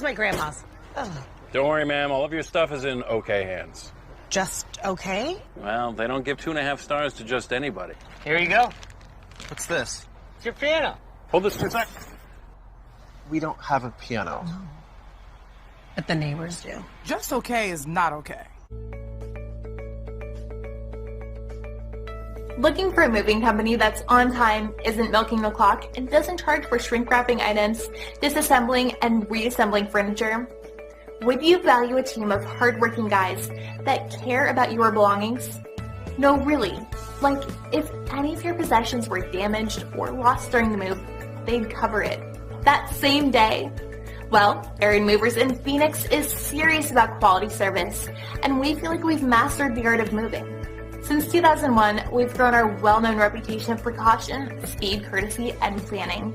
My grandma's. Ugh. Don't worry, ma'am. All of your stuff is in okay hands. Just okay? Well, they don't give 2.5 stars to just anybody. Here you go. What's this? It's your piano. Hold this for a sec. We don't have a piano. No. But the neighbors do. Just okay is not okay. Looking for a moving company that's on time, isn't milking the clock, and doesn't charge for shrink wrapping items, disassembling, and reassembling furniture? Would you value a team of hardworking guys that care about your belongings? No, really. Like, if any of your possessions were damaged or lost during the move, they'd cover it that same day. Well, Aaron Movers in Phoenix is serious about quality service, and we feel like we've mastered the art of moving. Since 2001, we've grown our well-known reputation of precaution, speed, courtesy, and planning.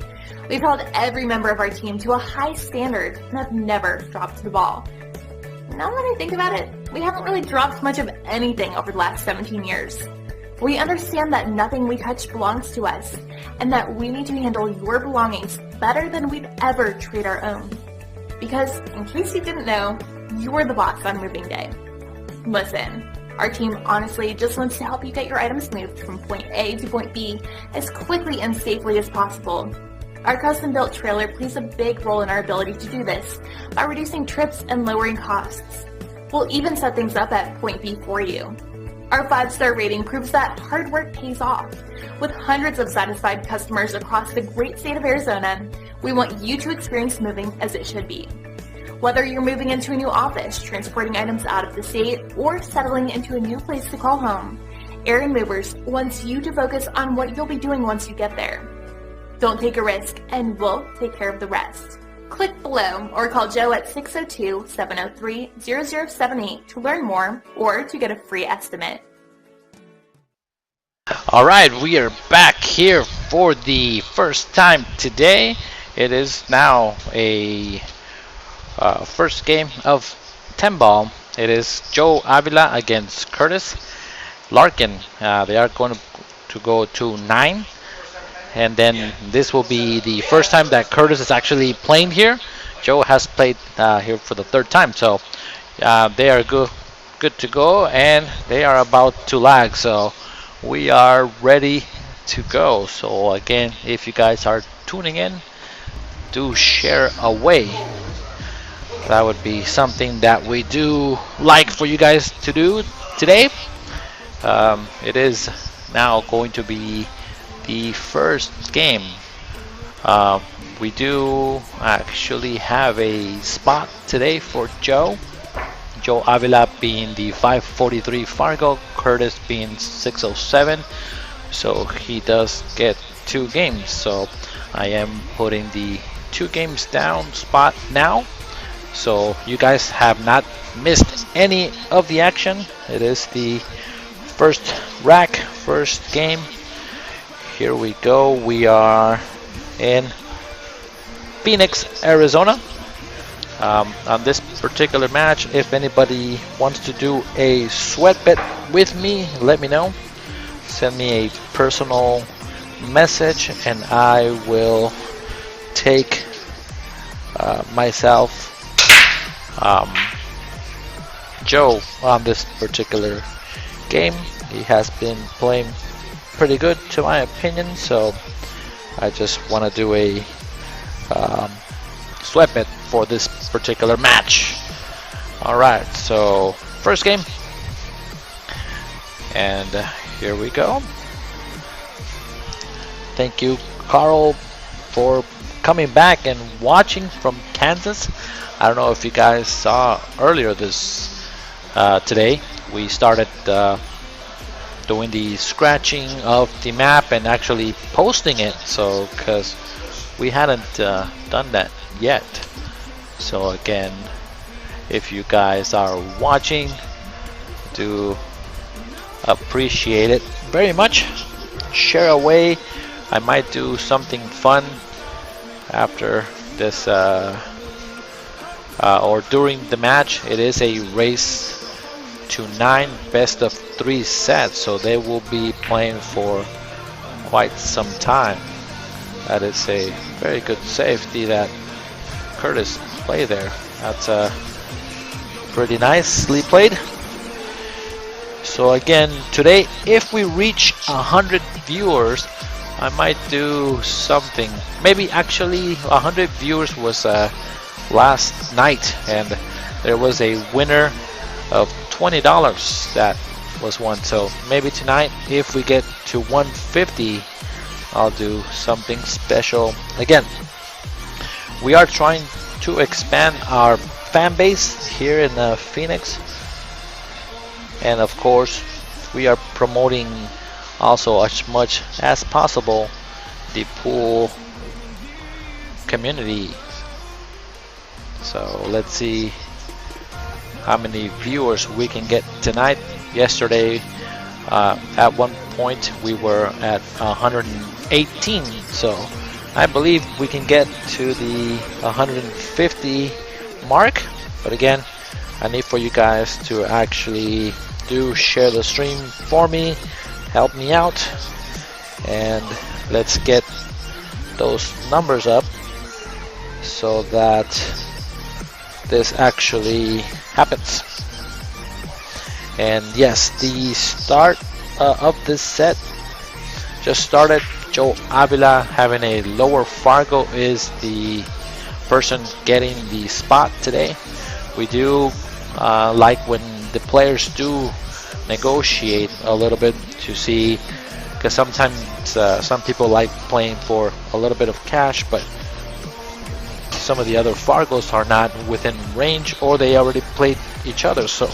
We've held every member of our team to a high standard and have never dropped the ball. Now that I think about it, we haven't really dropped much of anything over the last 17 years. We understand that nothing we touch belongs to us, and that we need to handle your belongings better than we'd ever treat our own. Because, in case you didn't know, you're the boss on moving day. Listen. Our team honestly just wants to help you get your items moved from point A to point B as quickly and safely as possible. Our custom-built trailer plays a big role in our ability to do this by reducing trips and lowering costs. We'll even set things up at point B for you. Our 5-star rating proves that hard work pays off. With hundreds of satisfied customers across the great state of Arizona, we want you to experience moving as it should be. Whether you're moving into a new office, transporting items out of the state, or settling into a new place to call home, Aaron Movers wants you to focus on what you'll be doing once you get there. Don't take a risk, and we'll take care of the rest. Click below or call Joe at 602-703-0078 to learn more or to get a free estimate. Alright, we are back here for the first time today. It is now a first game of 10 ball. It is Joe Avila against Kurtis. Larkin, they are going to go to 9. And then this will be the first time that Kurtis is actually playing here. Joe has played here for the 3rd time. So they are good to go, and they are about to lag. So we are ready to go. So again, if you guys are tuning in, do share away. That would be something that we do like for you guys to do today. It is now going to be the first game. We do actually have a spot today for Joe. Joe Avila being the 543 Fargo, Kurtis being 607. So he does get 2 games. So I am putting the 2 games down spot now. So you guys have not missed any of the action. It is the first rack, first game. Here we go. We are in Phoenix, Arizona. On this particular match, if anybody wants to do a sweat bet with me, let me know. Send me a personal message and I will take myself Joe on this particular game. He has been playing pretty good to my opinion, so I just want to do a sweat bet for this particular match. Alright, so first game. And here we go. Thank you, Carl, for coming back and watching from Kansas. I don't know if you guys saw earlier this today. We started doing the scratching of the map and actually posting it. So, because we hadn't done that yet. So again, if you guys are watching, do appreciate it very much. Share away. I might do something fun after this or during the match. It is a race to 9 best of 3 sets, so they will be playing for quite some time. That is a very good safety that Kurtis played there. That's pretty nicely played. So again, today, if we reach 100 viewers, I might do something. Maybe actually 100 viewers was last night, and there was a winner of $20 that was won. So maybe tonight, if we get to 150, I'll do something special. Again, we are trying to expand our fan base here in Phoenix, and of course we are promoting also as much as possible the pool community. So let's see how many viewers we can get tonight. Yesterday at one point we were at 118, so I believe we can get to the 150 mark. But again, I need for you guys to actually do share the stream for me, help me out, and let's get those numbers up so that this actually happens. And yes, the start of this set just started. Joe Avila, having a lower Fargo, is the person getting the spot today. We do like when the players do negotiate a little bit to see, because sometimes some people like playing for a little bit of cash, but some of the other Fargos are not within range, or they already played each other. So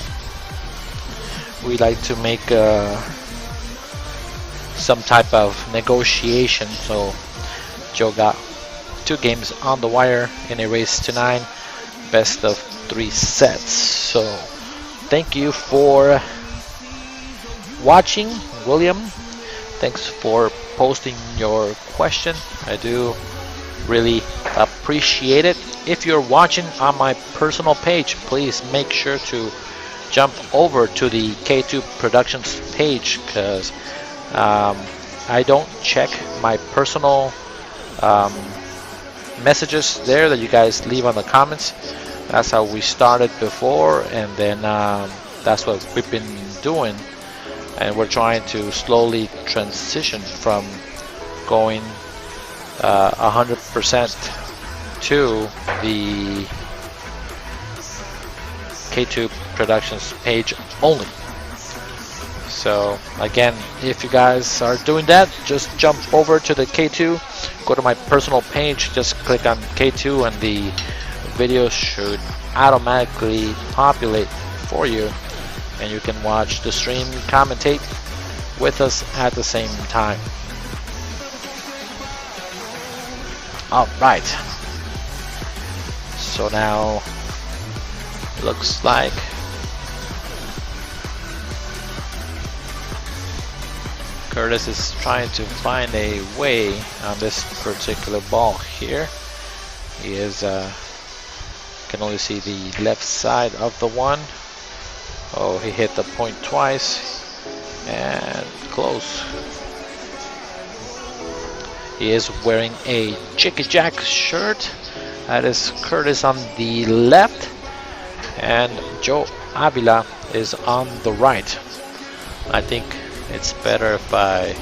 we like to make some type of negotiation. So Joe got 2 games on the wire in a race to 9 best of 3 sets. So thank you for watching. William, thanks for posting your question. I do really appreciate it. If you're watching on my personal page, please make sure to jump over to the K2 Productionz page, because I don't check my personal messages there that you guys leave on the comments. That's how we started before, and then that's what we've been doing, and we're trying to slowly transition from going 100% to the K2 Productionz page only. So again, if you guys are doing that, just jump over to the K2, go to my personal page, just click on K2, and the video should automatically populate for you, and you can watch the stream, commentate with us at the same time. All right, so now looks like Kurtis is trying to find a way on this particular ball here. He is can only see the left side of the one. Oh, he hit the point twice and close. He is wearing a Chicky Jack shirt. That is Kurtis on the left, and Joe Avila is on the right. I think it's better if I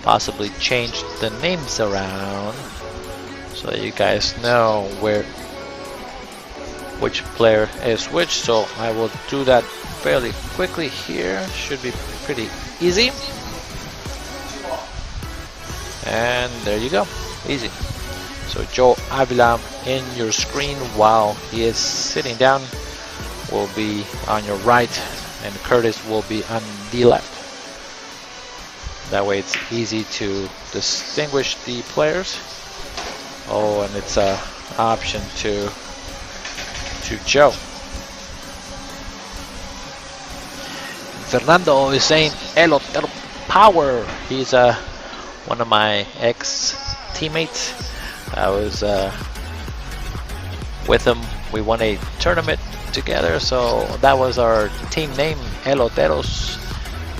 possibly change the names around so that you guys know which player is which. So I will do that fairly quickly here. Should be pretty easy. And there you go, easy. So Joe Avila in your screen while he is sitting down will be on your right, and Kurtis will be on the left. That way it's easy to distinguish the players. Oh, and it's a option to Joe. Fernando is saying hello power. He's one of my ex-teammates. I was with him. We won a tournament together, so that was our team name, Eloteros.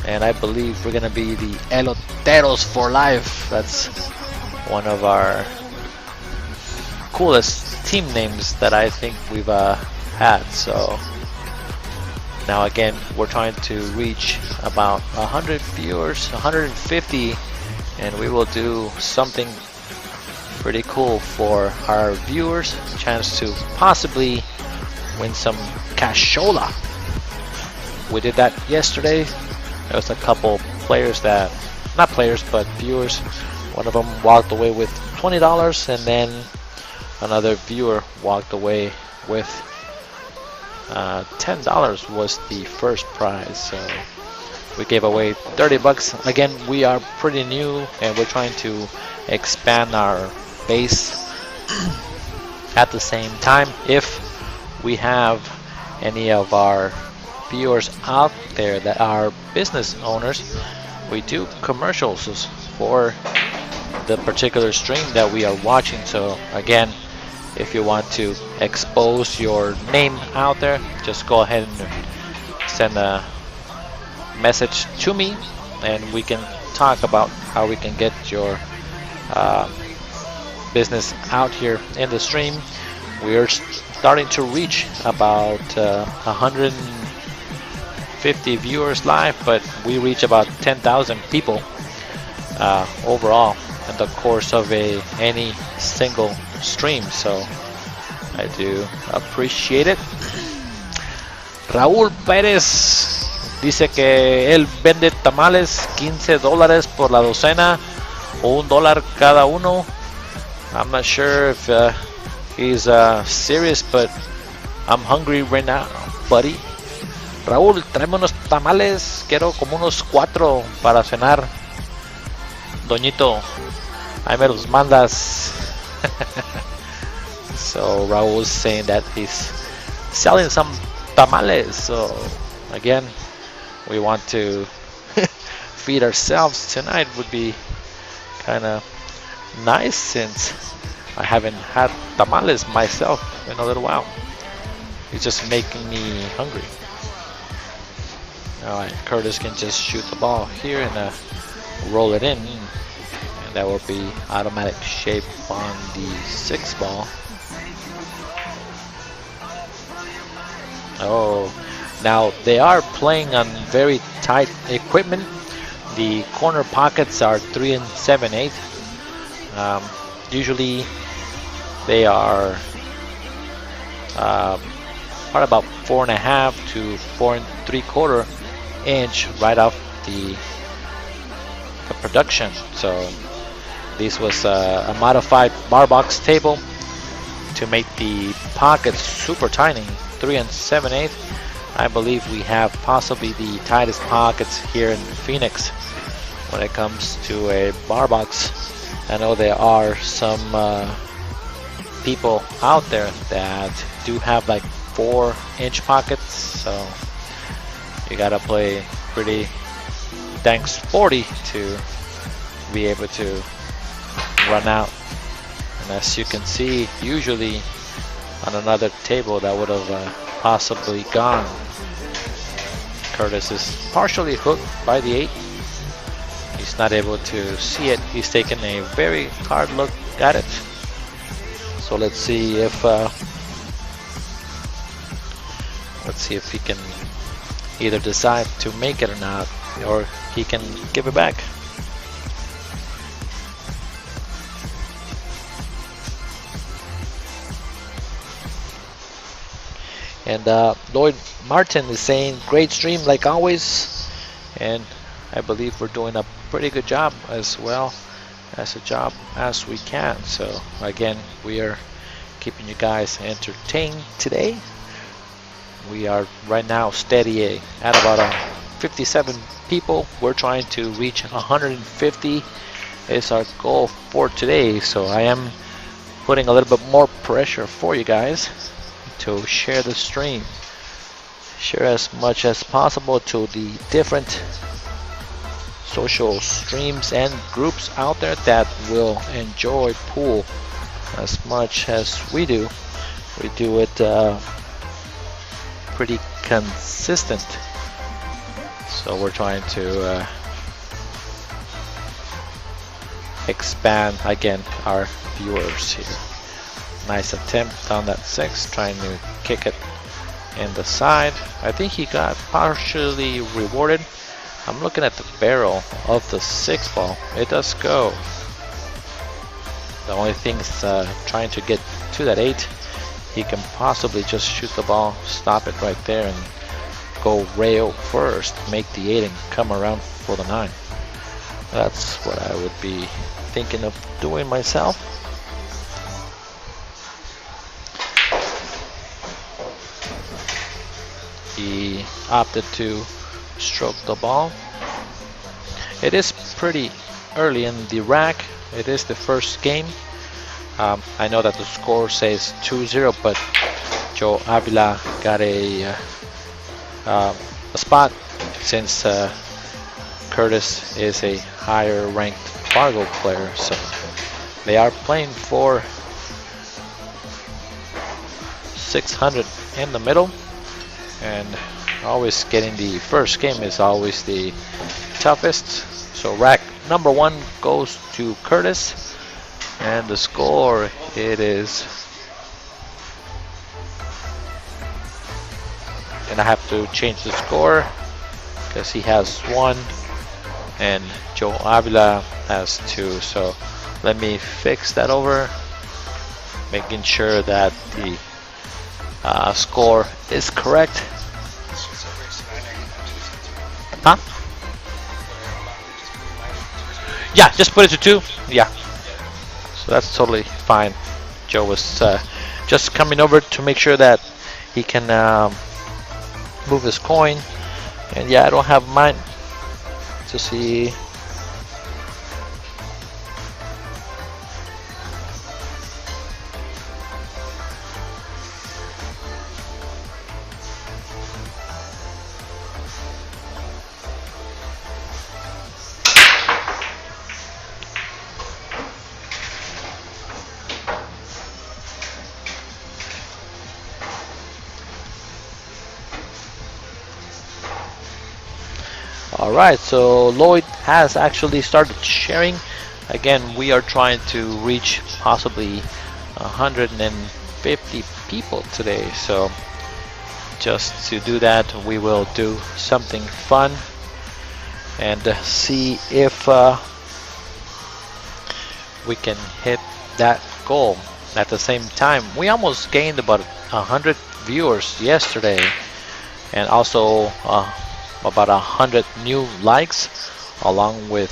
And I believe we're gonna be the Eloteros for life. That's one of our coolest team names that I think we've had. So now again, we're trying to reach about 100 viewers, 150, and we will do something pretty cool for our viewers. A chance to possibly win some cashola. We did that yesterday. There was a couple players that, not players, but viewers. One of them walked away with $20, and then another viewer walked away with $10 was the first prize. So we gave away 30 bucks. Again, we are pretty new and we're trying to expand our base. At the same time, if we have any of our viewers out there that are business owners, we do commercials for the particular stream that we are watching. So again, if you want to expose your name out there, just go ahead and send a message to me and we can talk about how we can get your business out here in the stream. We are starting to reach about 150 viewers live, but we reach about 10,000 people overall in the course of any single stream. So I do appreciate it. Raúl Pérez dice que él vende tamales $15 por la docena o $1 cada uno. I'm not sure if he's serious, but I'm hungry right now, buddy. Raúl, tráeme unos tamales, quiero como unos 4 para cenar. Doñito, ahí me los mandas. So Raúl's saying that he's selling some tamales. So again, we want to feed ourselves tonight. Would be kind of nice since I haven't had tamales myself in a little while. It's just making me hungry. Alright, Kurtis can just shoot the ball here and roll it in, and that will be automatic shape on the 6 ball. Oh, now they are playing on very tight equipment. The corner pockets are 3 7/8. Usually they are about 4.5 to 4 3/4 inch right off the production. So this was a modified bar box table to make the pockets super tiny, 3 7/8. I believe we have possibly the tightest pockets here in Phoenix when it comes to a bar box. I know there are some people out there that do have like 4-inch pockets, so you gotta play pretty dang sporty to be able to run out. And as you can see, usually on another table that would have possibly gone. Kurtis is partially hooked by the 8. He's not able to see it. He's taking a very hard look at it. So let's see if he can either decide to make it or not, or he can give it back. And Lloyd Martin is saying great stream like always, and I believe we're doing a pretty good job as well as a job as we can. So again, we are keeping you guys entertained today. We are right now steady at about 57 people. We're trying to reach 150 is our goal for today. So I am putting a little bit more pressure for you guys to share the stream. Share as much as possible to the different social streams and groups out there that will enjoy pool as much as we do. We do it pretty consistent, so we're trying to expand again our viewers here. Nice attempt on that 6, trying to kick it in the side. I think he got partially rewarded. I'm looking at the barrel of the 6 ball. It does go. The only thing is trying to get to that 8. He can possibly just shoot the ball, stop it right there, and go rail first, make the 8 and come around for the 9. That's what I would be thinking of doing myself. He opted to stroke the ball. It is pretty early in the rack. It is the first game. I know that the score says 2-0, but Joe Avila got a spot since Kurtis is a higher ranked Fargo player. So they are playing for 600 in the middle, and always getting the first game is always the toughest. So rack number 1 goes to Kurtis, and the score, it is, and I have to change the score because he has 1 and Joe Avila has 2. So let me fix that over, making sure that the score is correct. Huh? Yeah, just put it to 2. Yeah. So that's totally fine. Joe was just coming over to make sure that he can move his coin. And yeah, I don't have mine to see. Alright, so Lloyd has actually started sharing. Again, we are trying to reach possibly 150 people today. So just to do that, we will do something fun and see if we can hit that goal. At the same time, we almost gained about 100 viewers yesterday, and also about 100 new likes, along with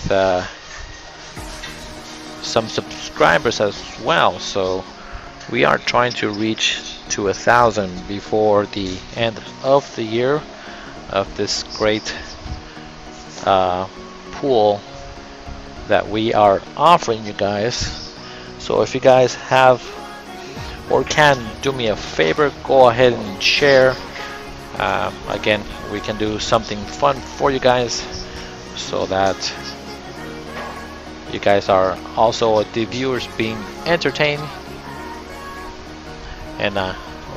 some subscribers as well. So we are trying to reach to 1,000 before the end of the year of this great pool that we are offering you guys. So if you guys have or can do me a favor, go ahead and share. Again, we can do something fun for you guys so that you guys are also the viewers being entertained. And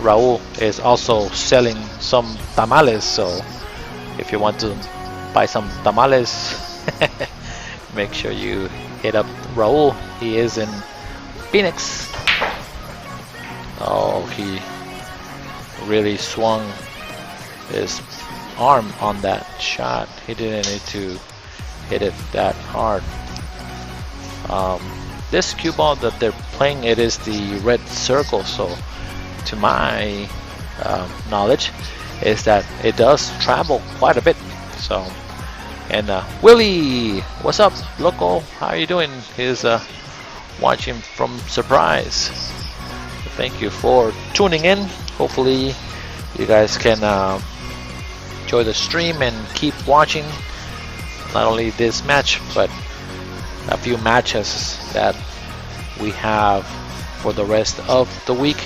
Raul is also selling some tamales, so if you want to buy some tamales, make sure you hit up Raul. He is in Phoenix. Oh, he really swung his arm on that shot. He didn't need to hit it that hard. This cue ball that they're playing, it is the red circle, so to my knowledge is that it does travel quite a bit. So, and Willie, what's up, local? How are you doing? He's watching from Surprise. Thank you for tuning in. Hopefully, you guys can enjoy the stream and keep watching. Not only this match, but a few matches that we have for the rest of the week.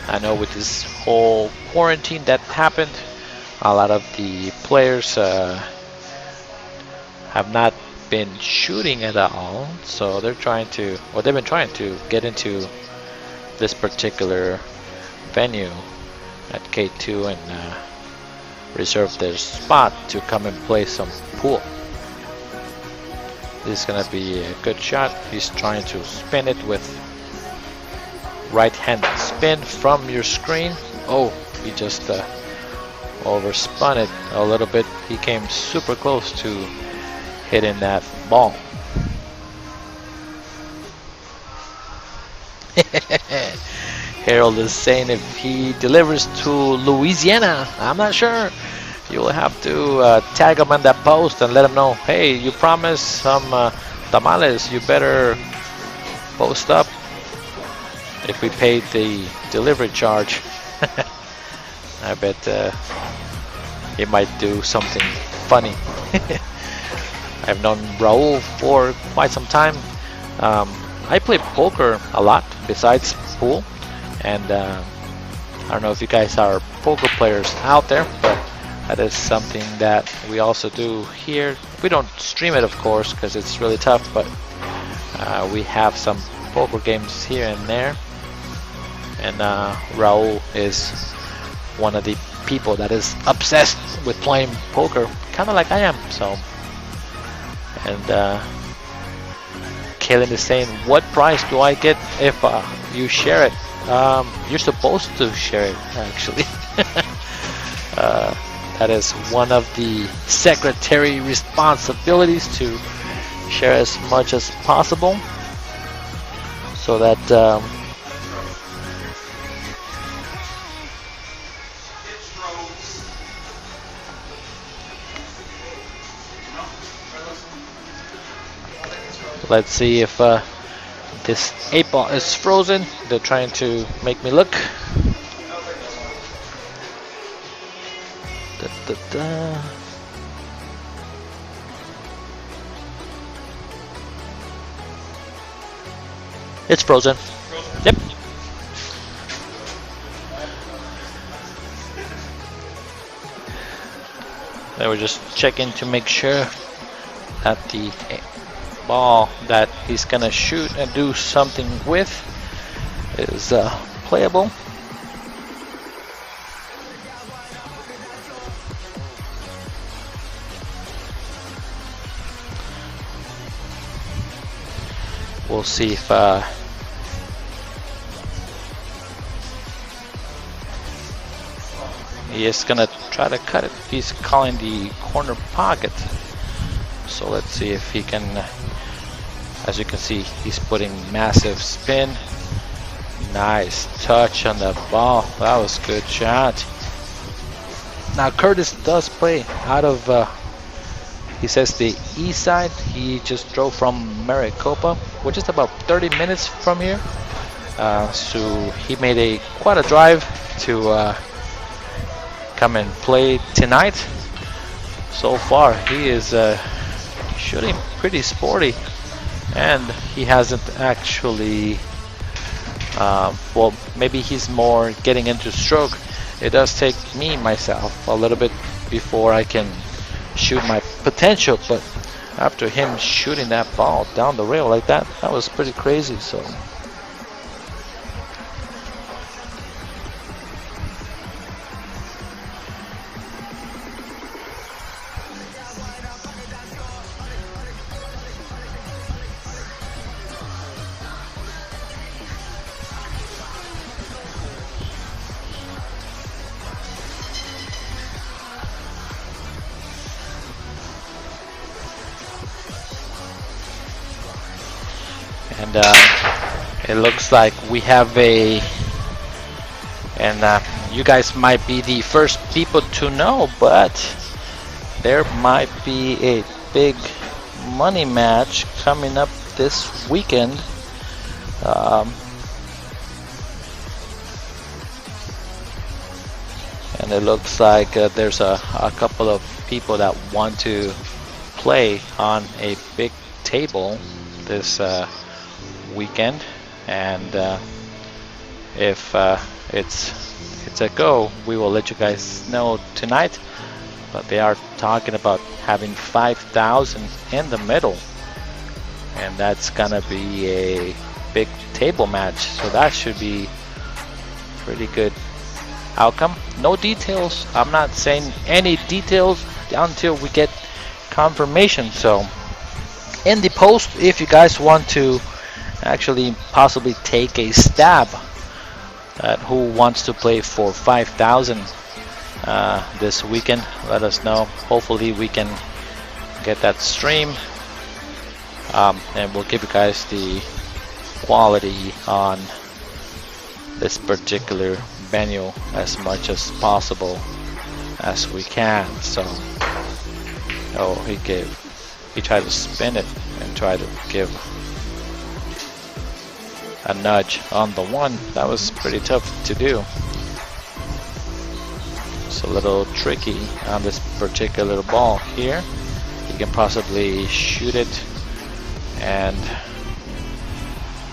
I know with this whole quarantine that happened, a lot of the players have not been shooting at all, so they're trying to, or they've been trying to get into this particular venue at K2 and reserve their spot to come and play some pool. This is gonna be a good shot. He's trying to spin it with right-hand spin from your screen. Oh, he just overspun it a little bit. He came super close to hitting that ball. Harold is saying if he delivers to Louisiana, I'm not sure. You'll have to tag him on that post and let him know, hey, you promised some tamales, you better post up if we paid the delivery charge. I bet he might do something funny. I've known Raul for quite some time. I play poker a lot besides pool, and I don't know if you guys are poker players out there, but that is something that we also do here. We don't stream it, of course, because it's really tough, but we have some poker games here and there. And Raul is one of the people that is obsessed with playing poker, kind of like I am. So, and Kaylin is saying, what price do I get if you share it? You're supposed to share it, actually. That is one of the secretary responsibilities, to share as much as possible, so that let's see if this 8-ball is frozen. They're trying to make me look. It's frozen. Yep. They were just checking to make sure that the ball that he's gonna shoot and do something with is playable. We'll see if he is gonna try to cut it. He's calling the corner pocket. So let's see if he can, as you can see, he's putting massive spin. Nice touch on the ball. That was a good shot. Now Kurtis does play out of, he says, the east side. He just drove from Maricopa, which is about 30 minutes from here. So he made quite a drive to come and play tonight. So far he is shooting pretty sporty, and he hasn't actually well, maybe he's more getting into stroke. It does take me myself a little bit before I can shoot my potential, but after him shooting that ball down the rail like that, that was pretty crazy. So and it looks like we have a And you guys might be the first people to know, but there might be a big money match coming up this weekend. And it looks like there's a couple of people that want to play on a big table this weekend, and if it's a go, we will let you guys know tonight. But they are talking about having 5,000 in the middle, and that's gonna be a big table match, so that should be pretty good outcome. No details. I'm not saying any details until we get confirmation. So in the post, if you guys want to actually possibly take a stab at who wants to play for 5,000 this weekend, let us know. Hopefully we can get that stream, and we'll give you guys the quality on this particular venue as much as possible as we can. So he tried to spin it and try to give a nudge on the one. That was pretty tough to do. It's a little tricky on this particular ball here. He can possibly shoot it, and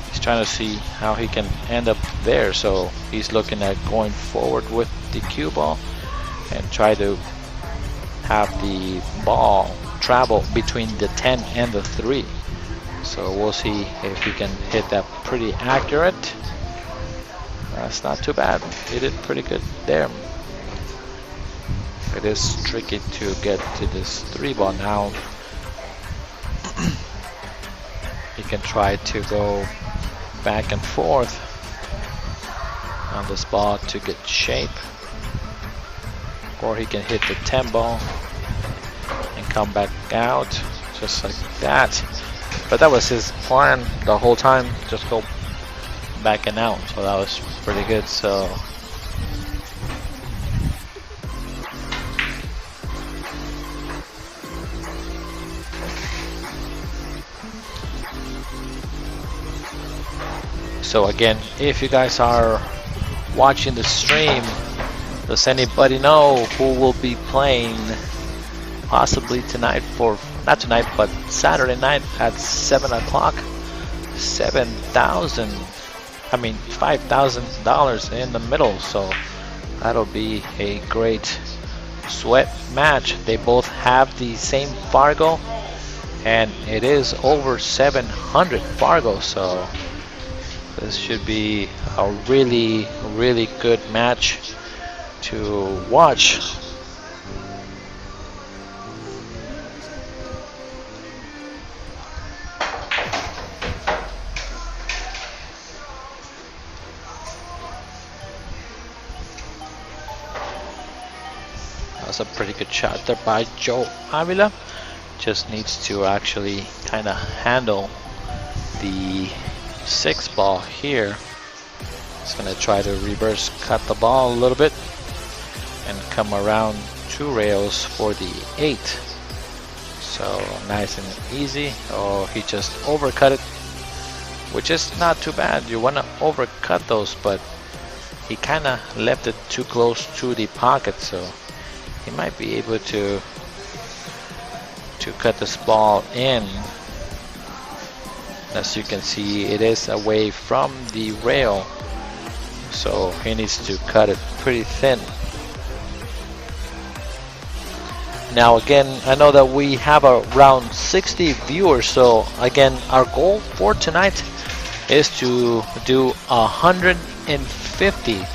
he's trying to see how he can end up there. So he's looking at going forward with the cue ball and try to have the ball travel between the 10 and the 3. So we'll see if he can hit that pretty accurate. That's not too bad. He did pretty good there. It is tricky to get to this 3 ball now. He can try to go back and forth on this ball to get shape, or he can hit the 10 ball and come back out just like that. But that was his plan the whole time, just go back and out. So that was pretty good. So again, if you guys are watching the stream, does anybody know who will be playing possibly tonight for, not tonight, but Saturday night at 7 o'clock? $5,000 in the middle. So that'll be a great sweat match. They both have the same Fargo, and it is over 700 Fargo. So this should be a really, really good match to watch. That's a pretty good shot there by Joe Avila. Just needs to actually kind of handle the 6 ball here. He's gonna try to reverse cut the ball a little bit and come around 2 rails for the 8. So nice and easy. Oh, he just overcut it, which is not too bad. You want to overcut those, but he kind of left it too close to the pocket, so he might be able to cut this ball in. As you can see, it is away from the rail, so he needs to cut it pretty thin. Now again, I know that we have around 60 viewers, so again, our goal for tonight is to do 150,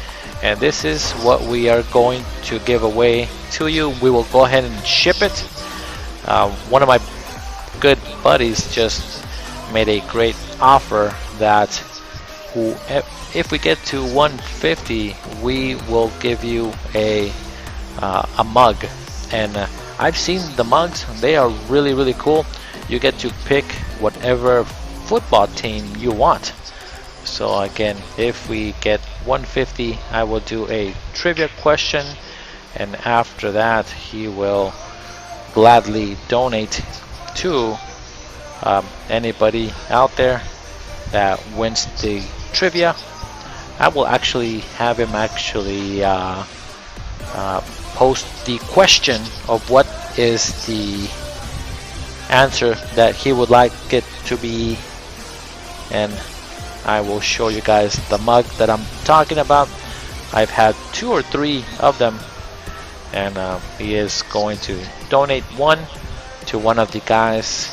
and this is what we are going to give away to you. We will go ahead and ship it. One of my good buddies just made a great offer that if we get to 150, we will give you a mug. And I've seen the mugs. They are really, really cool. You get to pick whatever football team you want. So again, if we get 150, I will do a trivia question, and after that he will gladly donate to anybody out there that wins the trivia. I will actually have him post the question of what is the answer that he would like it to be, and I will show you guys the mug that I'm talking about. I've had 2 or 3 of them, and he is going to donate one to one of the guys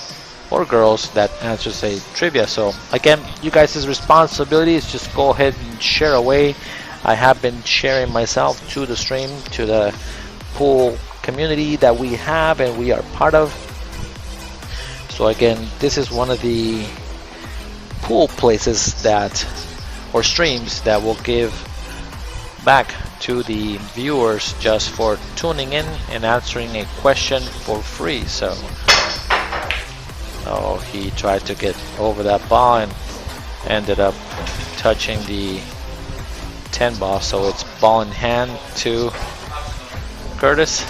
or girls that answers a trivia. So again, you guys' responsibility is just go ahead and share away. I have been sharing myself to the stream, to the pool community that we have and we are part of. So again, this is one of the pool places that, or streams, that will give back to the viewers just for tuning in and answering a question for free. So he tried to get over that ball and ended up touching the 10 ball, so it's ball in hand to Kurtis.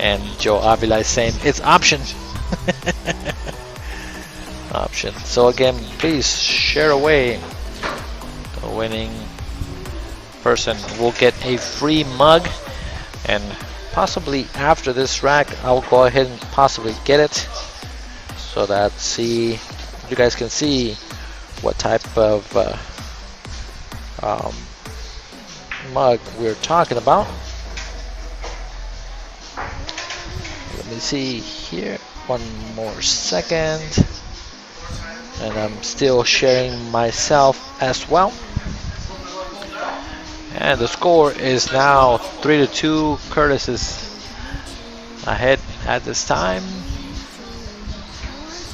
And Joe Avila is saying it's option. Option. So again, please share away. The winning person will get a free mug, and possibly after this rack I'll go ahead and possibly get it, so that you guys can see what type of mug we're talking about. Let me see here, one more second, and I'm still sharing myself as well. And the score is now 3-2. Kurtis is ahead at this time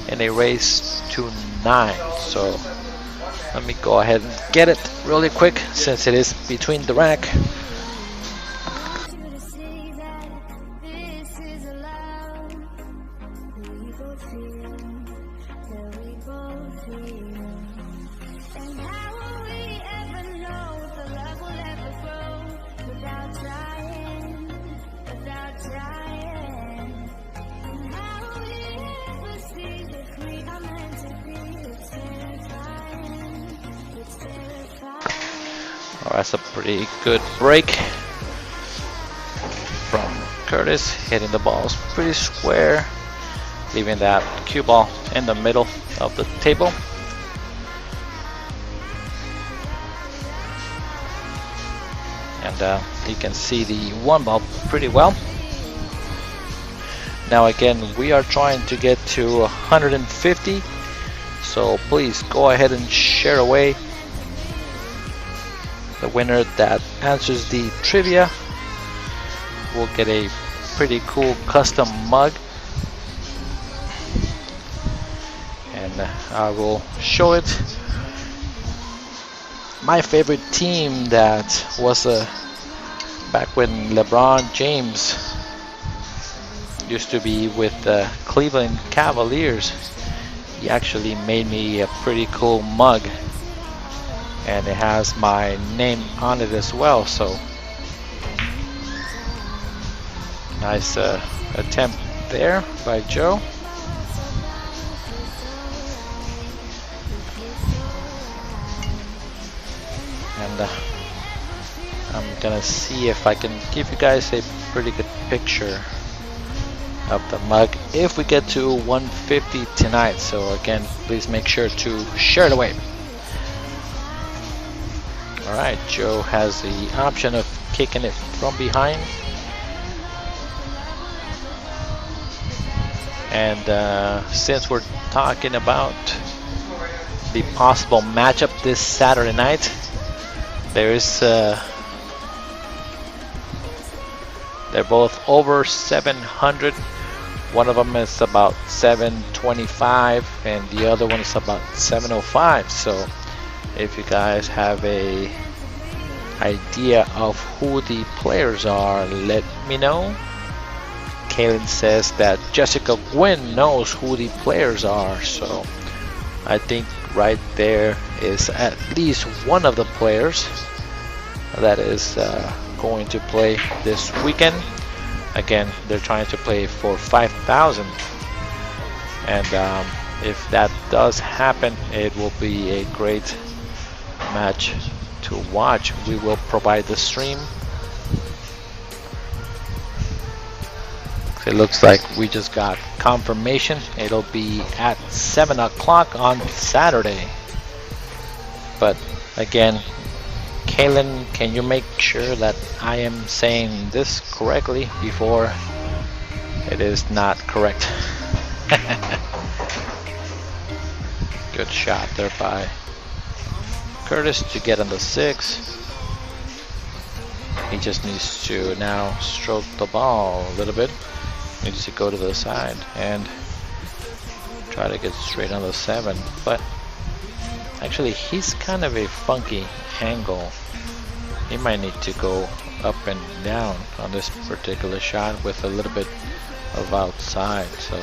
in a race to 9. So let me go ahead and get it really quick since it is between the rack. Oh, that's a pretty good break from Kurtis, hitting the balls pretty square, leaving that cue ball in the middle of the table. And you can see the 1 ball pretty well. Now again, we are trying to get to 150, so please go ahead and share away. The winner that answers the trivia will get a pretty cool custom mug, and I will show it. My favorite team that was back when LeBron James used to be with the Cleveland Cavaliers. He actually made me a pretty cool mug, and it has my name on it as well. So nice attempt there by Joe. And I'm gonna see if I can give you guys a pretty good picture of the mug if we get to 150 tonight. So again, please make sure to share it away. Alright, Joe has the option of kicking it from behind. And since we're talking about the possible matchup this Saturday night, there is they're both over 700. One of them is about 725 and the other one is about 705. So if you guys have a idea of who the players are, let me know. Kaylin says that Jessica Gwynn knows who the players are, so I think right there is at least one of the players that is going to play this weekend. Again, they're trying to play for 5,000, and if that does happen, it will be a great match to watch. We will provide the stream. It looks like we just got confirmation. It'll be at 7 o'clock on Saturday. But again, Kaylin, can you make sure that I am saying this correctly before it is not correct? Good shot there by Kurtis to get on the 6. He just needs to now stroke the ball a little bit. Needs to go to the side and try to get straight on the 7. But actually, he's kind of a funky angle. He might need to go up and down on this particular shot with a little bit of outside. So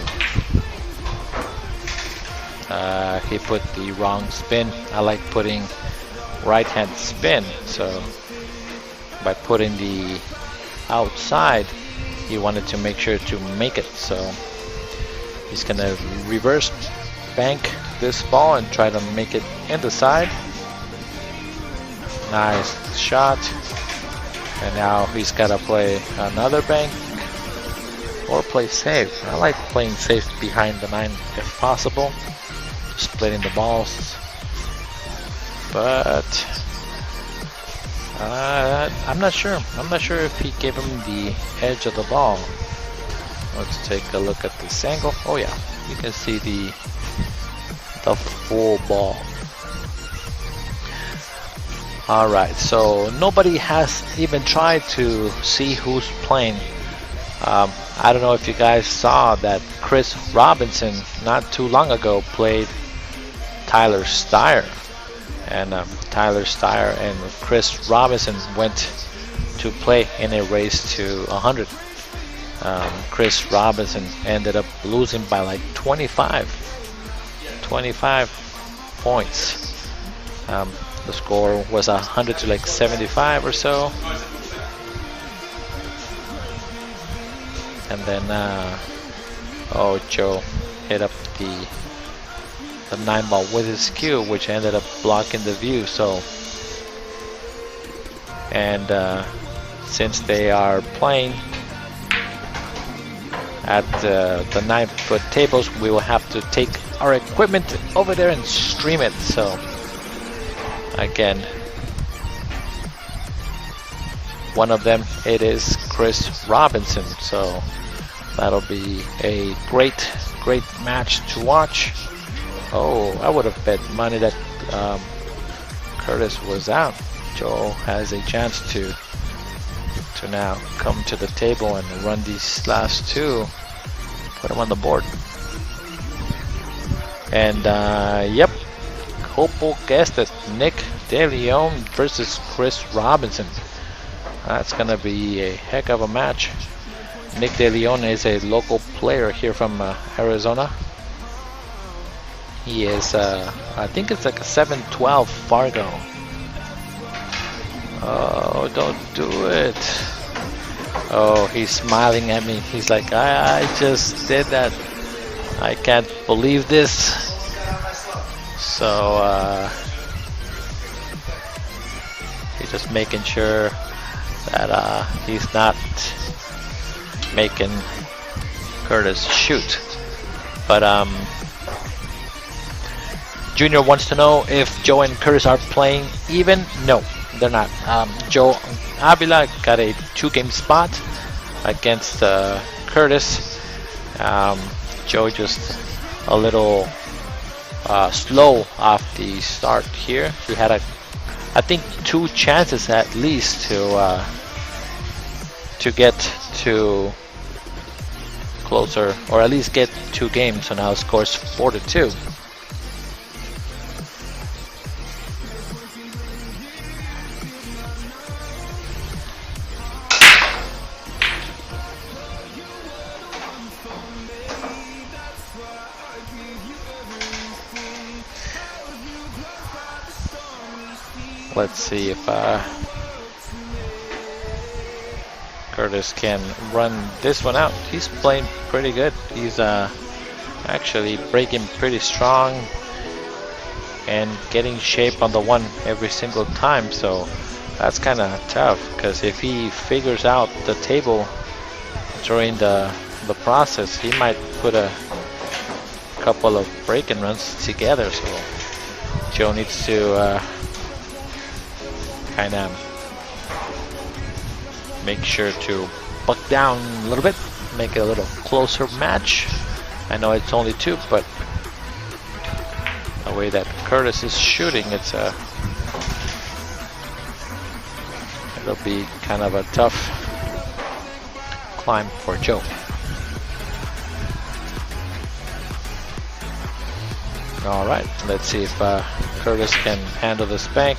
he put the wrong spin. I like putting right hand spin, so by putting the outside, he wanted to make sure to make it. So he's gonna reverse bank this ball and try to make it in the side. Nice shot. And now he's gotta play another bank or play safe. I like playing safe behind the 9 if possible, splitting the balls. But I'm not sure. I'm not sure if he gave him the edge of the ball. Let's take a look at this angle. Oh yeah, you can see the full ball. Alright, so nobody has even tried to see who's playing. I don't know if you guys saw that Chris Robinson not too long ago played Tyler Steyer. And Tyler Steyer and Chris Robinson went to play in a race to 100. Chris Robinson ended up losing by like 25 points. The score was 100 to like 75 or so. And then Joe hit up the 9 ball with his cue, which ended up blocking the view. So, and since they are playing at the 9-foot tables, we will have to take our equipment over there and stream it. So again, one of them, it is Chris Robinson. So that'll be a great match to watch. Oh, I would have bet money that Kurtis was out. Joe has a chance to now come to the table and run these last 2, put them on the board. And yep, Hopo Gestes, Nick DeLeon versus Chris Robinson. That's gonna be a heck of a match. Nick DeLeon is a local player here from Arizona. He is, I think it's like a 712 Fargo. Oh, don't do it. Oh, he's smiling at me. He's like, I just did that. I can't believe this. So, he's just making sure that he's not making Kurtis shoot. But, Junior wants to know if Joe and Kurtis are playing even. No, they're not. Joe Avila got a 2-game spot against Kurtis. Joe just a little slow off the start here. He had I think 2 chances at least to get to closer, or at least get 2 games. So now it scores 4-2. Let's see if Kurtis can run this one out. He's playing pretty good. He's actually breaking pretty strong and getting shape on the one every single time, so that's kind of tough, because if he figures out the table during the process, he might put a couple of break-and runs together. So Joe needs to kind of make sure to buck down a little bit, make it a little closer match. I know it's only 2, but the way that Kurtis is shooting, it'll be kind of a tough climb for Joe. All right, let's see if Kurtis can handle this bank.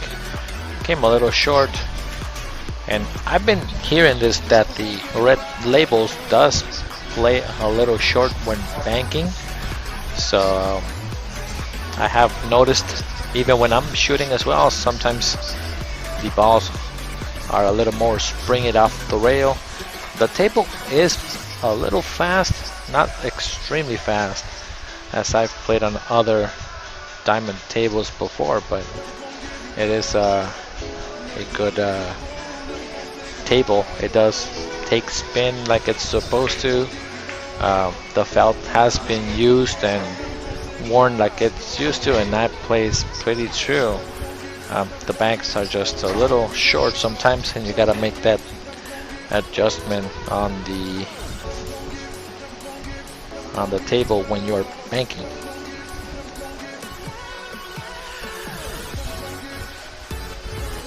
Came a little short, and I've been hearing this, that the red labels does play a little short when banking. So I have noticed, even when I'm shooting as well, sometimes the balls are a little more springy off the rail. The table is a little fast, not extremely fast, as I've played on other diamond tables before, but it is a good table. It does take spin like it's supposed to. The felt has been used and worn like it's used to, and that plays pretty true. The banks are just a little short sometimes, and you gotta make that adjustment on the table when you're banking.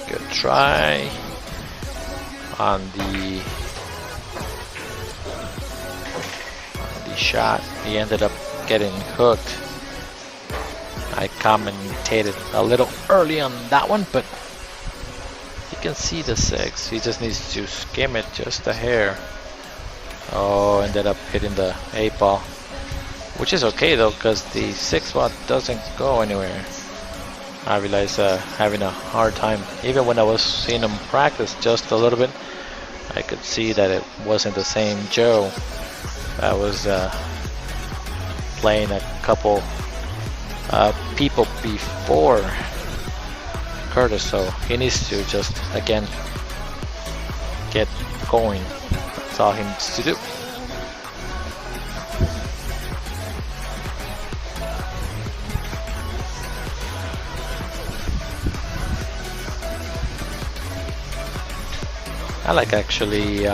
Good try on the shot. He ended up getting hooked. I commentated a little early on that one, but you can see the 6. He just needs to skim it just a hair. Oh, ended up hitting the 8 ball, which is okay though, because the 6 spot doesn't go anywhere. Avila is having a hard time. Even when I was seeing him practice just a little bit, I could see that it wasn't the same Joe that was playing a couple people before Kurtis, so he needs to just again get going. That's all he needs to do. I like actually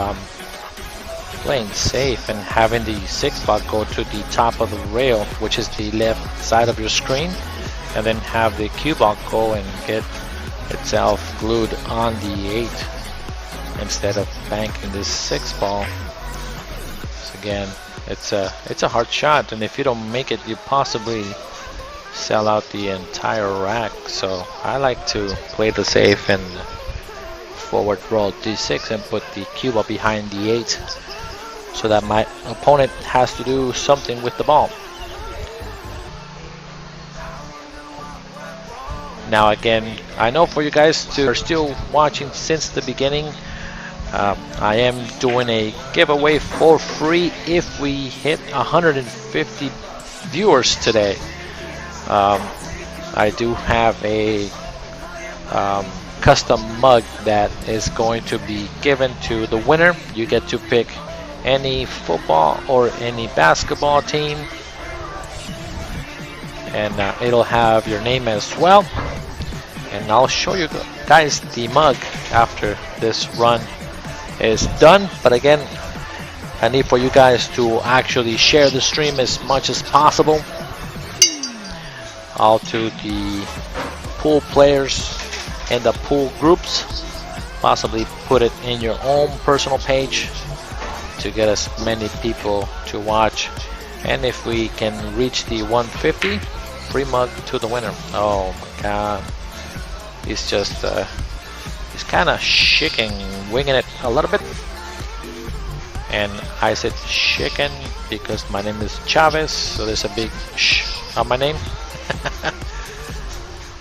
playing safe and having the 6 spot go to the top of the rail, which is the left side of your screen, and then have the cue ball go and get itself glued on the 8 instead of banking this 6 ball. So again, it's a hard shot, and if you don't make it, you possibly sell out the entire rack. So I like to play the safe and forward roll d6 and put the cue ball behind the 8, so that my opponent has to do something with the ball. Now again, I know for you guys who are still watching since the beginning, I am doing a giveaway for free if we hit 150 viewers today. I do have a custom mug that is going to be given to the winner. You get to pick any football or any basketball team, and it'll have your name as well. And I'll show you guys the mug after this run is done. But again, I need for you guys to actually share the stream as much as possible, all to the pool players and the pool groups. Possibly put it in your own personal page to get as many people to watch. And if we can reach the 150, free mug to the winner. Oh my god, he's just he's kind of shaking, winging it a little bit. And I said chicken because my name is Chavez, so there's a big sh on my name.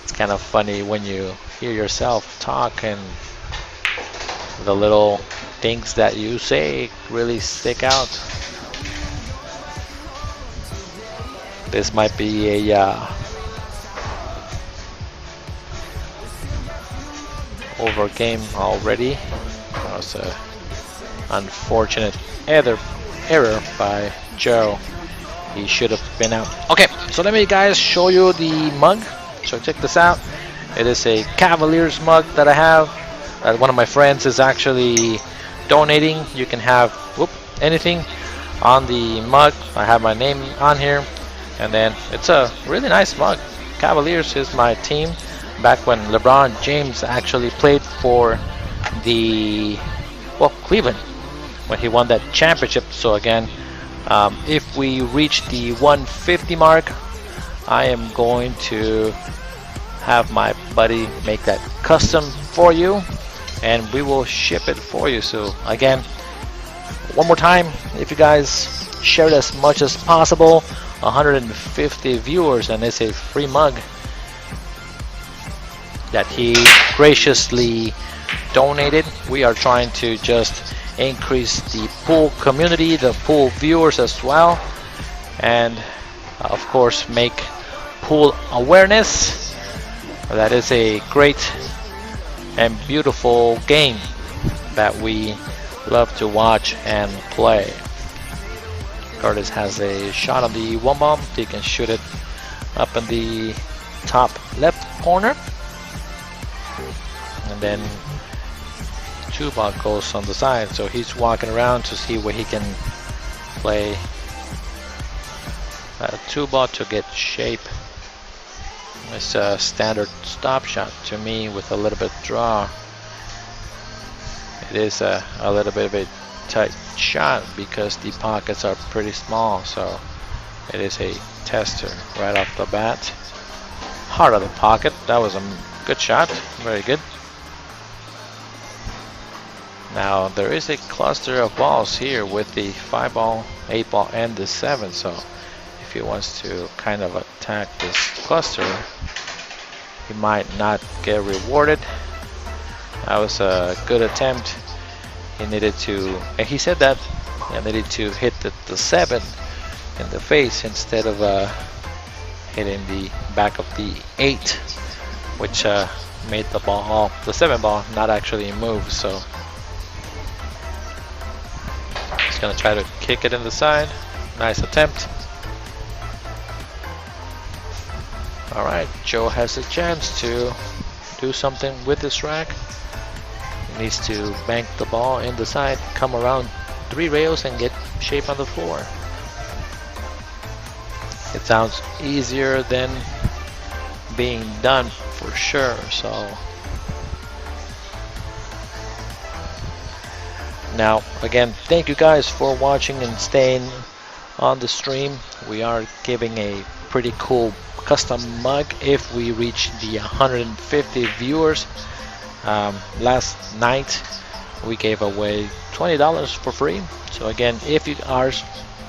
It's kind of funny when you hear yourself talk, and the little things that you say really stick out. This might be a over game already. That was a unfortunate error by Joe. He should have been out. Okay, so let me guys show you the mug. So check this out. It is a Cavaliers mug that I have. One of my friends is actually donating. You can have anything on the mug. I have my name on here, and then it's a really nice mug. Cavaliers is my team back when LeBron James actually played for the Cleveland when he won that championship. So again, if we reach the 150 mark, I am going to have my buddy make that custom for you, and we will ship it for you. So again, one more time, if you guys share it as much as possible, 150 viewers, and it's a free mug that he graciously donated. We are trying to just increase the pool community, the pool viewers as well, and of course make pool awareness. That is a great and beautiful game that we love to watch and play. Kurtis has a shot on the one bomb. He can shoot it up in the top left corner, and then two ball goes on the side, so he's walking around to see where he can play two ball to get shape. It's a standard stop shot to me with a little bit draw. It is a little bit of a tight shot because the pockets are pretty small, so it is a tester right off the bat. Heart of the pocket. That was a good shot, very good. Now there is a cluster of balls here with the 5 ball, 8 ball, and the 7. So if he wants to kind of attack this cluster, he might not get rewarded. That was a good attempt. He needed to, and he said that he needed to hit the 7 in the face instead of hitting the back of the 8, which made the ball, the 7 ball, not actually move. So he's gonna try to kick it in the side. Nice attempt. All right, Joe has a chance to do something with this rack. He needs to bank the ball in the side, come around 3 rails, and get shape on the floor. It sounds easier than being done for sure. So now again, thank you guys for watching and staying on the stream. We are giving a pretty cool custom mug if we reach the 150 viewers. Last night we gave away $20 for free. So again, if you are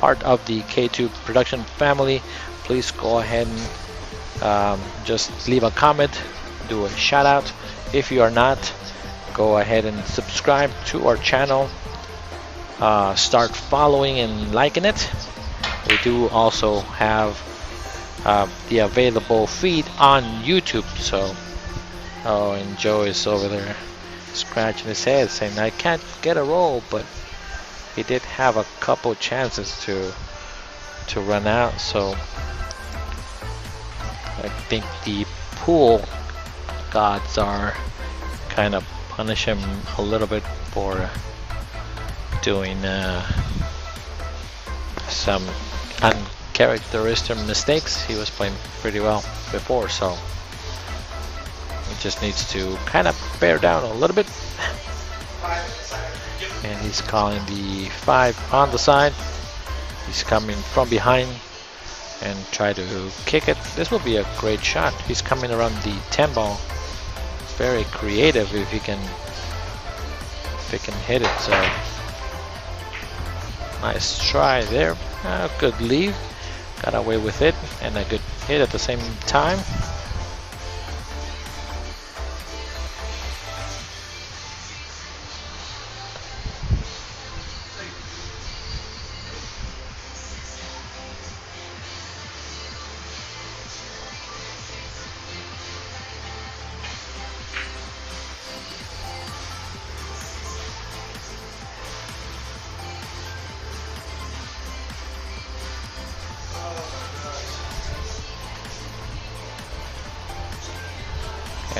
part of the K2 production family, please go ahead and just leave a comment, do a shout out. If you are not, go ahead and subscribe to our channel, start following and liking it. We do also have the available feed on YouTube. So and Joe is over there scratching his head saying I can't get a roll, but he did have a couple chances to run out. So I think the pool gods are kind of punish him a little bit for doing some uncharacteristic mistakes. He was playing pretty well before, so he just needs to kind of bear down a little bit. And he's calling the 5 on the side. He's coming from behind and try to kick it. This will be a great shot. He's coming around the 10 ball. Very creative if he can hit it. So nice try there. Good lead. Got away with it and a good hit at the same time.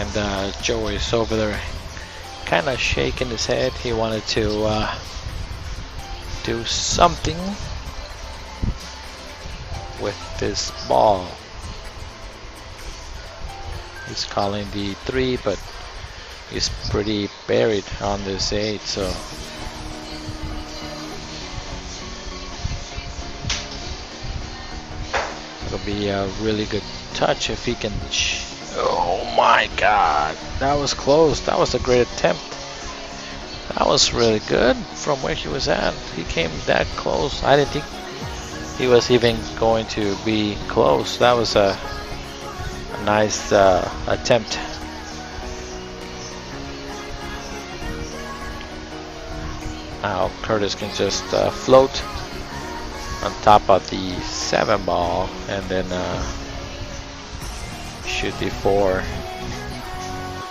And Joe is over there kind of shaking his head. He wanted to do something with this ball. He's calling the 3, but he's pretty buried on this 8, so it'll be a really good touch if he can. Oh my god, that was close. That was a great attempt. That was really good from where he was at. He came that close. I didn't think he was even going to be close. That was a nice attempt. Now Kurtis can just float on top of the 7 ball and then shoot the 4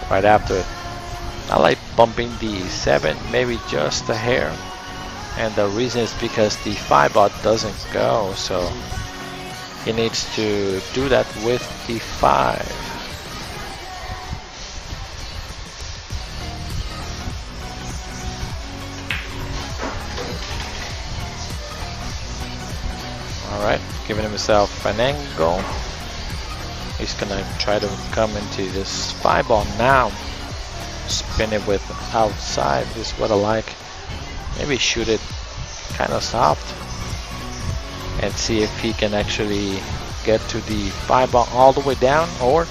right after it. I like bumping the 7 maybe just a hair, and the reason is because the 5 ball doesn't go, so he needs to do that with the 5. Alright, giving himself an angle. He's gonna try to come into this 5 ball now. Spin it with outside is what I like. Maybe shoot it kind of soft and see if he can actually get to the 5 ball all the way down, or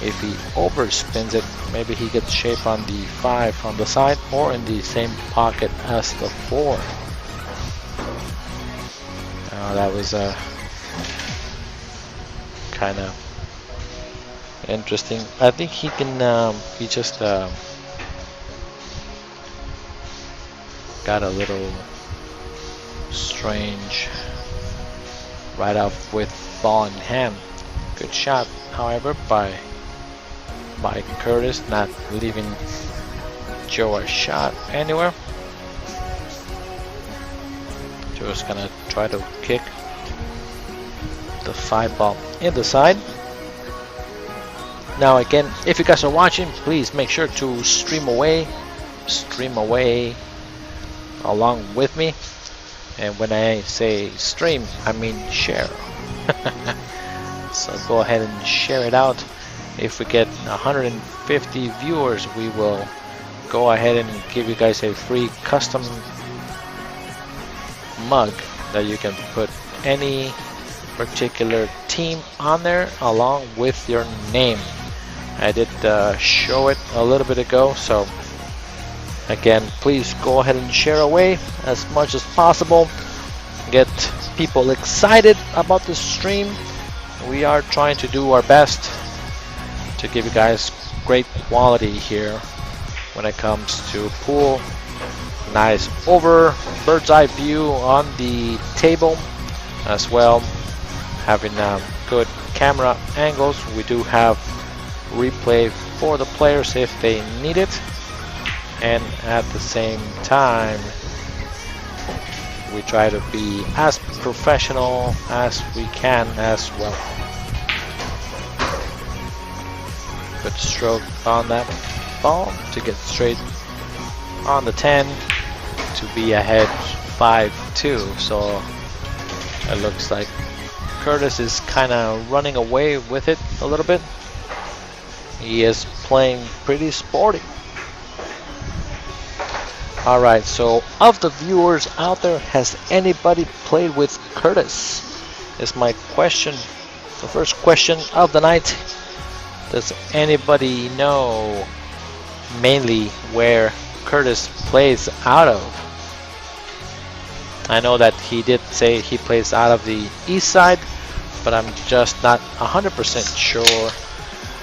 if he overspins it, maybe he gets shape on the 5 on the side or in the same pocket as the 4. That was kind of interesting. I think he can he just got a little strange right off with ball in hand. Good shot, however, by Kurtis, not leaving Joe a shot anywhere. Joe's gonna try to kick the 5 ball in the side. Now again, if you guys are watching, please make sure to stream away along with me. And when I say stream, I mean share. So go ahead and share it out. If we get 150 viewers, we will go ahead and give you guys a free custom mug that you can put any particular team on there along with your name. I did show it a little bit ago, so again, please go ahead and share away as much as possible. Get people excited about the stream. We are trying to do our best to give you guys great quality here when it comes to pool. Nice over bird's eye view on the table as well. Having good camera angles. We do have replay for the players if they need it, and at the same time we try to be as professional as we can as well. Good stroke on that ball to get straight on the 10 to be ahead 5-2. So it looks like Kurtis is kind of running away with it a little bit. He is playing pretty sporty. Alright, so of the viewers out there, has anybody played with Kurtis? Is my question, the first question of the night. Does anybody know mainly where Kurtis plays out of? I know that he did say he plays out of the east side, but I'm just not 100% sure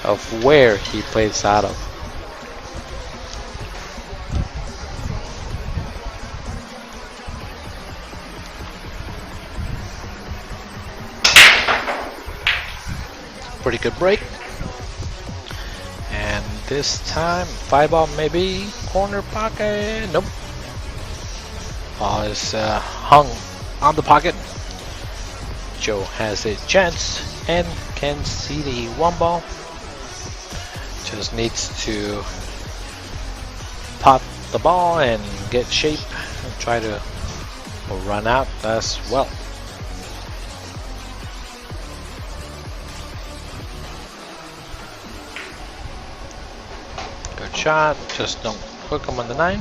of where he plays out of. Pretty good break. And this time, 5 ball maybe, corner pocket, nope. Ball is hung on the pocket. Joe has a chance and can see the 1 ball. Just needs to pot the ball and get shape and try to run out as well. Good shot, just don't hook him on the 9.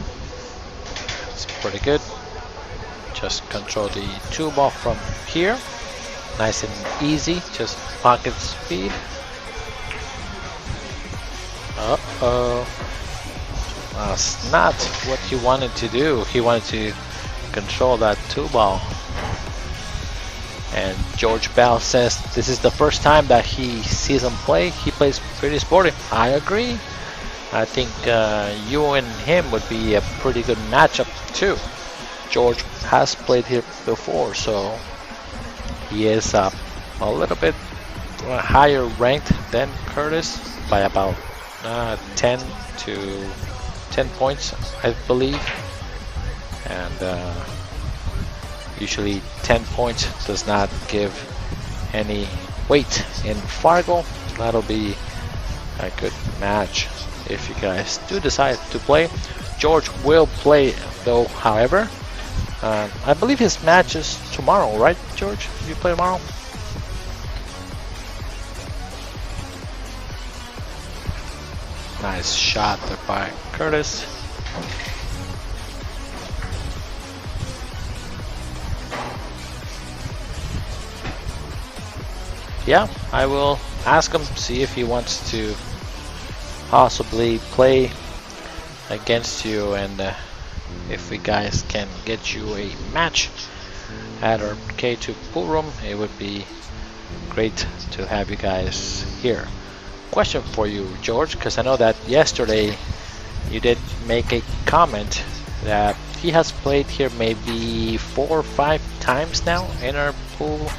It's pretty good. Just control the 2 ball from here. Nice and easy, just pocket speed. Uh-oh. That's not what he wanted to do. He wanted to control that 2 ball. And George Bell says this is the first time that he sees him play. He plays pretty sporty. I agree. I think you and him would be a pretty good matchup too. George has played here before, so he is a little bit higher ranked than Kurtis by about 10 points, I believe. And usually 10 points does not give any weight in Fargo. That'll be a good match if you guys do decide to play. George will play though, however. I believe his match is tomorrow, right, George? You play tomorrow? Nice shot there by Kurtis. Yeah, I will ask him, see if he wants to possibly play against you, and if we guys can get you a match at our K2 pool room, it would be great to have you guys here. Question for you, George, because I know that yesterday you did make a comment that he has played here maybe 4 or 5 times now in our pool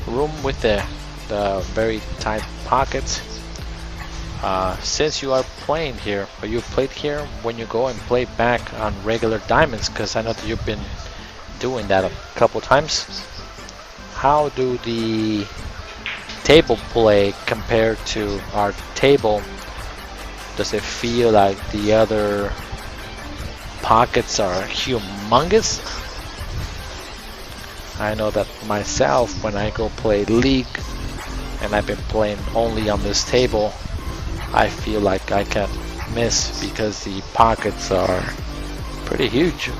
room with the very tight pockets. Since you are playing here, or you've played here when you go and play back on regular diamonds, because I know that you've been doing that a couple times, how do the table play compared to our table? Does it feel like the other pockets are humongous? I know that myself, when I go play League, and I've been playing only on this table, I feel like I can't miss because the pockets are pretty huge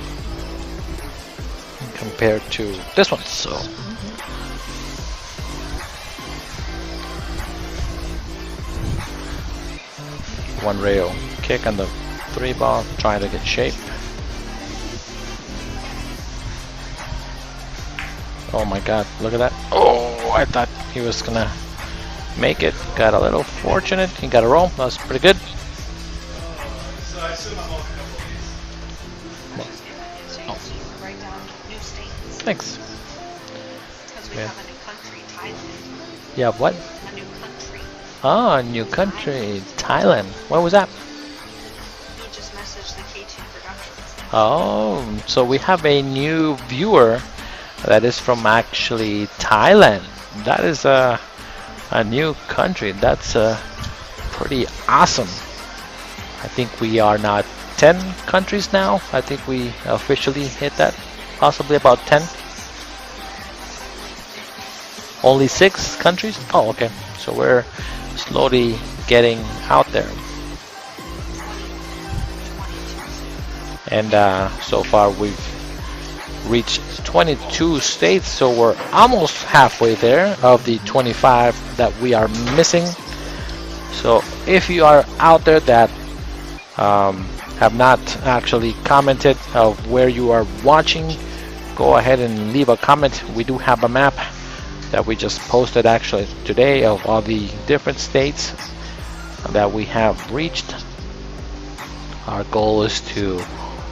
compared to this one. So one rail kick on the 3 ball, trying to get shape. Oh my god, look at that. Oh, I thought he was gonna make it. Got a little fortunate. He got a roll. That was pretty good. Oh. Thanks. Yeah. You have what? A new country. Oh, a new country. Thailand. When was that? You just messaged the K2 Productionz. Oh, so we have a new viewer that is from actually Thailand. That is a new country. That's pretty awesome. I think we are now 10 countries now. I think we officially hit that, possibly about 10. Only 6 countries? Oh, okay. So we're slowly getting out there. And so far we've reached 22 states, so we're almost halfway there of the 25 that we are missing. So if you are out there that have not actually commented of where you are watching, go ahead and leave a comment. We do have a map that we just posted actually today of all the different states that we have reached. Our goal is to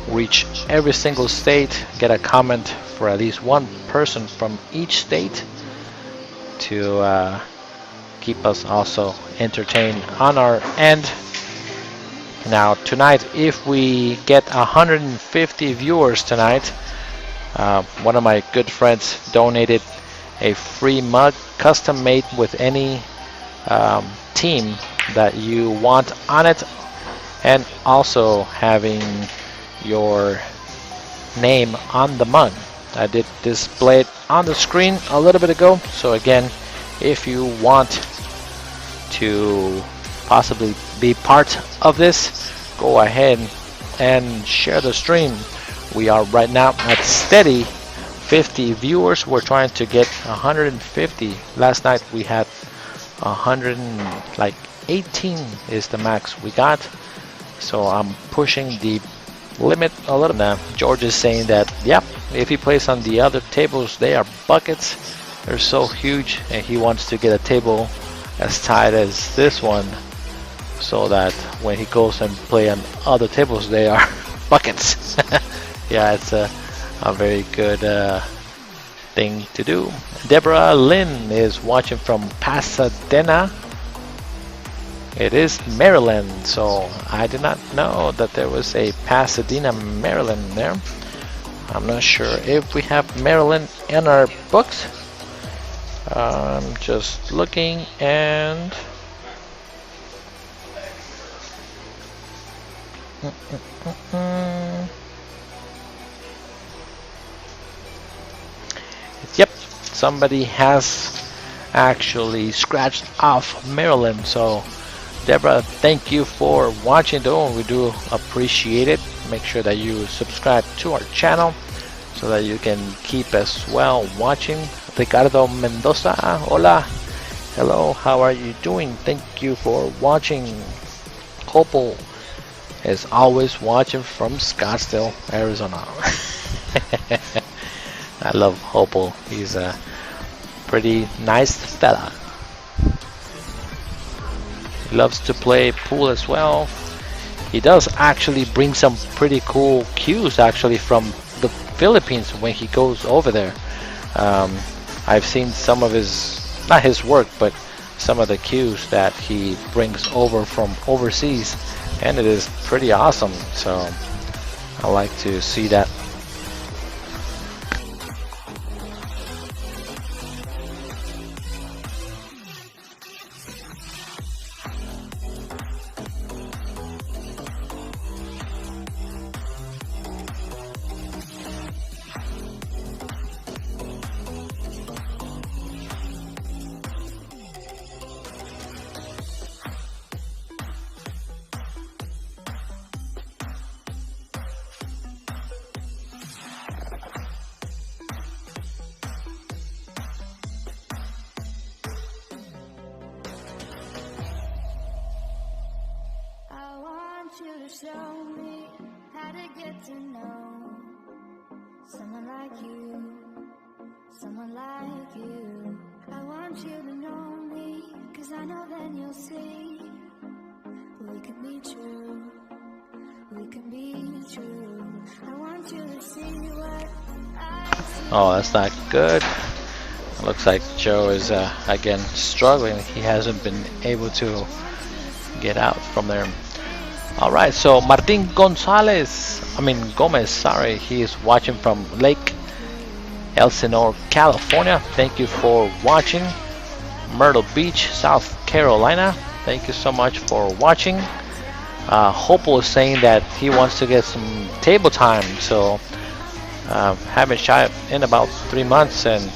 reach every single state, get a comment for at least one person from each state to keep us also entertained on our end. Now tonight, if we get 150 viewers tonight, one of my good friends donated a free mug custom made with any team that you want on it, and also having your name on the mug. I did display it on the screen a little bit ago, so again, if you want to possibly be part of this, go ahead and share the stream. We are right now at steady 50 viewers. We're trying to get 150. Last night we had 118 is the max we got, so I'm pushing the limit a little now. George is saying that, yep, if he plays on the other tables, they are buckets. They're so huge, and he wants to get a table as tight as this one, so that when he goes and play on other tables, they are buckets. Yeah, it's a very good thing to do. Deborah Lynn is watching from Pasadena. It is Maryland, so I did not know that there was a Pasadena, Maryland there. I'm not sure if we have Maryland in our books. I'm just looking, and yep, somebody has actually scratched off Maryland. So Deborah, thank you for watching though. We do appreciate it. Make sure that you subscribe to our channel so that you can keep as well watching. Ricardo Mendoza, hola, hello, how are you doing? Thank you for watching. Hopel is always watching from Scottsdale, Arizona. I love Hopel. He's a pretty nice fella. He loves to play pool as well. He does actually bring some pretty cool cues actually from the Philippines when he goes over there. I've seen some of his, not his work, but some of the cues that he brings over from overseas, and it is pretty awesome. So I like to see that. Show me how to get to know someone like you, someone like you. I want you to know me, 'cause I know then you'll see we can be true, we can be true. I want you to see what I see. Oh, that's not good. Looks like Joe is again struggling. He hasn't been able to get out from there. Alright, so Martin Gomez, sorry, he is watching from Lake Elsinore, California. Thank you for watching. Myrtle Beach, South Carolina, thank you so much for watching. Hopel is saying that he wants to get some table time, so haven't shot in about 3 months and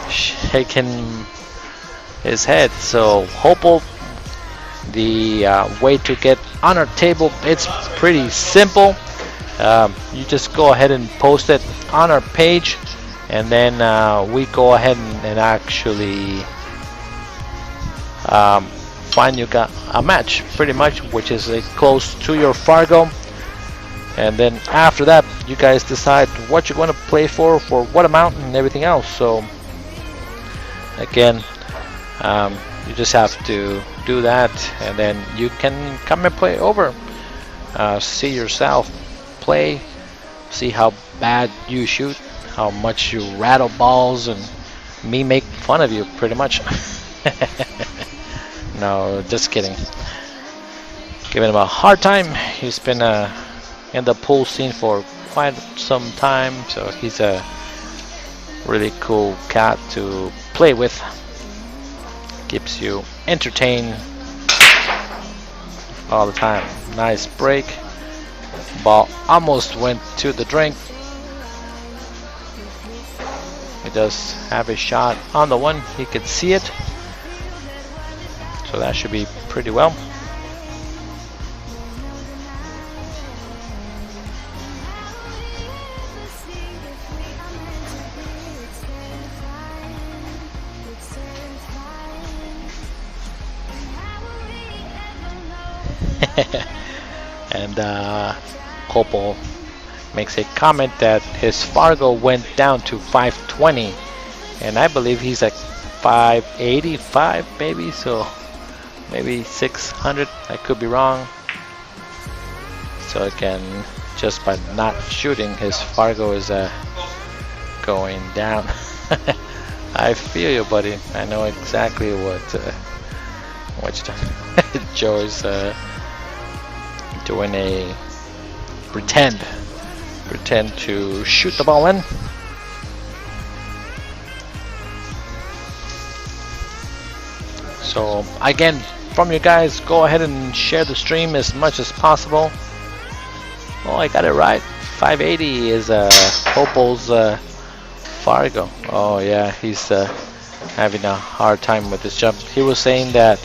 shaking his head. So Hopel, the way to get on our table, it's pretty simple. You just go ahead and post it on our page, and then we go ahead and actually find you got a match pretty much, which is close to your Fargo, and then after that you guys decide what you're going to play for what amount and everything else. So again, you just have to do that, and then you can come and play over, see yourself play, see how bad you shoot, how much you rattle balls, and me make fun of you pretty much. No, just kidding. Giving him a hard time. He's been in the pool scene for quite some time, so he's a really cool cat to play with. Keeps you entertained all the time. Nice break. Ball almost went to the drink. He does have a shot on the one. He could see it. So that should be pretty well. And Copel makes a comment that his Fargo went down to 520, and I believe he's at 585 maybe, so maybe 600. I could be wrong. So again, just by not shooting, his Fargo is going down. I feel you, buddy. I know exactly what Joe is doing a pretend to shoot the ball in. So again, from you guys, go ahead and share the stream as much as possible. Oh, I got it right. 580 is Popol's Fargo. Oh yeah, he's having a hard time with this jump. He was saying that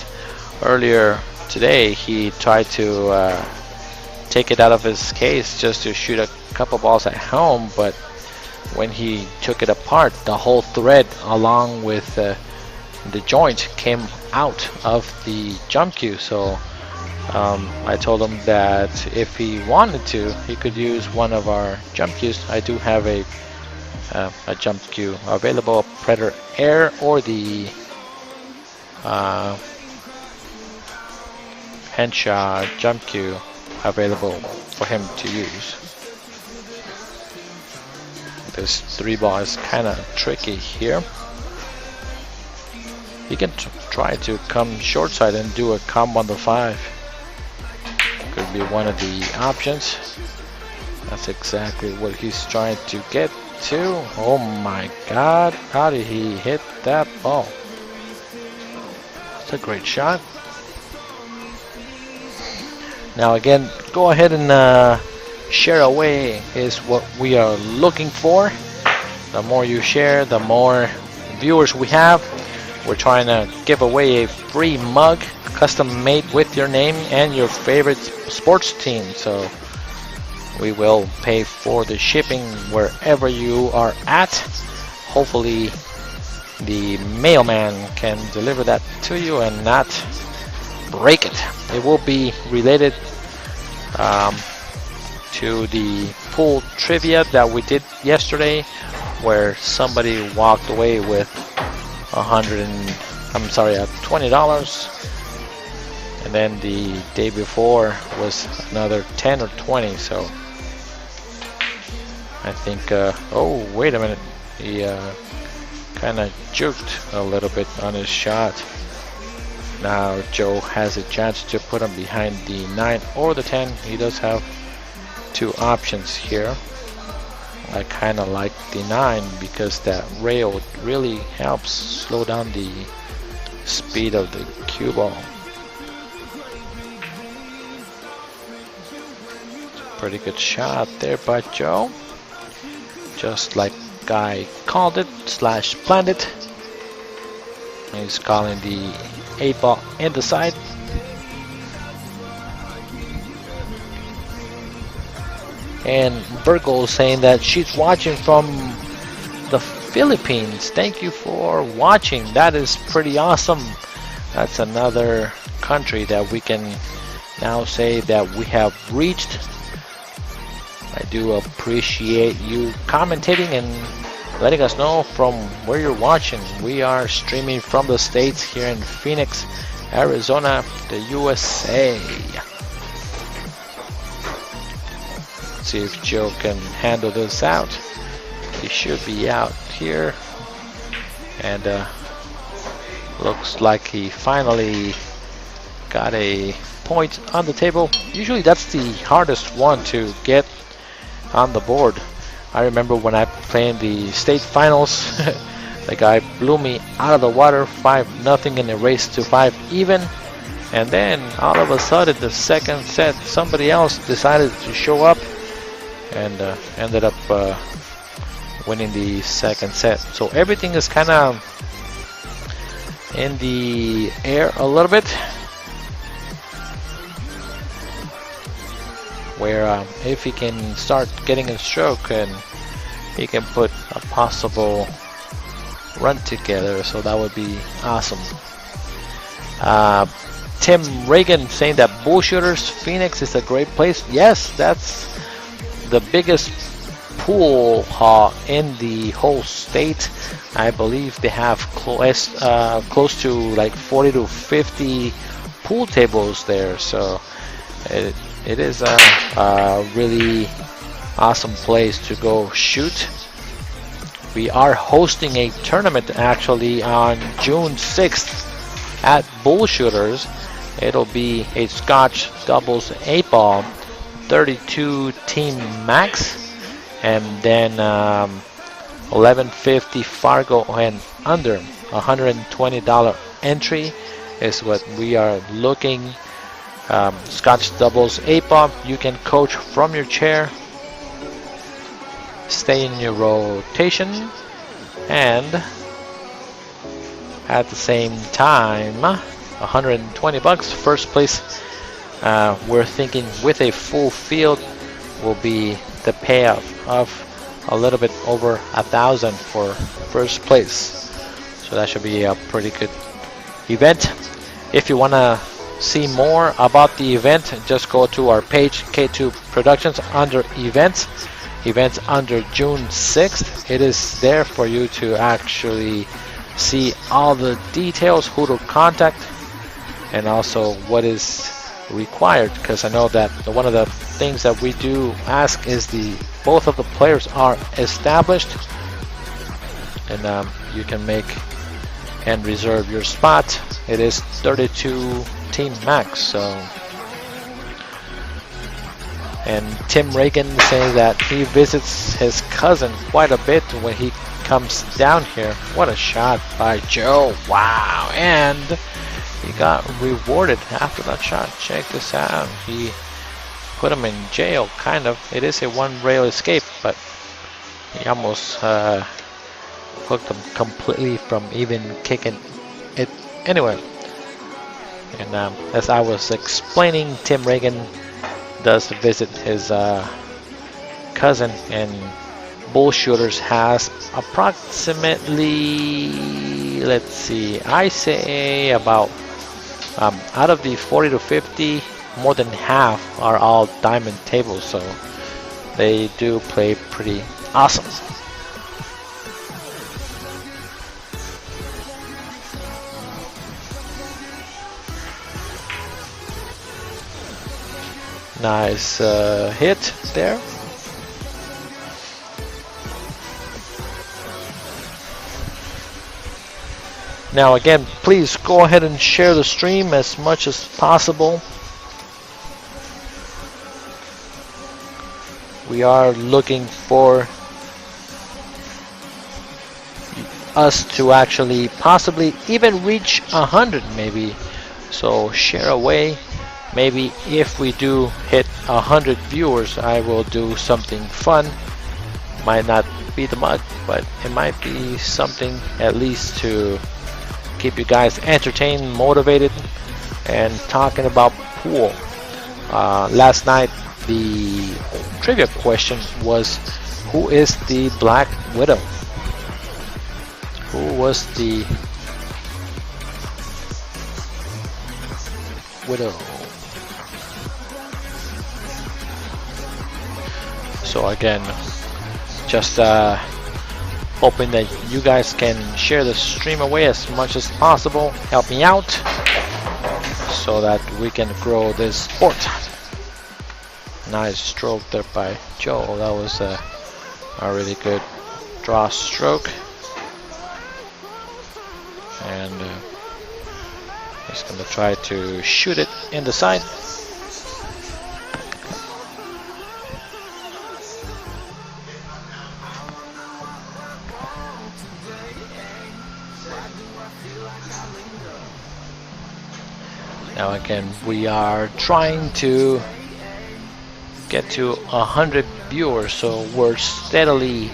earlier today he tried to take it out of his case just to shoot a couple balls at home, but when he took it apart, the whole thread along with the joint came out of the jump cue. So I told him that if he wanted to, he could use one of our jump cues. I do have a jump cue available, Predator Air or the Henshaw jump cue available for him to use. This 3-ball is kind of tricky here. He can try to come short side and do a combo on the 5. Could be one of the options. That's exactly what he's trying to get to. Oh my god, how did he hit that ball? It's a great shot. Now again, go ahead and share away is what we are looking for. The more you share, the more viewers we have. We're trying to give away a free mug, custom made with your name and your favorite sports team. So we will pay for the shipping wherever you are at. Hopefully the mailman can deliver that to you and not break it. It will be related to the pool trivia that we did yesterday, where somebody walked away with $20, and then the day before was another 10 or 20. So I think oh wait a minute, he kind of juked a little bit on his shot. Now Joe has a chance to put him behind the 9 or the 10. He does have 2 options here. I kind of like the 9 because that rail really helps slow down the speed of the cue ball. Pretty good shot there by Joe. Just like Guy called it / planned it. He's calling the 8-ball in the side. And Virgo saying that she's watching from the Philippines. Thank you for watching. That is pretty awesome. That's another country that we can now say that we have reached. I do appreciate you commentating and letting us know from where you're watching. We are streaming from the States here in Phoenix, Arizona, the USA. See if Joe can handle this out. He should be out here, and looks like he finally got a point on the table. Usually that's the hardest one to get on the board. I remember when I played in the state finals, the guy blew me out of the water 5-0 in a race to 5 even. And then all of a sudden, the second set, somebody else decided to show up and ended up winning the second set. So everything is kind of in the air a little bit, where if he can start getting a stroke, and he can put a possible run together, so that would be awesome. Tim Reagan saying that Bullshooters Phoenix is a great place. Yes, that's the biggest pool hall in the whole state. I believe they have close to like 40 to 50 pool tables there, so it is a really awesome place to go shoot. We are hosting a tournament actually on June 6th at Bullshooters. It'll be a Scotch doubles 8-ball, 32 team max, and then 1150 Fargo and under. $120 entry is what we are looking. Scotch doubles 8-ball. You can coach from your chair, stay in your rotation, and at the same time, $120. First place, we're thinking with a full field will be the payout of a little bit over 1,000 for first place. So that should be a pretty good event. If you want to see more about the event, just go to our page, K2 Productionz, under events under June 6th. It is there for you to actually see all the details, who to contact, and also what is required, because I know that one of the things that we do ask is both of the players are established, and you can make and reserve your spot. It is 32 team max. So, and Tim Reagan saying that he visits his cousin quite a bit when he comes down here. What a shot by Joe. Wow. And he got rewarded after that shot. Check this out. He put him in jail, kind of. It is a one rail escape, but he almost hooked him completely from even kicking it anyway. And as I was explaining, Tim Reagan does visit his cousin, and Bullshooters has approximately, let's see, I say about out of the 40 to 50, more than half are all diamond tables, so they do play pretty awesome. Nice hit there. Now again, please go ahead and share the stream as much as possible. We are looking for us to actually possibly even reach 100 maybe. So share away. Maybe if we do hit 100 viewers, I will do something fun. Might not be the mug, but it might be something at least to keep you guys entertained, motivated, and talking about pool. Last night the trivia question was, who is the Black Widow? Who was the Widow? So again, just hoping that you guys can share the stream away as much as possible. Help me out so that we can grow this sport. Nice stroke there by Joe. That was a really good draw stroke. And he's going to try to shoot it in the side. Now again, we are trying to get to 100 viewers, so we're steadily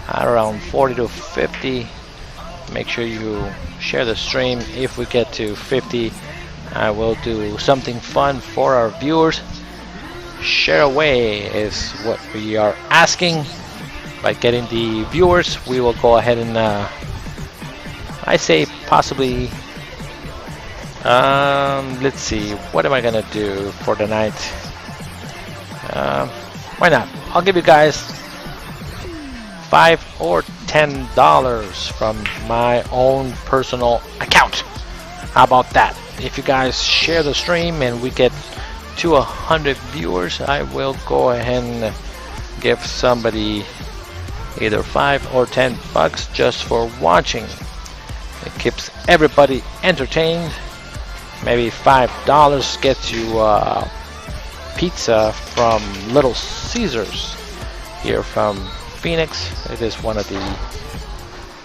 at around 40 to 50. Make sure you share the stream. If we get to 50, I will do something fun for our viewers. Share away is what we are asking. By getting the viewers, we will go ahead and I say possibly let's see, what am I gonna do for the night? Why not? I'll give you guys $5 or $10 from my own personal account. How about that? If you guys share the stream and we get to 100 viewers, I will go ahead and give somebody either 5 or 10 bucks just for watching. It keeps everybody entertained. Maybe $5 gets you pizza from Little Caesars here from Phoenix. It is one of the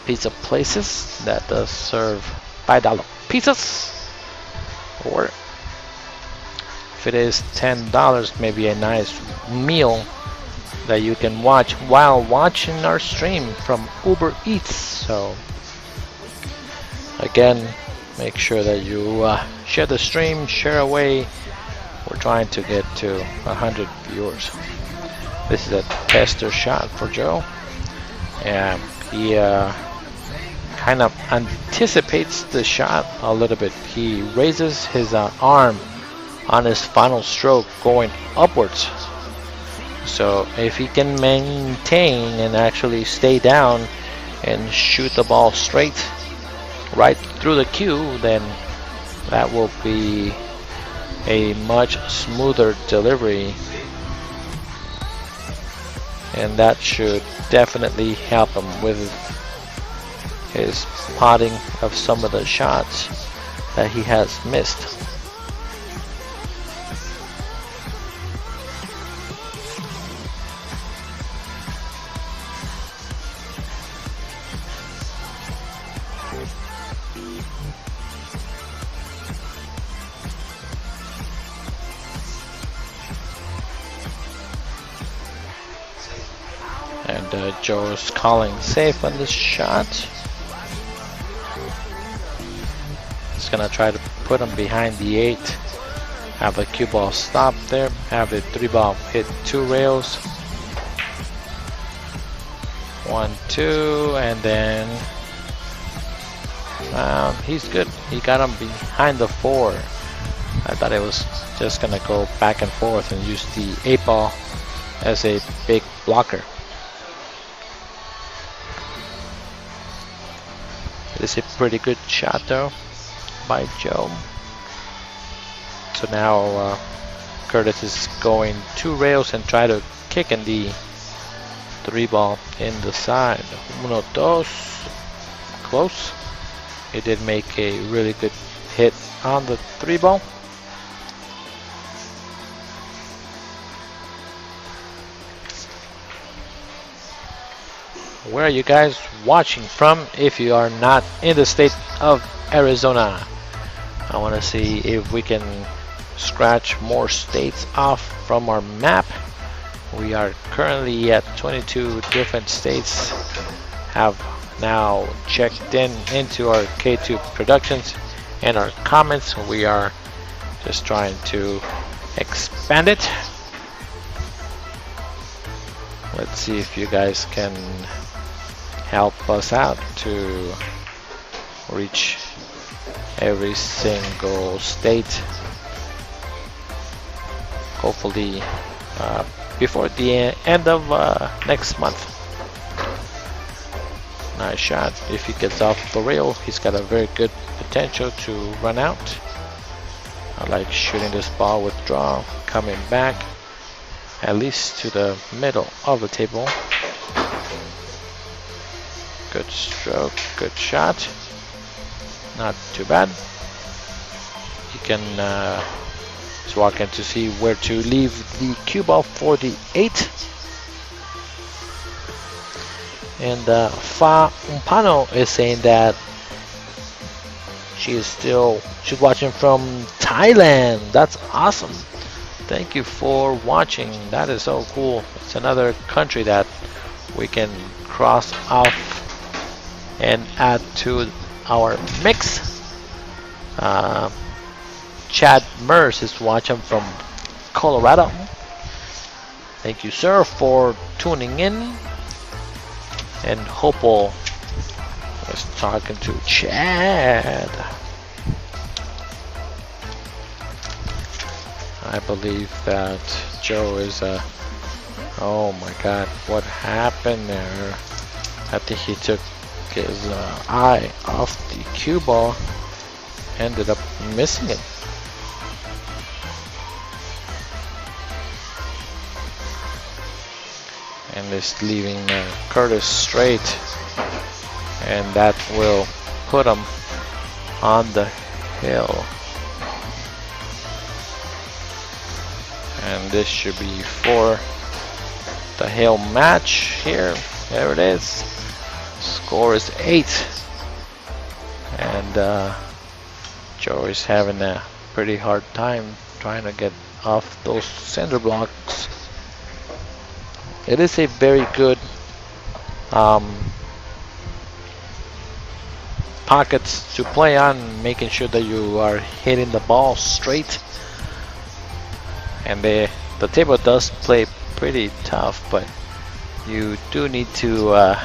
pizza places that does serve $5 pizzas. Or if it is $10, maybe a nice meal that you can watch while watching our stream from Uber Eats. So again, make sure that you share the stream, share away. We're trying to get to 100 viewers. This is a tester shot for Joe, and he kind of anticipates the shot a little bit. He raises his arm on his final stroke going upwards. So if he can maintain and actually stay down and shoot the ball straight right through the cue, then that will be a much smoother delivery, and that should definitely help him with his potting of some of the shots that he has missed. And Joe's calling safe on this shot. He's gonna try to put him behind the 8. Have the cue ball stop there. Have the 3 ball hit 2 rails. 1, 2, and then he's good. He got him behind the 4. I thought it was just gonna go back and forth and use the 8 ball as a big blocker. It's a pretty good shot though by Joe. So now Kurtis is going 2 rails and try to kick in the 3 ball in the side. 1, 2, close. He did make a really good hit on the 3 ball. Where are you guys watching from if you are not in the state of Arizona? I want to see if we can scratch more states off from our map. We are currently at 22 different states. Have now checked into our K2 Productionz and our comments. We are just trying to expand it. Let's see if you guys can help us out to reach every single state, hopefully before the end of next month. Nice shot. If he gets off the rail, he's got a very good potential to run out. I like shooting this ball with draw, coming back at least to the middle of the table. Good stroke, good shot. Not too bad. You can just walk in to see where to leave the cue ball for the 8. And Fa Umpano is saying that she's watching from Thailand. That's awesome. Thank you for watching. That is so cool. It's another country that we can cross off and add to our mix. Chad Merce is watching from Colorado. Thank you, sir, for tuning in. And Hopel is talking to Chad. I believe that Joe is oh my god, what happened there? I think he took his eye off the cue ball, ended up missing it. And is leaving Kurtis straight, and that will put him on the hill. And this should be for the hill match here. There it is. Score is 8. And Joe is having a pretty hard time trying to get off those center blocks. It is a very good pockets to play on, making sure that you are hitting the ball straight. And the table does play pretty tough, but you do need to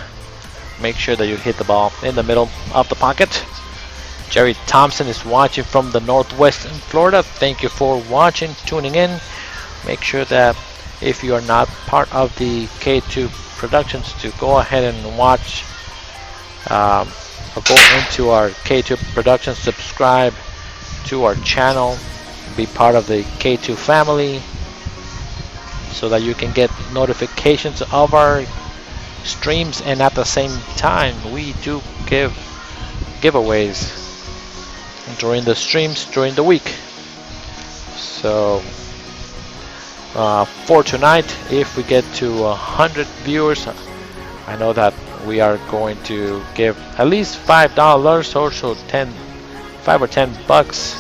make sure that you hit the ball in the middle of the pocket. Jerry Thompson is watching from the Northwest in Florida. Thank you for watching, tuning in. Make sure that if you are not part of the K2 Productions, to go ahead and watch or go into our K2 Productions, subscribe to our channel, be part of the K2 family, so that you can get notifications of our streams. And at the same time, we do give giveaways during the streams during the week. So for tonight, if we get to 100 viewers, I know that we are going to give at least $5 or so, 5 or 10 bucks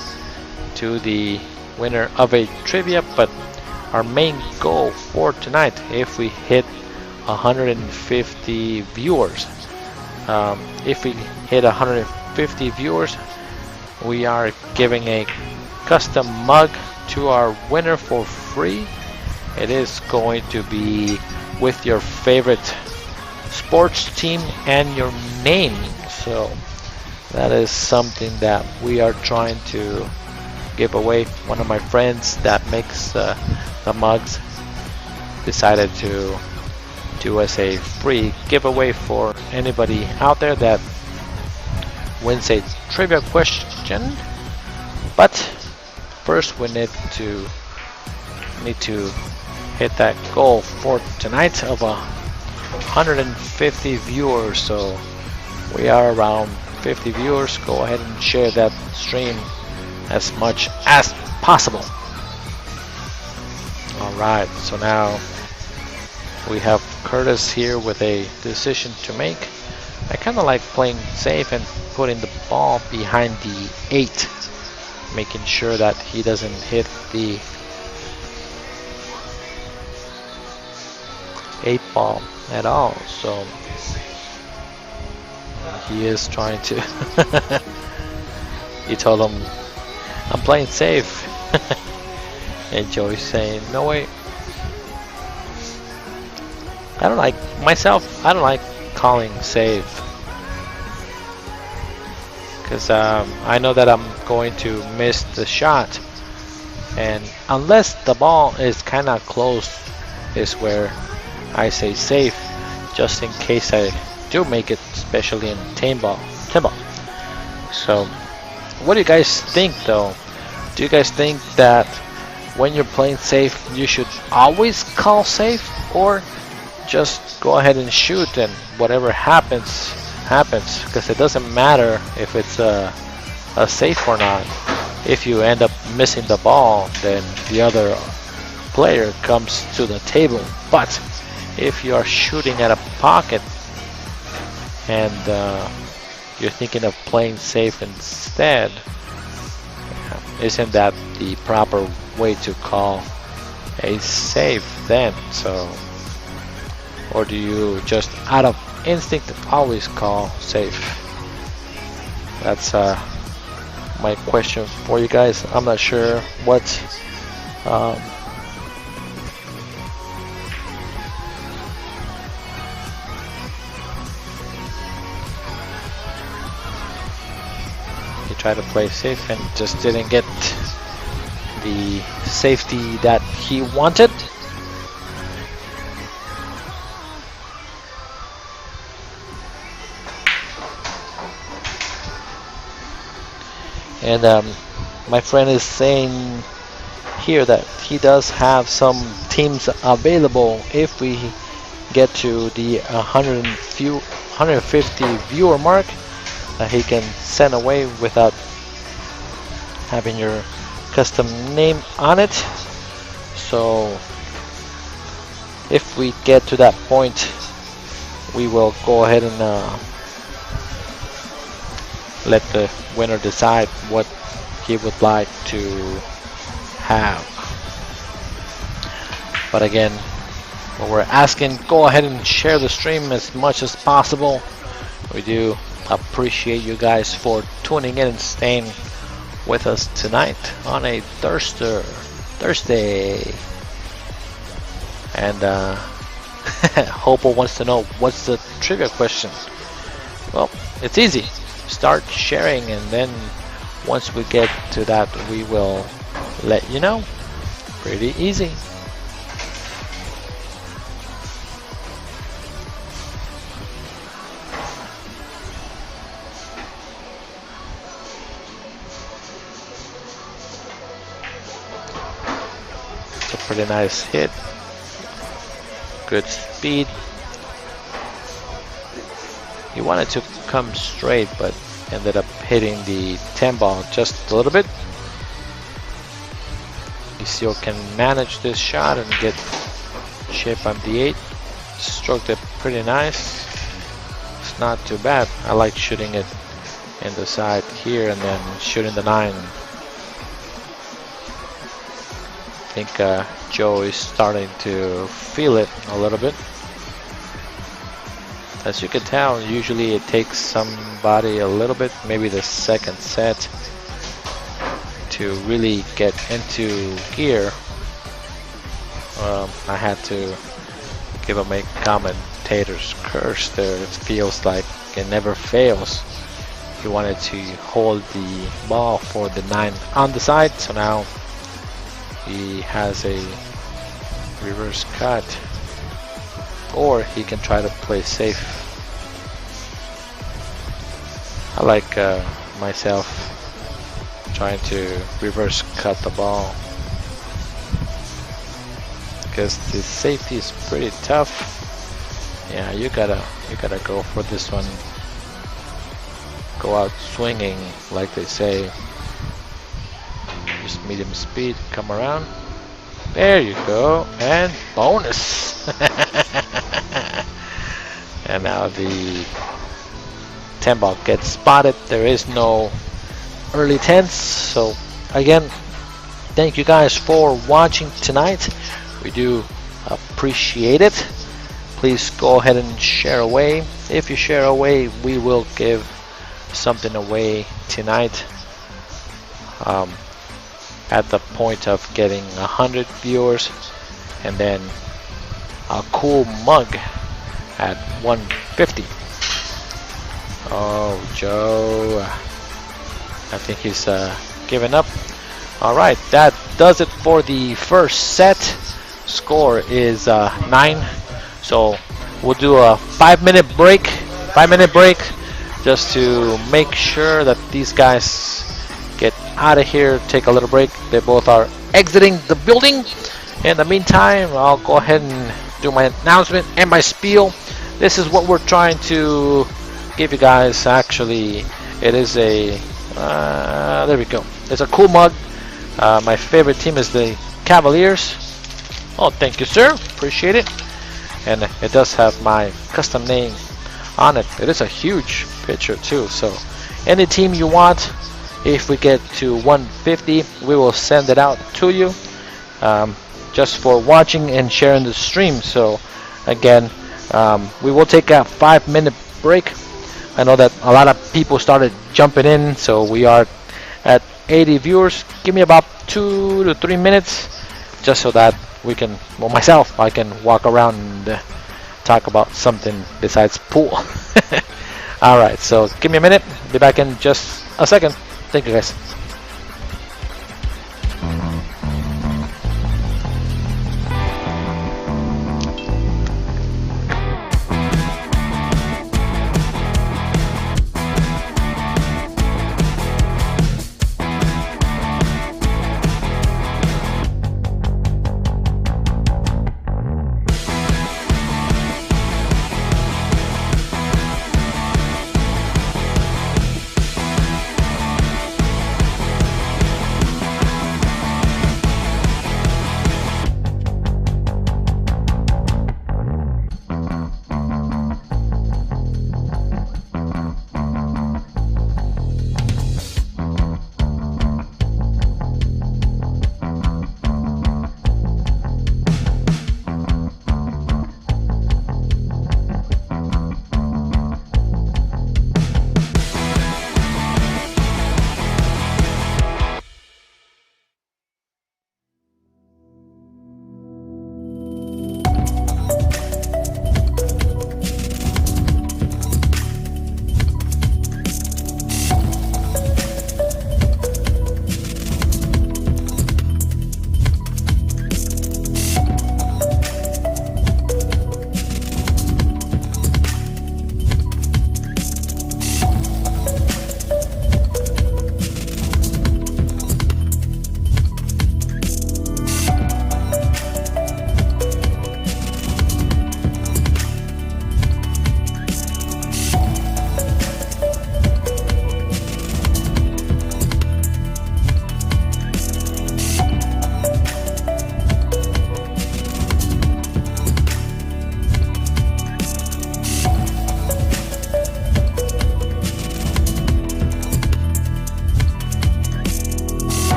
to the winner of a trivia. But our main goal for tonight, if we hit 150 viewers, if we hit 150 viewers, we are giving a custom mug to our winner for free. It is going to be with your favorite sports team and your name. So that is something that we are trying to give away. One of my friends that makes the mugs decided to do as a free giveaway for anybody out there that wins a trivia question. But first we need to hit that goal for tonight of 150 viewers. So we are around 50 viewers. Go ahead and share that stream as much as possible. Alright, so now we have Kurtis here with a decision to make. I kind of like playing safe and putting the ball behind the 8, making sure that he doesn't hit the 8 ball at all. So he is trying to he told him, I'm playing safe. And Joey's saying, no way. I don't like calling safe, because I know that I'm going to miss the shot, and unless the ball is kind of close is where I say safe, just in case I do make it, especially in 10 ball. So what do you guys think though? Do you guys think that when you're playing safe you should always call safe, or just go ahead and shoot and whatever happens? Because it doesn't matter if it's a safe or not. If you end up missing the ball, then the other player comes to the table. But if you are shooting at a pocket and you're thinking of playing safe instead, isn't that the proper way to call a save then? So, or do you just out of instinct always call save? That's my question for you guys. I'm not sure what he tried to play safe and just didn't get the safety that he wanted. And my friend is saying here that he does have some teams available if we get to the 150 viewer mark that he can send away without having your custom name on it. So if we get to that point, we will go ahead and let the winner decide what he would like to have. But again, what we're asking, go ahead and share the stream as much as possible. We do appreciate you guys for tuning in and staying with us tonight on a Thursday. And Hopo wants to know, what's the trivia question? Well, it's easy. Start sharing, and then once we get to that, we will let you know. Pretty easy. It's a pretty nice hit. Good speed. He wanted to come straight, but ended up hitting the 10 ball just a little bit. Isil can manage this shot and get shape on the 8. Stroked it pretty nice. It's not too bad. I like shooting it in the side here and then shooting the 9. I think Joe is starting to feel it a little bit. As you can tell, usually it takes somebody a little bit, maybe the second set, to really get into gear. I had to give him a commentator's curse there. It feels like it never fails. He wanted to hold the ball for the 9 on the side, so now he has a reverse cut. Or he can try to play safe. I like myself trying to reverse cut the ball, because the safety is pretty tough. Yeah, you gotta go for this one. Go out swinging, like they say. Just medium speed, come around. There you go, and bonus. And now the 10 ball gets spotted. There is no early 10s. So again, thank you guys for watching tonight. We do appreciate it. Please go ahead and share away. If you share away, we will give something away tonight. At the point of getting 100 viewers, and then a cool mug at 150. Oh, Joe, I think he's giving up. All right, that does it for the first set. Score is 9. So we'll do a 5-minute break. 5-minute break, just to make sure that these guys get out of here. Take a little break. They both are exiting the building. In the meantime, I'll go ahead and do my announcement and my spiel. This is what we're trying to give you guys. Actually, it is a there we go. It's a cool mug. My favorite team is the Cavaliers. Oh, thank you, sir. Appreciate it. And it does have my custom name on it. It is a huge picture too. So any team you want, If we get to 150, we will send it out to you, just for watching and sharing the stream. So again, we will take a 5-minute break. I know that a lot of people started jumping in, so we are at 80 viewers. Give me about 2 to 3 minutes, just so that we can, well, myself, I can walk around and talk about something besides pool. Alright, so give me a minute, be back in just a second. Thank you, guys.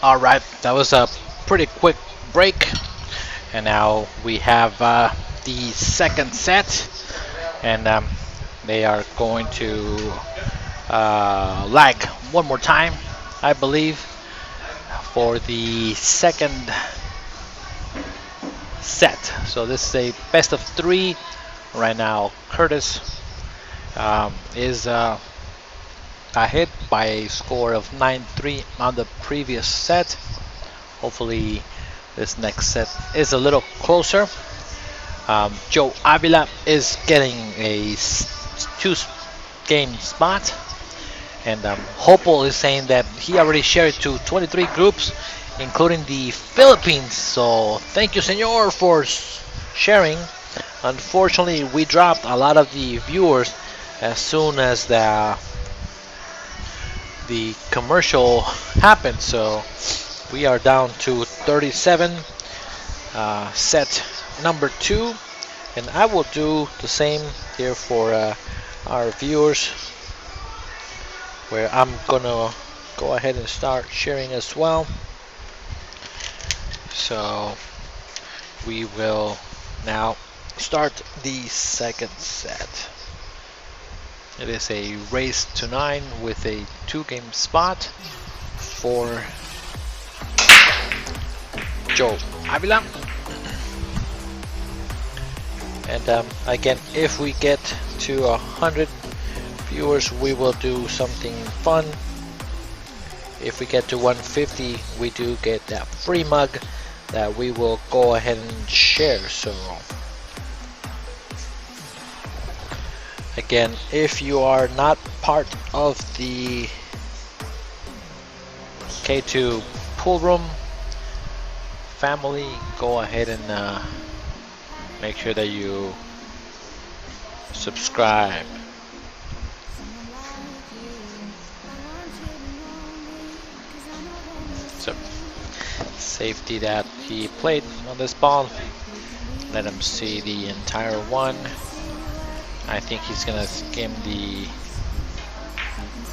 Alright, that was a pretty quick break, and now we have the second set, and they are going to lag one more time, I believe, for the second set. So this is a best of 3 right now. Kurtis is ahead by a score of 9-3 on the previous set. Hopefully this next set is a little closer. Joe Avila is getting a 2-game spot, and Hopel is saying that he already shared to 23 groups, including the Philippines. So thank you, senor, for sharing. Unfortunately, we dropped a lot of the viewers as soon as the commercial happened, so we are down to 37, set number 2, and I will do the same here for our viewers, where I'm gonna go ahead and start sharing as well. So we will now start the second set. It is a race to 9 with a 2-game spot for Joe Avila. And again, if we get to 100 viewers, we will do something fun. If we get to 150, we do get that free mug that we will go ahead and share. So again, if you are not part of the K2 pool room family, go ahead and make sure that you subscribe. So safety that he played on this ball. Let him see the entire one. I think he's gonna skim the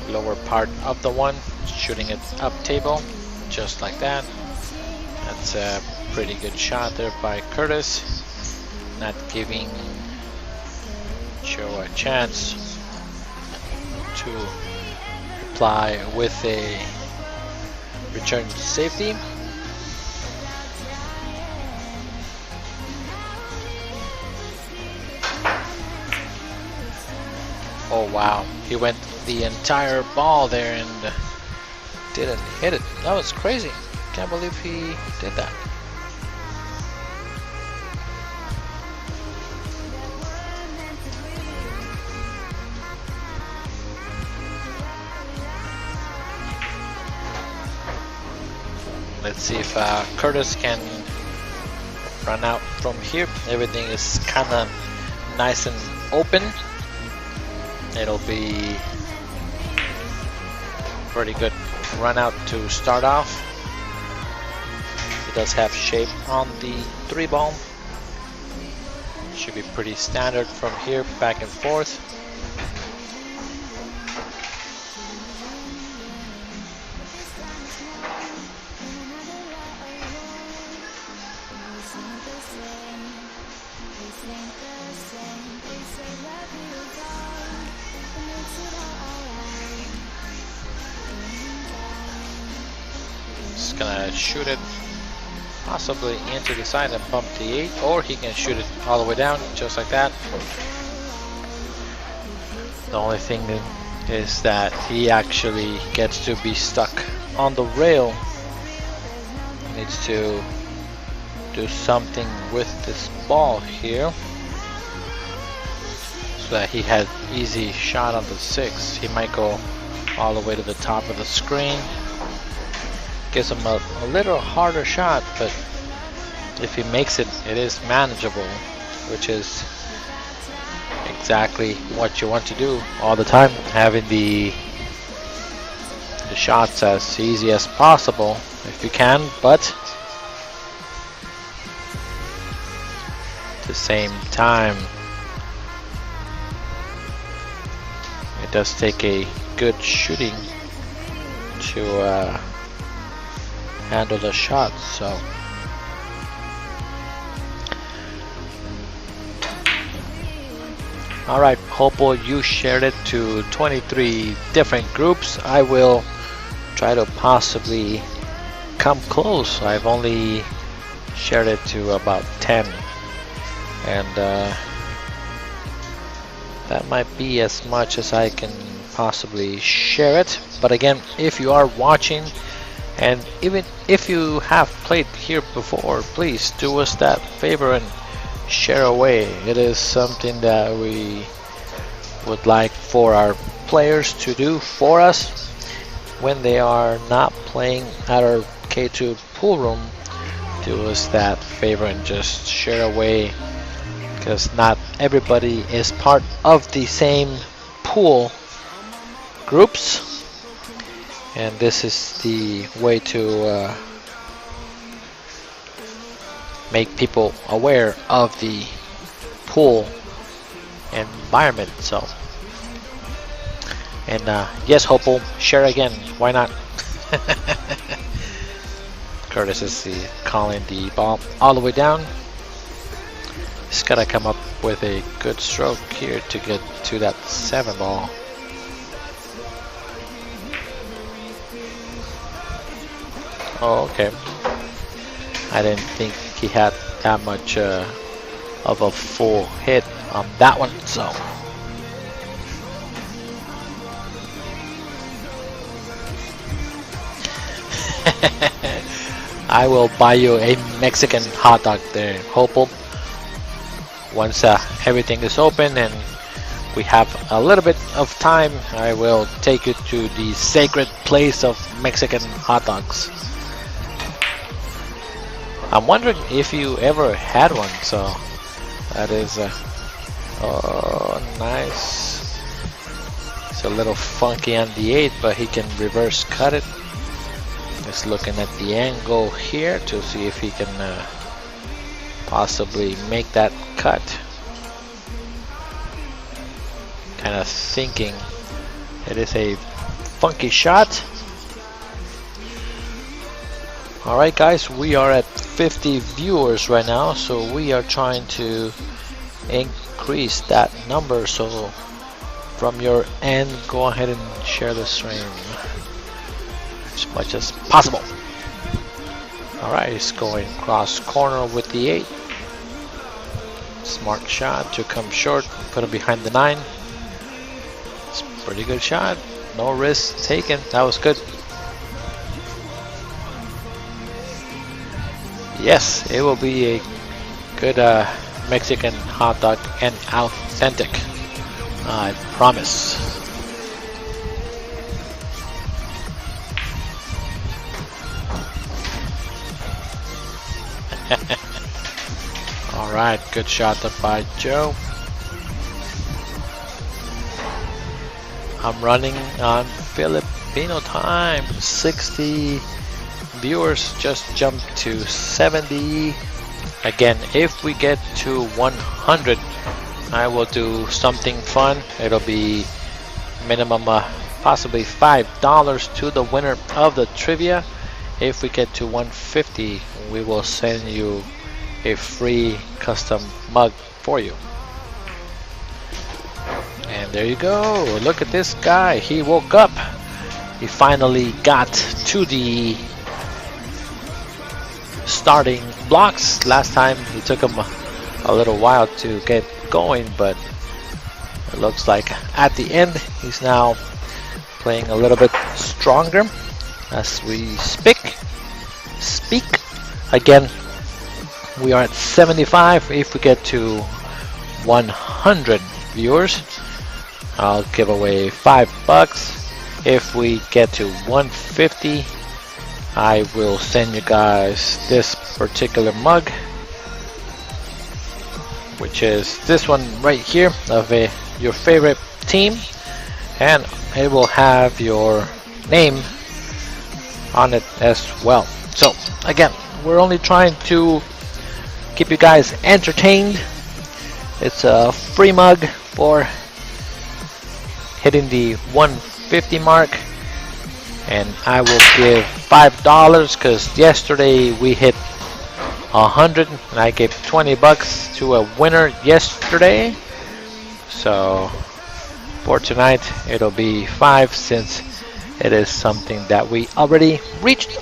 lower part of the one, shooting it up table, just like that. That's a pretty good shot there by Kurtis, not giving Joe a chance to reply with a return to safety. Oh wow, he went the entire ball there and didn't hit it. That was crazy. Can't believe he did that. Let's see if Kurtis can run out from here. Everything is kind of nice and open. It'll be pretty good run out to start off. It does have shape on the 3 ball. Should be pretty standard from here, back and forth. Just gonna shoot it possibly into the side and bump the 8, or he can shoot it all the way down, just like that. The only thing is that he actually gets to be stuck on the rail. He needs to do something with this ball here so that he has easy shot on the 6. He might go all the way to the top of the screen. Gives him a little harder shot, but if he makes it, it is manageable, which is exactly what you want to do all the time, having the shots as easy as possible if you can, but at the same time it does take a good shooting to handle the shots. So alright, Hopel, you shared it to 23 different groups. I will try to possibly come close. I've only shared it to about 10, and that might be as much as I can possibly share it. But again, if you are watching, and even if you have played here before, please do us that favor and share away. It is something that we would like for our players to do for us when they are not playing at our K2 pool room. Do us that favor and just share away, because not everybody is part of the same pool groups. And this is the way to make people aware of the pool environment. So, and yes, Hopel, share again. Why not? Kurtis is calling the ball all the way down. He's gotta come up with a good stroke here to get to that 7 ball. Oh, okay. I didn't think he had that much of a full hit on that one, so. I will buy you a Mexican hot dog there, Hopel. Once everything is open and we have a little bit of time, I will take you to the sacred place of Mexican hot dogs. I'm wondering if you ever had one, so That is oh, nice. It's a little funky on the 8, but he can reverse cut it. Just looking at the angle here to see if he can possibly make that cut. Kind of thinking it is a funky shot. Alright guys, we are at 50 viewers right now, so we are trying to increase that number. So from your end, go ahead and share the stream as much as possible. Alright, he's going cross corner with the 8. Smart shot to come short, put him behind the 9. It's a pretty good shot, no risk taken. That was good. Yes, it will be a good Mexican hot dog and authentic, I promise. Alright, good shot up by Joe. I'm running on Filipino time. 60 viewers, just jumped to 70. Again, if we get to 100, I will do something fun. It'll be minimum possibly $5 to the winner of the trivia. If we get to 150, we will send you a free custom mug for you. And there you go. Look at this guy. He woke up. He finally got to the starting blocks. Last time it took him a little while to get going, but it looks like at the end he's now playing a little bit stronger as we speak. Again, we are at 75. If we get to 100 viewers, I'll give away $5. If we get to 150, I will send you guys this particular mug, which is this one right here of your favorite team, and it will have your name on it as well. So again, we're only trying to keep you guys entertained. It's a free mug for hitting the 150 mark, and I will give $5 because yesterday we hit 100 and I gave $20 to a winner yesterday. So for tonight it'll be 5 since it is something that we already reached,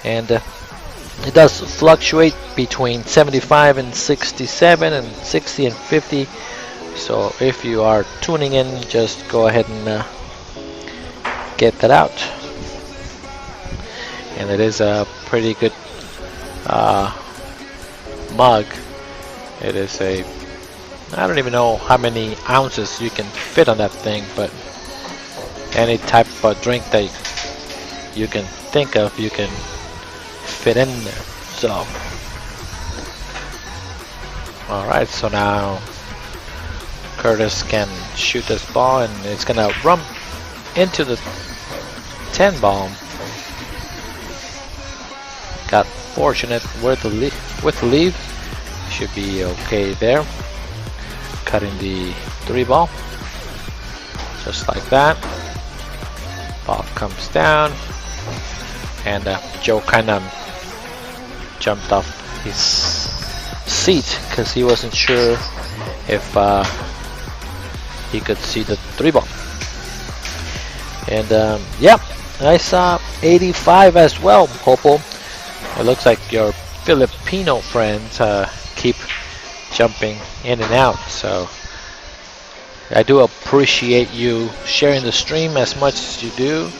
and it does fluctuate between 75 and 67 and 60 and 50. So if you are tuning in, just go ahead and get that out. And it is a pretty good mug. It is a, I don't even know how many ounces you can fit on that thing, but any type of drink that you can think of, you can fit in there. So alright, so now Kurtis can shoot this ball and it's gonna run into the 10 ball. Got fortunate with the leave. Should be okay there. Cutting the 3 ball. Just like that. Ball comes down. And Joe kind of jumped off his seat because he wasn't sure if he could see the 3 ball. And yep, I saw 85 as well, Popo. It looks like your Filipino friends keep jumping in and out, so I do appreciate you sharing the stream as much as you do.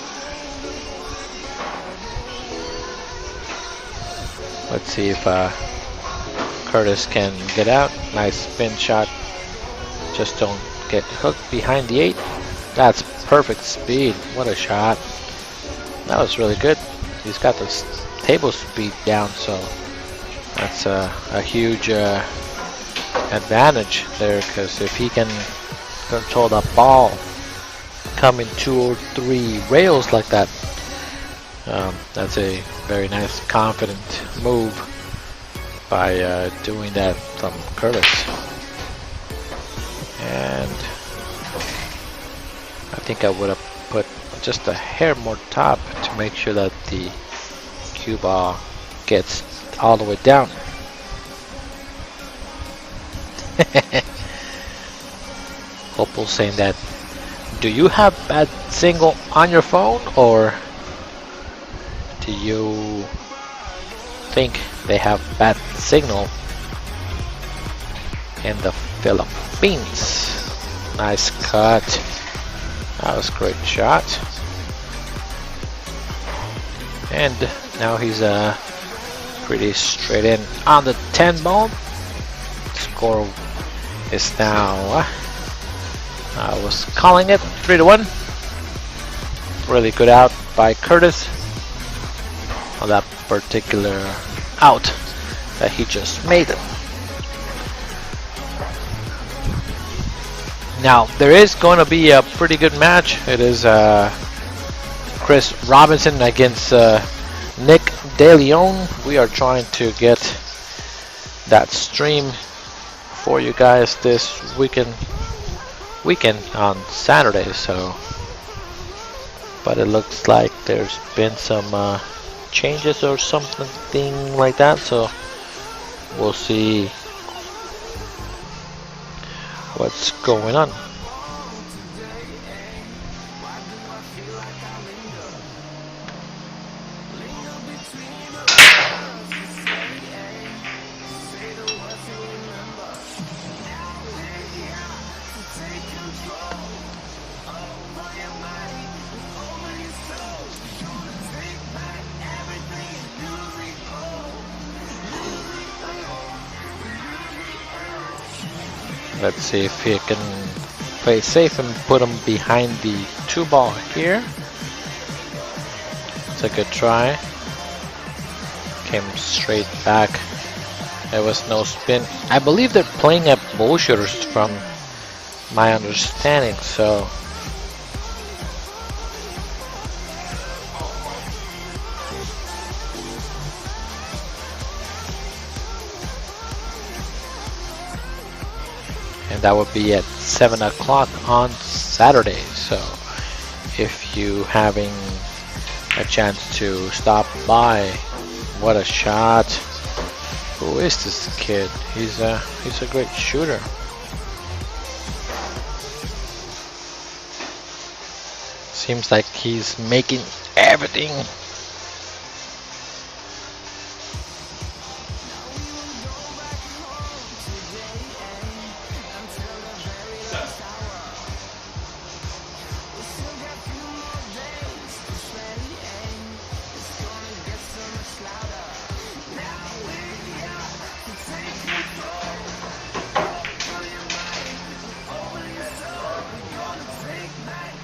Let's see if Kurtis can get out. Nice spin shot. Just don't get hooked behind the 8. That's perfect speed. What a shot. That was really good. He's got the table speed down, so that's a huge advantage there, because if he can control the ball coming 2 or 3 rails like that, that's a very nice confident move by doing that from Kurtis. And I think I would have put just a hair more top to make sure that the cue ball gets all the way down. Opal saying that, do you have bad signal on your phone, or do you think they have bad signal in the Philippines? Nice cut. That was a great shot. And now he's pretty straight in on the 10 ball. Score is now, I was calling it 3-1. Really good out by Kurtis on that particular out that he just made. Now there is going to be a pretty good match. It is Chris Robinson against Nick DeLeon. We are trying to get that stream for you guys this weekend on Saturday. So, but it looks like there's been some changes or something like that. So we'll see what's going on. Let's see if he can play safe and put him behind the 2 ball here. It's a good try. Came straight back. There was no spin. I believe they're playing at bullshitters from my understanding, so and that would be at 7 o'clock on Saturday. So if you having a chance to stop by, what a shot. Who is this kid? He's a great shooter. Seems like he's making everything.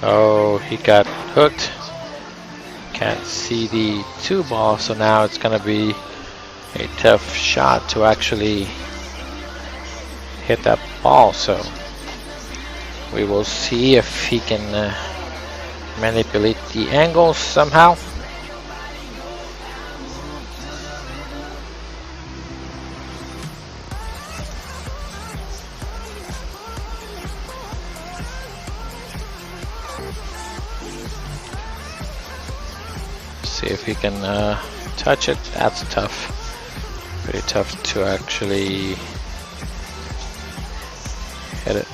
Oh, he got hooked. Can't see the 2 ball, so now it's gonna be a tough shot to actually hit that ball. So we will see if he can manipulate the angles somehow. See if he can touch it. That's tough. Pretty tough to actually hit it.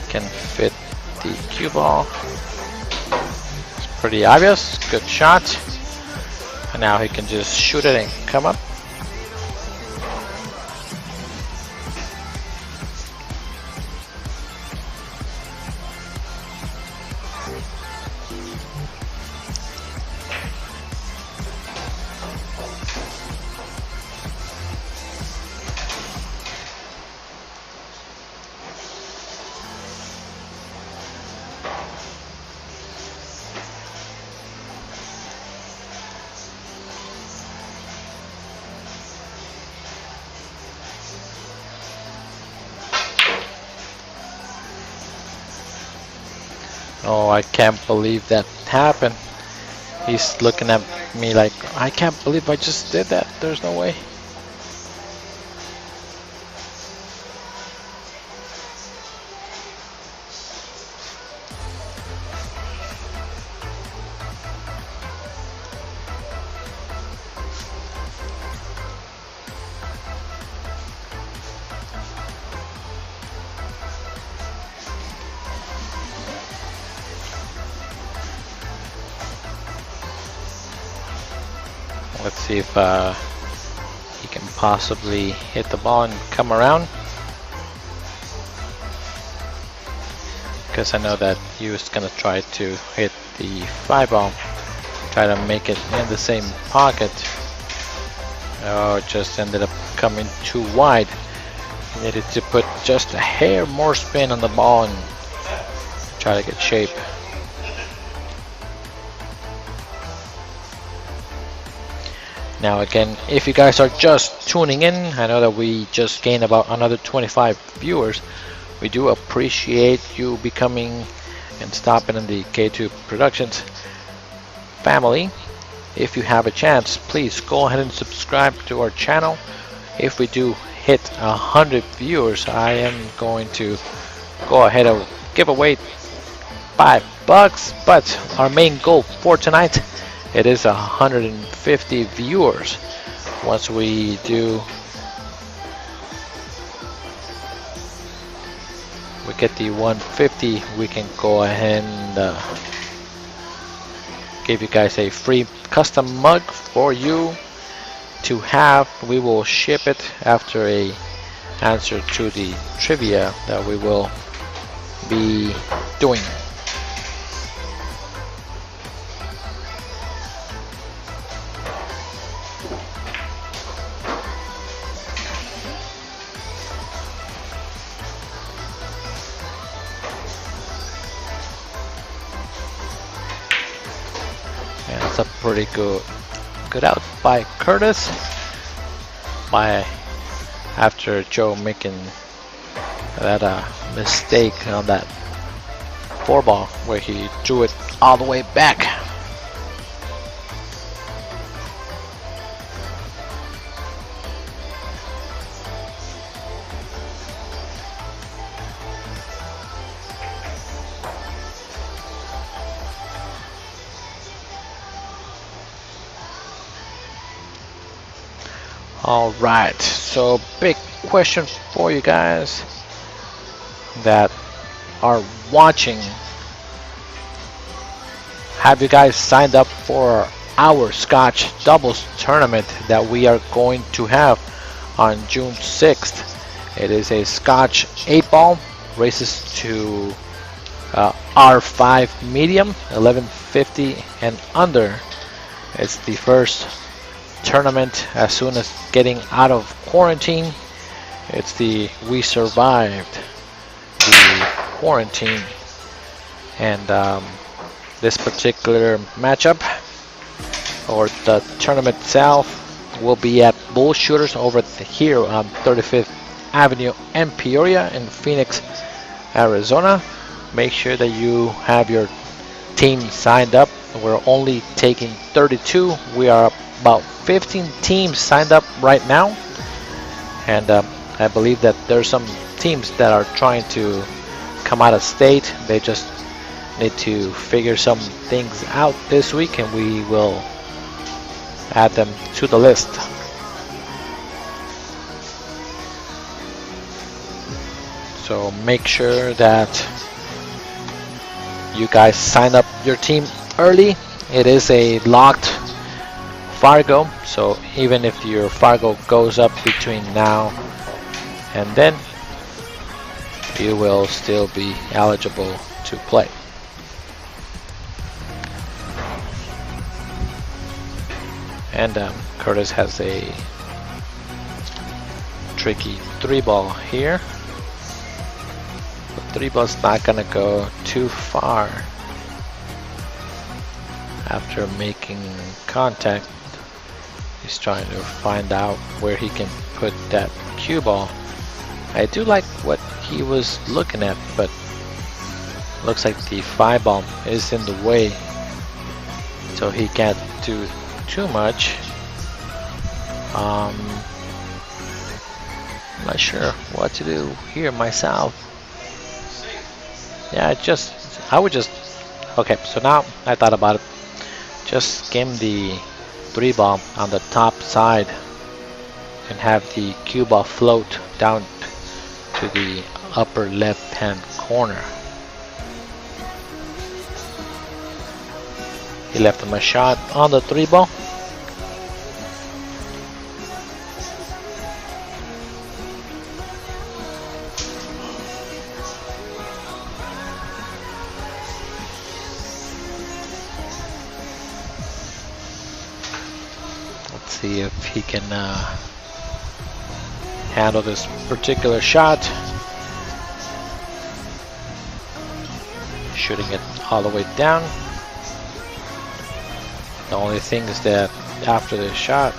Can fit the cue ball. Pretty obvious. Good shot. And now he can just shoot it and come up. Oh, I can't believe that happened. He's looking at me like, I can't believe I just did that. There's no way. Let's see if he can possibly hit the ball and come around. Because I know that he was going to try to hit the fly ball. Try to make it in the same pocket. Oh, it just ended up coming too wide. He needed to put just a hair more spin on the ball and try to get shape. Now again, if you guys are just tuning in, I know that we just gained about another 25 viewers. We do appreciate you becoming and stopping in the K2 Productionz family. If you have a chance, please go ahead and subscribe to our channel. If we do hit 100 viewers, I am going to go ahead and give away $5, but our main goal for tonight, it is 150 viewers. Once we do, we get the 150, we can go ahead and give you guys a free custom mug for you to have. We will ship it after a answer to the trivia that we will be doing. And it's a pretty good out by Kurtis. After Joe making that mistake on that 4-ball where he drew it all the way back. Alright, so big question for you guys that are watching. Have you guys signed up for our Scotch doubles tournament that we are going to have on June 6th? It is a Scotch 8-ball, races to R5 medium, 1150 and under. It's the first tournament as soon as getting out of quarantine. It's the we survived the quarantine, and this particular matchup or the tournament itself will be at Bull Shooters over here on 35th Avenue in Peoria in Phoenix, Arizona. Make sure that you have your team signed up. We're only taking 32. We are about 15 teams signed up right now, and I believe that there's some teams that are trying to come out of state. They just need to figure some things out this week, and we will add them to the list. So make sure that you guys sign up your team early. It is a locked Fargo, so even if your Fargo goes up between now and then, you will still be eligible to play. And Kurtis has a tricky 3-ball here. The 3-ball's not gonna go too far after making contact. He's trying to find out where he can put that cue ball. I do like what he was looking at, but Looks like the 5 ball is in the way, so he can't do too much. I'm not sure what to do here myself. Yeah, I would just, okay, so now I thought about it. Just game the 3 ball on the top side and have the cue ball float down to the upper left hand corner. He left him a shot on the 3 ball. Let's see if he can handle this particular shot. Shooting it all the way down. The only thing is that after the shot,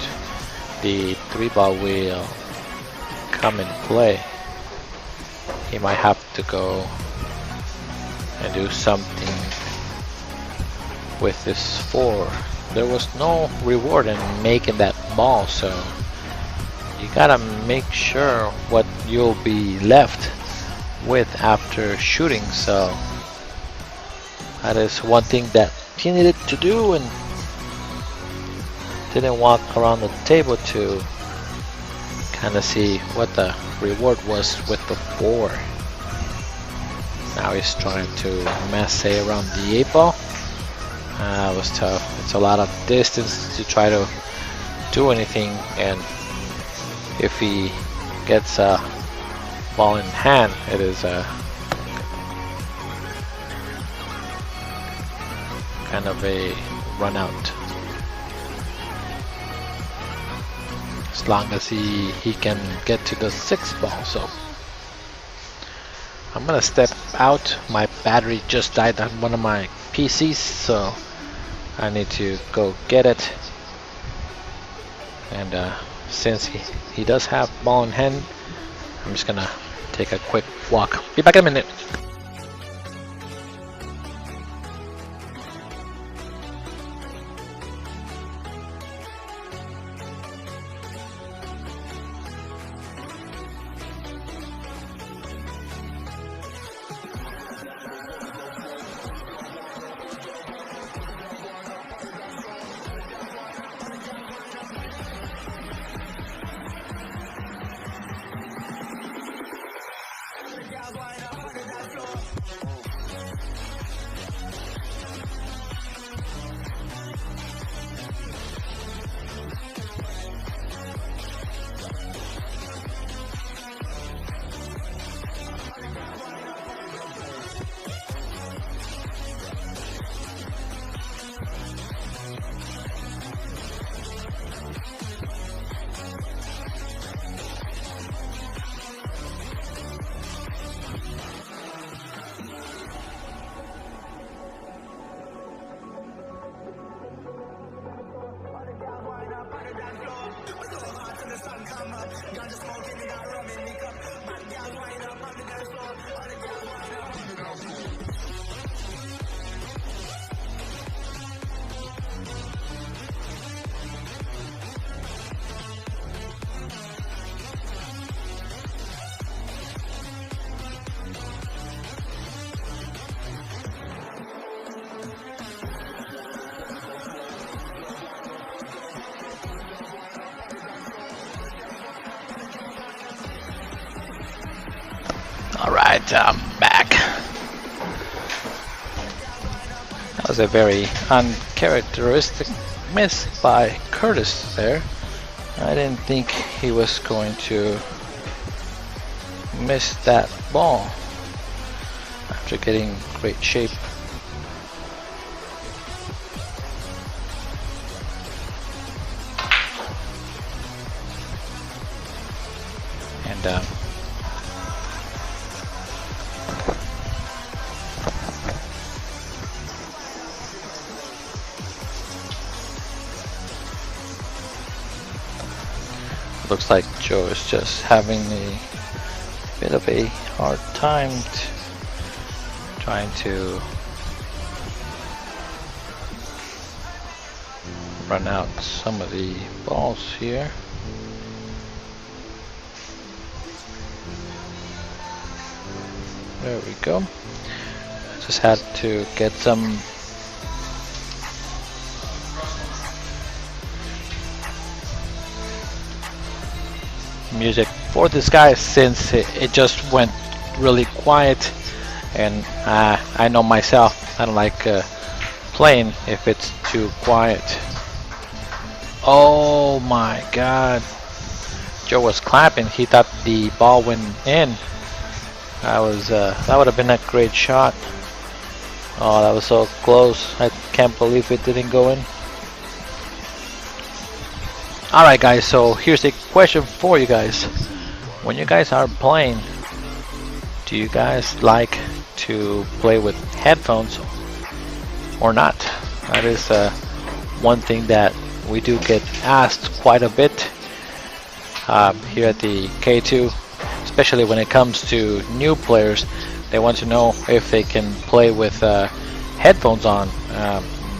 the 3 ball will come in play. He might have to go and do something with this 4. There was no reward in making that ball, so you gotta make sure what you'll be left with after shooting. So that is one thing that he needed to do, and didn't walk around the table to kind of see what the reward was with the 4. Now he's trying to massay around the 8 ball. It was tough. It's a lot of distance to try to do anything, and if he gets a ball in hand, it is a kind of a run out. As long as he can get to the 6 ball. So I'm gonna step out. My battery just died on one of my PCs, so I need to go get it. And since he does have ball in hand, I'm just gonna take a quick walk. Be back in a minute. Alright, I'm back. That was a very uncharacteristic miss by Kurtis there. I didn't think he was going to miss that ball after getting great shape. And looks like Joe is just having a bit of a hard time Trying to run out some of the balls here. There we go. Just had to get some music for this guy, since it just went really quiet, and I know myself, I don't like playing if it's too quiet. Oh my god, Joe was clapping. He thought the ball went in. That would have been a great shot. Oh, that was so close. I can't believe it didn't go in. Alright guys, so here's a question for you guys. When you guys are playing, do you guys like to play with headphones or not? That is one thing that we do get asked quite a bit here at the K2, especially when it comes to new players. They want to know if they can play with headphones on.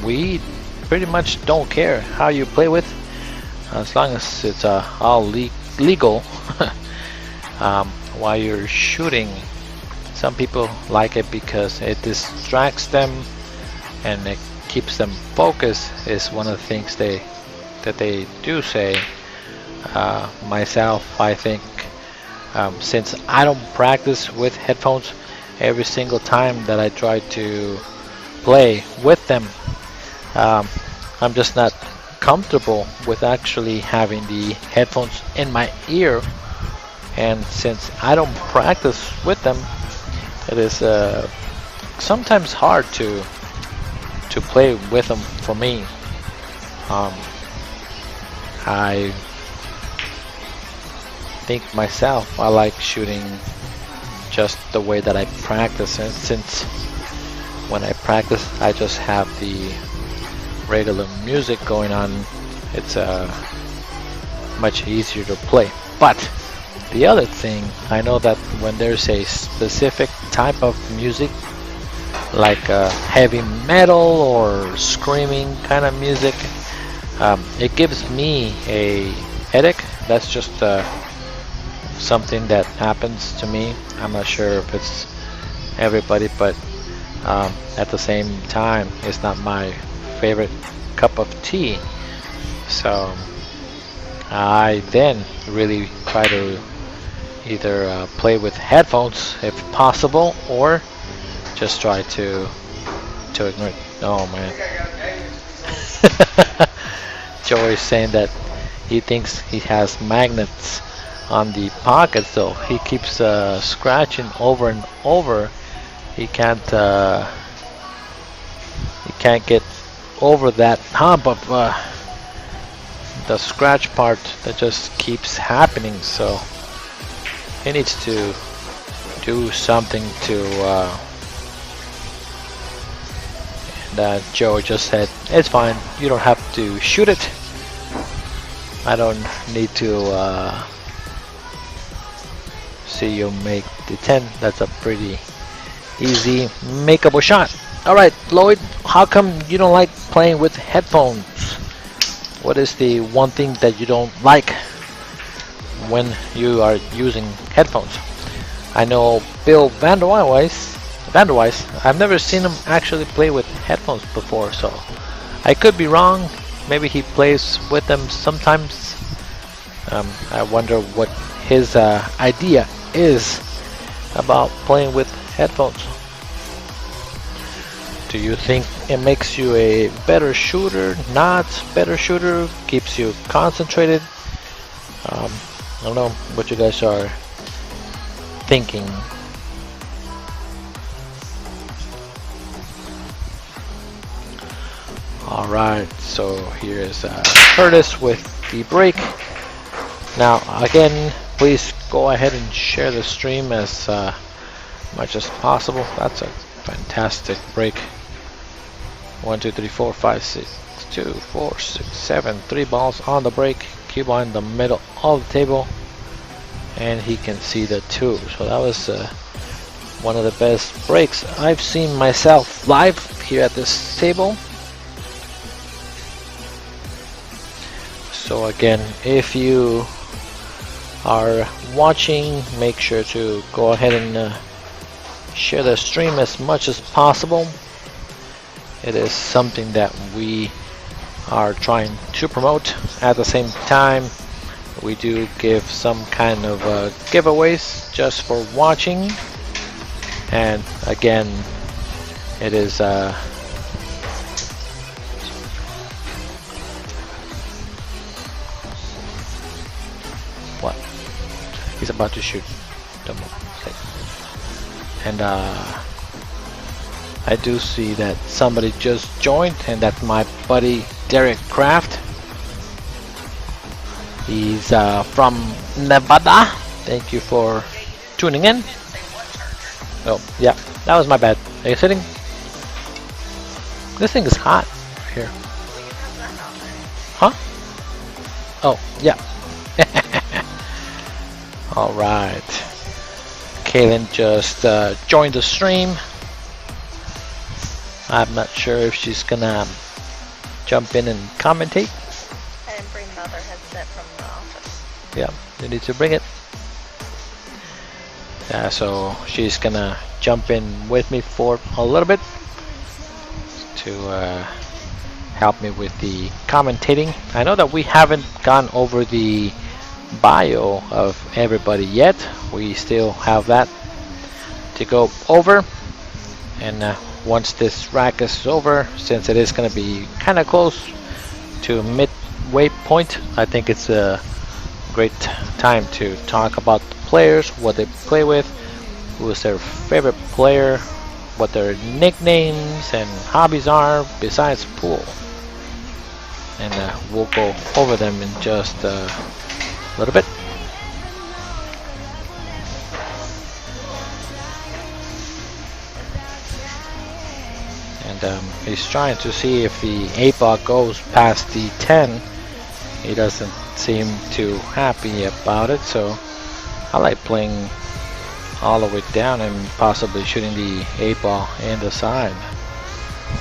We pretty much don't care how you play with, as long as it's all legal. While you're shooting, some people like it because it distracts them and it keeps them focused, is one of the things that they do say. Myself, I think, since I don't practice with headphones, every single time that I try to play with them, I'm just not comfortable with actually having the headphones in my ear. And since I don't practice with them, it is sometimes hard to play with them for me. I think myself, I like shooting just the way that I practice, and since when I practice I just have the regular music going on, it's much easier to play. But the other thing, I know that when there's a specific type of music, like heavy metal or screaming kind of music, it gives me a headache. That's just something that happens to me. I'm not sure if it's everybody, but at the same time, it's not my favorite cup of tea. So I then really try to either play with headphones if possible, or just try to ignore it. Oh man. Joe is saying that he thinks he has magnets on the pockets, though. He keeps scratching over and over. He can't get over that hump of the scratch part that just keeps happening. So he needs to do something to that. Joe just said, it's fine, you don't have to shoot it. I don't need to see you make the 10. That's a pretty easy makeable shot. Alright, Lloyd, how come you don't like playing with headphones? What is the one thing that you don't like when you are using headphones? I know Bill Vanderwise, I've never seen him actually play with headphones before, so I could be wrong. Maybe he plays with them sometimes. I wonder what his idea is about playing with headphones. Do you think it makes you a better shooter? Not better shooter? Keeps you concentrated? I don't know what you guys are thinking. Alright, so here's Kurtis with the break. Now again, please go ahead and share the stream as much as possible. That's a fantastic break. 1, 2, 3, 4, 5, 6, 2, 4, 6, 7. 3 balls on the break. Cuba in the middle of the table, and he can see the 2. So that was one of the best breaks I've seen myself live here at this table. So again, if you are watching, make sure to go ahead and share the stream as much as possible. It is something that we are trying to promote. At the same time, we do give some kind of giveaways just for watching. And again, it is what? He's about to shoot. Don't move. And I do see that somebody just joined, and that's my buddy Derek Kraft. He's from Nevada. Thank you for tuning in. Oh, yeah, that was my bad. Are you sitting? This thing is hot here. Huh? Oh, yeah. Alright. Kaylin just joined the stream. I'm not sure if she's gonna jump in and commentate. I didn't bring the other headset from the office. Yeah, you need to bring it. Yeah, so she's gonna jump in with me for a little bit to help me with the commentating. I know that we haven't gone over the bio of everybody yet. We still have that to go over, and once this rack is over, since it is going to be kind of close to midway point, I think it's a great time to talk about the players, what they play with, who is their favorite player, what their nicknames and hobbies are besides pool. And we'll go over them in just a little bit. And he's trying to see if the 8-ball goes past the 10. He doesn't seem too happy about it, so I like playing all the way down and possibly shooting the 8-ball in the side.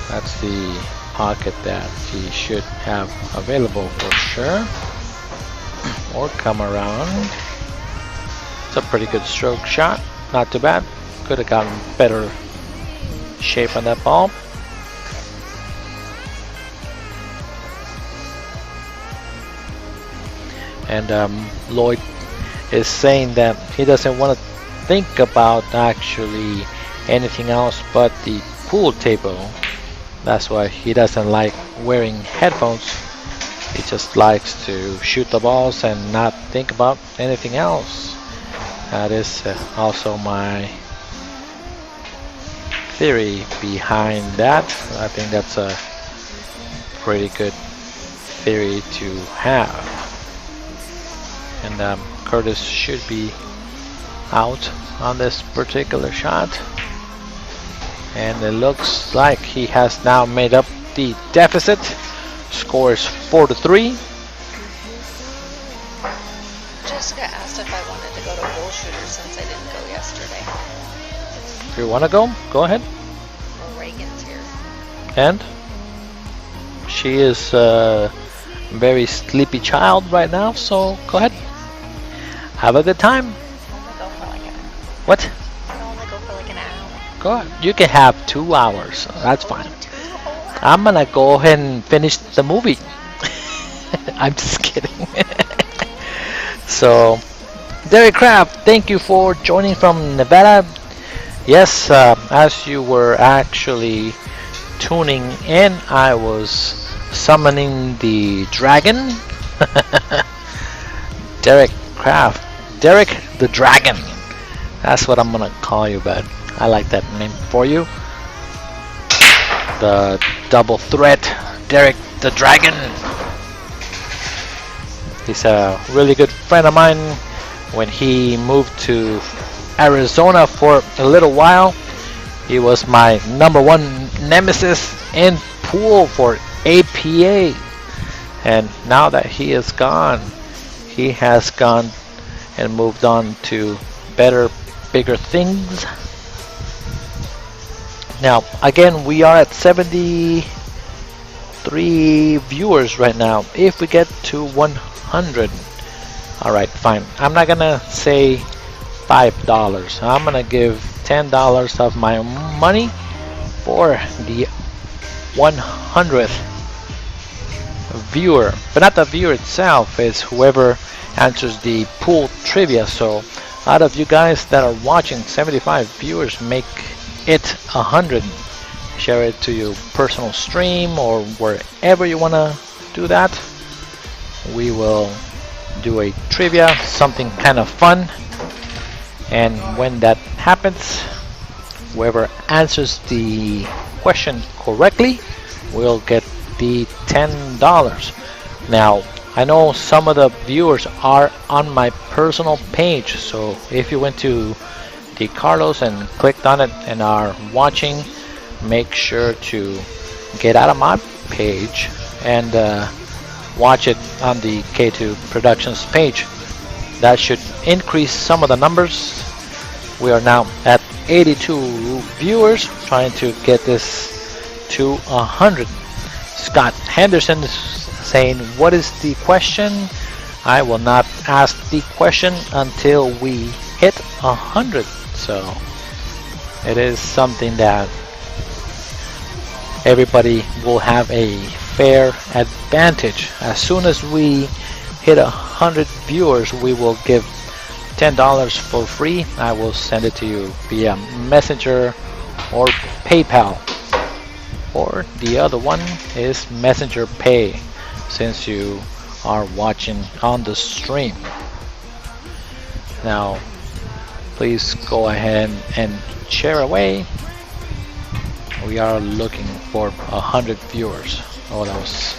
That's the pocket that he should have available for sure. Or come around. It's a pretty good stroke shot, not too bad. Could have gotten better shape on that ball. And Lloyd is saying that he doesn't want to think about actually anything else but the pool table. That's why he doesn't like wearing headphones. He just likes to shoot the balls and not think about anything else. That is also my theory behind that. I think that's a pretty good theory to have. And Kurtis should be out on this particular shot. And it looks like he has now made up the deficit. Score is 4-3. Jessica asked if I wanted to go to Bull Shooter since I didn't go yesterday. If you want to go, go ahead. Well, Reagan's here. And she is a very sleepy child right now, so go ahead. Have a good time. I'll only go for like an hour. What? I'll only go for like an hour. Go ahead. You can have 2 hours. That's fine. I'm gonna go ahead and finish the movie. I'm just kidding. So, Derek Kraft, thank you for joining from Nevada. Yes, as you were actually tuning in, I was summoning the dragon. Derek Kraft. Derek the Dragon. That's what I'm gonna call you, bud. I like that name for you. The double threat, Derek the Dragon. He's a really good friend of mine. When he moved to Arizona for a little while, he was my #1 nemesis in pool for APA. And now that he is gone, he has gone and moved on to better, bigger things. Now, again, we are at 73 viewers right now. If we get to 100, all right, fine. I'm not gonna say $5. I'm gonna give $10 of my money for the 100th viewer, but not the viewer itself. It's whoever answers the pool trivia. So out of you guys that are watching, 75 viewers, make it 100. Share it to your personal stream or wherever you want to do that. We will do a trivia, something kind of fun, and when that happens, whoever answers the question correctly will get the $10. Now, I know some of the viewers are on my personal page, so if you went to the Carlos and clicked on it and are watching, make sure to get out of my page and watch it on the K2 Productionz page. That should increase some of the numbers. We are now at 82 viewers, trying to get this to 100. Scott Henderson is saying, what is the question? I will not ask the question until we hit 100. So it is something that everybody will have a fair advantage. As soon as we hit 100 viewers, we will give $10 for free. I will send it to you via Messenger or PayPal. Or the other one is Messenger Pay, since you are watching on the stream. Now, please go ahead and share away. We are looking for 100 viewers. Oh, that was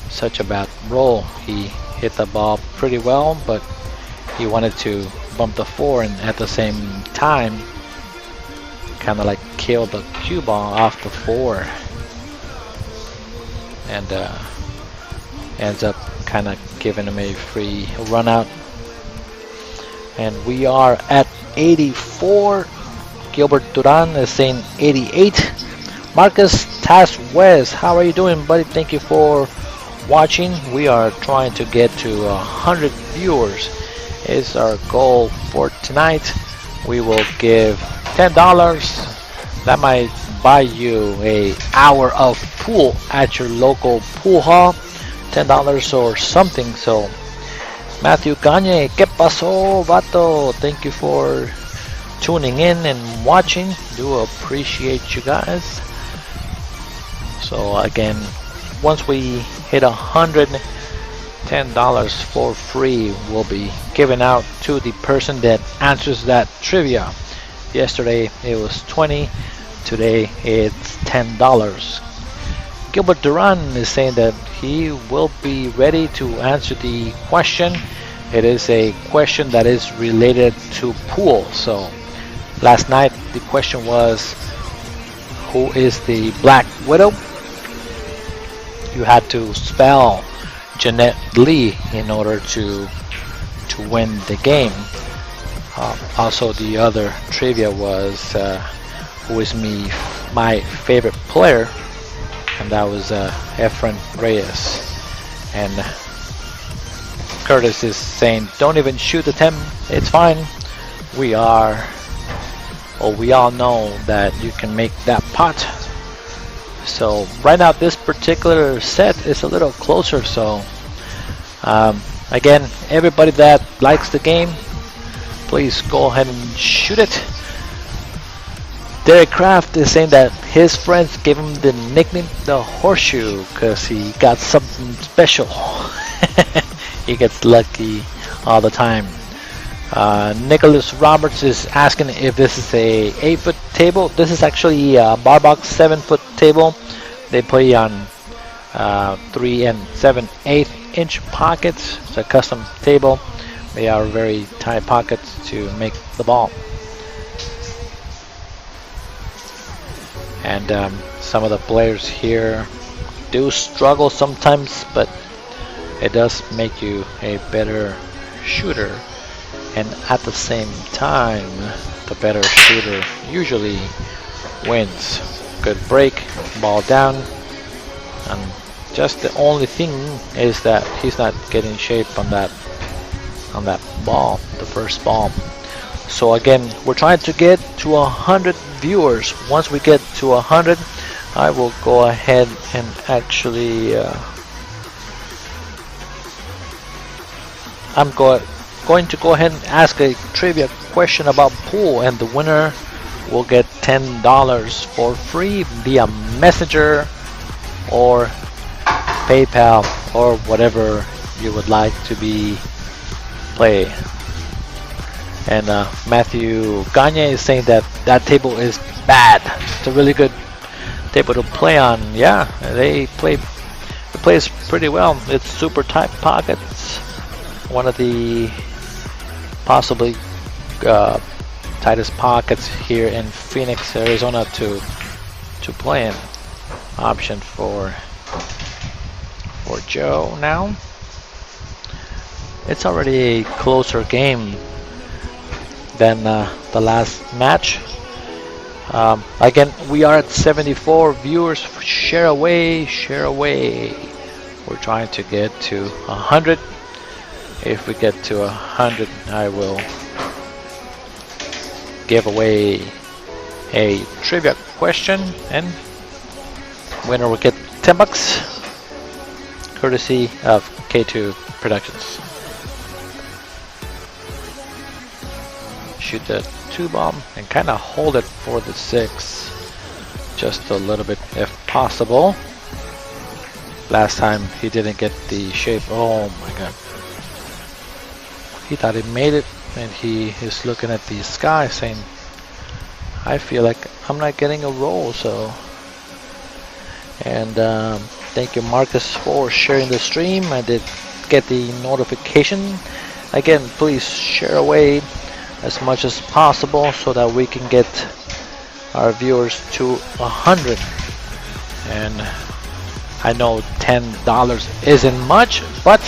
such a bad roll. He hit the ball pretty well, but he wanted to bump the 4 and at the same time kind of like kill the cue ball off the 4, and ends up kind of giving him a free run out. And we are at 84. Gilbert Duran is saying 88. Marcus Taswez, how are you doing, buddy? Thank you for watching. We are trying to get to 100 viewers is our goal for tonight. We will give $10. That might buy you an hour of pool at your local pool hall. $10 or something. So Matthew Gagne, ¿qué pasó, vato? Thank you for tuning in and watching. Do appreciate you guys. So again, once we hit 100, $10 for free will be given out to the person that answers that trivia. Yesterday it was 20, today it's $10. Gilbert Duran is saying that he will be ready to answer the question. It is a question that is related to pool. So last night the question was, who is the Black Widow? You had to spell Jeanette Lee in order to win the game. Also, the other trivia was who is my favorite player, and that was Efren Reyes. And Kurtis is saying, don't even shoot the 10, it's fine. We all know that you can make that pot. So right now this particular set is a little closer. So again, everybody that likes the game, please go ahead and shoot it. Derek Kraft is saying that his friends gave him the nickname the Horseshoe because he got something special. He gets lucky all the time. Nicholas Roberts is asking if this is a 8-foot table. This is actually a bar box 7-foot table. They play on 3 and 7/8 inch pockets. It's a custom table. They are very tight pockets to make the ball. And some of the players here do struggle sometimes, but it does make you a better shooter. And at the same time, the better shooter usually wins. Good break, ball down, and just the only thing is that he's not getting shape on that ball, the first ball. So again, we're trying to get to 100 viewers. Once we get to 100, I will go ahead and actually I'm going to go ahead and ask a trivia question about pool, and the winner will get $10 for free via Messenger or PayPal or whatever you would like to be play. And Matthew Gagne is saying that that table is bad. It's a really good table to play on. Yeah, it plays pretty well. It's super tight pockets. One of the possibly tightest pockets here in Phoenix, Arizona to play in. Option for Joe now. It's already a closer game than the last match. Again, we are at 74 viewers. Share away, share away. We're trying to get to 100. If we get to 100, I will give away a trivia question, and winner will get $10, courtesy of K2 Productionz. Shoot the 2 bomb and kind of hold it for the 6 just a little bit if possible. Last time he didn't get the shape. Oh my god, he thought he made it, and he is looking at the sky saying, I feel like I'm not getting a roll. So, and thank you Marcus for sharing the stream. I did get the notification. Again, please share away as much as possible so that we can get our viewers to 100. And I know $10 isn't much, but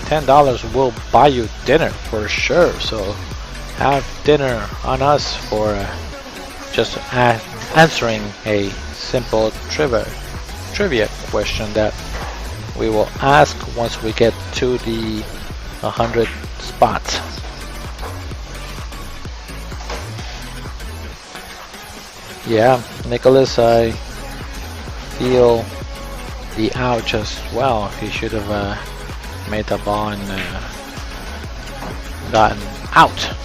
$10 will buy you dinner for sure. So have dinner on us for just answering a simple trivia question that we will ask once we get to the 100 spots. Yeah, Nicholas, I feel the ouch as well. He should have made the ball and gotten out.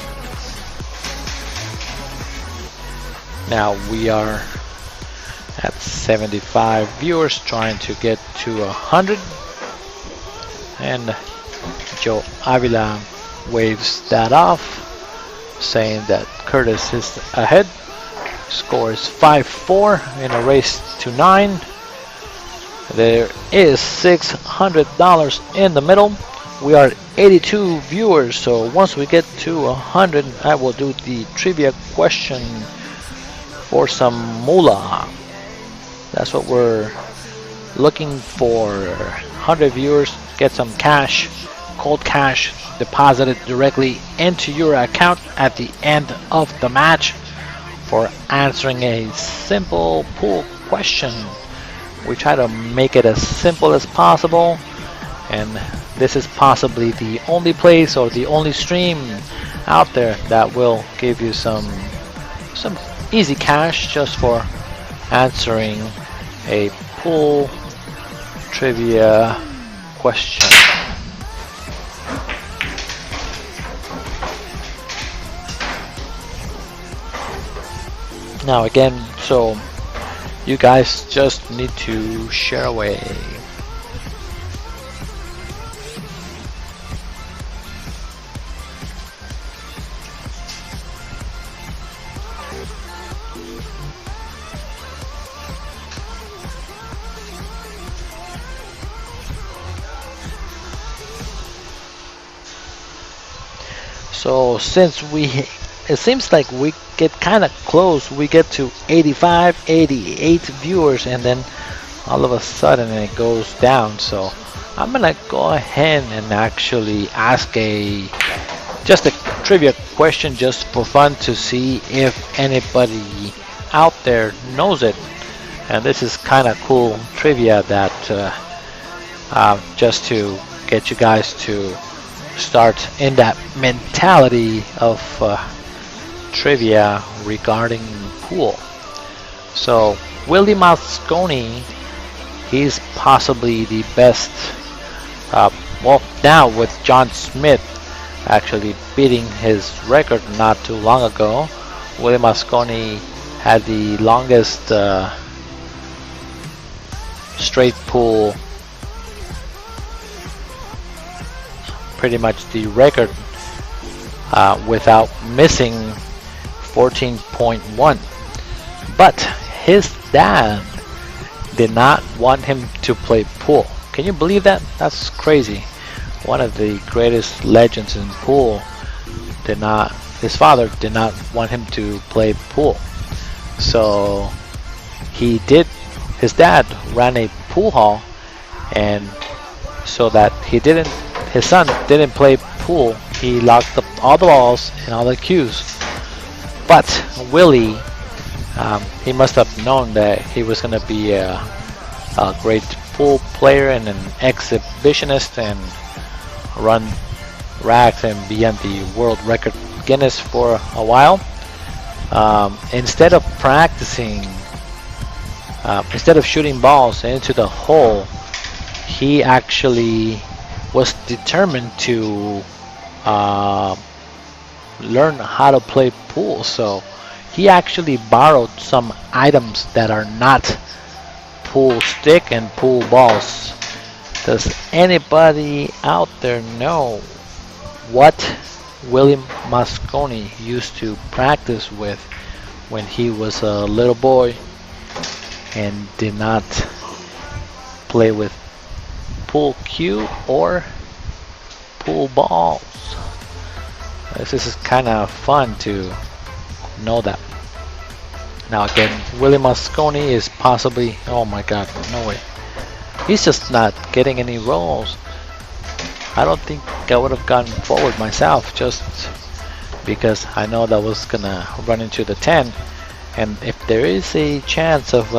Now we are at 75 viewers, trying to get to 100, and Joe Avila waves that off, saying that Kurtis is ahead. Score is 5-4 in a race to 9. There is $600 in the middle. We are 82 viewers, so once we get to 100, I will do the trivia question for some moolah. That's what we're looking for. 100 viewers, get some cash, cold cash, deposited directly into your account at the end of the match for answering a simple pool question. We try to make it as simple as possible, and this is possibly the only place or the only stream out there that will give you some easy cash just for answering a pool trivia question. Now again, so you guys just need to share away. So since it seems like we get kind of close, we get to 85, 88 viewers, and then all of a sudden it goes down. So I'm gonna go ahead and actually ask just a trivia question just for fun to see if anybody out there knows it. And this is kind of cool trivia that just to get you guys to start in that mentality of trivia regarding pool. So Willie Mosconi, he's possibly the best. Well, now with John Smith actually beating his record not too long ago, Willie Mosconi had the longest straight pool, pretty much the record without missing 14.1. But his dad did not want him to play pool. Can you believe that? That's crazy. One of the greatest legends in pool his father did not want him to play pool. So his dad ran a pool hall, and so that his son didn't play pool, he locked up all the balls and all the cues. But Willie, he must have known that he was going to be a great pool player and an exhibitionist and run racks and be on the world record Guinness for a while. Instead of practicing, instead of shooting balls into the hole, he actually was determined to learn how to play pool. So he actually borrowed some items that are not pool stick and pool balls. Does anybody out there know what William Mosconi used to practice with when he was a little boy and did not play with pool cue or pool balls? This is kind of fun to know that. Now again, Willie Mosconi is possibly, oh my god, no way. He's just not getting any rolls. I don't think I would have gone forward myself, just because I know that was gonna run into the 10, and if there is a chance of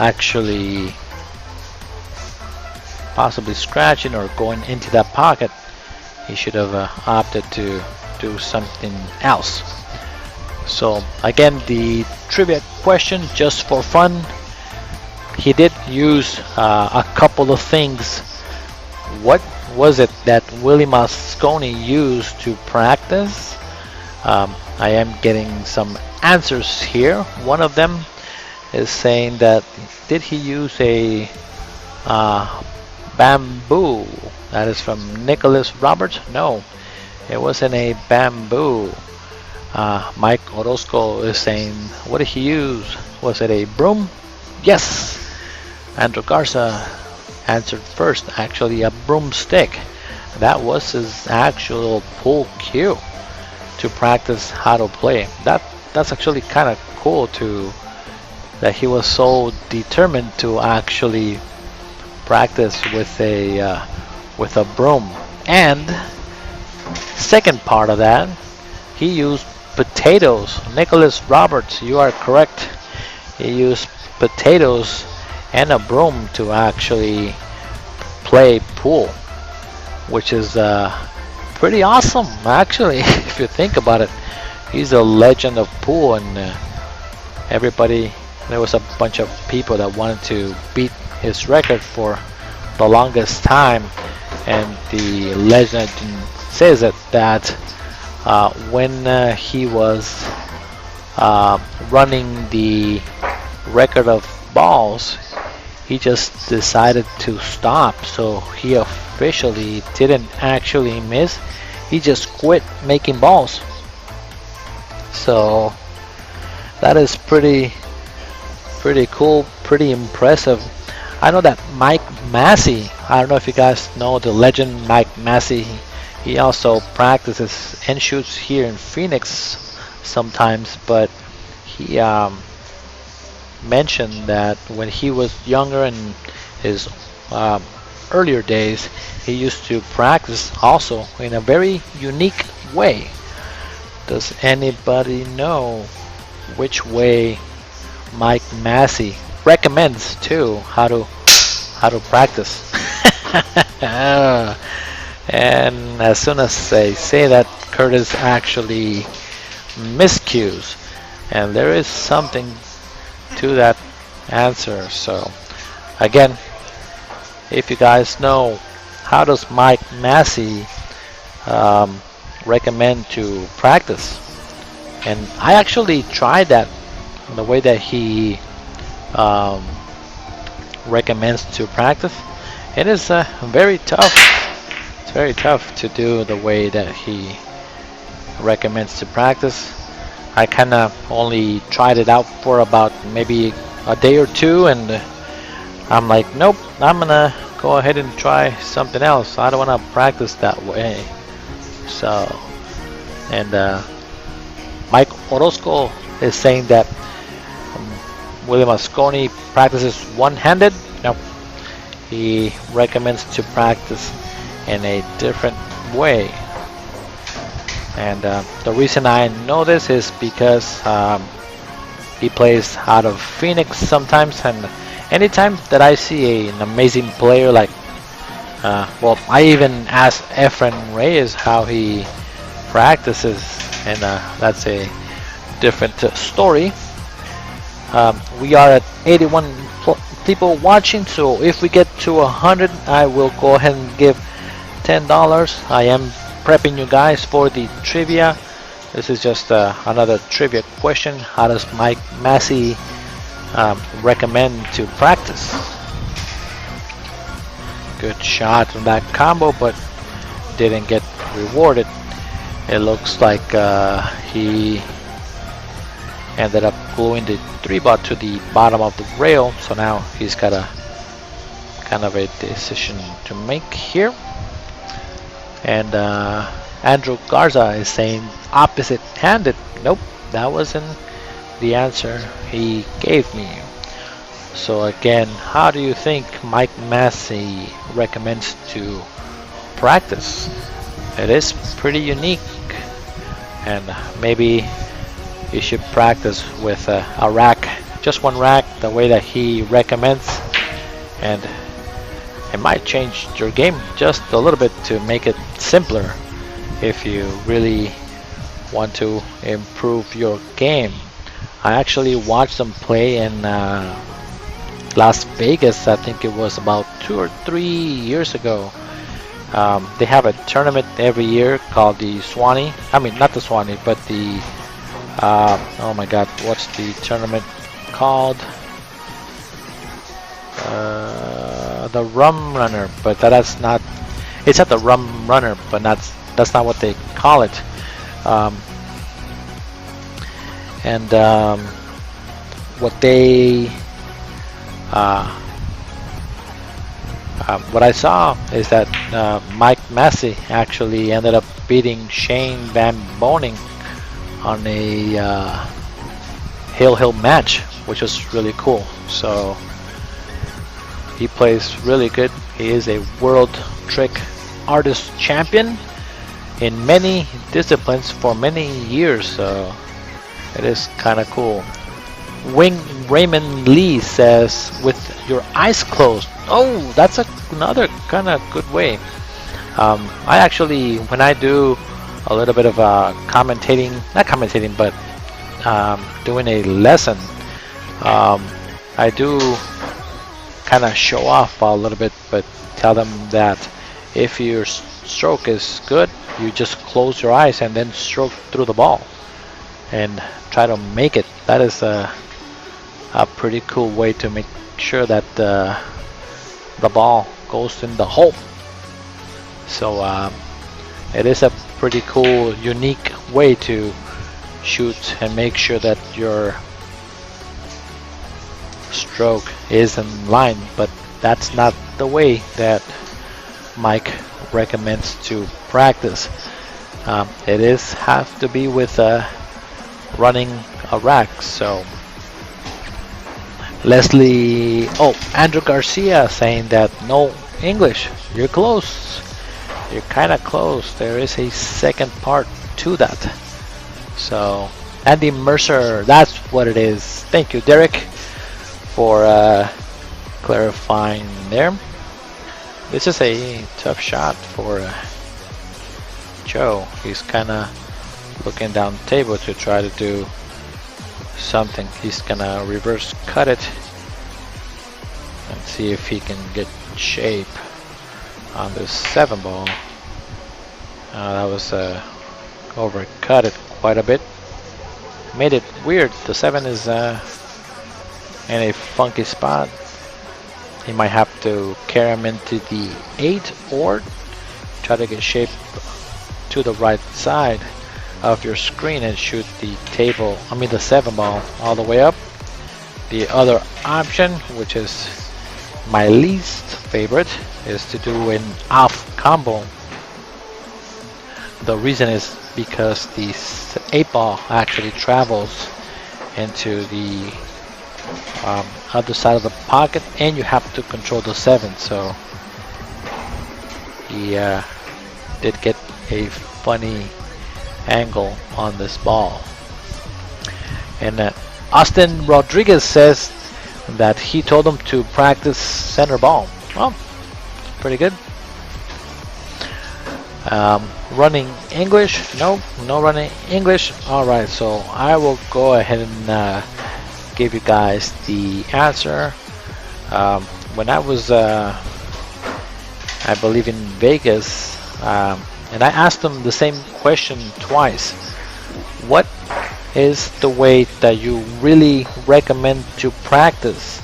actually possibly scratching or going into that pocket, he should have opted to do something else. So again, the trivia question, just for fun, he did use a couple of things. What was it that Willie Mosconi used to practice? I am getting some answers here. One of them is saying that, did he use a bamboo? That is from Nicholas Roberts. No, it wasn't a bamboo. Mike Orozco is saying, what did he use? Was it a broom? Yes. Andrew Garza answered first, actually a broomstick. That was his actual pool cue to practice how to play. That's actually kind of cool that he was so determined to actually practice with a broom. And second part of that, he used potatoes. Nicholas Roberts, you are correct. He used potatoes and a broom to actually play pool, which is pretty awesome actually. If you think about it, he's a legend of pool, and there was a bunch of people that wanted to beat his record for the longest time, and the legend says that when he was running the record of balls, he just decided to stop. So he officially didn't actually miss, he just quit making balls. So that is pretty cool, pretty impressive. I know that Mike Massey, I don't know if you guys know the legend Mike Massey, he also practices and shoots here in Phoenix sometimes, but he mentioned that when he was younger, in his earlier days, he used to practice also in a very unique way. Does anybody know which way Mike Massey recommends to how to practice? And as soon as I say that, Kurtis actually miscues, and there is something to that answer. So again, if you guys know, how does Mike Massey recommend to practice? And I actually tried that, the way that he recommends to practice. It is very tough. It's very tough to do the way that he recommends to practice. I kind of only tried it out for about maybe a day or two, and I'm like, nope, I'm gonna go ahead and try something else. I don't want to practice that way. So, and Mike Orozco is saying that William Asconi practices one-handed. No, he recommends to practice in a different way. And the reason I know this is because he plays out of Phoenix sometimes, and anytime that I see an amazing player like, well, I even asked Efren Reyes how he practices, and that's a different story. We are at 81 people watching, so if we get to 100, I will go ahead and give $10. I am prepping you guys for the trivia. This is just another trivia question. How does Mike Massey recommend to practice? Good shot on that combo, but didn't get rewarded. It looks like he ended up gluing the 3-bot to the bottom of the rail, so now he's got a kind of a decision to make here. And Andrew Garza is saying opposite-handed. Nope, that wasn't the answer he gave me. So again, how do you think Mike Massey recommends to practice? It is pretty unique, and maybe you should practice with a rack, just one rack, the way that he recommends, and it might change your game just a little bit to make it simpler if you really want to improve your game. I actually watched them play in Las Vegas. I think it was about 2 or 3 years ago. They have a tournament every year called the Swanee. I mean, not the Swanee, but the oh my god, what's the tournament called? The Rum Runner, but that's not, it's at the Rum Runner, but that's not what they call it. What they what I saw is that Mike Massey actually ended up beating Shane Van Boning on a Hill match, which was really cool. So he plays really good. He is a world trick artist champion in many disciplines for many years, so it is kind of cool. Raymond Lee says, with your eyes closed. Oh, that's another kind of good way. I actually, when I do a little bit of commentating, not commentating, but doing a lesson, I do kind of show off a little bit, but tell them that if your stroke is good, you just close your eyes and then stroke through the ball and try to make it. That is a pretty cool way to make sure that the ball goes in the hole. So it is a pretty cool, unique way to shoot and make sure that your stroke is in line, but that's not the way that Mike recommends to practice. It is have to be with running a rack. So Leslie, Andrew Garcia saying that no English. You're close. You're kind of close. There is a second part to that. So Andy Mercer, that's what it is. Thank you, Derek, for clarifying there. This is a tough shot for Joe. He's kind of looking down the table to try to do something. He's gonna reverse cut it and see if he can get shape on this 7 ball. That was overcut it quite a bit. Made it weird. The 7 is in a funky spot. He might have to carry him into the 8 or try to get shape to the right side of your screen and shoot the table, the 7 ball all the way up. The other option, which is my least favorite, is to do an off combo. The reason is because the 8 ball actually travels into the other side of the pocket, and you have to control the 7. So he did get a funny angle on this ball. And Austin Rodriguez says that he told him to practice center ball. Well, pretty good. Running English? No running English. Alright, so I will go ahead and give you guys the answer. When I was I believe in Vegas, and I asked him the same question twice. What is the way that you really recommend to practice?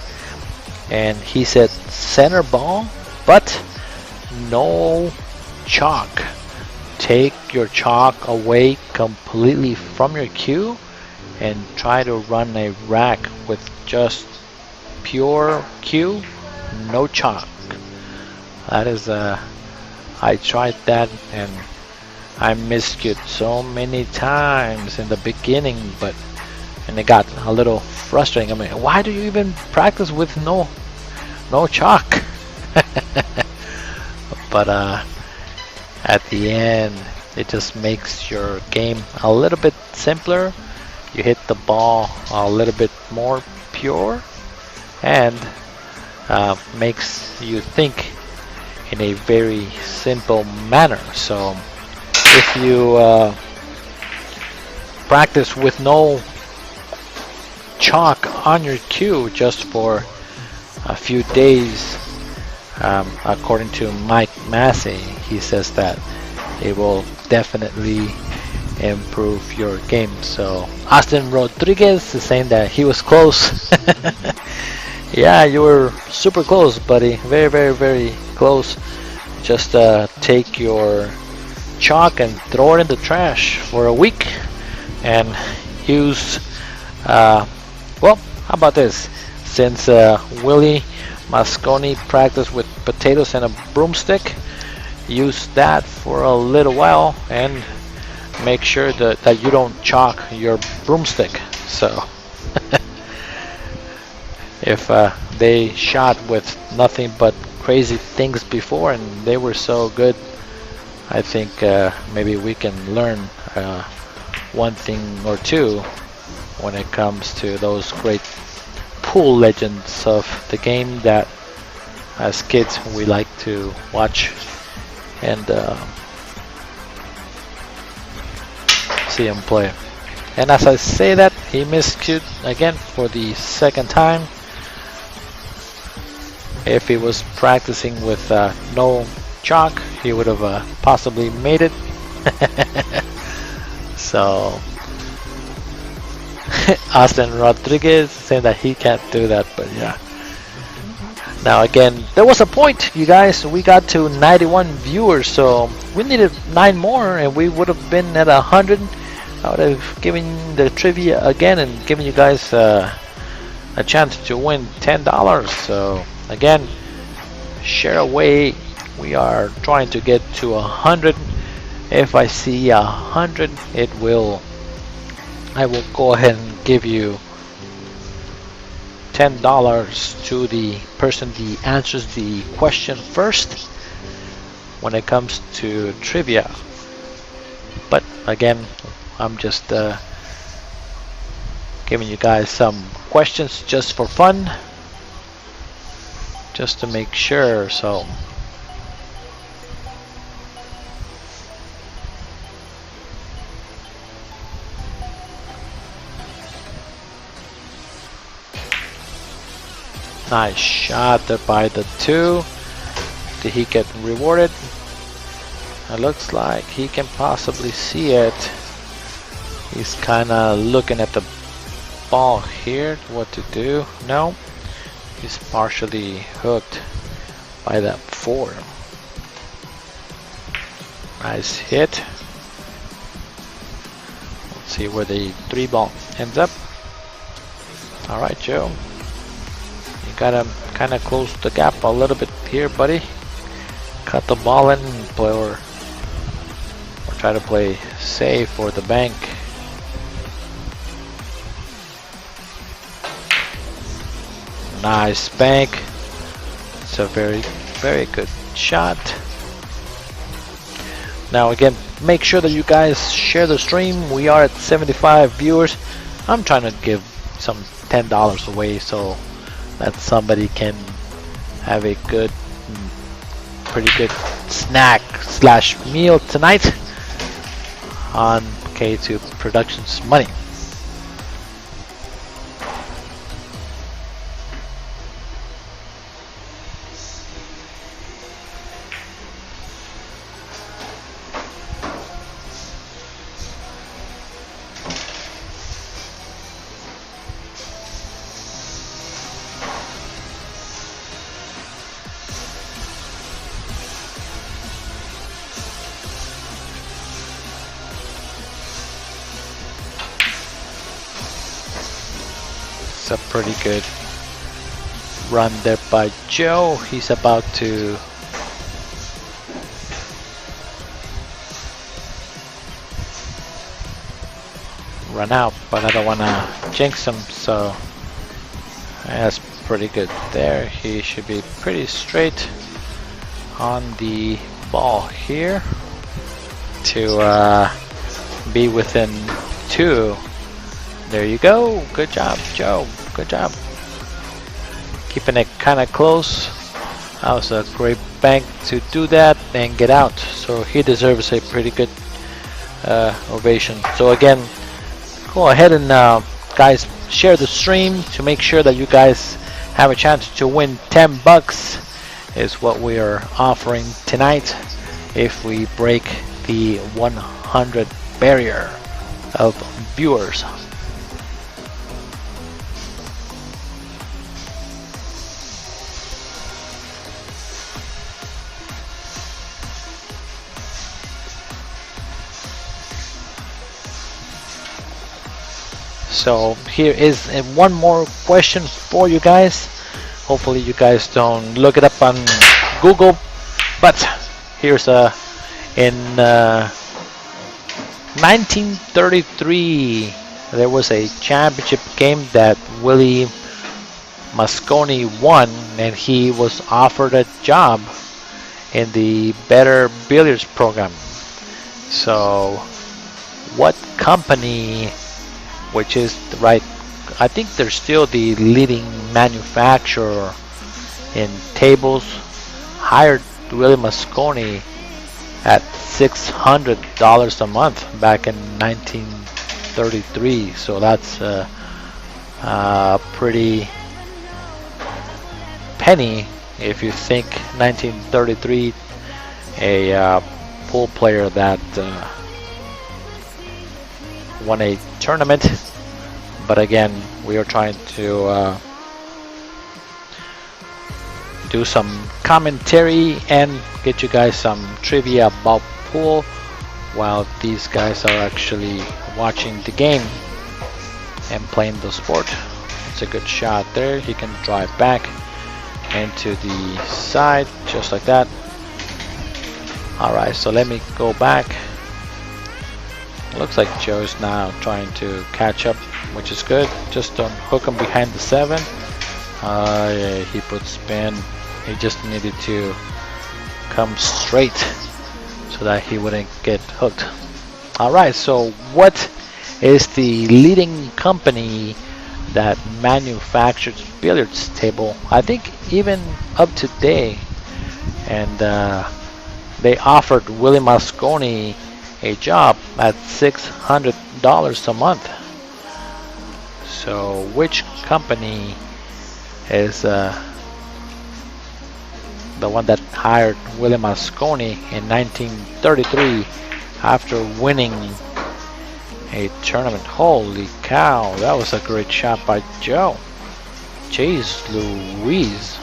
And he said center ball, but no chalk. Take your chalk away completely from your cue and try to run a rack with just pure cue, no chalk. That is I tried that and I miscued so many times in the beginning, and it got a little frustrating. I mean, why do you even practice with no chalk? But at the end, it just makes your game a little bit simpler. You hit the ball a little bit more pure, and makes you think in a very simple manner. So if you practice with no chalk on your cue just for a few days, according to Mike Massey, he says that it will definitely improve your game. So Austin Rodriguez is saying that he was close. Yeah, you were super close, buddy. Very, very, very close. Just take your chalk and throw it in the trash for a week and use well, how about this? Since Willie Mosconi practiced with potatoes and a broomstick, use that for a little while and make sure that you don't chalk your broomstick. So if they shot with nothing but crazy things before and they were so good, I think maybe we can learn one thing or two when it comes to those great pool legends of the game that as kids we like to watch and see him play. And as I say that, he miscued again for the second time. If he was practicing with no chalk, he would have possibly made it. So Austin Rodriguez saying that he can't do that, but yeah. Now again, there was a point, you guys. We got to 91 viewers, so we needed 9 more, and we would have been at 100. I would have given the trivia again and given you guys a chance to win $10. So again, share away. We are trying to get to 100. If I see 100, I will go ahead and give you $10 to the person that answers the question first when it comes to trivia. But again, I'm just giving you guys some questions just for fun, just to make sure. So nice shot there by the 2. Did he get rewarded? It looks like he can possibly see it. He's kind of looking at the ball here, what to do. No, he's partially hooked by that 4. Nice hit. Let's see where the 3 ball ends up. All right, Joe. You gotta kind of close the gap a little bit here, buddy. Cut the ball in and play, or try to play safe for the bank. Nice bank. It's a very, very good shot. Now again, make sure that you guys share the stream. We are at 75 viewers. I'm trying to give some $10 away so that somebody can have a good, pretty good snack slash meal tonight on K2 Productionz money. It's a pretty good run there by Joe. He's about to run out, but I don't want to jinx him, so that's pretty good there. He should be pretty straight on the ball here to be within 2. There you go. Good job, Joe. Good job. Keeping it kind of close. That was a great bank to do that and get out. So he deserves a pretty good ovation. So again, go ahead and guys, share the stream to make sure that you guys have a chance to win 10 bucks is what we are offering tonight if we break the 100 barrier of viewers. So here is one more question for you guys. Hopefully you guys don't look it up on Google, but here's in 1933 there was a championship game that Willie Mosconi won, and he was offered a job in the Better Billiards program. So what company, which is right, I think they're still the leading manufacturer in tables, hired Willie Mosconi at $600 a month back in 1933. So that's a pretty penny if you think 1933, a pool player that won a tournament. But again, we are trying to do some commentary and get you guys some trivia about pool while these guys are actually watching the game and playing the sport. It's a good shot there. He can drive back into the side just like that. Alright, so let me go back. Looks like Joe's now trying to catch up, which is good. Just don't hook him behind the 7. Yeah, he put spin. He just needed to come straight so that he wouldn't get hooked. All right, so what is the leading company that manufactures billiards table? I think even up to date, and they offered Willie Mosconi a job at $600 a month. So which company is the one that hired Willie Mosconi in 1933 after winning a tournament? Holy cow, that was a great shot by Joe. Jeez Louise.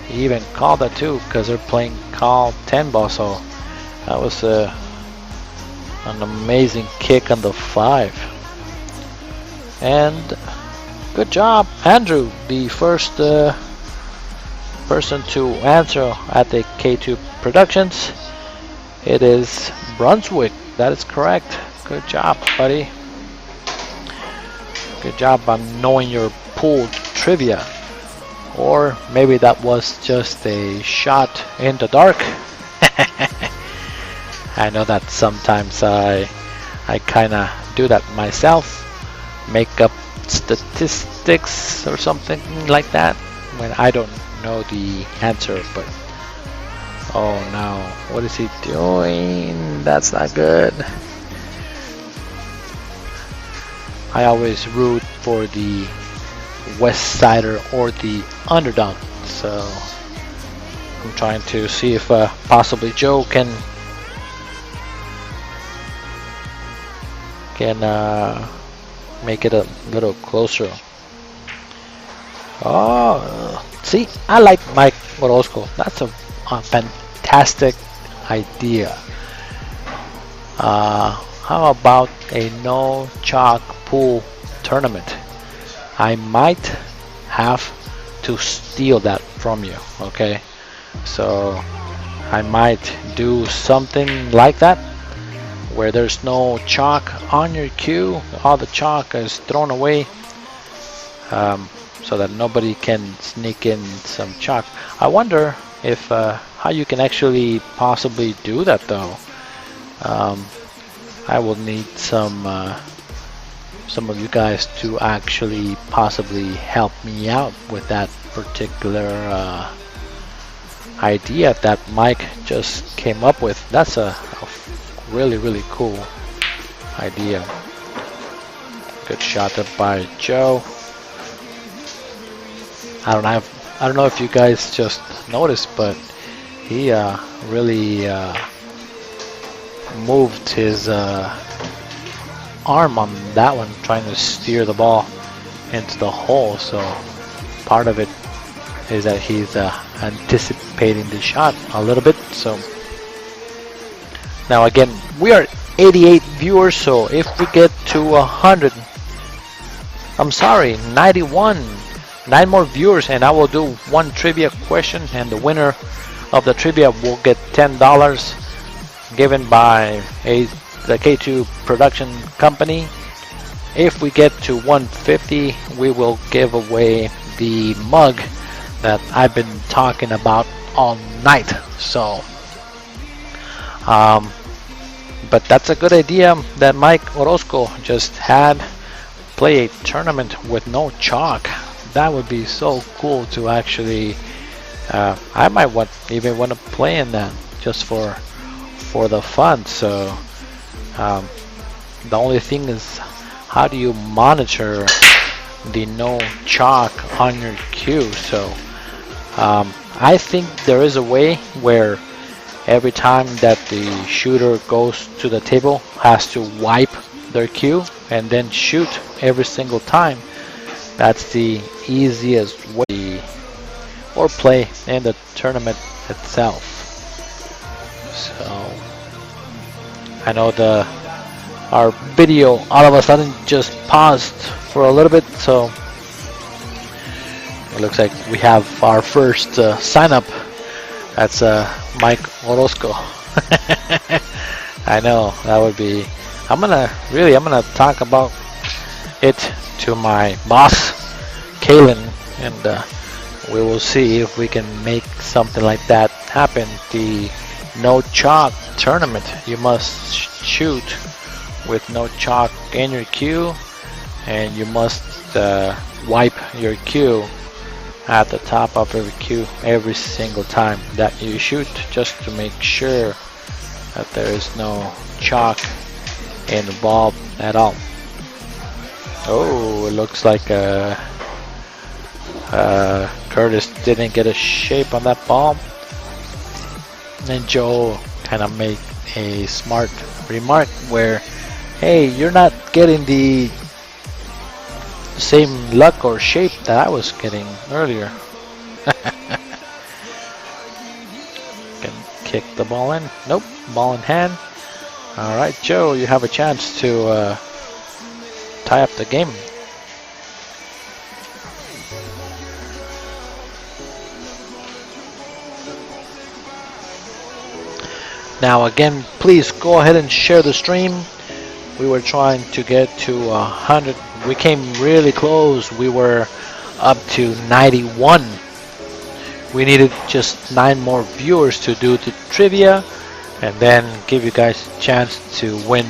He even called that too because they're playing call 10 ball, so that was an amazing kick on the 5. And good job, Andrew, the first person to answer at the K2 Productionz. It is Brunswick. That is correct. Good job, buddy. Good job on knowing your pool trivia. Or maybe that was just a shot in the dark. I know that sometimes I kind of do that myself. Make up statistics or something like that when I don't know the answer. But oh no, what is he doing? That's not good. I always root for the West Sider or the underdog, so I'm trying to see if possibly Joe can make it a little closer. Oh, see, I like Mike Orozco. That's a fantastic idea. How about a no chalk pool tournament? I might have to steal that from you, okay? So I might do something like that where there's no chalk on your cue. All the chalk is thrown away, so that nobody can sneak in some chalk. I wonder if how you can actually possibly do that though. I will need some of you guys to actually possibly help me out with that particular idea that Mike just came up with. That's a really cool idea. Good shot up by Joe. I don't know if you guys just noticed, but he really moved his arm on that one, trying to steer the ball into the hole. So part of it is that he's anticipating the shot a little bit. So now again, we are 88 viewers, so if we get to 100, I'm sorry, 91, 9 more viewers, and I will do one trivia question, and the winner of the trivia will get $10 given by the K2 production company. If we get to 150, we will give away the mug that I've been talking about all night. So but that's a good idea that Mike Orozco just had. Play a tournament with no chalk. That would be so cool to actually I might even want to play in that just for the fun. So the only thing is, how do you monitor the no chalk on your cue? So I think there is a way where every time that the shooter goes to the table has to wipe their cue and then shoot every single time. That's the easiest way, or play in the tournament itself. So I know our video all of a sudden just paused for a little bit, so it looks like we have our first sign up. That's Mike Orozco. I know that would be. I'm gonna talk about it to my boss, Kalen, and we will see if we can make something like that happen. The no chalk tournament. You must shoot with no chalk in your cue, and you must wipe your cue at the top of every cue every single time that you shoot, just to make sure that there is no chalk involved at all. Oh, it looks like Kurtis didn't get a shape on that ball, and Joe kind of made a smart remark where, hey, you're not getting the same luck or shape that I was getting earlier. Can kick the ball in. Nope, ball in hand. Alright, Joe, you have a chance to tie up the game. Now again, please go ahead and share the stream. We were trying to get to 100. We came really close. We were up to 91. We needed just 9 more viewers to do the trivia, and then give you guys a chance to win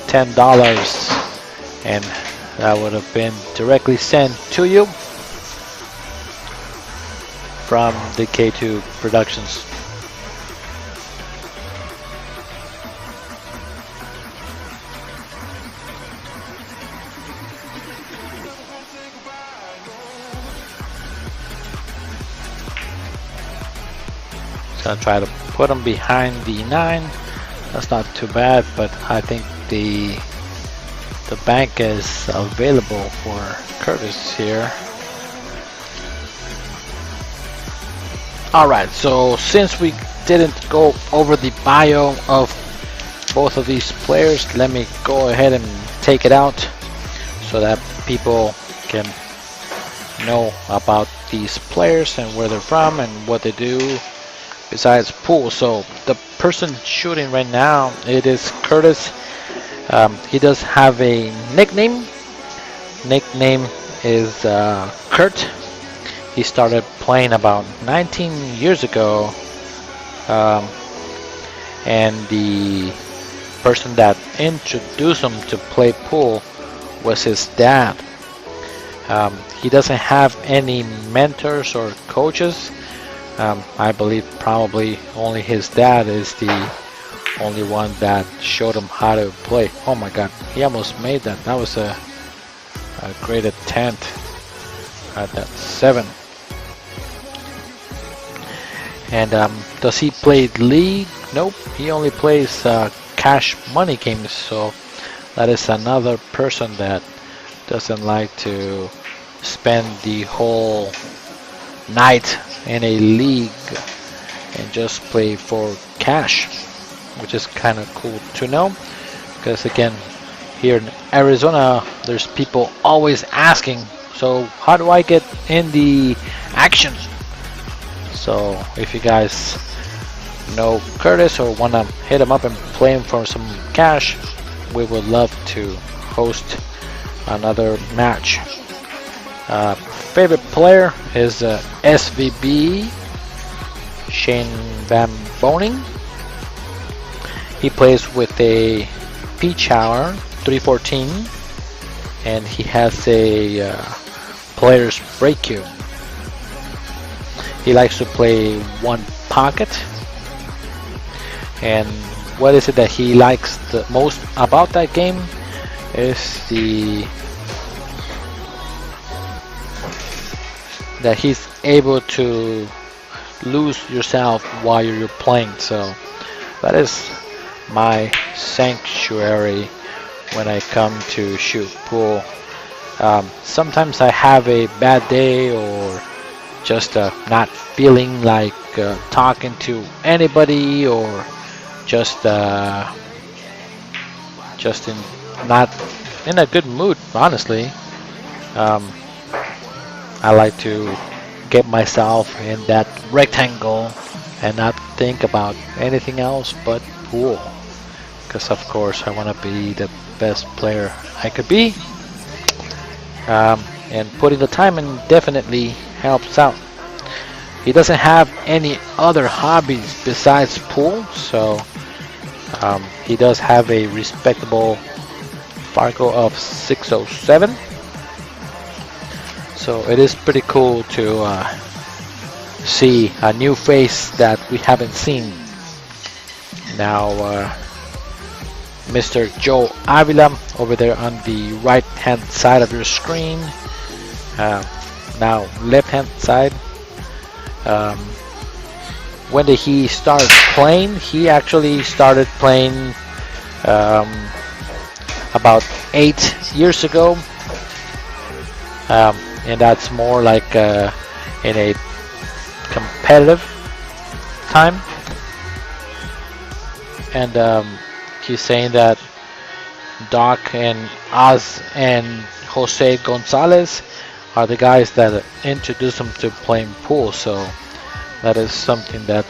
$10, and that would have been directly sent to you from the K2 Productionz. Gonna try to put them behind the 9. That's not too bad, but I think the bank is available for Kurtis here. Alright, so since we didn't go over the bio of both of these players, let me go ahead and take it out so that people can know about these players and where they're from and what they do besides pool. So the person shooting right now, it is Kurtis. He does have a nickname. Nickname is Kurt. He started playing about 19 years ago, and the person that introduced him to play pool was his dad. He doesn't have any mentors or coaches. I believe probably only his dad is the only one that showed him how to play. Oh my god, he almost made that. That was a great attempt at that 7. And does he play league? Nope, he only plays cash money games. So that is another person that doesn't like to spend the whole night in a league and just play for cash, which is kind of cool to know, because again, here in Arizona there's people always asking, so how do I get in the action? So if you guys know Kurtis or want to hit him up and play him for some cash, we would love to host another match. Favorite player is SVB Shane Van Boning. He plays with a Peach Hour 314, and he has a player's break cue. He likes to play one pocket. And what is it that he likes the most about that game is that he's able to lose yourself while you're playing. So that is my sanctuary when I come to shoot pool. Sometimes I have a bad day or just not feeling like talking to anybody, or just not in a good mood, honestly. I like to get myself in that rectangle and not think about anything else but pool, because of course I want to be the best player I could be, and putting the time in definitely helps out. He doesn't have any other hobbies besides pool, so He does have a respectable Fargo of 607. So it is pretty cool to see a new face that we haven't seen. Now Mr. Joe Avila over there on the right hand side of your screen. Now left hand side. When did he start playing? He actually started playing about 8 years ago, and that's more like in a competitive time. And he's saying that Doc and Oz and Jose Gonzalez are the guys that introduced him to playing pool. So that is something that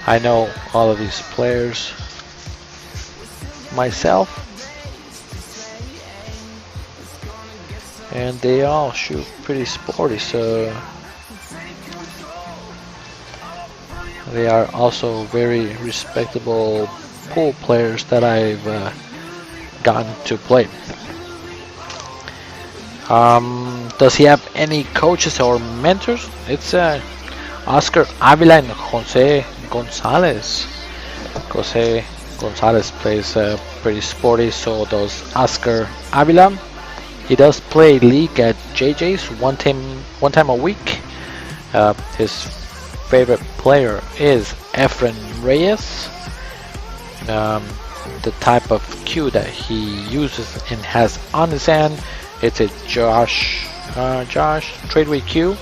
I know all of these players myself, and they all shoot pretty sporty, so they are also very respectable pool players that I've gotten to play. Does he have any coaches or mentors? It's Oscar Avila and Jose Gonzalez. Jose Gonzalez plays pretty sporty, so does Oscar Avila. He does play league at JJ's one time a week. His favorite player is Efren Reyes. The type of cue that he uses and has on his hand, it's a Josh Tradeway cue,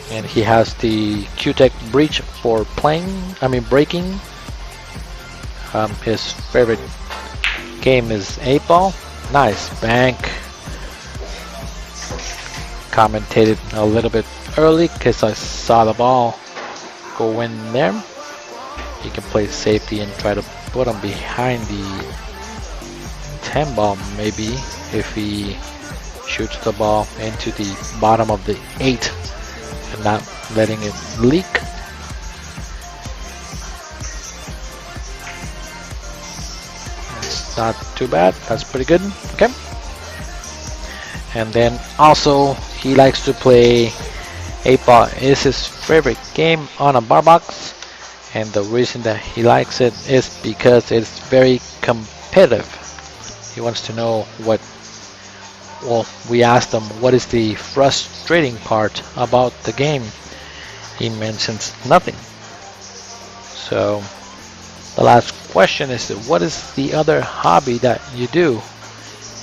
and he has the Q-Tech breach for breaking. His favorite game is 8-ball. Nice bank. Commentated a little bit early because I saw the ball go in there. He can play safety and try to put him behind the 10-ball maybe if he shoots the ball into the bottom of the 8 and not letting it leak. It's not too bad. That's pretty good. Okay. And then also he likes to play 8-ball. It's his favorite game on a bar box, and the reason that he likes it is because it's very competitive. He wants to know we asked him what is the frustrating part about the game. He mentions nothing. So the last question is, what is the other hobby that you do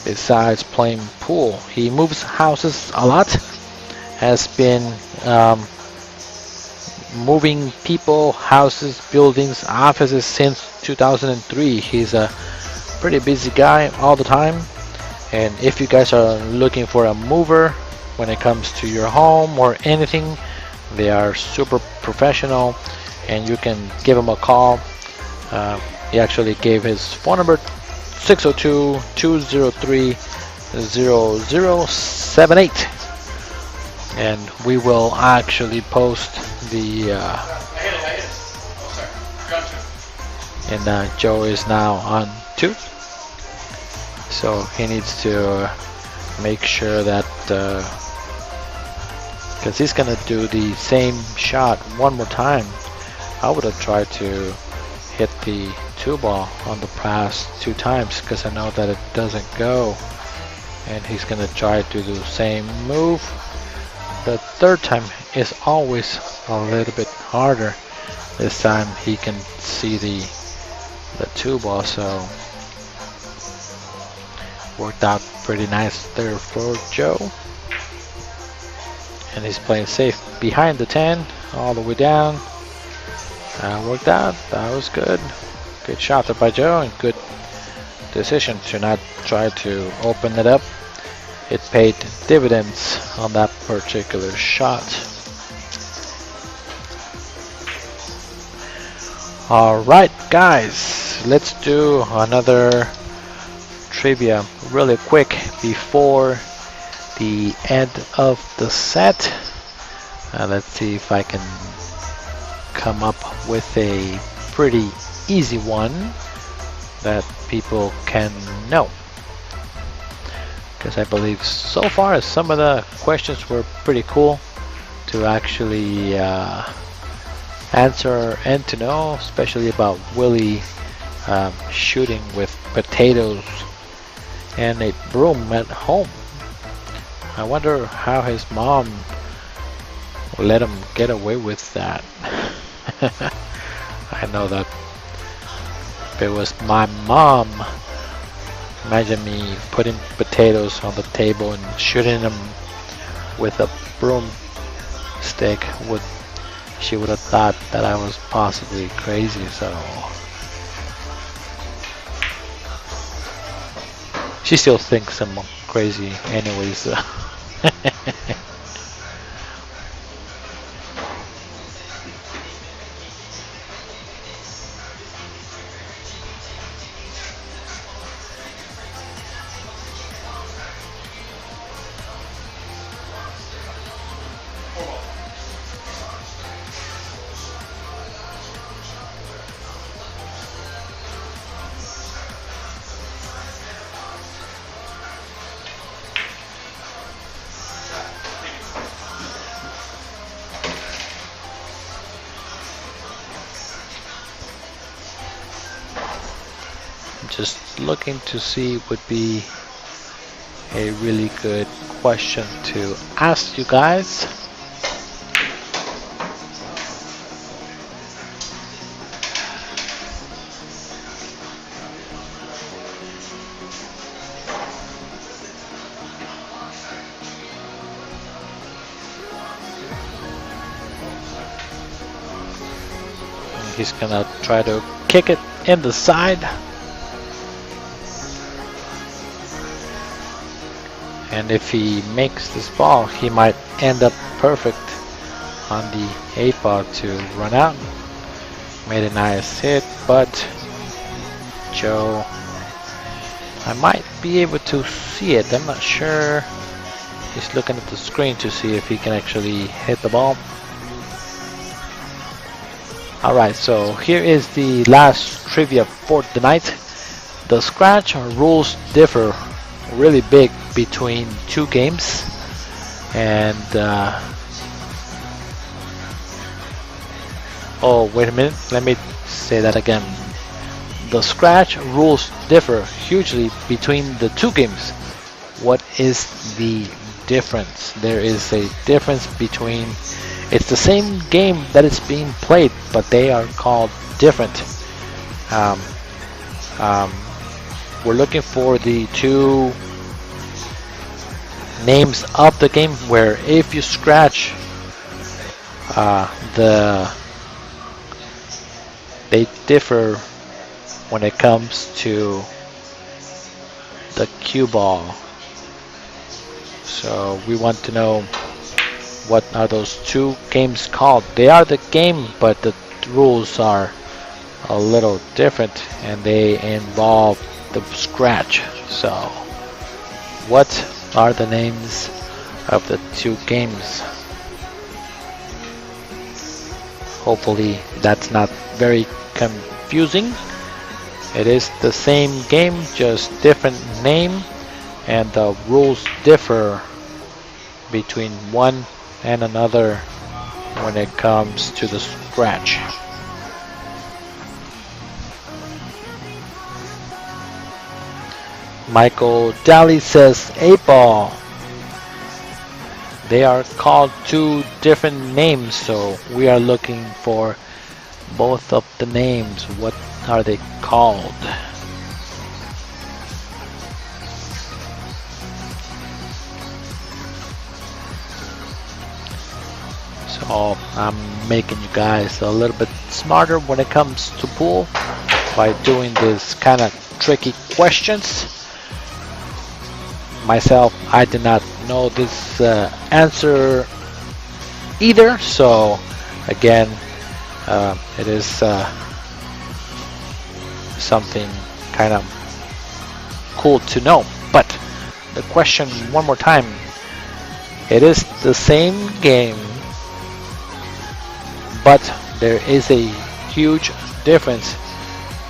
besides playing pool? He moves houses a lot, has been moving people, houses, buildings, offices since 2003. He's a pretty busy guy all the time, and if you guys are looking for a mover when it comes to your home or anything, they are super professional, and you can give him a call. He actually gave his phone number, 602-203-0078, and we will actually post the and Joe is now on 2, so he needs to make sure that because he's gonna do the same shot one more time. I would have tried to hit the 2-ball on the past 2 times because I know that it doesn't go, and he's gonna try to do the same move. The third time is always a little bit harder. This time he can see the 2-ball, so worked out pretty nice there for Joe. And he's playing safe behind the 10 all the way down. Worked out. That was good. Good shot there by Joe, and good decision to not try to open it up. It paid dividends on that particular shot. Alright guys, let's do another trivia really quick before the end of the set. Let's see if I can come up with a pretty easy one that people can know. Because I believe so far some of the questions were pretty cool to actually answer and to know, especially about Willie shooting with potatoes and a broom at home. I wonder how his mom let him get away with that. I know that if it was my mom, imagine me putting potatoes on the table and shooting them with a broomstick. She would have thought that I was possibly crazy, so she still thinks I'm crazy anyways. Just looking to see would be a really good question to ask you guys. He's gonna try to kick it in the side. And if he makes this ball, he might end up perfect on the 8-ball to run out. Made a nice hit, but Joe, I might be able to see it. I'm not sure. He's looking at the screen to see if he can actually hit the ball. Alright, so here is the last trivia for the night. The scratch rules differ really big between two games, and oh, wait a minute, let me say that again. The scratch rules differ hugely between the two games. What is the difference? There is a difference between, it's the same game that is being played, but they are called different. We're looking for the two names of the game, where if you scratch they differ when it comes to the cue ball. So we want to know what are those two games called. They are the game, but the rules are a little different and they involve the scratch. So what are the names of the two games? Hopefully that's not very confusing. It is the same game, just different name, and the rules differ between one and another when it comes to the scratch. Michael Daly says 8-ball. They are called two different names, so we are looking for both of the names. What are they called? So I'm making you guys a little bit smarter when it comes to pool by doing this kind of tricky questions. Myself, I did not know this answer either, so again, it is something kind of cool to know. But the question one more time, it is the same game, but there is a huge difference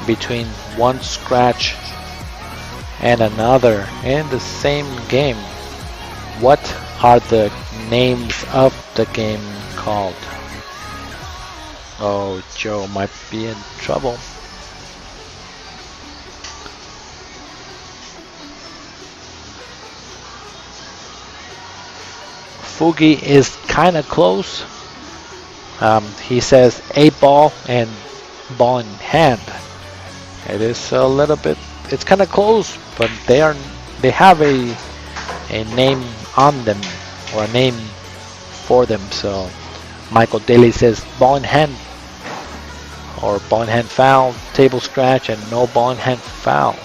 between one scratch and another in the same game. What are the names of the game called? Oh, Joe might be in trouble. Fugi is kind of close. He says 8-ball and ball in hand. It is a little bit, it's kind of close, but they have a name on them, or a name for them. So Michael Daly says ball in hand, or ball in hand foul, table scratch, and no ball in hand foul.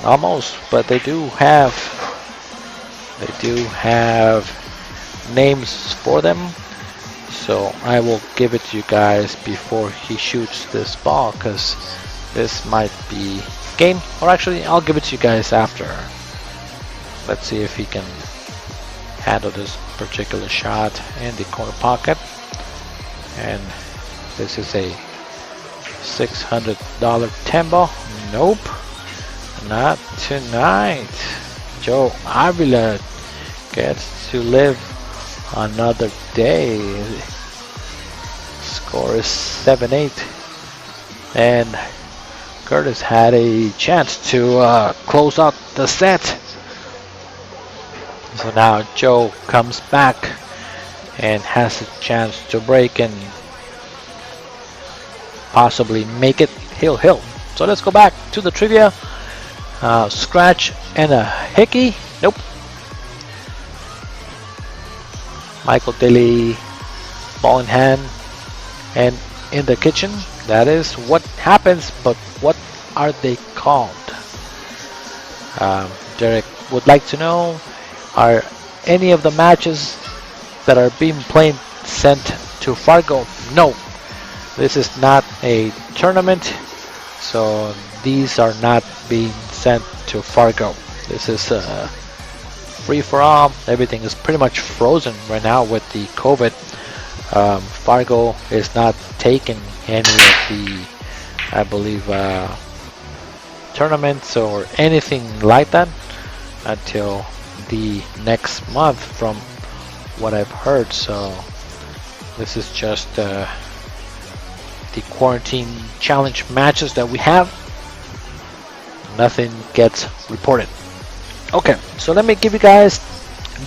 Almost, but they do have names for them. So I will give it to you guys before he shoots this ball, because this might be game, or actually I'll give it to you guys after. Let's see if he can handle this particular shot in the corner pocket. And this is a $600 10 ball. Nope, not tonight. Joe Avila gets to live another day. Score is 7-8, and Kurtis had a chance to close out the set. So now Joe comes back and has a chance to break and possibly make it hill. So let's go back to the trivia. Scratch and a hickey. Nope. Michael Daly, ball in hand and in the kitchen. That is what happens, but what are they called? Derek would like to know, are any of the matches that are being played sent to Fargo? No, this is not a tournament, so these are not being sent to Fargo. This is free for all. Everything is pretty much frozen right now with the COVID. Fargo is not taking any of the, I believe, tournaments or anything like that until the next month, from what I've heard. So this is just the quarantine challenge matches that we have. Nothing gets reported. Okay, so let me give you guys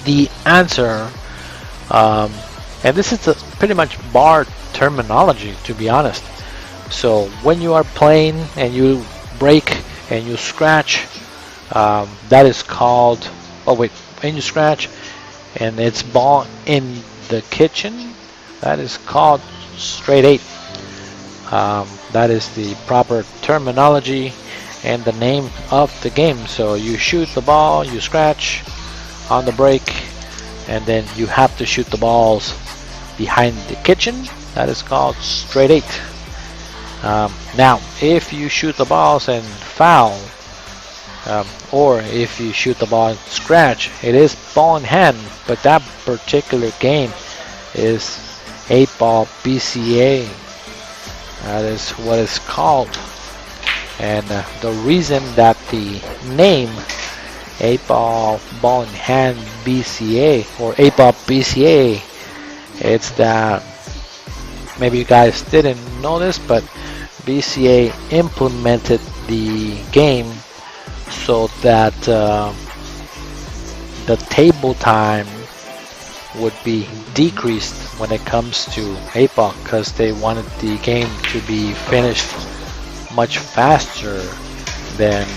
the answer. And this is pretty much bar terminology, to be honest. So when you are playing and you break and you scratch, that is called, when you scratch and it's ball in the kitchen, that is called straight 8. That is the proper terminology and the name of the game. So you shoot the ball, you scratch on the break, and then you have to shoot the balls behind the kitchen. That is called straight 8. Now if you shoot the balls and foul, or if you shoot the ball and scratch, it is ball in hand, but that particular game is 8-ball BCA. That is what it's called. And the reason that the name 8-ball ball in hand BCA, or 8-ball BCA, it's that, maybe you guys didn't know this, but BCA implemented the game so that the table time would be decreased when it comes to 8-ball, because they wanted the game to be finished much faster than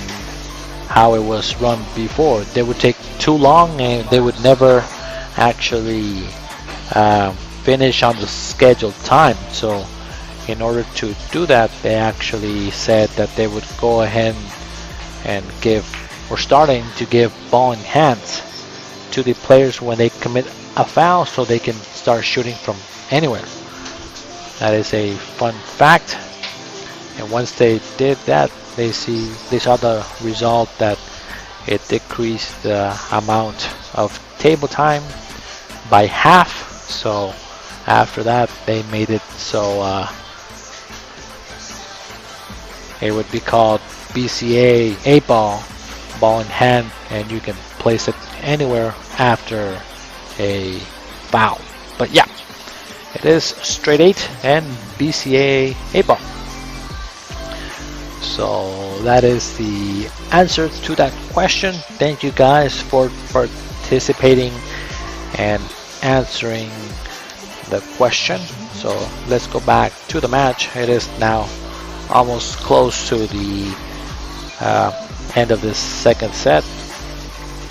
how it was run before. They would take too long and they would never actually finish on the scheduled time. So in order to do that, they actually said that they would go ahead and give, or starting to give, ball in hands to the players when they commit a foul, so they can start shooting from anywhere. That is a fun fact. And once they did that, they saw the result that it decreased the amount of table time by half. So after that, they made it so It would be called BCA 8-ball, ball in hand, and you can place it anywhere after a foul. But yeah, it is straight 8 and BCA 8-ball. So that is the answer to that question. Thank you guys for participating and answering the question. So let's go back to the match. It is now almost close to the end of this second set.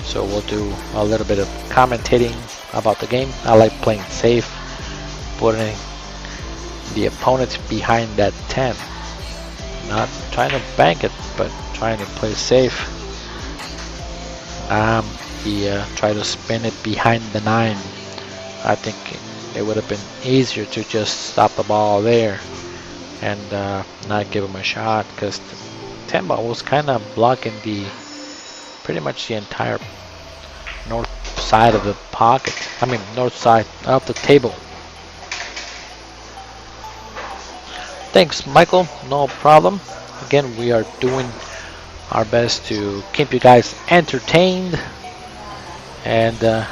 So we'll do a little bit of commentating about the game. I like playing safe, putting the opponent behind that 10. Not trying to bank it, but trying to play safe. He tried to spin it behind the 9. I think it would have been easier to just stop the ball there and not give him a shot, because the 10 ball was kind of blocking pretty much the entire north side of the pocket. I mean, north side of the table. Thanks, Michael. No problem. Again, we are doing our best to keep you guys entertained and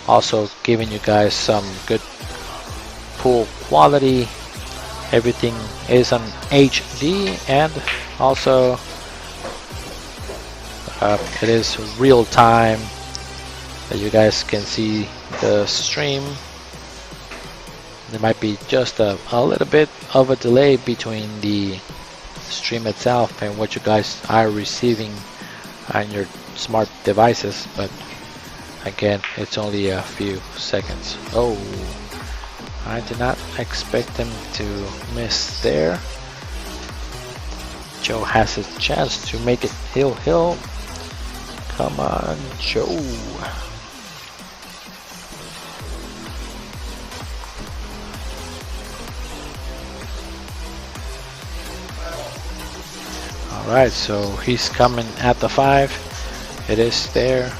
also giving you guys some good pool quality. Everything is on HD, and also it is real time that you guys can see the stream. There might be just a little bit of a delay between the stream itself and what you guys are receiving on your smart devices, but again, it's only a few seconds. Oh, I did not expect him to miss there. Joe has his chance to make it hill. Come on, Joe. Alright, so he's coming at the 5. It is there.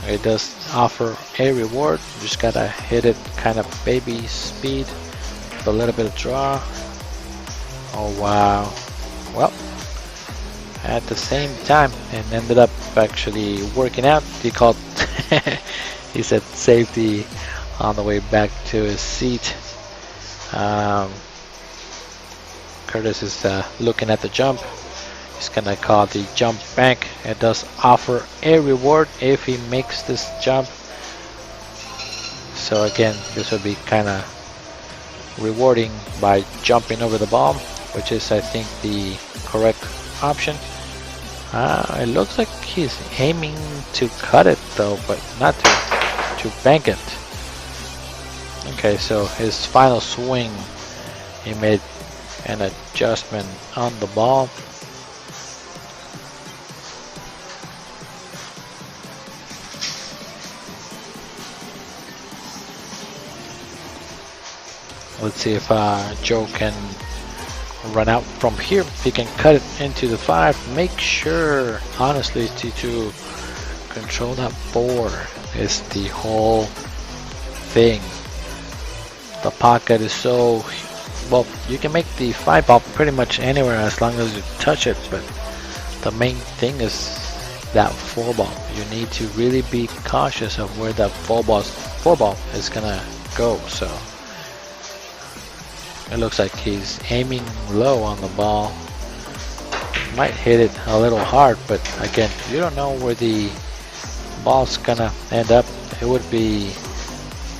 It does offer a reward. You just gotta hit it kind of baby speed with a little bit of draw. Oh wow. Well, at the same time, and ended up actually working out. He called he said safety on the way back to his seat. Kurtis is looking at the jump. He's gonna call the jump bank. It does offer a reward if he makes this jump. So again, this would be kind of rewarding by jumping over the ball, which is, I think, the correct option. It looks like he's aiming to cut it though, but not to bank it. Okay, so his final swing, he made an adjustment on the ball. Let's see if Joe can run out from here. He can cut it into the 5. Make sure, honestly, to control that 4 is the whole thing. The pocket is so, well, you can make the 5 ball pretty much anywhere as long as you touch it, but the main thing is that 4 ball. You need to really be cautious of where that 4 ball is gonna go. So it looks like he's aiming low on the ball. Might hit it a little hard, but again, you don't know where the ball's gonna end up. It would be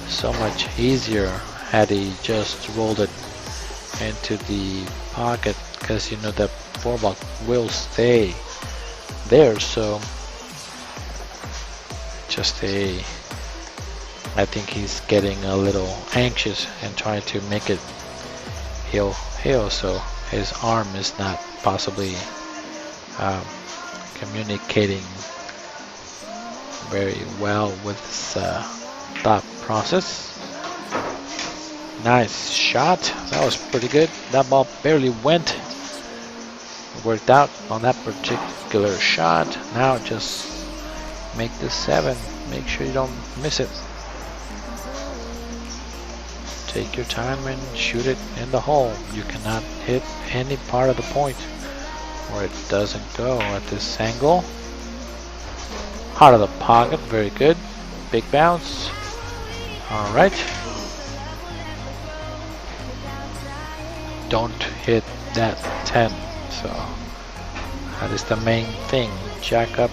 so much easier had he just rolled it into the pocket, because you know that 4 ball will stay there. So just I think he's getting a little anxious and trying to make it heel, so his arm is not possibly communicating very well with his thought process. Nice shot. That was pretty good. That ball barely went. Worked out on that particular shot. Now just make the 7. Make sure you don't miss it. take your time and shoot it in the hole. You cannot hit any part of the point where it doesn't go at this angle. Out of the pocket, very good. Big bounce. All right. Don't hit that 10. So that is the main thing. Jack up.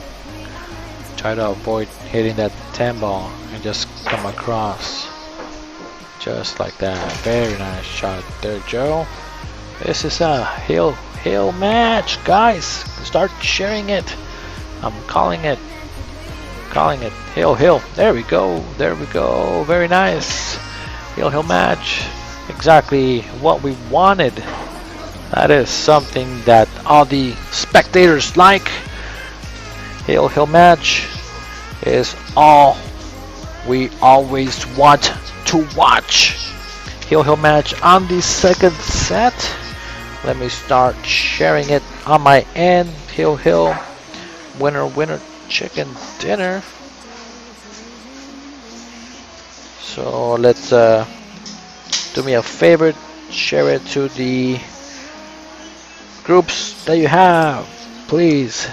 Try to avoid hitting that 10 ball and just come across. Just like that. Very nice shot there, Joe. This is a hill match, guys. Start sharing it. I'm calling it. Hill. There we go. Very nice. Hill match. Exactly what we wanted. That is something that all the spectators like. Hill match is all we always want to watch. Hill match on the second set. Let me start sharing it on my end. Hill. Winner chicken dinner. So let's do me a favor, share it to the groups that you have, please.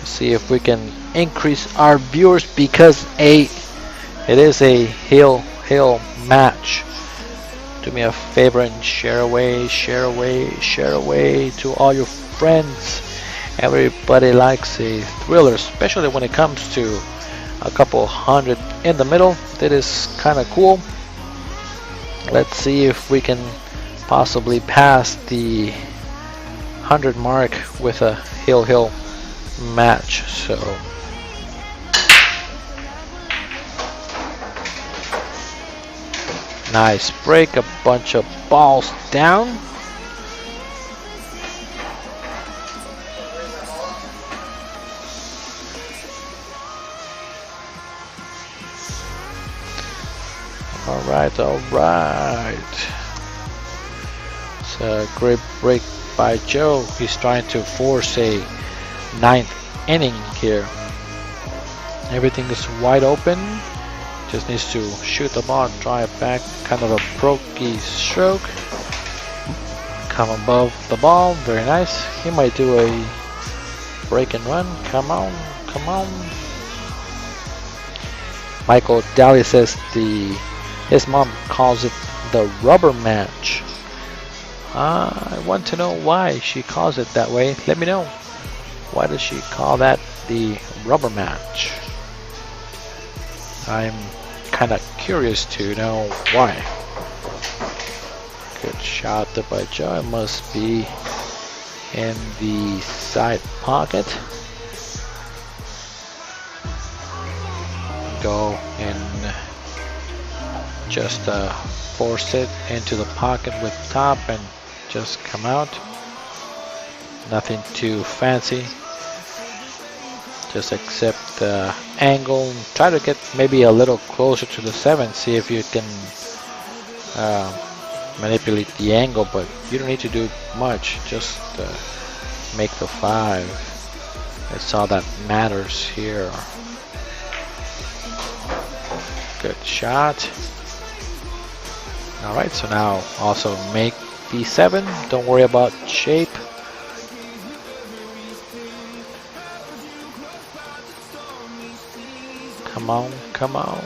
See if we can increase our viewers because it is a hill match. Do me a favor and share away to all your friends. Everybody likes a thriller, especially when it comes to a couple hundred in the middle. That is kind of cool. Let's see if we can possibly pass the 100 mark with a hill match. So nice break, a bunch of balls down. All right. It's a great break by Joe. He's trying to force a 9th inning here. Everything is wide open. Just needs to shoot the ball and drive back. Kind of a brokey stroke. Come above the ball. Very nice. He might do a break and run. Come on. Michael Daly says his mom calls it the rubber match. I want to know why she calls it that way. Let me know. Why does she call that the rubber match? I'm kind of curious to know why. Good shot there by Joe. It must be in the side pocket. Go and just force it into the pocket with top and just come out. Nothing too fancy. Just accept the angle. Try to get maybe a little closer to the 7. See if you can manipulate the angle, but you don't need to do much. Just make the 5. That's all that matters here. Good shot. Alright, so now also make the 7. Don't worry about shape. Come on.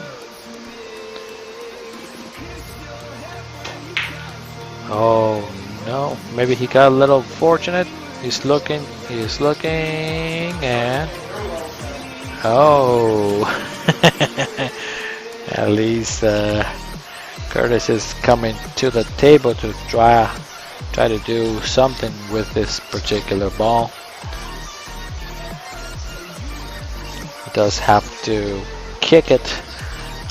Oh no, maybe he got a little fortunate. He's looking, and oh, at least Kurtis is coming to the table to try to do something with this particular ball. He does have to kick it.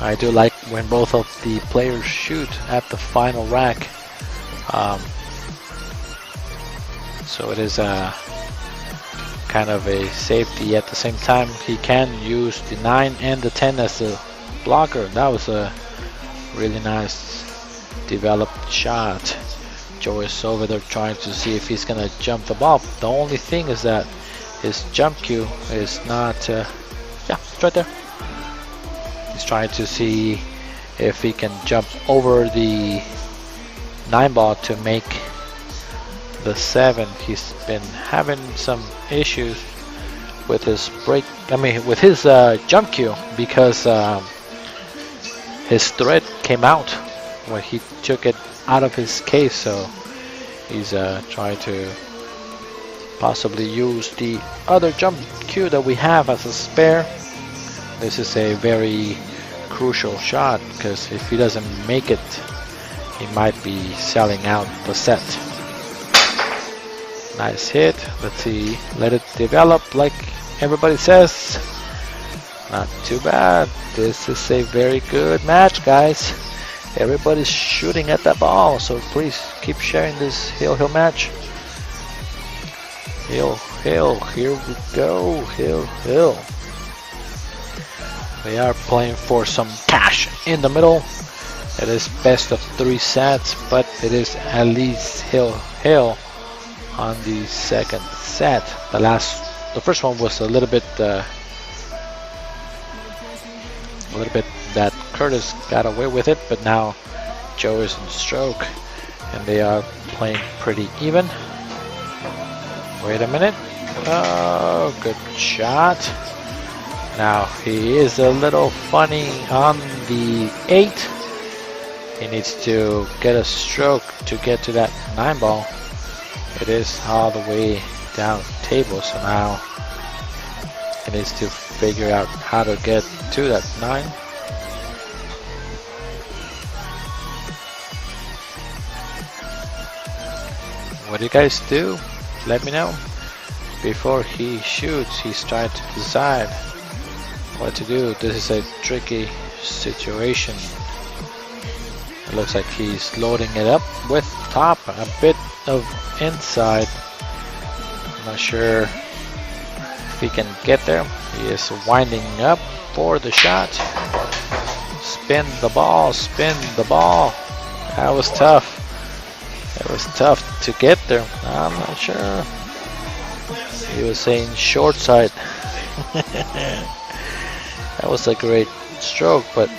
I do like when both of the players shoot at the final rack. So it is a kind of a safety. At the same time, he can use the 9 and the 10 as a blocker. That was a really nice developed shot. Joe is over there trying to see if he's gonna jump the ball. The only thing is that his jump cue is not, yeah, it's right there. He's trying to see if he can jump over the 9 ball to make the 7. He's been having some issues with his with his jump cue because his thread came out when he took it out of his case, so he's trying to possibly use the other jump cue that we have as a spare. This is a very crucial shot because if he doesn't make it, he might be selling out the set. Nice hit. Let's see. Let it develop like everybody says. Not too bad. This is a very good match, guys. Everybody's shooting at that ball, so please keep sharing this hill match. Hill, here we go. Hill. We are playing for some cash in the middle. It is best of 3 sets, but it is at least hill on the second set. The first one was a little bit that Kurtis got away with it, but now Joe is in stroke and they are playing pretty even. Wait a minute. Oh, good shot. Now he is a little funny on the 8. He needs to get a stroke to get to that 9 ball. It is all the way down the table, so now he needs to figure out how to get to that 9. What do you guys do? Let me know. Before he shoots, he's trying to decide what to do. This is a tricky situation. It looks like he's loading it up with top, a bit of inside. I'm not sure if he can get there. He is winding up for the shot. Spin the ball. That was tough. It was tough to get there. I'm not sure. He was saying short side. That was a great stroke, but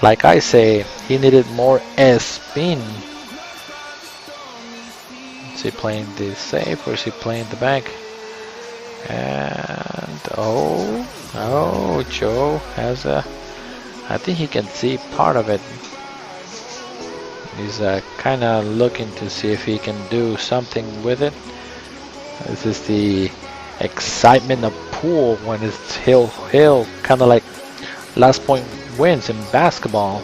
like I say, he needed more S-spin. Is he playing the safe or is he playing the bank? And oh, Joe has a. I think he can see part of it. He's kind of looking to see if he can do something with it. This is the excitement of pool when it's hill, kind of like last point wins in basketball.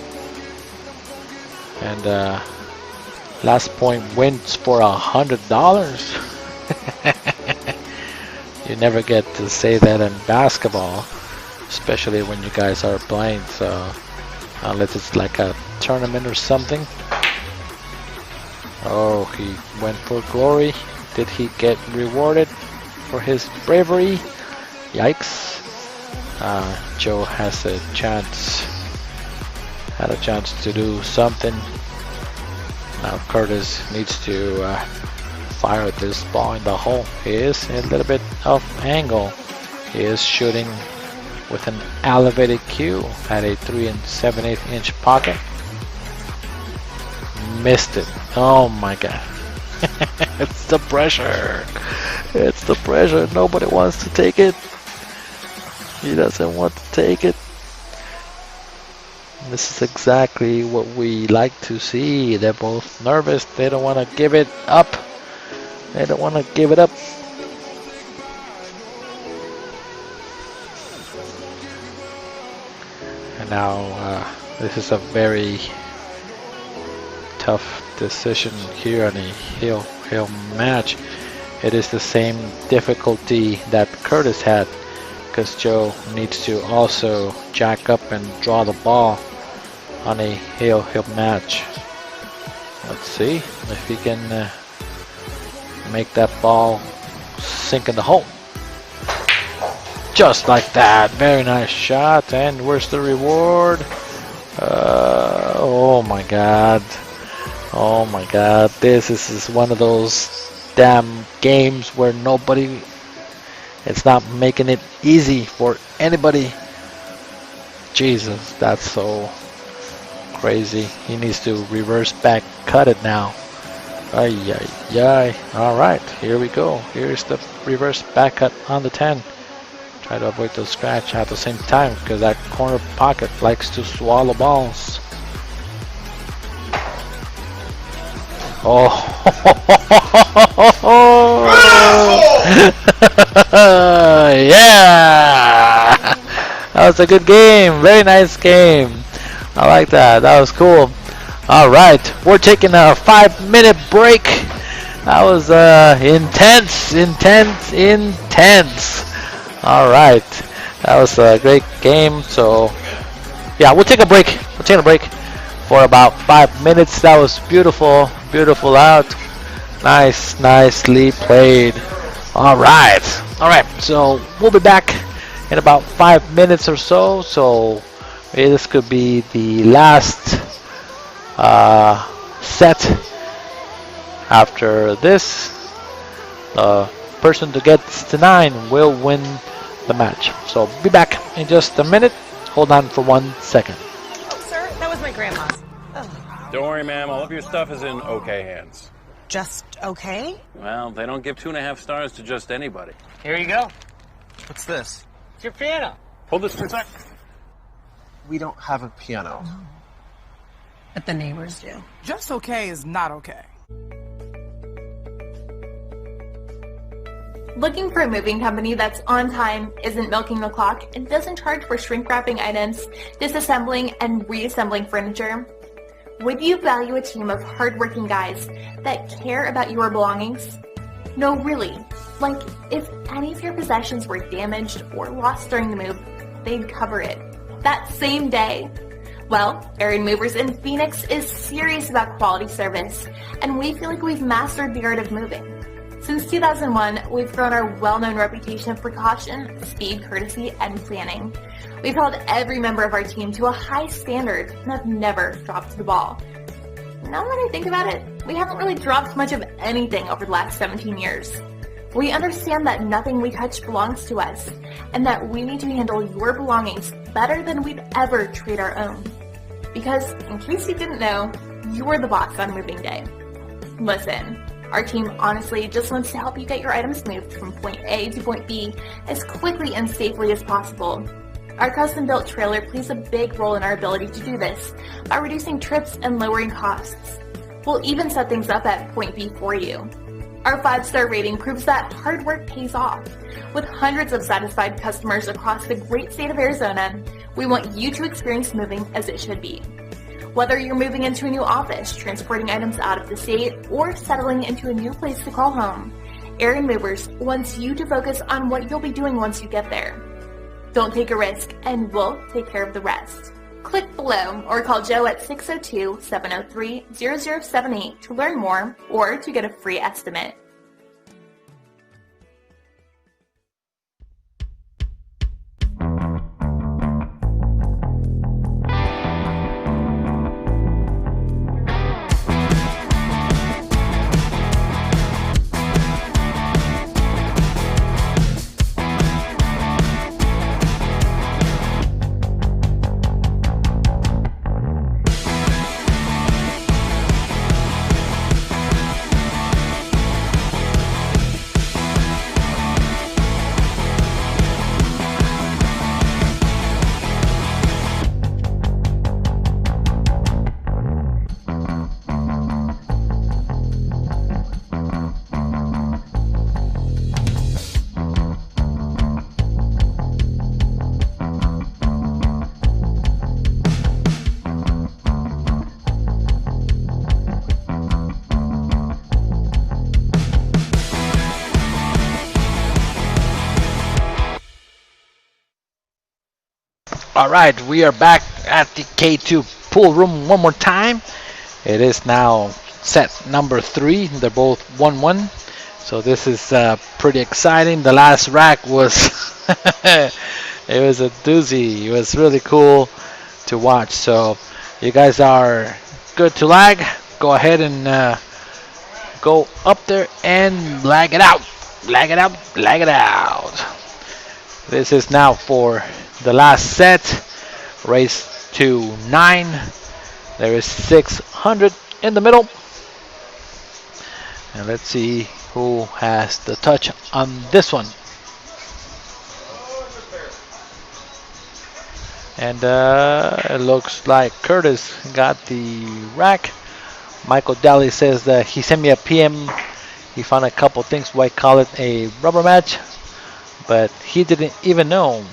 And last point wins for $100. You never get to say that in basketball, especially when you guys are playing. So unless it's like a tournament or something. Oh, he went for glory. Did he get rewarded for his bravery? Yikes. Joe has a chance. Had a chance to do something. Now Kurtis needs to fire this ball in the hole. He is a little bit off angle. He is shooting with an elevated cue at a 3 7/8 inch pocket. Missed it. Oh my god. It's the pressure. It's the pressure. Nobody wants to take it. He doesn't want to take it. This is exactly what we like to see. They're both nervous. They don't want to give it up. They don't want to give it up. And now this is a very tough decision here on a hill match. It is the same difficulty that Kurtis had, because Joe needs to also jack up and draw the ball on a hill match. Let's see if he can make that ball sink in the hole. Just like that. Very nice shot. And where's the reward? Oh my god. Oh my god. This is one of those damn games where nobody, it's not making it easy for anybody. Jesus, that's so crazy. He needs to reverse back cut it now. Ay, ay, ay. All right, here we go. Here's the reverse back cut on the 10. Try to avoid those scratch at the same time because that corner pocket likes to swallow balls. Oh, yeah! That was a good game. Very nice game. I like that. That was cool. All right, we're taking a 5-minute break. That was intense. All right, that was a great game. So, yeah, we'll take a break. We'll take a break for about 5 minutes. That was beautiful, beautiful out. Nicely played. All right. So we'll be back in about 5 minutes or so. So this could be the last set. After this, the person who gets to 9 will win the match. So be back in just a minute. Hold on for 1 second. Oh, sir, that was my grandma's. Oh. Don't worry, ma'am. All of your stuff is in okay hands. Just okay? Well, they don't give 2.5 stars to just anybody. Here you go. What's this? It's your piano. Hold this for a sec. We don't have a piano. But the neighbors do. Just okay is not okay. Looking for a moving company that's on time, isn't milking the clock, and doesn't charge for shrink wrapping items, disassembling and reassembling furniture? Would you value a team of hardworking guys that care about your belongings? No, really. Like, if any of your possessions were damaged or lost during the move, they'd cover it that same day. Well, Aaron Movers in Phoenix is serious about quality service, and we feel like we've mastered the art of moving. Since 2001, we've grown our well-known reputation of precaution, speed, courtesy, and planning. We've held every member of our team to a high standard and have never dropped the ball. Now that I think about it, we haven't really dropped much of anything over the last 17 years. We understand that nothing we touch belongs to us, and that we need to handle your belongings better than we'd ever treat our own. Because, in case you didn't know, you're the boss on moving day. Listen, our team honestly just wants to help you get your items moved from point A to point B as quickly and safely as possible. Our custom-built trailer plays a big role in our ability to do this by reducing trips and lowering costs. We'll even set things up at point B for you. Our 5-star rating proves that hard work pays off. With hundreds of satisfied customers across the great state of Arizona, we want you to experience moving as it should be. Whether you're moving into a new office, transporting items out of the state, or settling into a new place to call home, Aaron Movers wants you to focus on what you'll be doing once you get there. Don't take a risk, and we'll take care of the rest. Click below or call Joe at 602-703-0078 to learn more or to get a free estimate. All right, we are back at the K2 pool room one more time. It is now set number 3. They're both 1-1. So this is pretty exciting. The last rack was it was a doozy. It was really cool to watch. So you guys are good to lag. Go ahead and go up there and lag it out. Lag it out, lag it out. This is now for the last set. Race to 9. There is 600 in the middle. And let's see who has the touch on this one. And it looks like Kurtis got the rack. Michael Daly says that he sent me a PM. He found a couple things why call it a rubber match, but he didn't even know.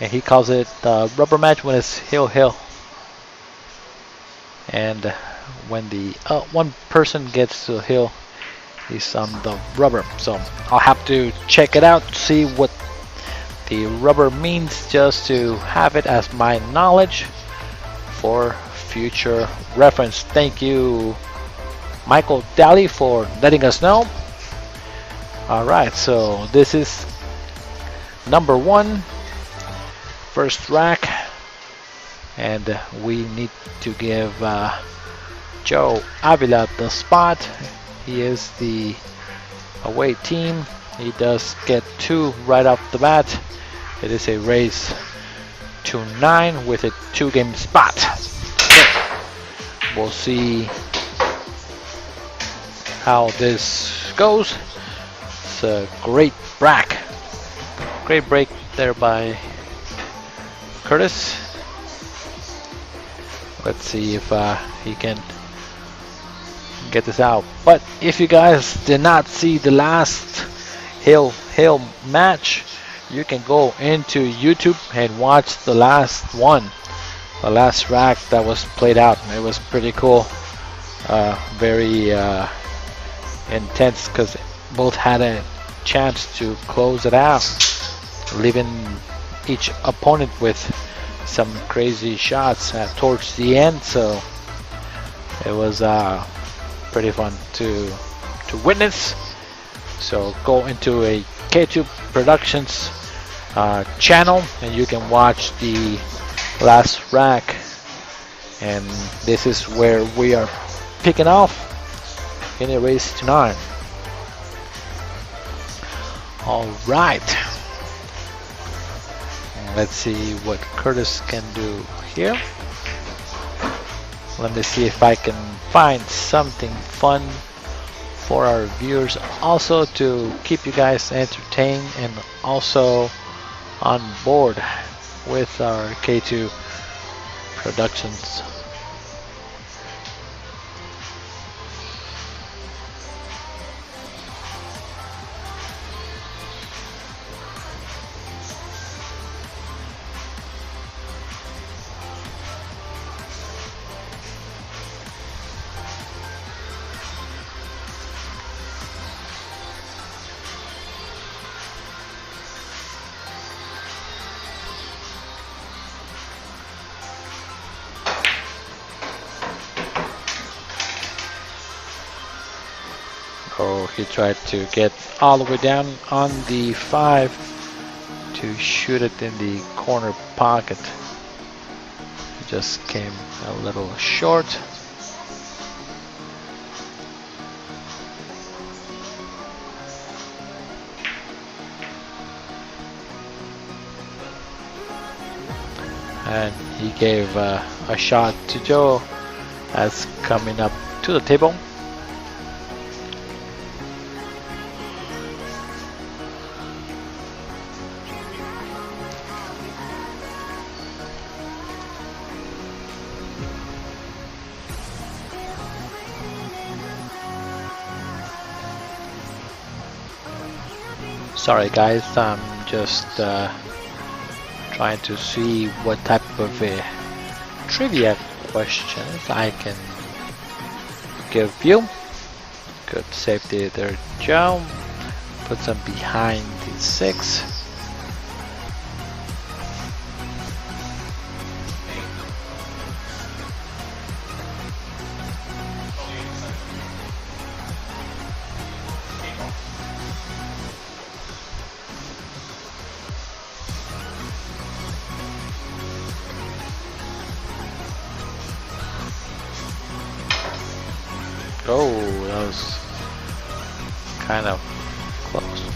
And he calls it a rubber match when it's hill. And when the one person gets to the hill, he's on the rubber. So I'll have to check it out, see what the rubber means, just to have it as my knowledge for future reference. Thank you, Michael Daly, for letting us know. Alright, so this is number 1, first rack, and we need to give Joe Avila the spot. He is the away team. He does get 2 right off the bat. It is a race to 9 with a 2-game spot. So we'll see how this goes. It's a great break. Great break there by Kurtis. Let's see if he can get this out. But if you guys did not see the last hill match, you can go into YouTube and watch the last one, the last rack that was played out. It was pretty cool, very intense, because both had a chance to close it out, leaving each opponent with some crazy shots towards the end. So it was pretty fun to witness. So go into a K2 Productionz channel and you can watch the last rack, and this is where we are picking off in a race to 9. All right, let's see what Kurtis can do here. Let me see if I can find something fun for our viewers, also to keep you guys entertained and also on board with our K2 Productionz. Oh, he tried to get all the way down on the 5 to shoot it in the corner pocket. He just came a little short. And he gave a shot to Joe as coming up to the table. Sorry guys, I'm just trying to see what type of trivia questions I can give you. Good safety there, Joe. Puts him behind the 6. Oh, kind of close.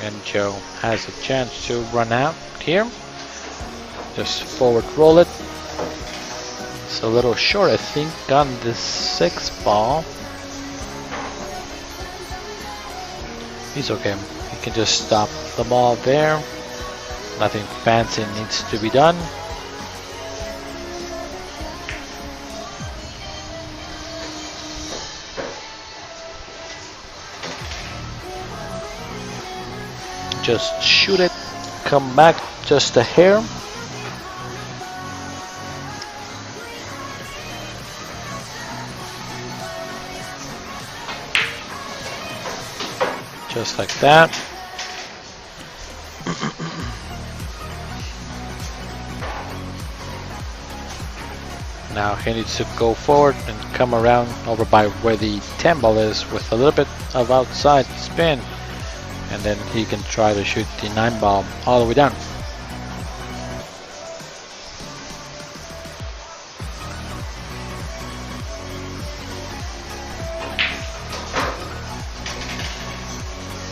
And Joe has a chance to run out here. Just forward roll it. It's a little short, I think, on this 6th ball. He's okay. He can just stop the ball there. Nothing fancy needs to be done. Just shoot it, come back just a hair. Just like that. Now he needs to go forward and come around over by where the 10 ball is with a little bit of outside spin. And then he can try to shoot the 9 ball all the way down.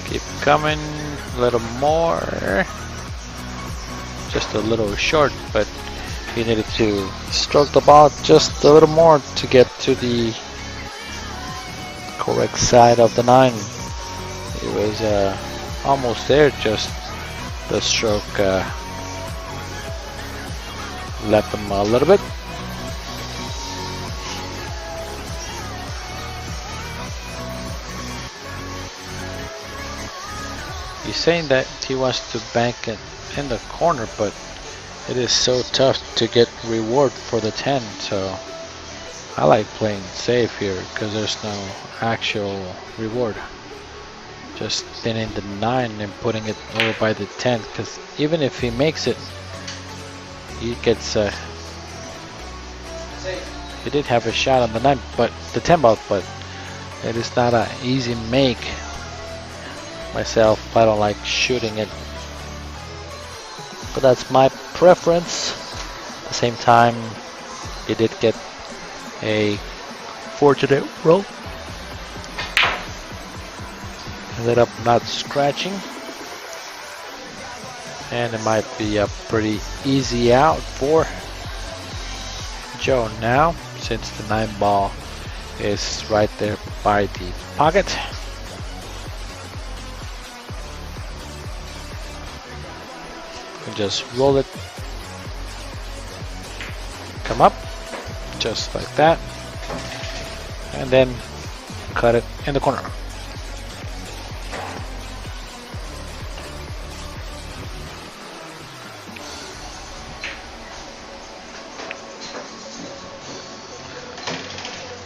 Keep coming, a little more. Just a little short, but he needed to stroke the ball just a little more to get to the correct side of the 9. It was almost there, just the stroke left him a little bit. He's saying that he wants to bank it in the corner, but it is so tough to get reward for the 10, so I like playing safe here because there's no actual reward. Just spinning the 9 and putting it over by the 10, because even if he makes it, he gets he did have a shot on the 9, but the 10 ball, but it is not an easy make. Myself, I don't like shooting it, but that's my preference. At the same time, he did get a fortunate roll. Ended up not scratching, and it might be a pretty easy out for Joe now, since the 9 ball is right there by the pocket. And just roll it, come up, just like that, and then cut it in the corner.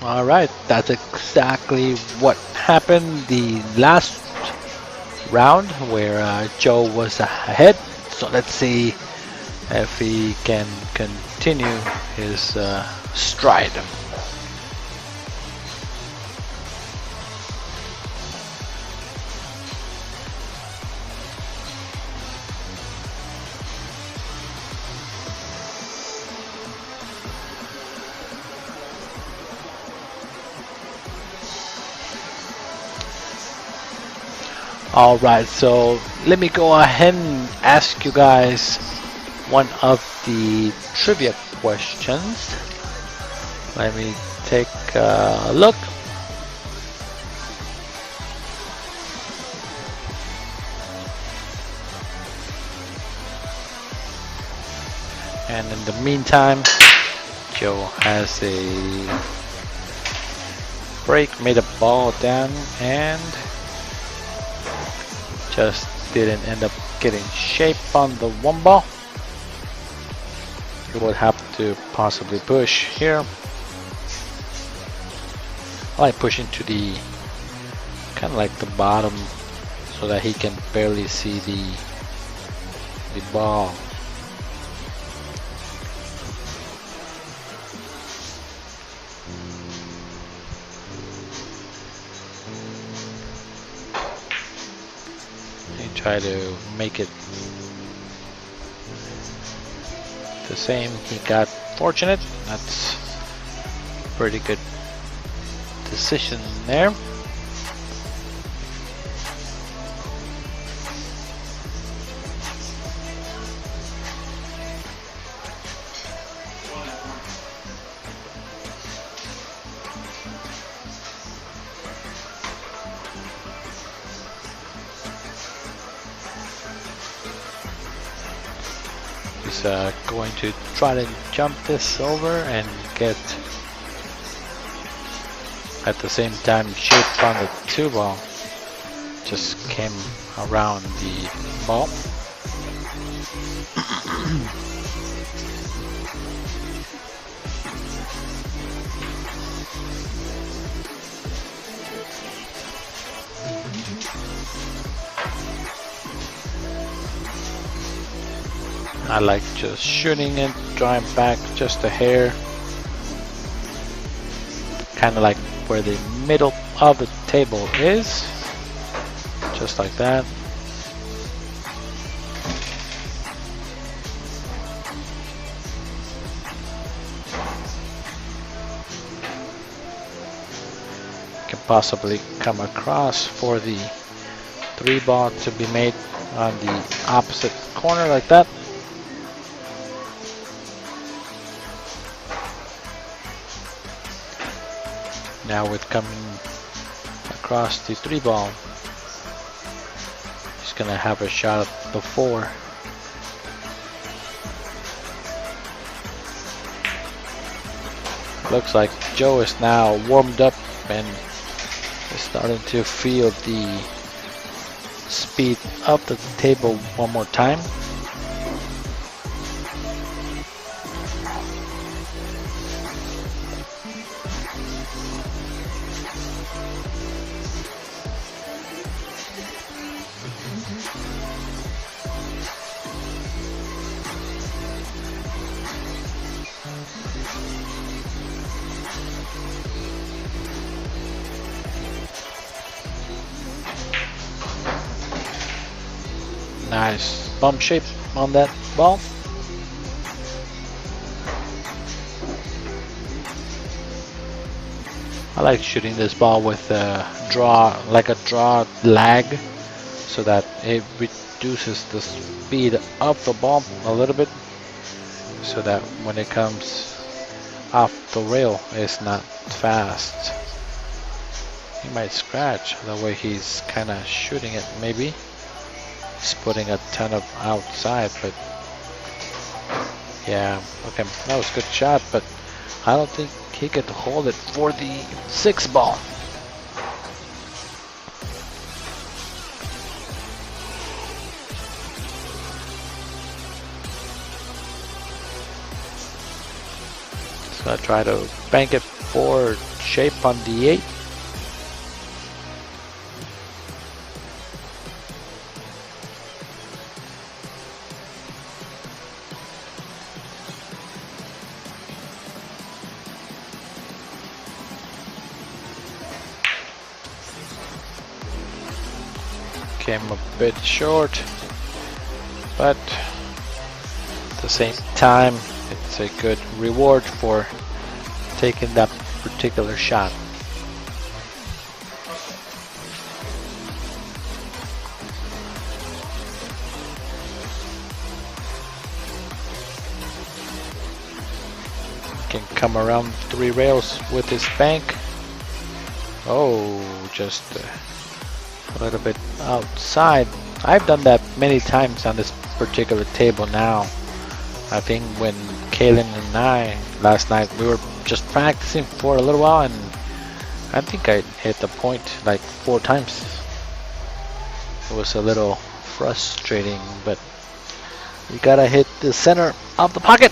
Alright, that's exactly what happened the last round where Joe was ahead. So let's see if he can continue his stride. Alright, so let me go ahead and ask you guys one of the trivia questions. Let me take a look. And in the meantime, Joe has a break, made a ball down, and just didn't end up getting shape on the 1 ball. He would have to possibly push here. I like pushing to the kind of like the bottom so that he can barely see the ball. Try to make it the same. He got fortunate. That's pretty good decision there. He's going to try to jump this over and get at the same time shape on the 2 ball. Just came around the ball. I like just shooting it, drawing back just a hair. Kind of like where the middle of the table is. Just like that. Can possibly come across for the 3 ball to be made on the opposite corner like that. Now with coming across the 3 ball, he's gonna have a shot at the 4. Looks like Joe is now warmed up and is starting to feel the speed of the table one more time. Nice bump shape on that ball. I like shooting this ball with a draw lag, so that it reduces the speed of the ball a little bit, so that when it comes off the rail it's not fast. He might scratch the way he's kind of shooting it. Maybe he's putting a ton of outside, but yeah, okay, that was a good shot, but I don't think he could hold it for the 6 ball. So I try to bank it for shape on the 8. Came a bit short, but at the same time it's a good reward for taking that particular shot. Can come around 3 rails with his bank. Oh, just a little bit outside. I've done that many times on this particular table now. I think when Kaylin and I last night, we were just practicing for a little while, and I think I hit the point like 4 times. It was a little frustrating, but you gotta hit the center of the pocket.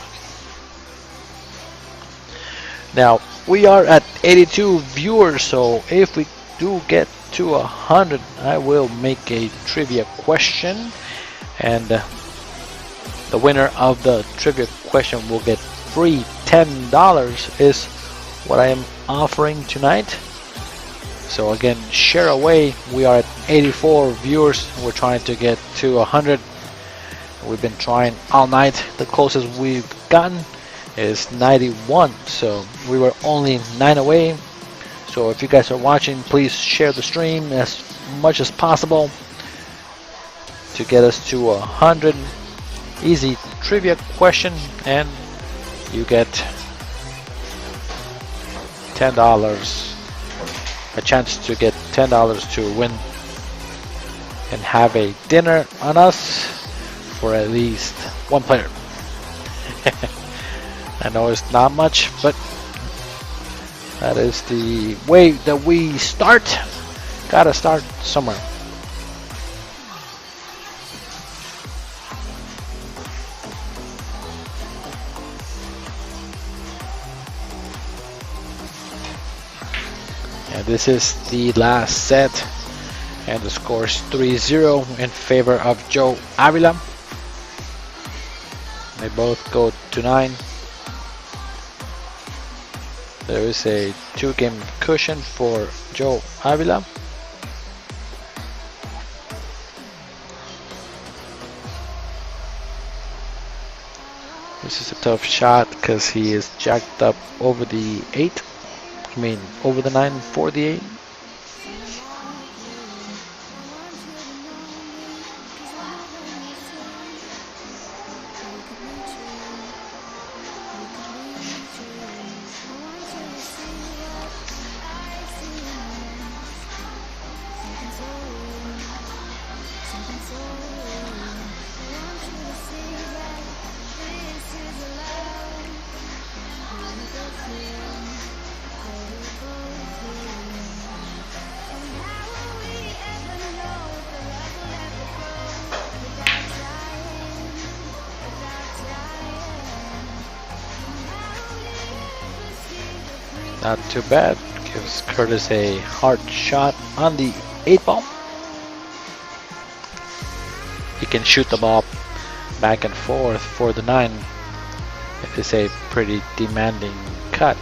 Now we are at 82 viewers, so if we do get to 100, I will make a trivia question, and the winner of the trivia question will get free $10 is what I am offering tonight. So again, share away. We are at 84 viewers. We're trying to get to 100. We've been trying all night. The closest we've gotten is 91. So we were only 9 away. So if you guys are watching, please share the stream as much as possible to get us to 100. Easy trivia question, and you get $10. A chance to get $10 to win and have a dinner on us for at least one player. I know it's not much, but that is the way that we start. Gotta start somewhere. And this is the last set, and the score is 3-0 in favor of Joe Avila. They both go to 9. There is a 2-game cushion for Joe Avila. This is a tough shot because he is jacked up over the 8. I mean, over the 9 for the 8. Not too bad. Gives Kurtis a hard shot on the 8 ball. He can shoot the ball back and forth for the 9. It is a pretty demanding cut.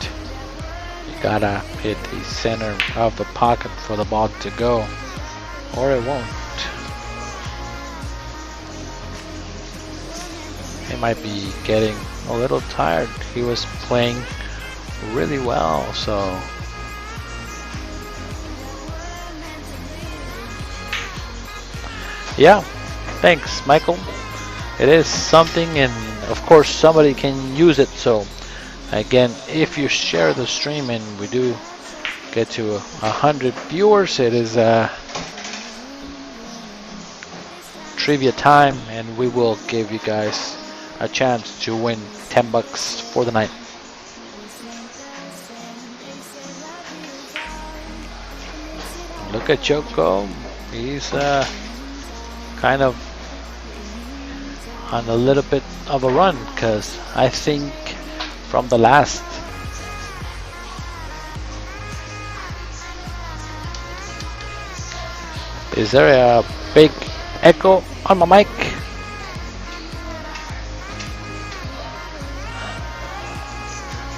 You gotta hit the center of the pocket for the ball to go, or it won't. He might be getting a little tired. He was playing really well, so yeah, thanks Michael. It is something, and of course somebody can use it. So again, if you share the stream and we do get to 100 viewers, it is trivia time, and we will give you guys a chance to win $10 for the night. Look at Choco. He's kind of on a little bit of a run, because I think from the last is there a big echo on my mic?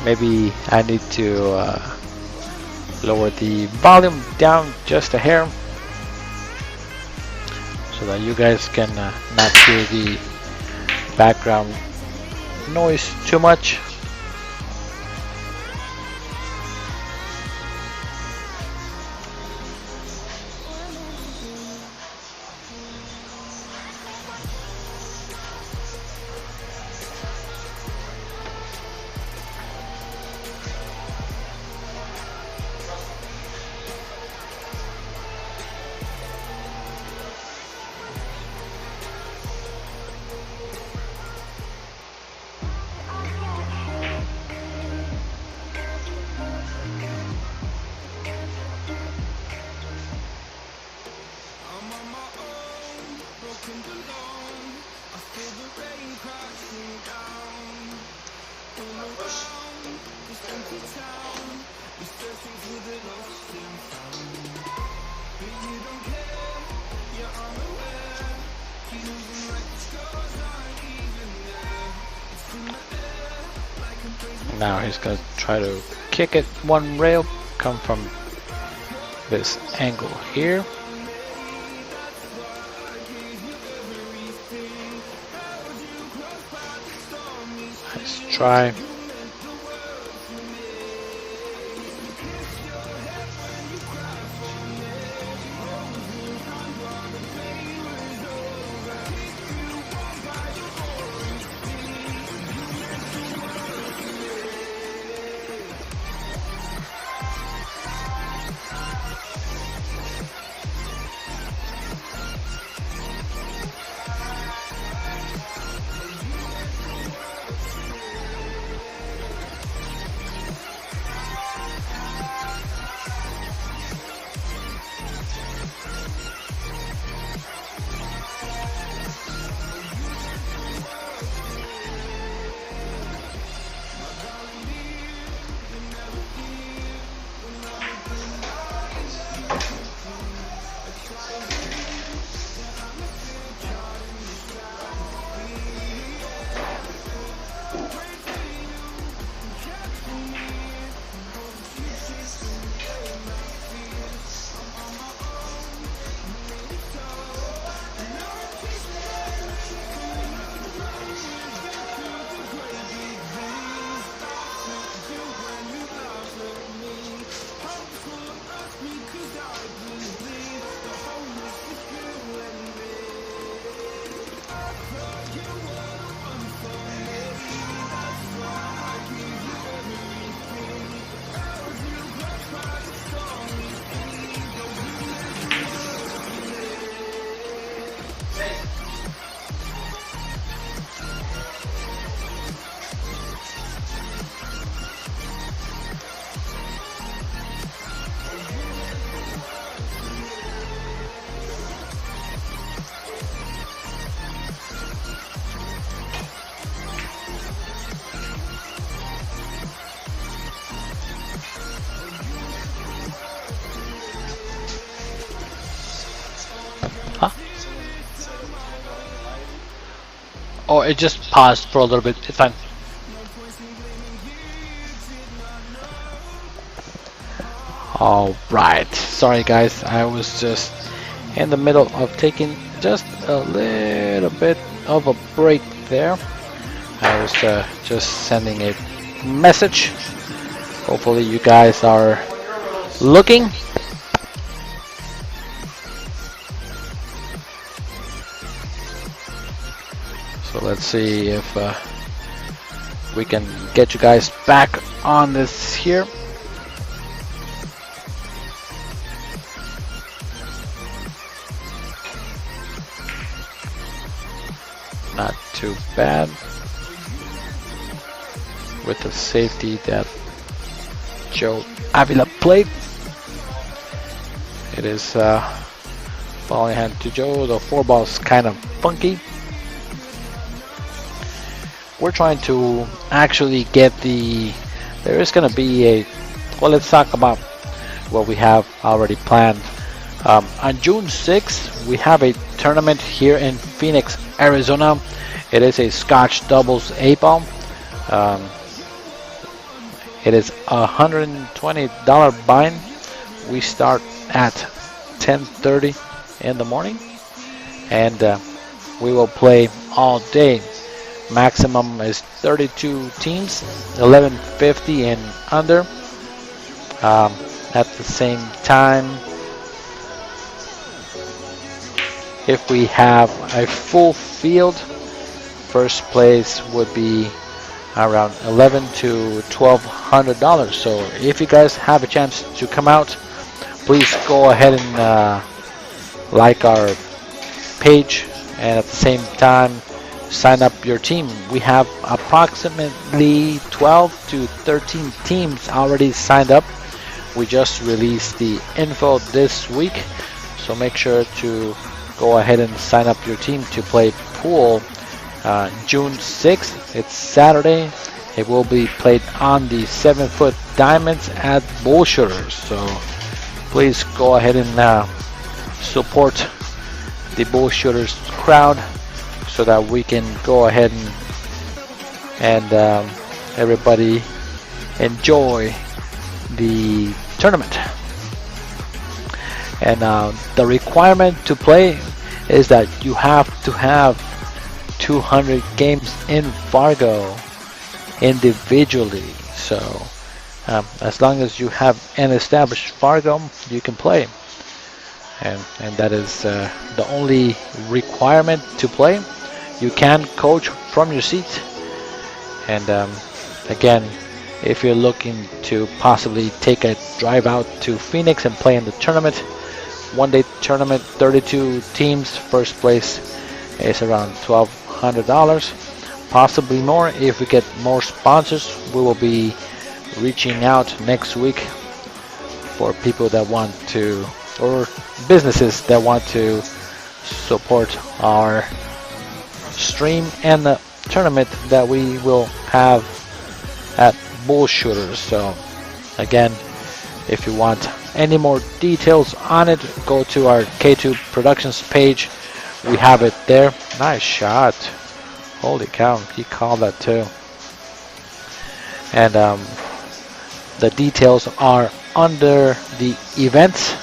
Maybe I need to lower the volume down just a hair so that you guys can not hear the background noise too much. Now he's gonna try to kick it one rail, come from this angle here. Nice try. Oh, it just paused for a little bit. It's fine. Alright. Sorry guys, I was just in the middle of taking just a little bit of a break there. I was just sending a message. Hopefully you guys are looking. So let's see if we can get you guys back on this here. Not too bad with the safety that Joe Avila played. It is ball in hand to Joe. The 4-ball's kind of funky. We're trying to actually get the. There is going to be a. Well, let's talk about what we have already planned. On June 6th, we have a tournament here in Phoenix, Arizona. It is a Scotch doubles 8-ball. It is $120 buy-in. We start at 10:30 in the morning, and we will play all day. Maximum is 32 teams, 1150 and under. At the same time, if we have a full field, first place would be around $1,100 to $1,200. So if you guys have a chance to come out, please go ahead and like our page, and at the same time sign up your team. We have approximately 12 to 13 teams already signed up. We just released the info this week, so make sure to go ahead and sign up your team to play pool June 6th. It's Saturday. It will be played on the 7-foot diamonds at Bullshooters. So please go ahead and support the Bullshooters crowd so that we can go ahead and everybody enjoy the tournament. And the requirement to play is that you have to have 200 games in Fargo individually. So as long as you have an established Fargo, you can play. And that is the only requirement to play. You can coach from your seat. And again, if you're looking to possibly take a drive out to Phoenix and play in the tournament, one-day tournament, 32 teams, first place is around $1,200, possibly more. If we get more sponsors, we will be reaching out next week for people that want to, or businesses that want to support our stream and the tournament that we will have at Bull Shooters. So again, if you want any more details on it, go to our K2 Productionz page. We have it there. Nice shot. Holy cow, he called that too. And the details are under the events,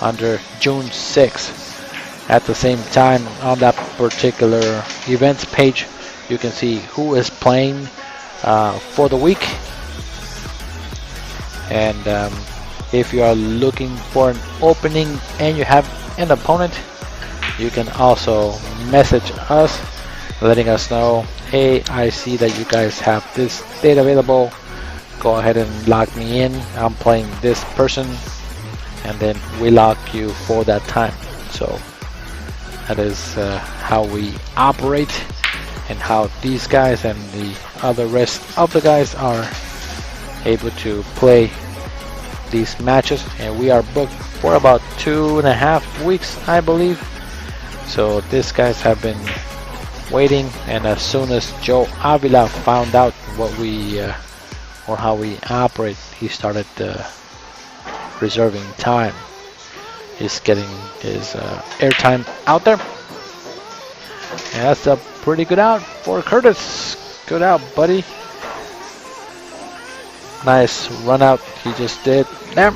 under June 6th. At the same time, on that particular events page, you can see who is playing for the week. And if you are looking for an opening and you have an opponent, you can also message us letting us know, hey, I see that you guys have this date available, go ahead and lock me in, I'm playing this person, and then we lock you for that time. So that is how we operate, and how these guys and the other rest of the guys are able to play these matches. And we are booked for about 2.5 weeks, I believe. So these guys have been waiting, and as soon as Joe Avila found out what we or how we operate, he started reserving time. He's getting his airtime out there, and that's a pretty good out for Kurtis. Good out, buddy. Nice run out he just did there.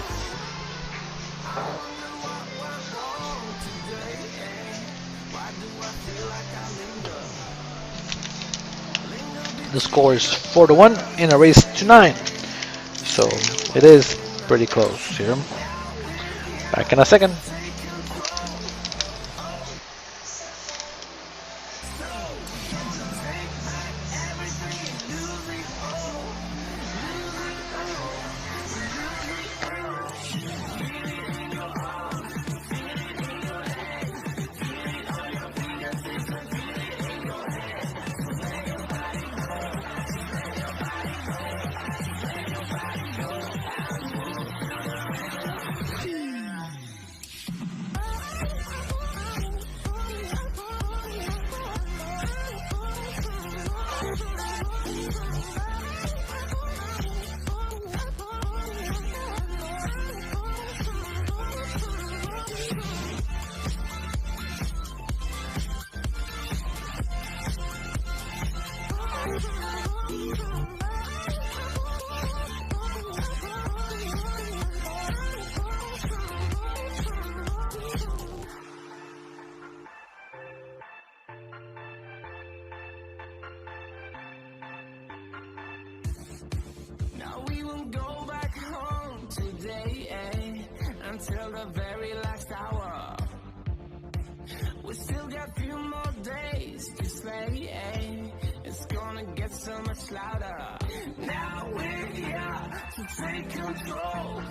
The score is 4-1 in a race to 9. So it is pretty close here. Back in a second. Now we won't go back home today, until the very last hour. We still got few more days to slay, it's gonna get so much louder. Now we're here to take control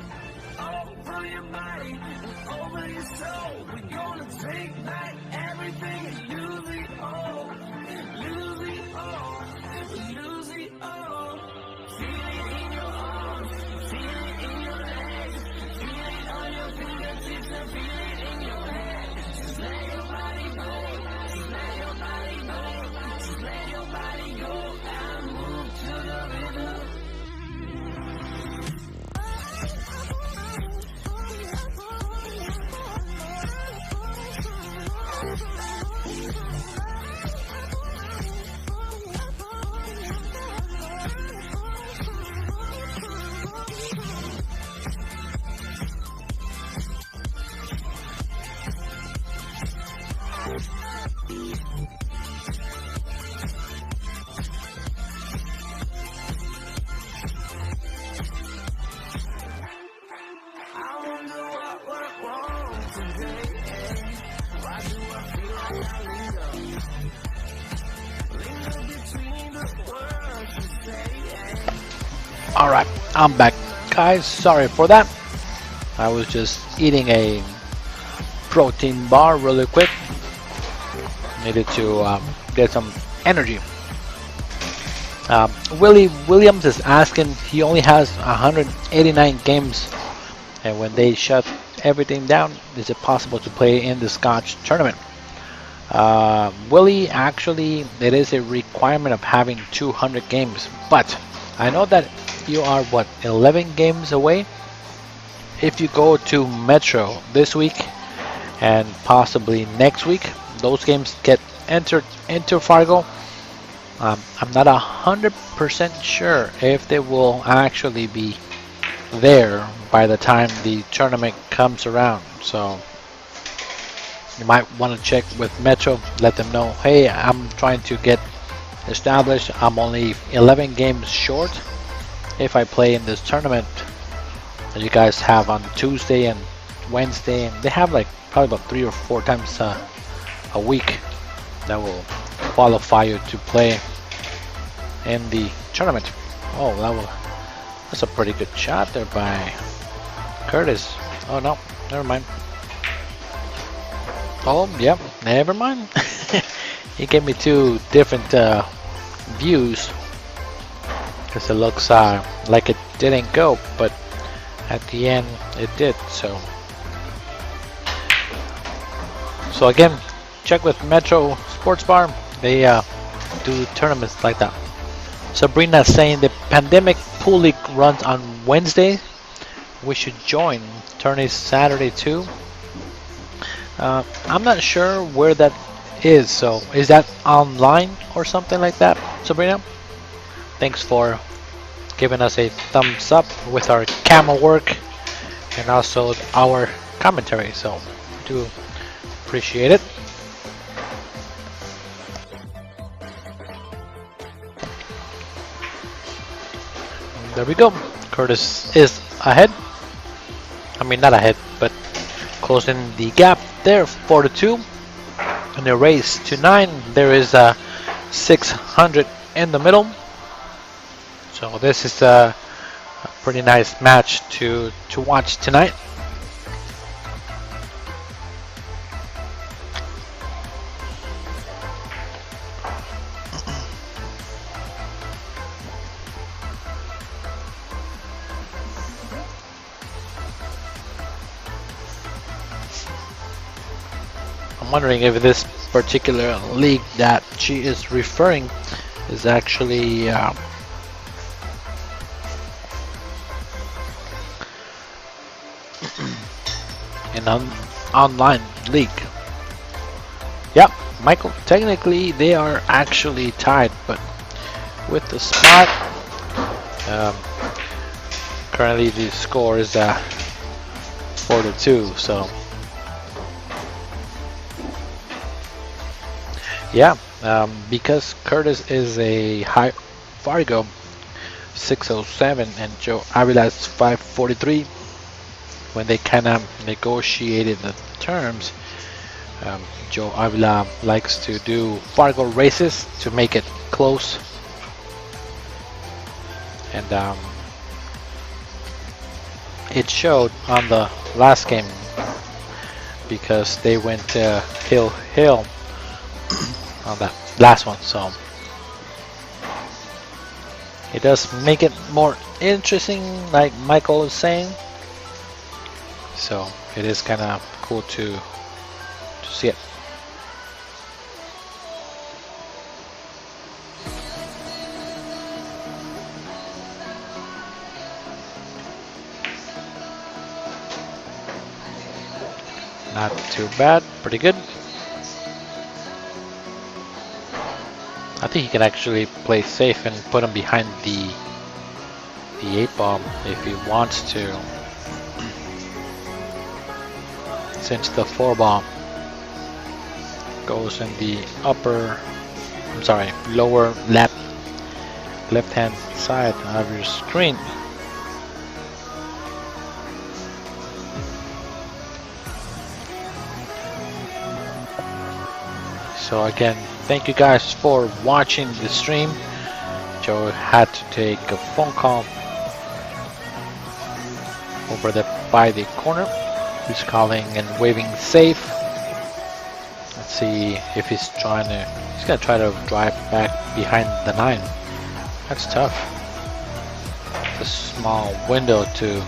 over your body and over your soul. We're gonna take back everything and lose it all, lose it all, lose it all. Feel it in your arms, feel it in your legs, feel it on your fingertips and feel it in your head. Just let your body go, just let your body go, just let your body go and move to the rhythm. Alright, I'm back. Guys, sorry for that. I was just eating a protein bar really quick. Needed to get some energy. Willie Williams is asking, he only has 189 games, and when they shut everything down, is it possible to play in the Scotch tournament? Willie, actually, it is a requirement of having 200 games, but I know that you are, what, 11 games away? If you go to Metro this week and possibly next week, those games get entered into Fargo. I'm not 100% sure if they will actually be there by the time the tournament comes around. So you might want to check with Metro, let them know, hey, I'm trying to get established. I'm only 11 games short if I play in this tournament that you guys have on Tuesday and Wednesday, and they have like probably about 3 or 4 times a week that will qualify you to play in the tournament. Oh, that's a pretty good shot there by Kurtis. Oh no, never mind. Oh, yep, never mind. He gave me 2 different views because it looks like it didn't go, but at the end it did. So again, check with Metro Sports Bar. They do tournaments like that. Sabrina saying the pandemic pool league runs on Wednesday. We should join. Tourney Saturday too. I'm not sure where that is. So is that online or something like that, Sabrina? Thanks for giving us a thumbs up with our camera work and also our commentary. So I do appreciate it. There we go. Kurtis is ahead. I mean, not ahead, but closing the gap there, 4-2. In the race to 9, there is a 600 in the middle. So this is a pretty nice match to watch tonight. I'm wondering if this particular league that she is referring is actually an online league. Yep, Michael, technically they are actually tied, but with the spot, currently the score is 4-2. So yeah, because Kurtis is a high Fargo 607 and Joe Avila is 543. When they kind of negotiated the terms, Joe Avila likes to do Fargo races to make it close, and it showed on the last game because they went hill on that last one. So it does make it more interesting, like Michael is saying. So it is kind of cool to see it. Not too bad, pretty good. I think he can actually play safe and put him behind the 8-ball if he wants to. Since the 4-ball goes in the lower left hand side of your screen. So again, thank you guys for watching the stream. Joe had to take a phone call over by the corner. He's calling and waving safe. Let's see if he's gonna try to drive back behind the 9. That's tough. It's a small window to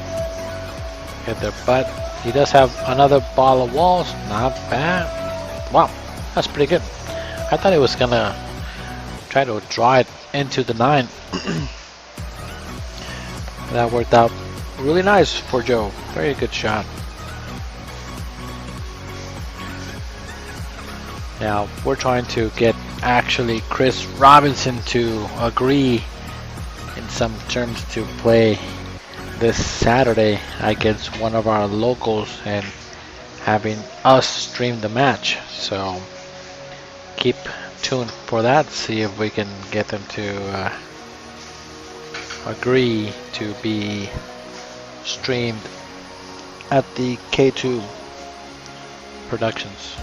hit their butt. He does have another ball of walls. Not bad. Wow, that's pretty good. I thought he was gonna try to draw it into the 9. That worked out really nice for Joe. Very good shot. Now we're trying to get actually Chris Robinson to agree in some terms to play this Saturday against one of our locals and having us stream the match. So keep tuned for that. See if we can get them to agree to be streamed at the K2 Productionz.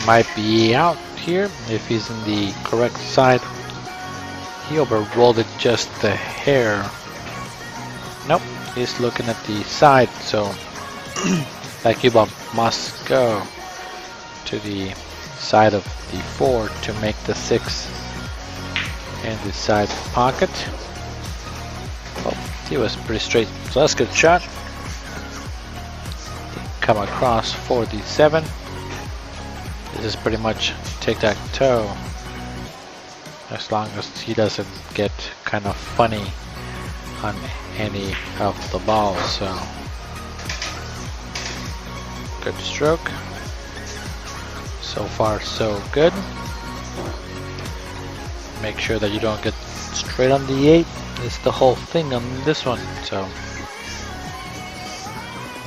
Might be out here if he's in the correct side. He overrolled it just a hair. Nope, he's looking at the side, so that Cuba must go to the side of the 4 to make the 6 in the side pocket. Oh, he was pretty straight, so that's a good shot. Come across for the 7. This is pretty much tic-tac-toe, as long as he doesn't get kind of funny on any of the balls. So good stroke. So far so good. Make sure that you don't get straight on the 8. It's the whole thing on this one. So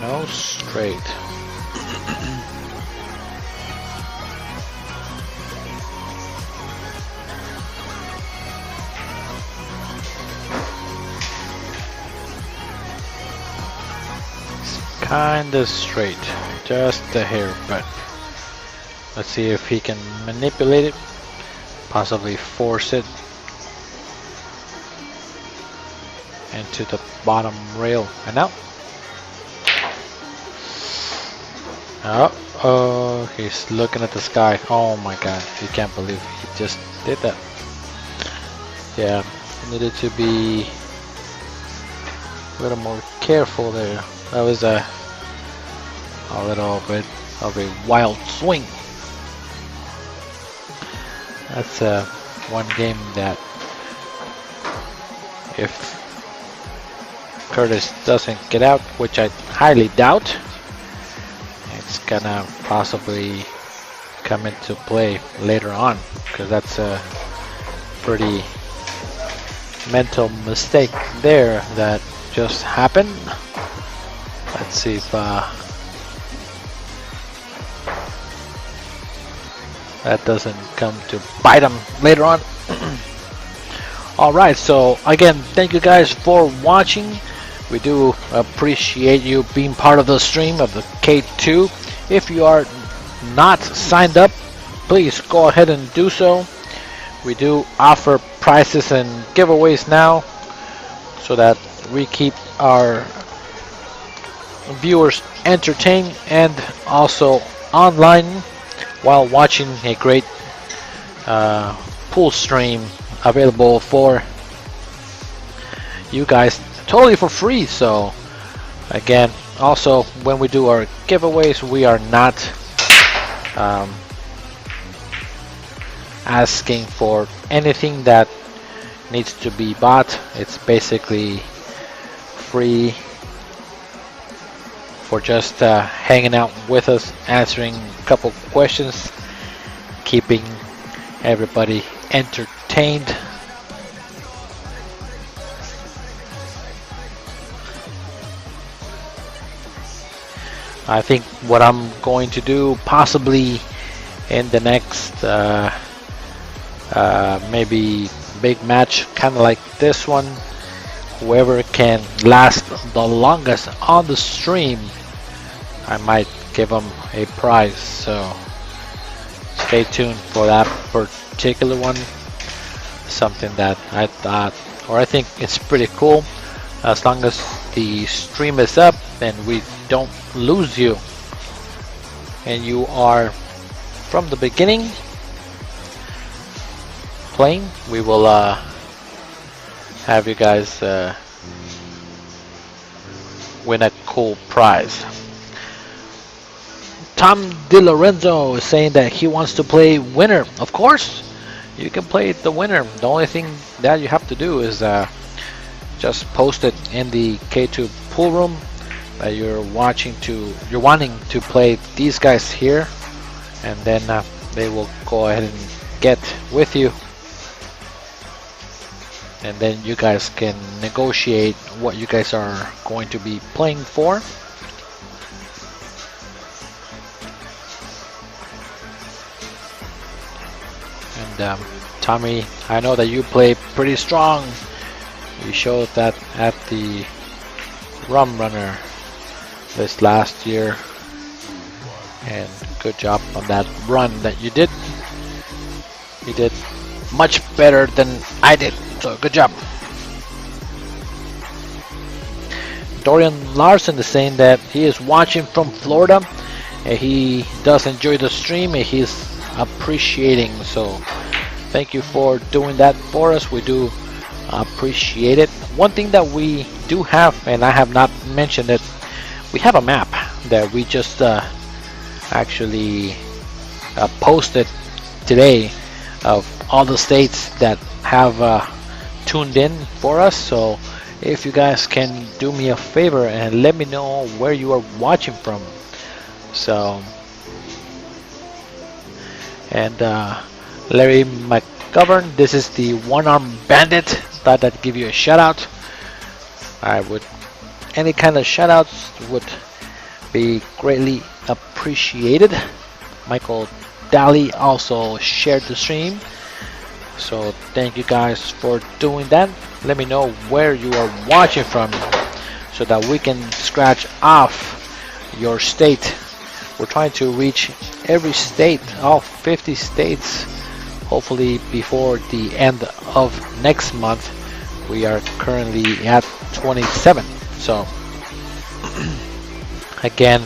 no straight. Kinda straight, just a hair, but let's see if he can manipulate it, possibly force it into the bottom rail and out. Oh, he's looking at the sky. Oh my god, he can't believe he just did that. Yeah, needed to be a little more careful there. That was a little bit of a wild swing. That's one game that if Kurtis doesn't get out, which I highly doubt, it's gonna possibly come into play later on, because that's a pretty mental mistake there that just happened. Let's see if that doesn't come to bite him later on. Alright, so again, thank you guys for watching. We do appreciate you being part of the stream of the K2. If you are not signed up, please go ahead and do so. We do offer prizes and giveaways now so that we keep our viewers entertained and also online while watching a great pool stream available for you guys totally for free. So again, also when we do our giveaways, we are not asking for anything that needs to be bought. It's basically free for just hanging out with us, answering a couple questions, keeping everybody entertained. I think what I'm going to do possibly in the next maybe big match, kind of like this one, whoever can last the longest on the stream, I might give them a prize. So stay tuned for that particular one. Something that I thought, or I think it's pretty cool, as long as the stream is up and we don't lose you and you are from the beginning playing, we will have you guys win a cool prize. Tom DiLorenzo is saying that he wants to play winner. Of course, you can play the winner. The only thing that you have to do is just post it in the K2 pool room that you're wanting to play these guys here, and then they will go ahead and get with you, and then you guys can negotiate what you guys are going to be playing for. And Tommy, I know that you play pretty strong. You showed that at the Rum Runner this last year, and good job on that run that you did. You did much better than I did, so good job. Dorian Larson is saying that he is watching from Florida and he does enjoy the stream and he's appreciating, so thank you for doing that for us. We do appreciate it. One thing that we do have, and I have not mentioned it, we have a map that we just actually posted today of all the states that have tuned in for us. So if you guys can do me a favor and let me know where you are watching from. So, and Larry McGovern, this is the one-armed bandit. Thought I'd give you a shout out. I would, any kind of shout outs would be greatly appreciated. Michael Daly also shared the stream, so thank you guys for doing that. Let me know where you are watching from so that we can scratch off your state. We're trying to reach every state, all 50 states, hopefully before the end of next month. We are currently at 27. So again,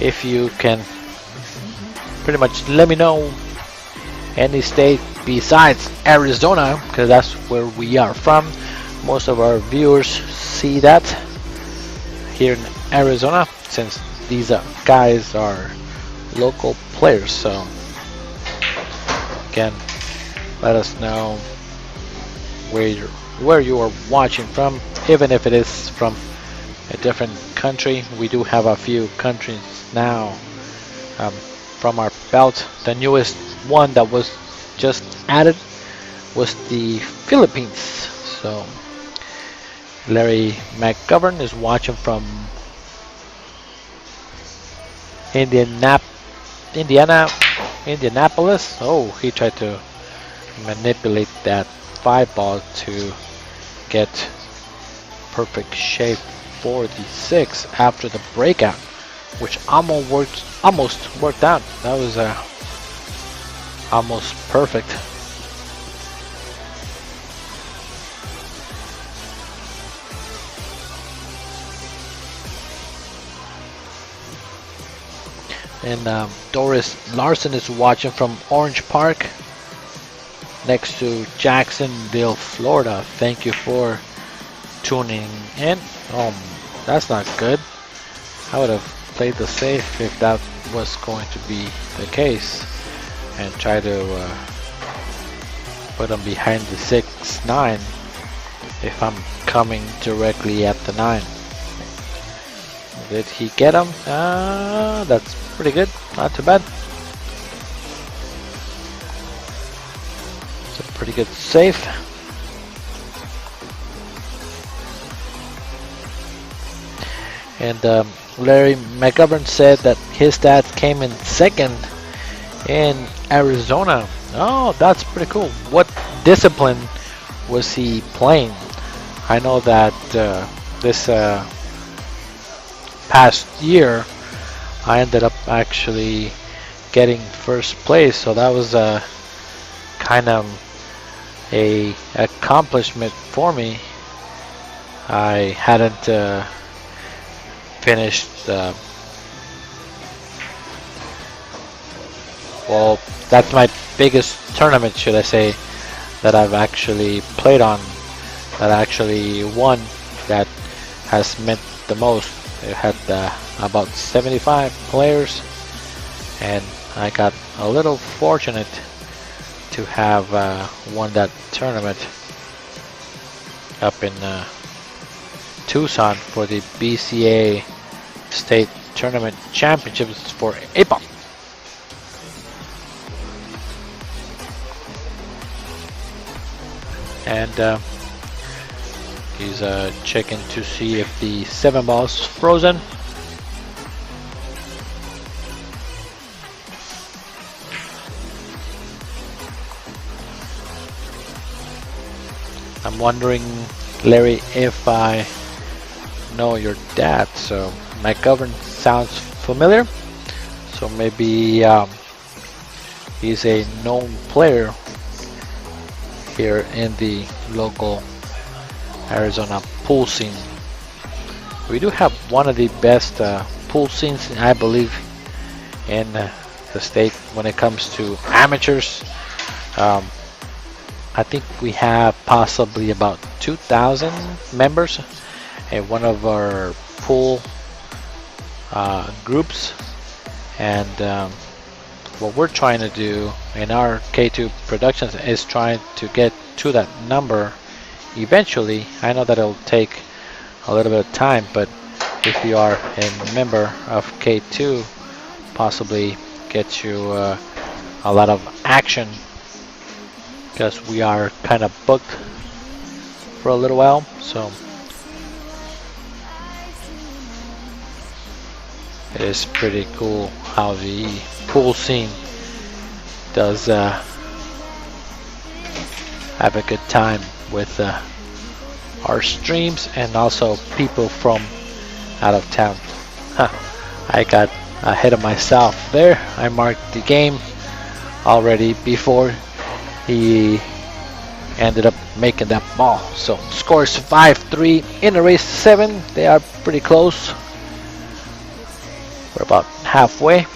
if you can pretty much let me know any state besides Arizona, because that's where we are from. Most of our viewers see that here in Arizona, since these guys are local players. So again, let us know where you are watching from, even if it is from a different country. We do have a few countries now from our belt. The newest one that was just added was the Philippines. So Larry McGovern is watching from Indianapolis. Oh, he tried to manipulate that 5 ball to get perfect shape for the 6 after the breakout, which almost worked out. That was almost perfect. And Doris Larson is watching from Orange Park, next to Jacksonville, Florida. Thank you for tuning in. Oh, that's not good. I would have played the safe if that was going to be the case, and try to put them behind the 6-9 if I'm coming directly at the 9. Did he get him? That's pretty good. Not too bad. It's a pretty good save. And Larry McGovern said that his dad came in second in Arizona. Oh, that's pretty cool. What discipline was he playing? I know that this past year I ended up actually getting first place, so that was kind of a accomplishment for me. I hadn't finished well, that's my biggest tournament, should I say, that I've actually played on, that I actually won, that has meant the most. It had about 75 players, and I got a little fortunate to have won that tournament up in Tucson for the BCA State Tournament Championships for APA. And he's checking to see if the 7-ball's frozen. I'm wondering, Larry, if I know your dad. So McGovern sounds familiar, so maybe he's a known player here in the local Arizona pool scene. We do have one of the best pool scenes, I believe, in the state when it comes to amateurs. I think we have possibly about 2,000 members in one of our pool groups, and what we're trying to do in our K2 Productionz is trying to get to that number eventually. I know that it'll take a little bit of time, but if you are a member of K2, possibly get you a lot of action, because we are kind of booked for a little while. So it is pretty cool how the pool scene does have a good time with our streams, and also people from out of town. I got ahead of myself there. I marked the game already before he ended up making that ball. So scores 5-3 in a race 7. They are pretty close. We're about halfway.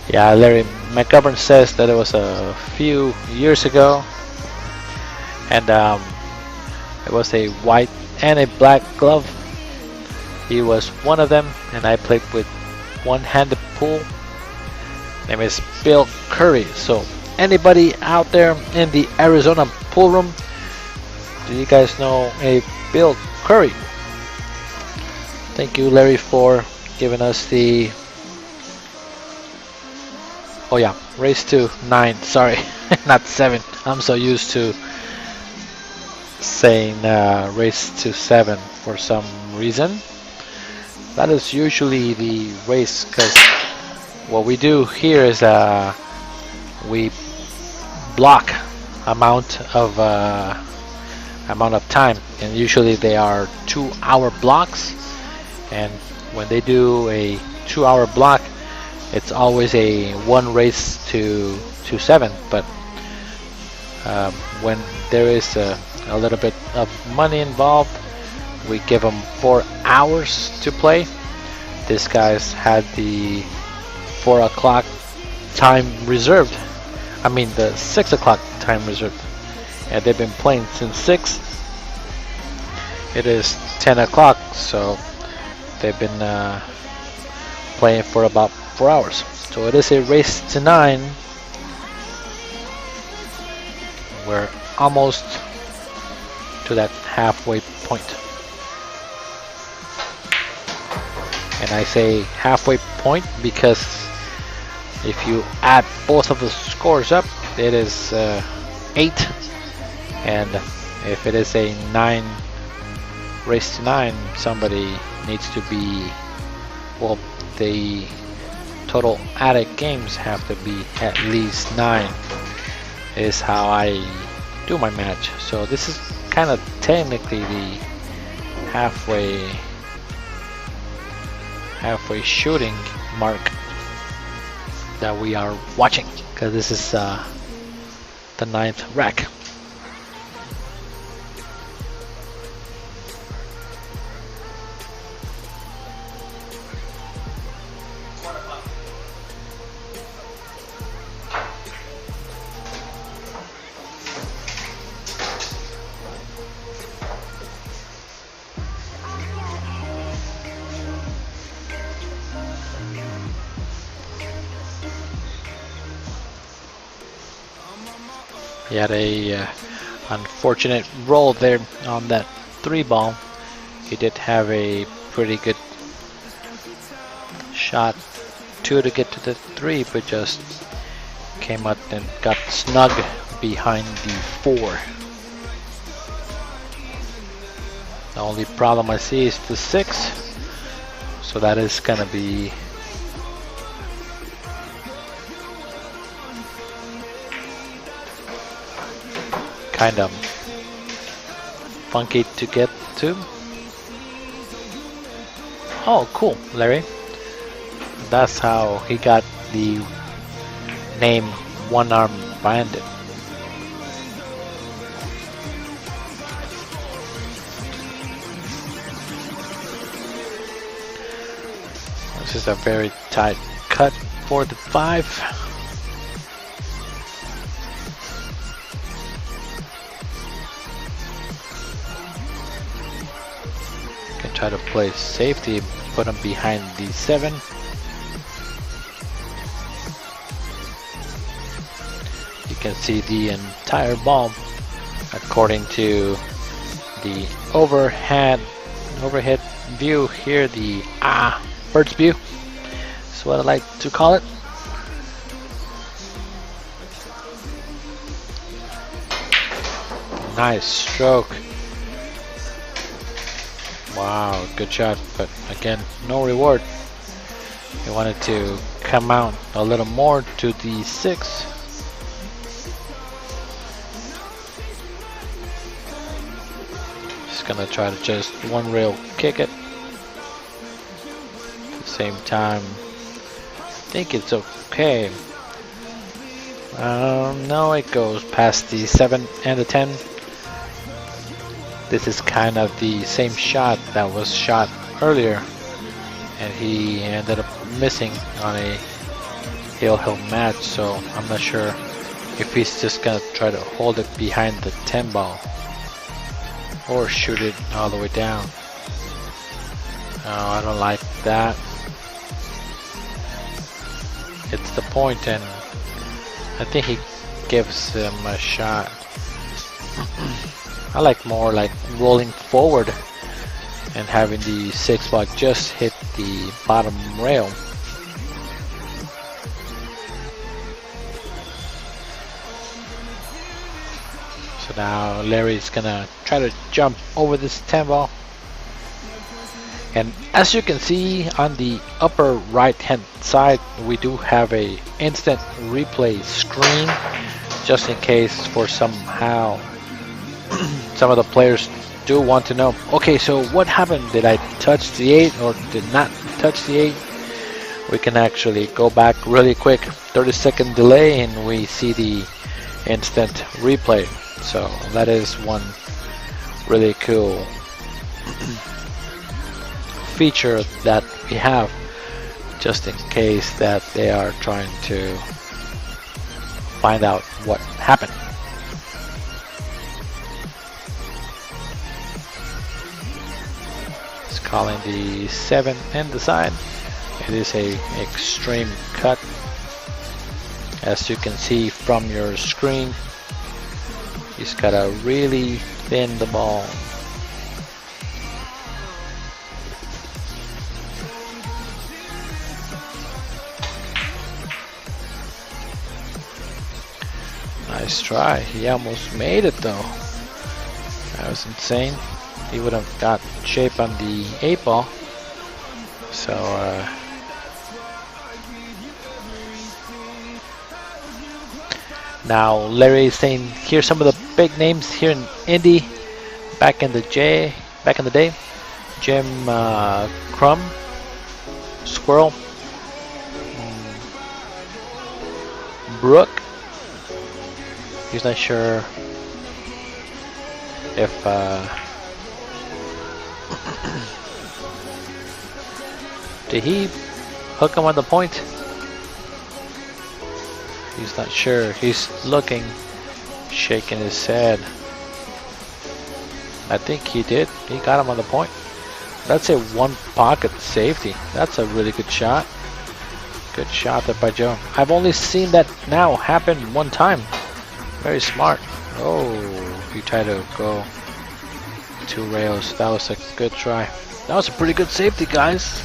Yeah, Larry McGovern says that it was a few years ago, and it was a white and a black glove. He was one of them, and I played with one-handed pool. Name is Bill Curry. So anybody out there in the Arizona pool room, do you guys know a Bill Curry? Thank you, Larry, for giving us the oh yeah, race to 9, sorry, not 7. I'm so used to saying race to 7 for some reason. That is usually the race, because what we do here is we block amount of time, and usually they are 2-hour blocks, and when they do a 2-hour block, it's always a 1 race to 7, but when there is a little bit of money involved, we give them 4 hours to play. This guy's had the 4 o'clock time reserved. I mean the 6 o'clock time reserved, and they've been playing since 6. It is 10 o'clock, so they've been playing for about 4 hours. So it is a race to 9. We're almost to that halfway point. And I say halfway point because if you add both of the scores up, it is 8, and if it is a 9 race to 9, somebody needs to be, well, the total added games have to be at least 9 is how I do my match. So this is kind of technically the halfway shooting mark that we are watching, because this is the 9th rack. He had a unfortunate roll there on that 3 ball. He did have a pretty good shot 2 to get to the 3, but just came up and got snug behind the 4. The only problem I see is the 6, so that is gonna be kind of funky to get to. Oh, cool, Larry. That's how he got the name One Arm Bandit. This is a very tight cut for the 5. Try to play safety, put him behind the 7. You can see the entire ball according to the overhead view here, the bird's view is what I like to call it. Nice stroke. Wow, good shot, but again, no reward. He wanted to come out a little more to the 6. Just gonna try to just one rail kick it. At the same time, I think it's okay. No, it goes past the 7 and the 10. This is kind of the same shot that was shot earlier, and he ended up missing on a hill match, so I'm not sure if he's just gonna try to hold it behind the 10 ball or shoot it all the way down. No, I don't like that. It's the point, and I think he gives him a shot. I like more like rolling forward and having the 6 ball just hit the bottom rail. So now Larry's gonna try to jump over this 10 ball. And as you can see on the upper right hand side, we do have a instant replay screen just in case for somehow some of the players do want to know, okay, so what happened? Did I touch the 8 or did not touch the 8? We can actually go back really quick, 30-second delay, and we see the instant replay. So that is one really cool feature that we have just in case that they are trying to find out what happened. Calling the 7 and the side. It is a extreme cut, as you can see from your screen. He's gotta really thin the ball. Nice try. He almost made it though. That was insane. He would have got shape on the 8 ball. So now Larry is saying here's some of the big names here in Indy back in the day. Jim Crumb, Squirrel, Brooke. He's not sure if did he hook him on the point? He's not sure. He's looking, shaking his head. I think he did. He got him on the point. That's a one pocket safety. That's a really good shot. Good shot there by Joe. I've only seen that now happen one time. Very smart. Oh, he tried to go 2 rails. That was a good try. That was a pretty good safety, guys.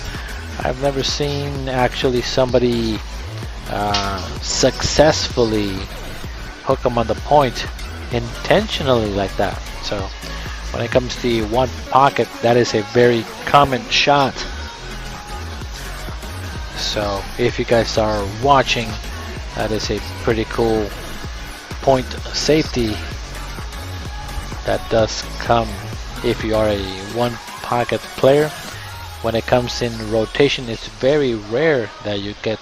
I've never seen actually somebody successfully hook them on the point intentionally like that. So when it comes to one pocket, that is a very common shot. So if you guys are watching, that is a pretty cool point safety that does come if you are a one pocket player. When it comes in rotation, it's very rare that you get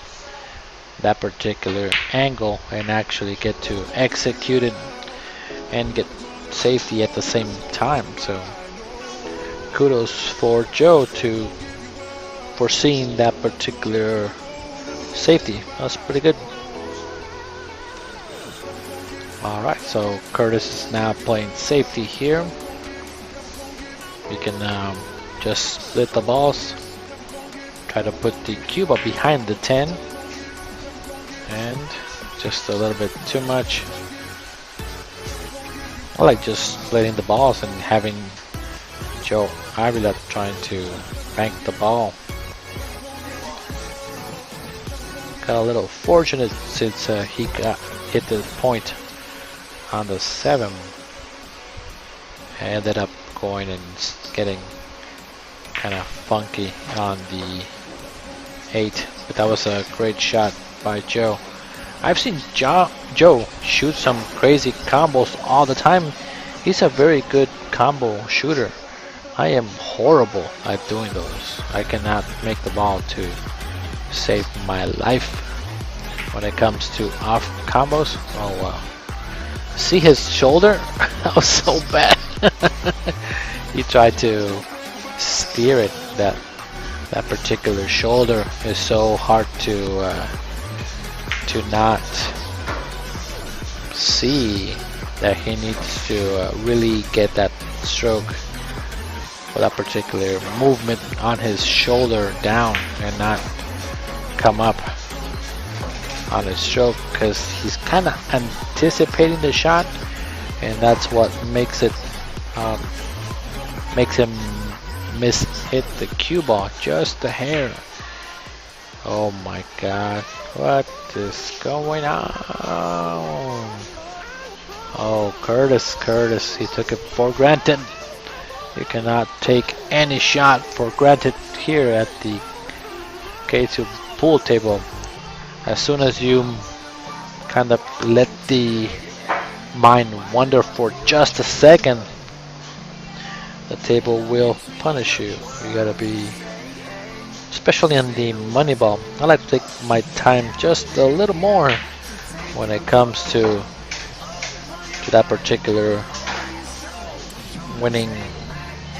that particular angle and actually get to execute it and get safety at the same time. So kudos for Joe to foreseeing that particular safety. That's pretty good. Alright, so Kurtis is now playing safety here. You can just split the balls, try to put the Cuba behind the 10, and just a little bit too much. I like just splitting the balls and having Joe Avila trying to bank the ball. Got a little fortunate since he got hit the point on the 7. Ended up going and getting kind of funky on the 8, but that was a great shot by Joe. I've seen Joe shoot some crazy combos all the time. He's a very good combo shooter. I am horrible at doing those. I cannot make the ball to save my life when it comes to off combos. Oh wow. See his shoulder? That was so bad. He tried to steer it. That particular shoulder is so hard to not see that he needs to really get that stroke for that particular movement on his shoulder down and not come up on his stroke, because he's kind of anticipating the shot, and that's what makes it makes him hit the cue ball just a hair. Oh my god, what is going on? Oh, Kurtis, he took it for granted. You cannot take any shot for granted here at the K2 pool table. As soon as you kind of let the mind wander for just a second, the table will punish you. You gotta be, especially on the money ball, I like to take my time just a little more when it comes to that particular winning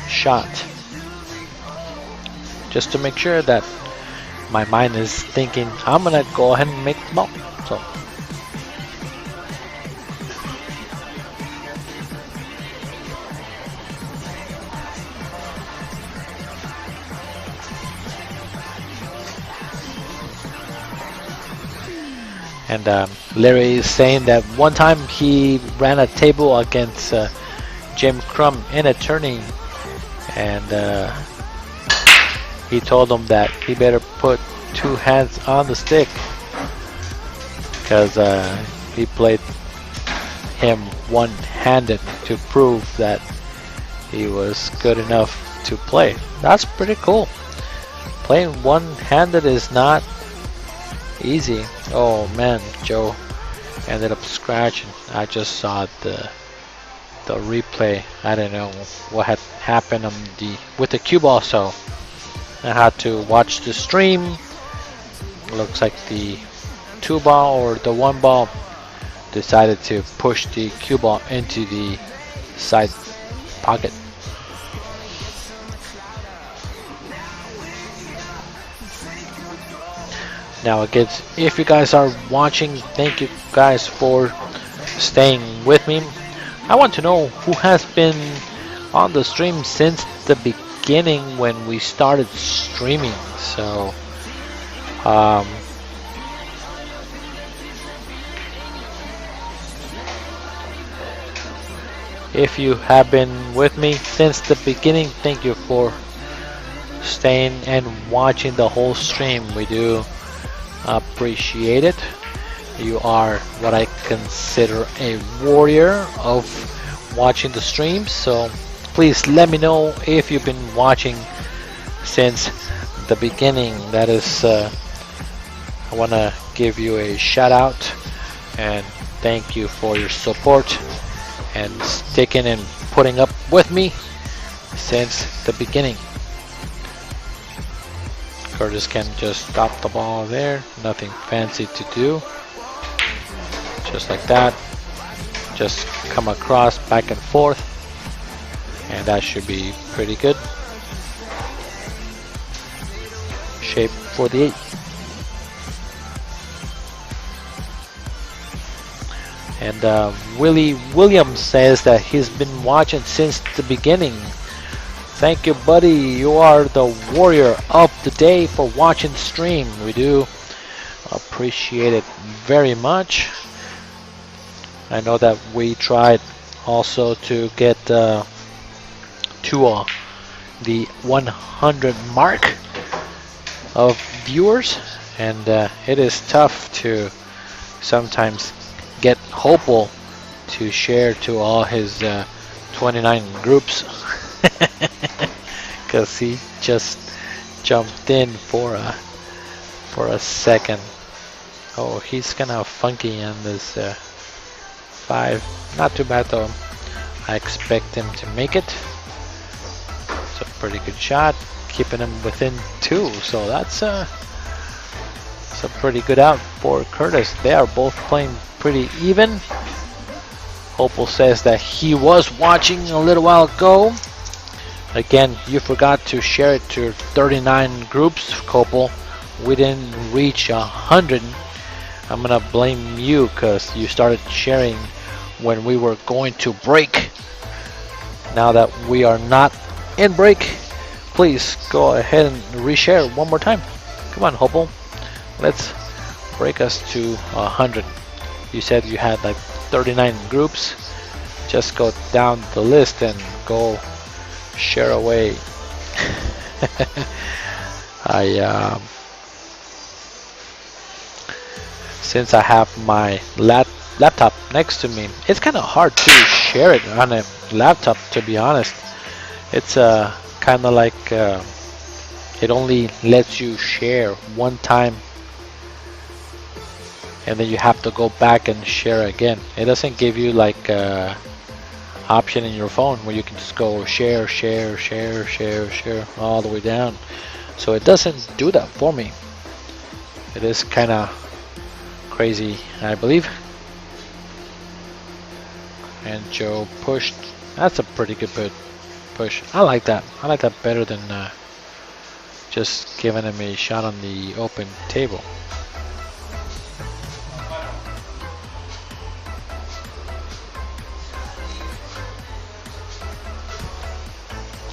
shot, just to make sure that my mind is thinking I'm gonna go ahead and make the ball. So and Larry is saying that one time he ran a table against Jim Crumb in a tourney, and he told him that he better put 2 hands on the stick, because he played him one-handed to prove that he was good enough to play. That's pretty cool. Playing one-handed is not easy. Oh man, Joe ended up scratching. I just saw the replay. I don't know what had happened on with the cue ball, so I had to watch the stream. Looks like the 2-ball or the 1-ball decided to push the cue ball into the side pocket. Now again, if you guys are watching, thank you guys for staying with me. I want to know who has been on the stream since the beginning when we started streaming. So if you have been with me since the beginning, thank you for staying and watching the whole stream. We do appreciate it. You are what I consider a warrior of watching the streams, so please let me know if you've been watching since the beginning. That is, I want to give you a shout out and thank you for your support and sticking and putting up with me since the beginning. Kurtis can just stop the ball there, nothing fancy to do. Just like that, just come across back and forth, and that should be pretty good. Shape for the 8. And Willie Williams says that he's been watching since the beginning. Thank you, buddy. You are the warrior of the day for watching the stream. We do appreciate it very much. I know that we tried also to get to the 100 mark of viewers, and it is tough to sometimes get Hopel to share to all his 29 groups because he just jumped in for a second. Oh, he's kind of funky on this 5. Not too bad though. I expect him to make it. It's a pretty good shot, keeping him within 2. So that's a pretty good out for Kurtis. They are both playing pretty even. Hopel says that he was watching a little while ago. Again, you forgot to share it to 39 groups, Hopel. We didn't reach 100. I'm gonna blame you because you started sharing when we were going to break. Now that we are not in break, please go ahead and reshare one more time. Come on, Hopel. Let's break us to 100. You said you had like 39 groups. Just go down the list and go share away. Since I have my laptop next to me, it's kind of hard to share it on a laptop, to be honest. It's kind of like it only lets you share one time, and then you have to go back and share again. It doesn't give you like option in your phone where you can just go share all the way down. So it doesn't do that for me. It is kind of crazy, I believe. And Joe pushed. That's a pretty good push. I like that. I like that better than just giving him a shot on the open table.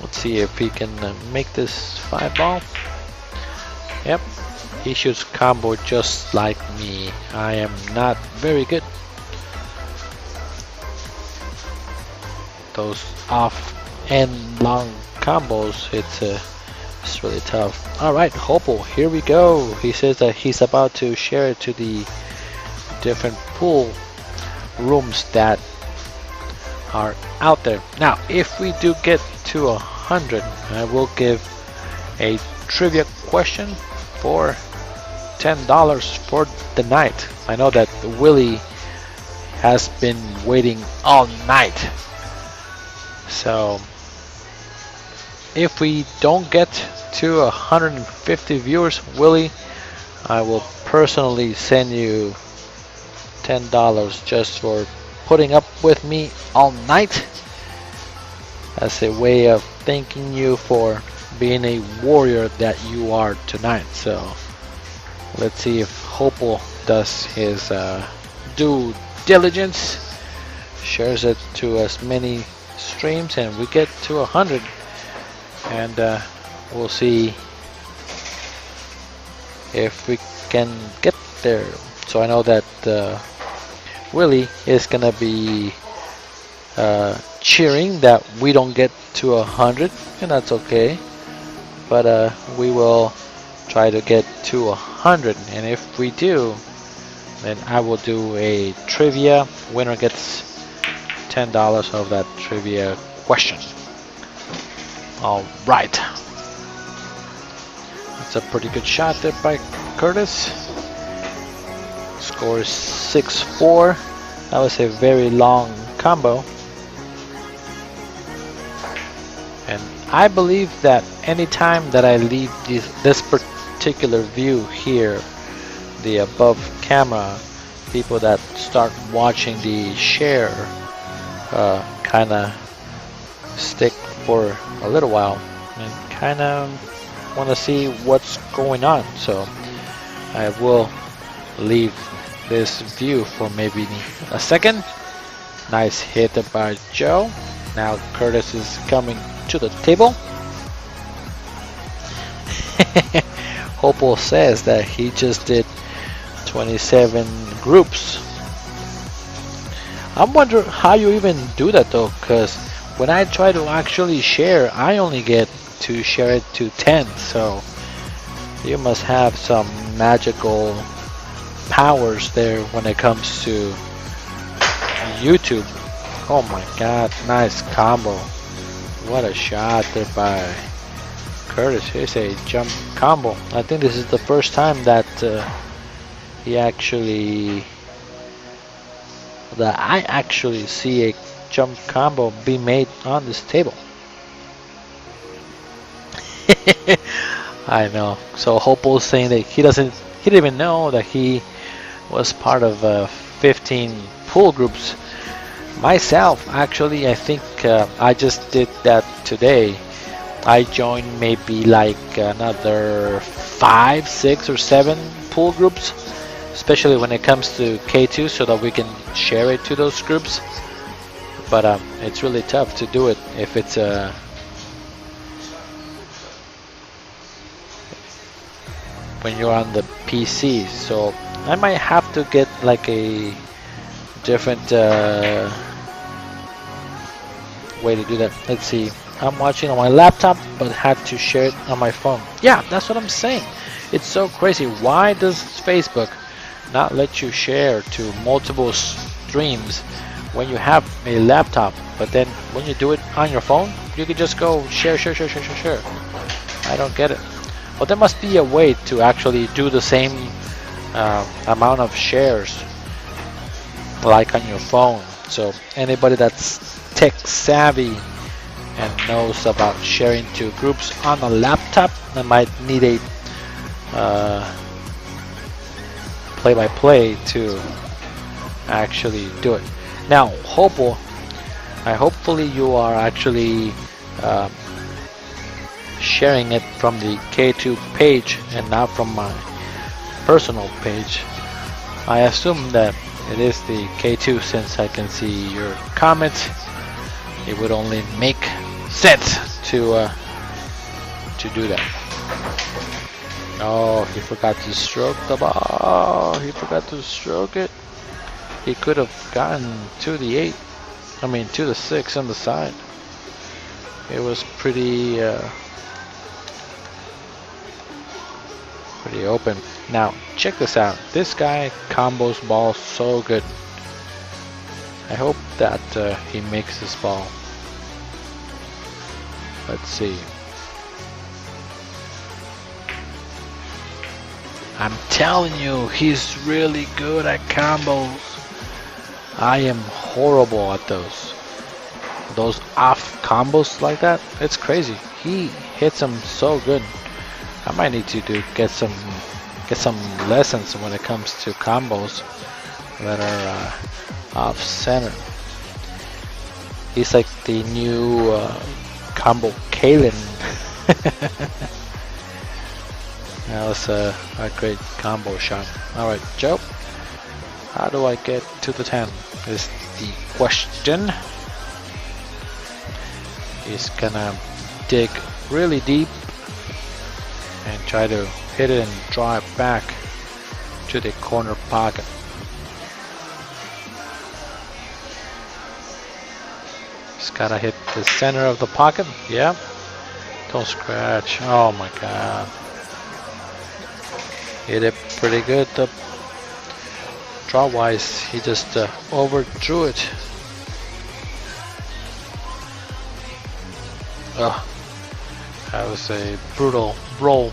Let's see if he can make this 5-ball. Yep, he shoots combo just like me. I am not very good. Those off and long combos, it's really tough. All right, Hopel, here we go. He says that he's about to share it to the different pool rooms that are out there. Now, if we do get to 100, I will give a trivia question for $10 for the night. I know that Willie has been waiting all night. So if we don't get to 150 viewers, Willie, I will personally send you $10 just for putting up with me all night, as a way of thanking you for being a warrior that you are tonight. So let's see if Hopel does his due diligence, shares it to as many streams, and we get to 100, and we'll see if we can get there. So I know that Willie is gonna be cheering that we don't get to 100, and that's okay, but we will try to get to 100, and if we do, then I will do a trivia. Winner gets $10 of that trivia question. All right, that's a pretty good shot there by Kurtis. Score is 6-4. That was a very long combo, and I believe that anytime that I leave this particular view here, the above camera, people that start watching the share kind of stick for a little while and kind of want to see what's going on. So I will leave this view for maybe a second. Nice hit by Joe. Now Kurtis is coming to the table. Hopel says that he just did 27 groups. I'm wondering how you even do that though, because when I try to actually share, I only get to share it to 10. So you must have some magical powers there when it comes to YouTube. Oh my god, nice combo. What a shot there by Kurtis. Here's a jump combo. I think this is the first time that I actually see a jump combo be made on this table. I know. So Hopel is saying that he didn't even know that he was part of 15 pool groups. Myself, actually, I think I just did that today. I joined maybe like another 5, 6, or 7 pool groups, especially when it comes to K2, so that we can share it to those groups. But it's really tough to do it if it's when you're on the PC. So I might have to get like a different way to do that. Let's see. I'm watching on my laptop, but had to share it on my phone. Yeah, that's what I'm saying. It's so crazy. Why does Facebook not let you share to multiple streams when you have a laptop, but then when you do it on your phone, you can just go share. I don't get it. Well, there must be a way to actually do the same amount of shares like on your phone. So anybody that's tech savvy and knows about sharing to groups on a laptop, they might need a play-by-play to actually do it. Now, Hopel, hopefully you are actually sharing it from the K2 page and not from my personal page. I assume that it is the K2 since I can see your comments. It would only make sense to do that. Oh, he forgot to stroke the ball. He forgot to stroke it. He could have gotten to the 8. I mean to the 6 on the side. It was pretty open. Now check this out. This guy combos balls so good. I hope that he makes this ball. Let's see. I'm telling you, he's really good at combos. I am horrible at those. Those off combos like that, it's crazy. He hits them so good. I might need to get some lessons when it comes to combos that are off center. He's like the new combo Kalen. That was a great combo shot. Alright, Joe, how do I get to the 10 is the question. He's gonna dig really deep and try to hit it and draw it back to the corner pocket. He's gotta hit the center of the pocket. Yeah. Don't scratch. Oh my god. Hit it pretty good. The draw wise, he just overdrew it. Ugh. That was a brutal roll.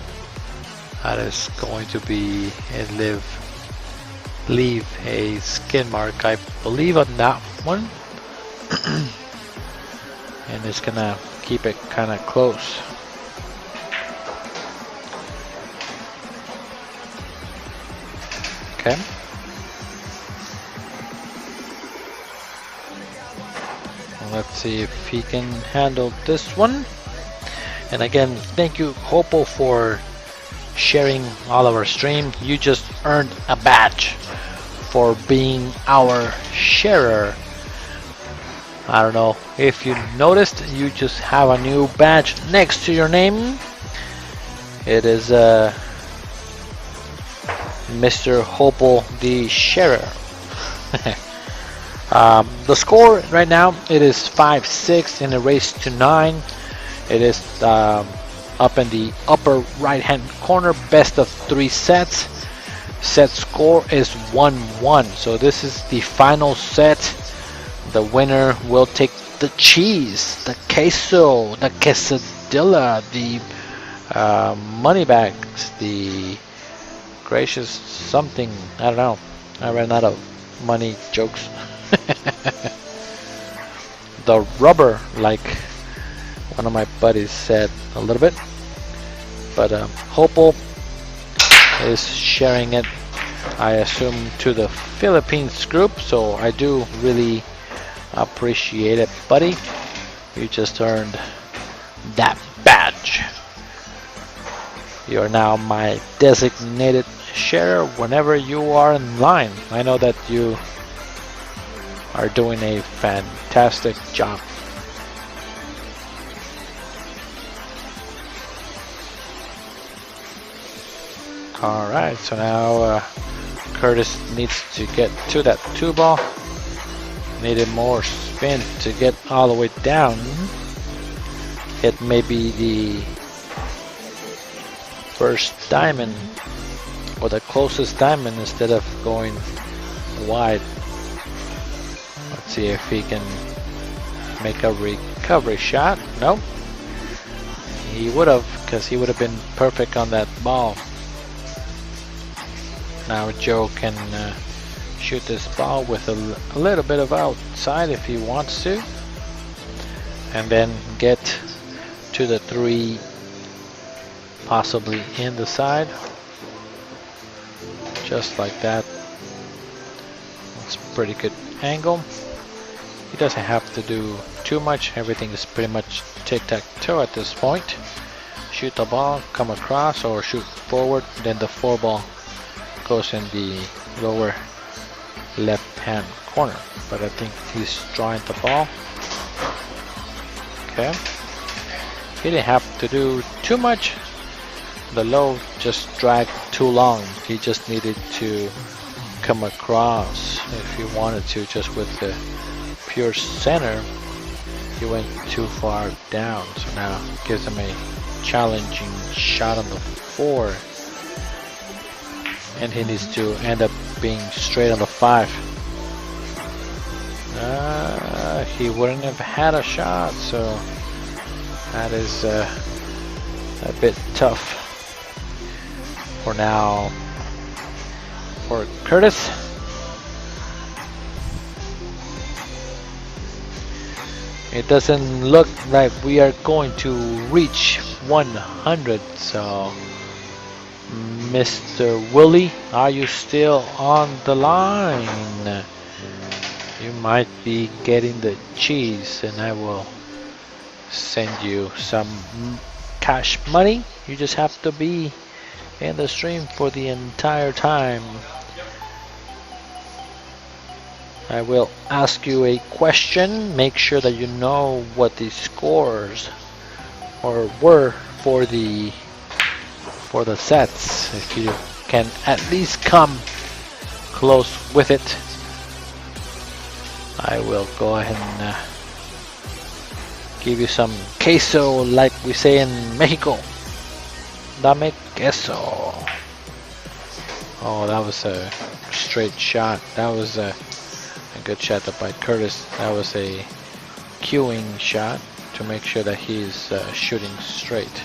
That is going to be a leave a skin mark, I believe, on that one. And it's gonna keep it kind of close. Okay. Let's see if he can handle this one. And again, thank you, Hopo, for sharing all of our stream. You just earned a badge for being our sharer. I don't know if you noticed, you just have a new badge next to your name. It is Mr. Hopo the Sharer. The score right now, it is 5-6 in a race to 9. It is up in the upper right hand corner, best of 3 sets. Set score is 1-1. So this is the final set. The winner will take the cheese, the queso, the quesadilla, the money bags, the gracious something. I don't know. I ran out of money jokes. The rubber, like one of my buddies said a little bit. But Hopo is sharing it, I assume, to the Philippines group. So I do really appreciate it, buddy. You just earned that badge. You are now my designated sharer whenever you are in line. I know that you are doing a fantastic job. Alright, so now Kurtis needs to get to that 2 ball. Needed more spin to get all the way down. It may be the first diamond or the closest diamond instead of going wide. Let's see if he can make a recovery shot. Nope. He would have, because he would have been perfect on that ball. Now Joe can shoot this ball with a little bit of outside if he wants to, and then get to the 3, possibly in the side, just like that. It's a pretty good angle. He doesn't have to do too much. Everything is pretty much tic-tac-toe at this point. Shoot the ball, come across, or shoot forward, then the 4 ball goes in the lower left hand corner. But I think he's drawing the ball. Okay. He didn't have to do too much. The low just dragged too long. He just needed to come across if he wanted to. Just with the pure center, he went too far down. So now it gives him a challenging shot on the 4. And he needs to end up being straight on the 5. He wouldn't have had a shot, so that is a bit tough for now for Kurtis. It doesn't look like we are going to reach 100, so Mr. Willie, are you still on the line? You might be getting the cheese, and I will send you some cash money. You just have to be in the stream for the entire time. I will ask you a question. Make sure that you know what the scores were for the sets. If you can at least come close with it, I will go ahead and give you some queso, like we say in Mexico. Dame queso. Oh, that was a straight shot. That was a good shot by Kurtis. That was a cueing shot to make sure that he's shooting straight.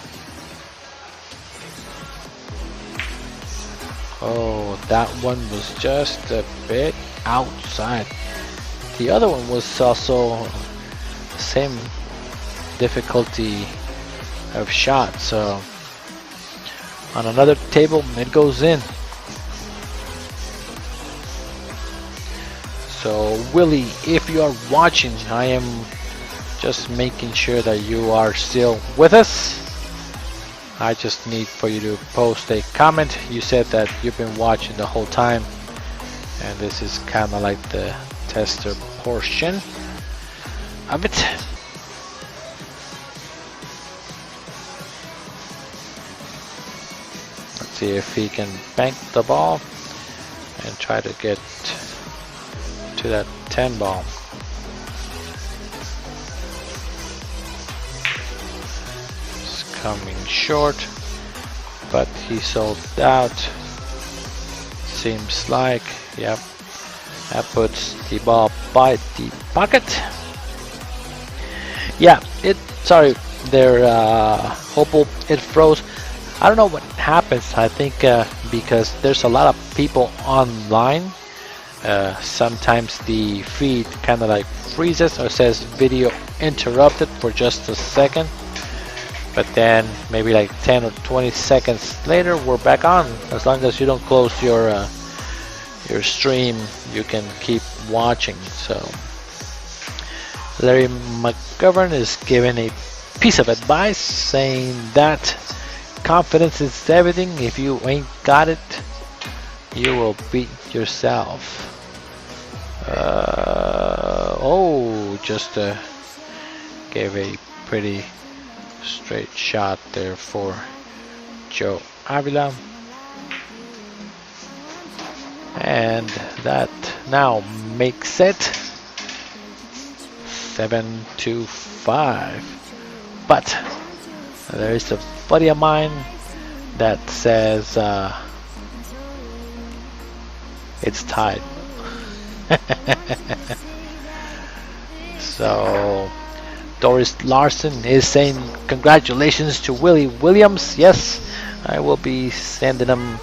Oh, that one was just a bit outside. The other one was also the same difficulty of shot, so on another table it goes in. So Willie, if you are watching, I am just making sure that you are still with us. I just need for you to post a comment. You said that you've been watching the whole time, and this is kind of like the tester portion of it. Let's see if he can bank the ball and try to get to that 10 ball. It's coming short, but he sold out. Seems like, yep. That puts the ball by the pocket. Yeah, sorry there, Hopel, it froze. I don't know what happens. I think because there's a lot of people online, sometimes the feed kind of like freezes or says video interrupted for just a second, but then maybe like 10 or 20 seconds later we're back on. As long as you don't close your stream, you can keep watching. So Larry McGovern is giving a piece of advice saying that confidence is everything. If you ain't got it, you will beat yourself. Oh, just gave a pretty straight shot there for Joe Avila. And that now makes it 7-5. But there is a buddy of mine that says it's tied. So Doris Larson is saying congratulations to Willie Williams. Yes, I will be sending him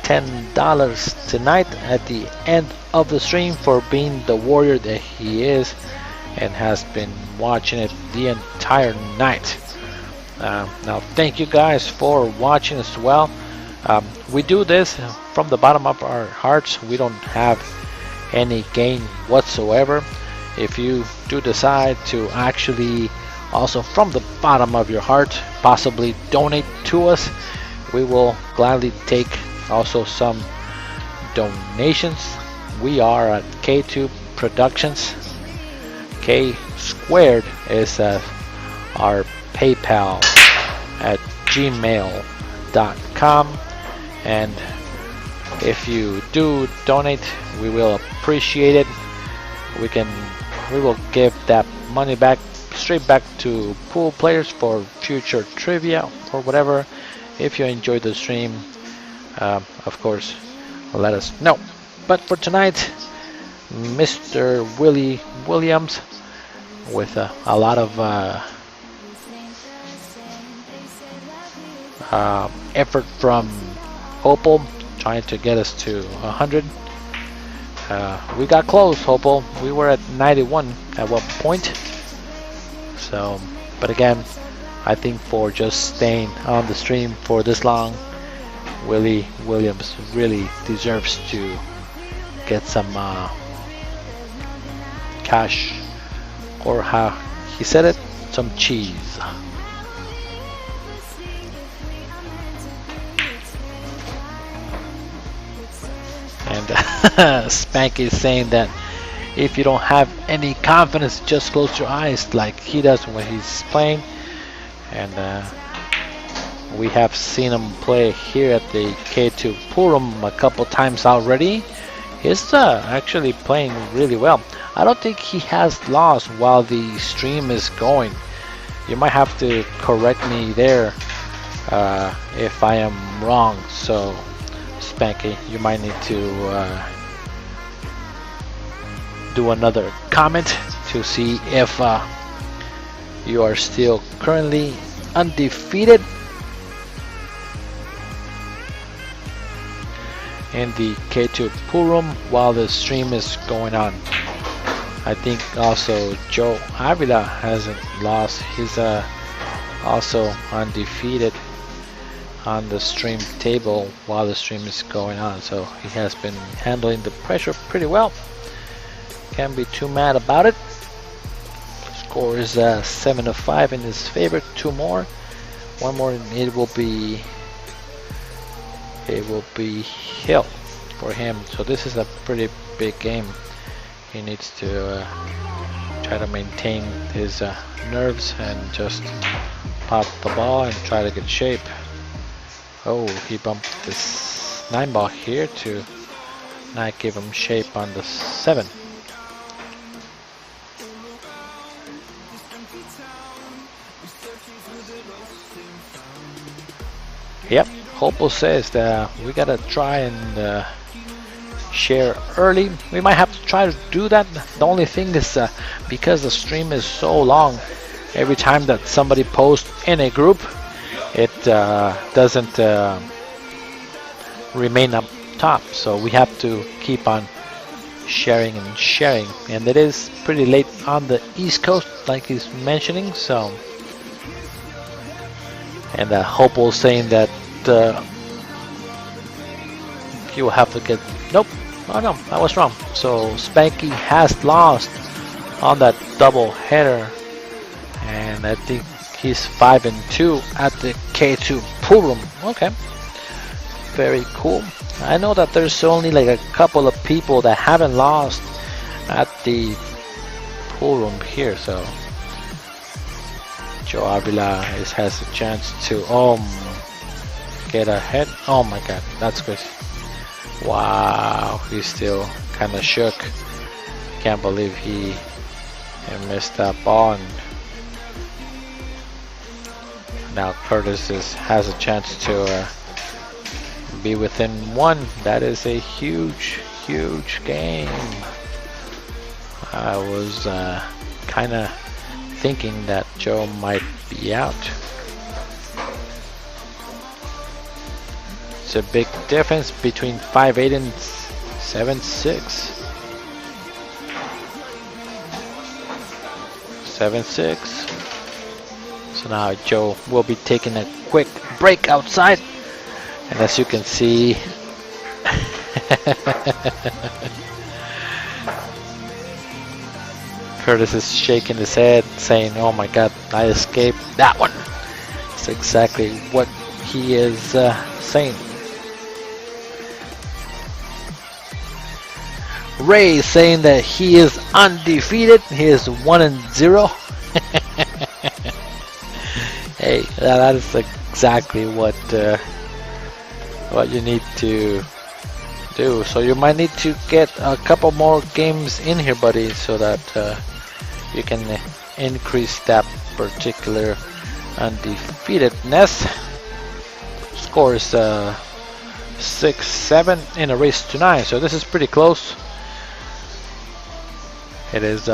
$10 tonight at the end of the stream for being the warrior that he is and has been watching it the entire night. Now thank you guys for watching as well. We do this from the bottom of our hearts. We don't have any gain whatsoever. If you do decide to actually also from the bottom of your heart possibly donate to us, we will gladly take also some donations. We are at K2 Productionz. K squared is our PayPal at gmail.com, and if you do donate, we will appreciate it. We will give that money back straight back to pool players for future trivia or whatever. If you enjoyed the stream, of course, let us know. But for tonight, Mr. Willie Williams with a lot of effort from Hopel, trying to get us to 100. We got close, Hopel. We were at 91 at one point. So, but again, I think for just staying on the stream for this long, Willie Williams really deserves to get some cash, or how he said it, some cheese. And Spanky is saying that if you don't have any confidence, just close your eyes like he does when he's playing. And we have seen him play here at the K2 pool room a couple times already. He's actually playing really well. I don't think he has lost while the stream is going. You might have to correct me there if I am wrong. So Spanky, you might need to do another comment to see if you are still currently undefeated in the K2 pool room while the stream is going on. I think also Joe Avila hasn't lost. He's also undefeated on the stream table while the stream is going on, so he has been handling the pressure pretty well. Can't be too mad about it. Score is 7-5 in his favor. Two more, one more, and it will be hill for him. So this is a pretty big game. He needs to try to maintain his nerves and just pop the ball and try to get shape. Oh, he bumped this 9 ball here to not give him shape on the 7. Yep, Hopel says that we gotta try and share early. We might have to try to do that. The only thing is because the stream is so long, every time that somebody posts in a group, it doesn't remain up top. So we have to keep on sharing and sharing. And it is pretty late on the East Coast, like he's mentioning. So, and Hopel saying that you will have to get. Nope. Oh no, I was wrong. So Spanky has lost on that double header, and I think he's 5-2 at the K2 pool room. Okay, very cool. I know that there's only like a couple of people that haven't lost at the pool room here, so Joe Avila has a chance to get ahead. Oh my god, that's good. Wow, he's still kind of shook. Can't believe he missed that ball. And now Kurtis has a chance to be within 1. That is a huge game. I was kind of thinking that Joe might be out. It's a big difference between 5-8 and 7-6. 7-6. So now Joe will be taking a quick break outside, and as you can see, Kurtis is shaking his head, saying, "Oh my God, I escaped that one." It's exactly what he is saying. Ray saying that he is undefeated. He is 1-0. Hey, that is exactly what you need to do. So you might need to get a couple more games in here, buddy, so that you can increase that particular undefeatedness. Score is 6-7 in a race to 9, so this is pretty close. It is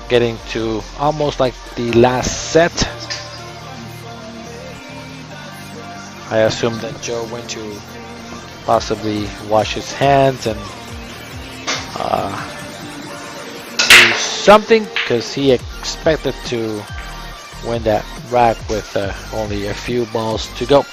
getting to almost like the last set. I assume that Joe went to possibly wash his hands and do something, because he expected to win that rack with only a few balls to go.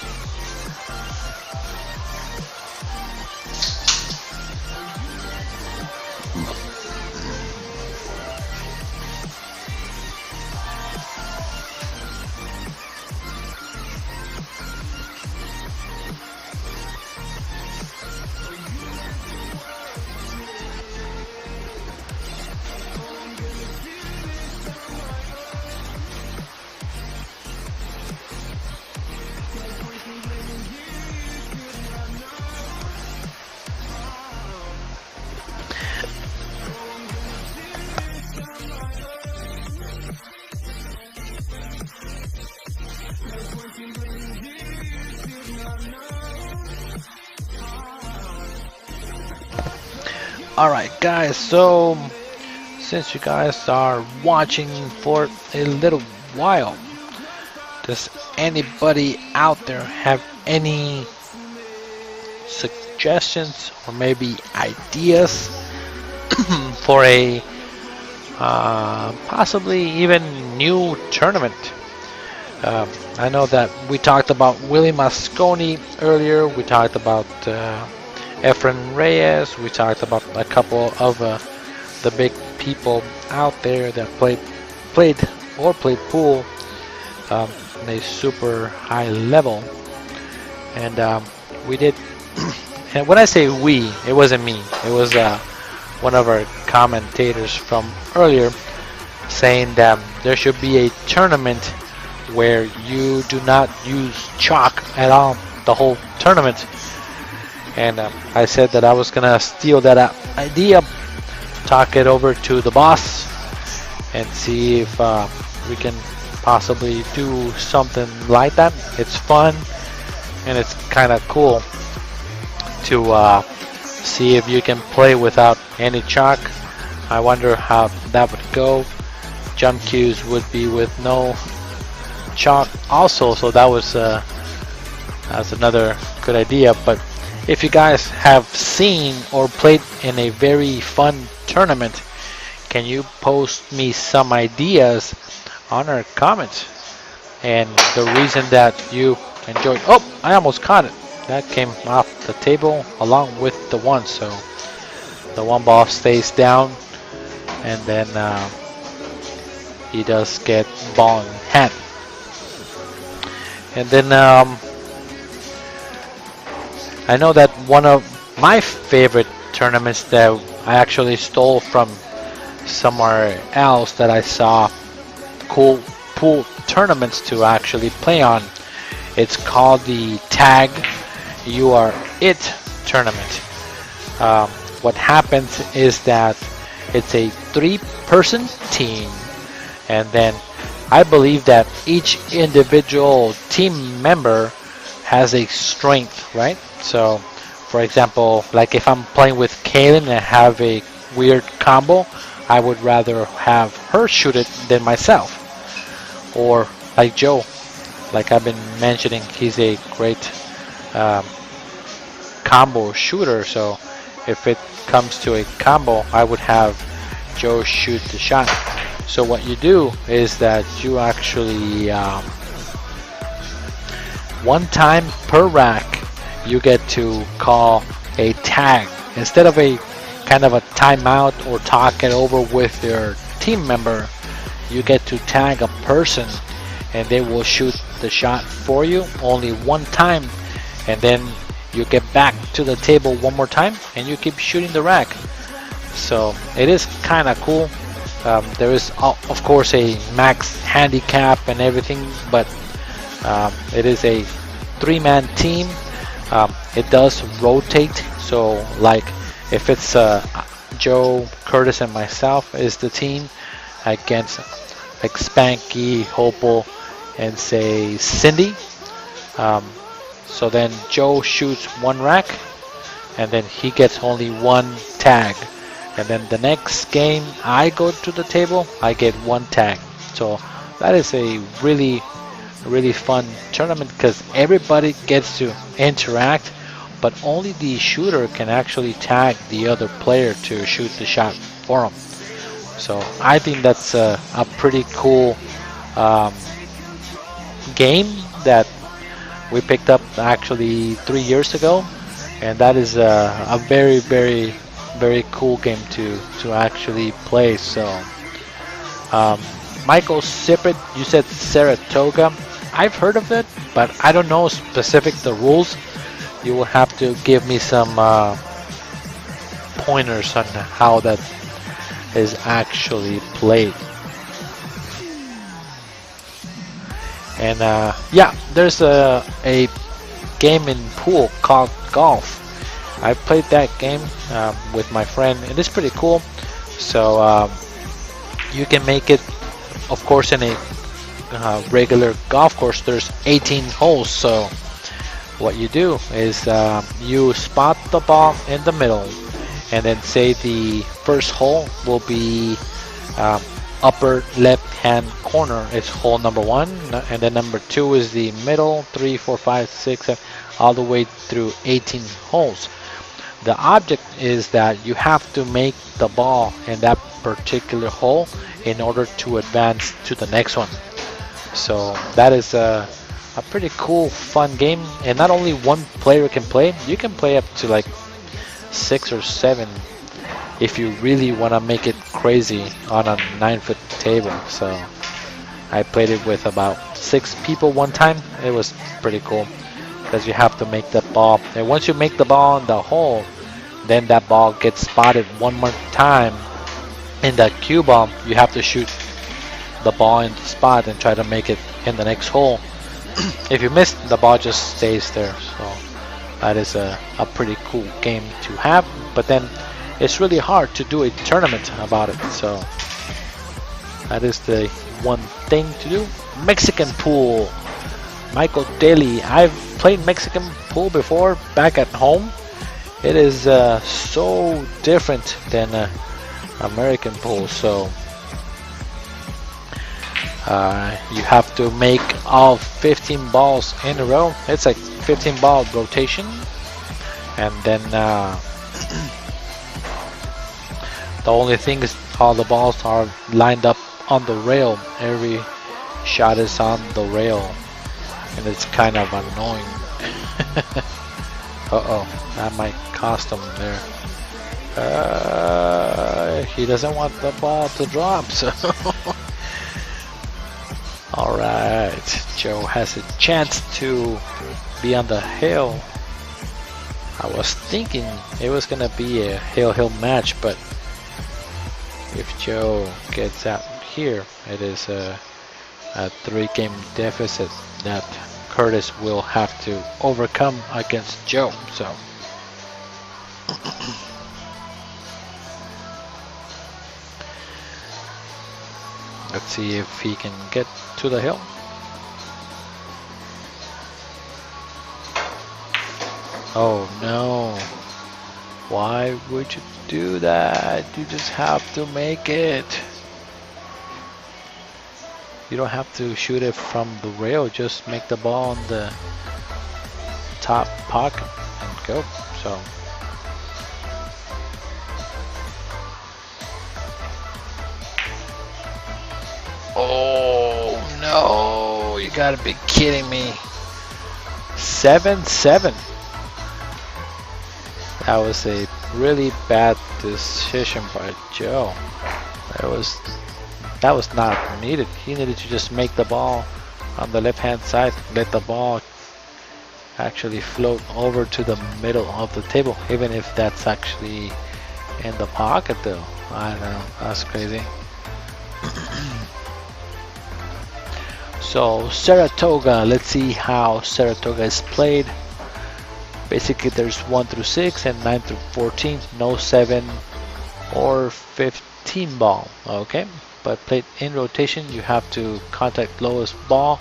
Alright guys, so since you guys are watching for a little while, does anybody out there have any suggestions or maybe ideas for a possibly even new tournament? I know that we talked about Willie Mosconi earlier, we talked about Efren Reyes, we talked about a couple of the big people out there that played pool on a super high level, and we did. And when I say we, it wasn't me. It was one of our commentators from earlier saying that there should be a tournament where you do not use chalk at all the whole tournament. And I said that I was gonna steal that idea, talk it over to the boss, and see if we can possibly do something like that. It's fun and it's kind of cool to see if you can play without any chalk. I wonder how that would go. Jump cues would be with no chalk also, so that was that's another good idea. But if you guys have seen or played in a very fun tournament, can you post me some ideas on our comments? And the reason that you enjoyed, oh, I almost caught it. That came off the table along with the one, so the one ball stays down, and then he does get ball in hand. And then I know that one of my favorite tournaments that I actually stole from somewhere else that I saw cool pool tournaments to actually play on, it's called the Tag You Are It tournament. What happens is that it's a 3-person team, and then I believe that each individual team member has a strength, right? So, for example, like if I'm playing with Kaylin and I have a weird combo, I would rather have her shoot it than myself. Or like Joe, like I've been mentioning, he's a great combo shooter, so if it comes to a combo, I would have Joe shoot the shot. So what you do is that you actually one time per rack you get to call a tag instead of a kind of a timeout or talk it over with your team member. You get to tag a person and they will shoot the shot for you only one time, and then you get back to the table one more time and you keep shooting the rack. So it is kind of cool. There is of course a max handicap and everything, but it is a 3-man team. It does rotate, so like if it's Joe, Kurtis, and myself is the team against like Spanky, Hopel, and say Cindy. So then Joe shoots one rack, and then he gets only one tag. And then the next game I go to the table, I get one tag. So that is a really fun tournament because everybody gets to interact, but only the shooter can actually tag the other player to shoot the shot for him. So I think that's a pretty cool game that we picked up actually 3 years ago, and that is a very cool game to actually play. So Michael Sippet, you said Saratoga. I've heard of it, but I don't know specific the rules. You will have to give me some pointers on how that is actually played. And yeah, there's a game in pool called golf. I played that game with my friend, and it's pretty cool. So you can make it, of course, in a regular golf course. There's 18 holes. So what you do is you spot the ball in the middle, and then say the first hole will be upper left hand corner is hole number 1, and then number 2 is the middle, 3, 4, 5, 6, 7, all the way through 18 holes. The object is that you have to make the ball in that particular hole in order to advance to the next one. So that is a pretty cool, fun game, and not only one player can play. You can play up to like 6 or 7 if you really want to make it crazy on a 9-foot table. So I played it with about 6 people one time. It was pretty cool because you have to make the ball, and once you make the ball in the hole, then that ball gets spotted one more time in the cue ball. You have to shoot the ball in the spot and try to make it in the next hole. If you miss, the ball just stays there. So that is a pretty cool game to have, but then it's really hard to do a tournament about it. So that is the one thing to do. Mexican pool. Michael Daly. I've played Mexican pool before back at home. It is so different than American pool. So you have to make all 15 balls in a row. It's like 15 ball rotation, and then the only thing is all the balls are lined up on the rail. Every shot is on the rail, and it's kind of annoying. Uh-oh, that might cost him there. He doesn't want the ball to drop, so alright, Joe has a chance to be on the hill. I was thinking it was gonna be a hill match, but if Joe gets out here, it is a 3-game deficit that Kurtis will have to overcome against Joe. So let's see if he can get to the hill. Oh no, why would you do that? You just have to make it. You don't have to shoot it from the rail, just make the ball on the top pocket and go. So oh no, you gotta be kidding me. 7-7. That was a really bad decision by Joe. That was not needed. He needed to just make the ball on the left hand side, let the ball actually float over to the middle of the table, even if that's actually in the pocket though. I don't know, that's crazy. So Saratoga, let's see how Saratoga is played. Basically there's 1 through 6 and 9 through 14, no 7 or 15 ball. Okay, but played in rotation, you have to contact lowest ball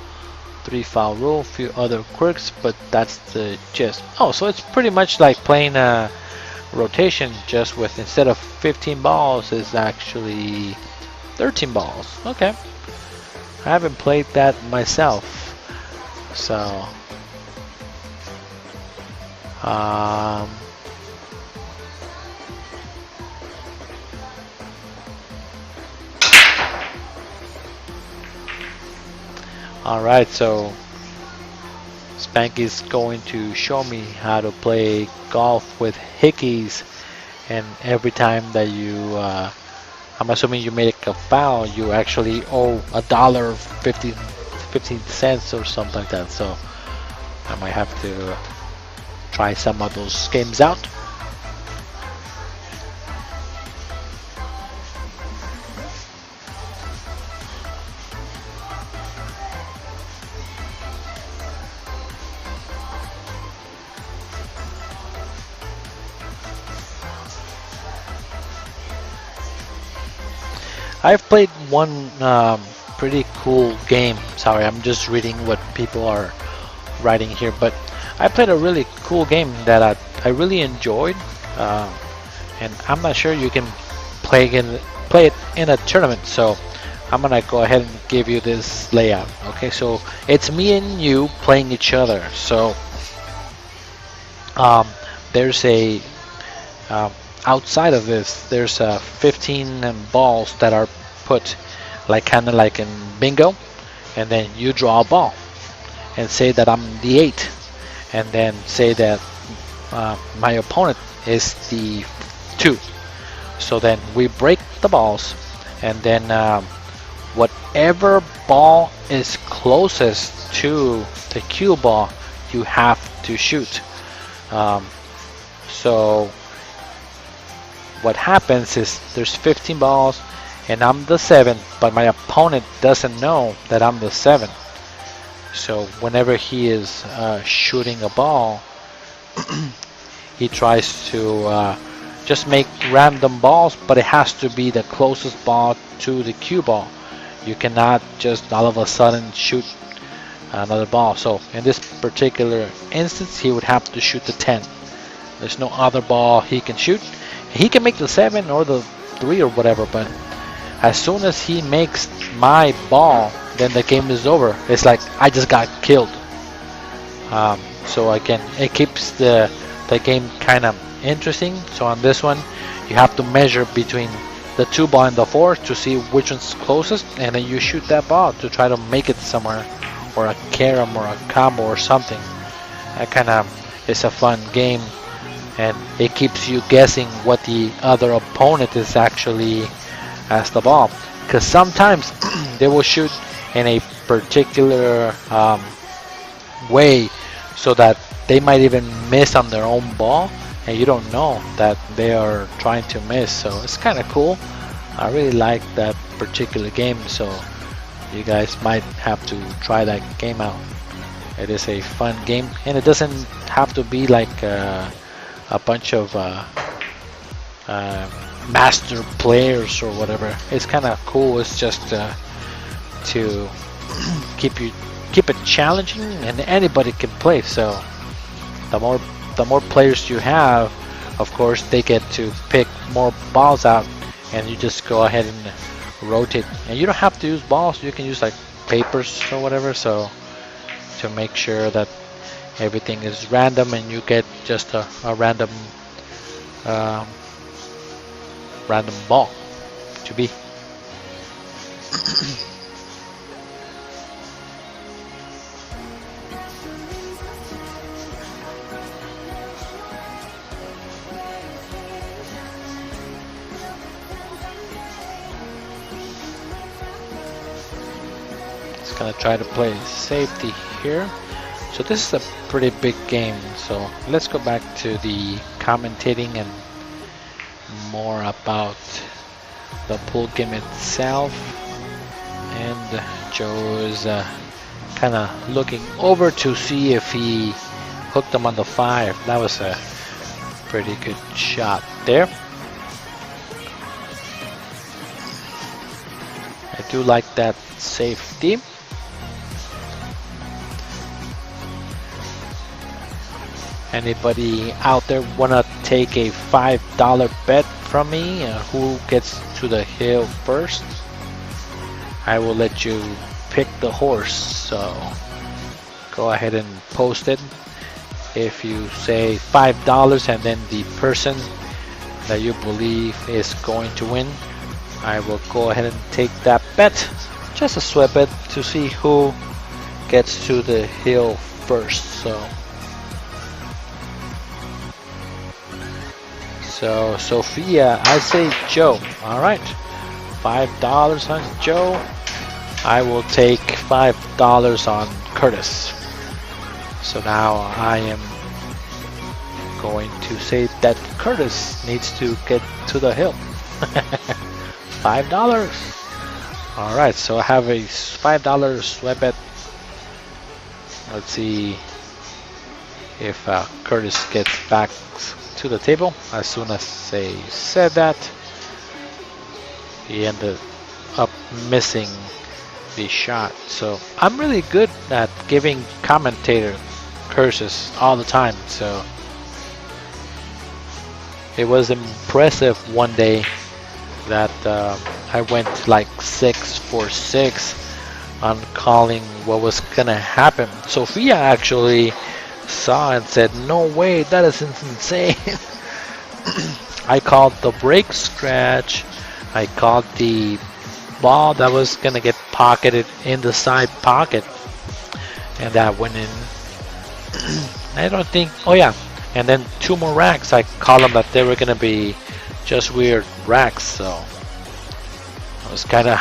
3-foul rule, a few other quirks, but that's the gist. Oh, so it's pretty much like playing a rotation, just with instead of 15 balls, it's actually 13 balls. Okay. I haven't played that myself, so alright, so Spanky's going to show me how to play golf with hickeys, and every time that you I'm assuming you make a foul, you actually owe $1.15 or something like that. So I might have to try some of those games out. I've played one pretty cool game. Sorry, I'm just reading what people are writing here, but I played a really cool game that I really enjoyed, and I'm not sure you can play it in a tournament. So I'm gonna go ahead and give you this layout. Okay, so it's me and you playing each other. So there's a outside of this, there's 15 balls that are put kind of like in bingo, and then you draw a ball and say that I'm the 8, and then say that my opponent is the 2. So then we break the balls, and then whatever ball is closest to the cue ball, you have to shoot. So what happens is there's 15 balls and I'm the 7, but my opponent doesn't know that I'm the 7. So whenever he is shooting a ball, he tries to just make random balls, but it has to be the closest ball to the cue ball. You cannot just all of a sudden shoot another ball. So in this particular instance, he would have to shoot the 10. There's no other ball he can shoot. He can make the 7 or the 3 or whatever, but as soon as he makes my ball, then the game is over. It's like I just got killed. So again, it keeps the game kind of interesting. So on this one, you have to measure between the 2 ball and the 4 to see which one's closest, and then you shoot that ball to try to make it somewhere, or a carom or a combo or something. That kind of is a fun game, and it keeps you guessing what the other opponent is actually as the ball, because sometimes they will shoot in a particular way, so that they might even miss on their own ball, and you don't know that they are trying to miss. So it's kind of cool. I really like that particular game, so you guys might have to try that game out. It is a fun game, and it doesn't have to be like a bunch of master players or whatever. It's kind of cool. It's just to keep it challenging, and anybody can play. So the more players you have, of course, they get to pick more balls out, and you just go ahead and rotate. And you don't have to use balls. You can use like papers or whatever. So to make sure that everything is random, and you get just a random random ball to be. Just gonna try to play safety here. So this is a pretty big game, so let's go back to the commentating and more about the pool game itself. And Joe is kind of looking over to see if he hooked them on the 5. That was a pretty good shot there. I do like that safety. Anybody out there wanna take a $5 bet from me? Who gets to the hill first? I will let you pick the horse. So go ahead and post it. If you say $5 and then the person that you believe is going to win, I will go ahead and take that bet. Just a sweat bet to see who gets to the hill first. So Sophia, I say Joe. All right, $5 on Joe. I will take $5 on Kurtis. So now I am going to say that Kurtis needs to get to the hill. $5. All right, so I have a $5 sweat bet. Let's see if Kurtis gets back to the table. As soon as they said that, he ended up missing the shot. So I'm really good at giving commentator curses all the time. So it was impressive one day that I went like 6 for 6 on calling what was gonna happen. Sophia actually saw and said, "No way, that is insane." I called the break scratch. I called the ball that was gonna get pocketed in the side pocket, and that went in. I don't think. Oh yeah, and then 2 more racks. I called them that they were gonna be just weird racks. So it was kind of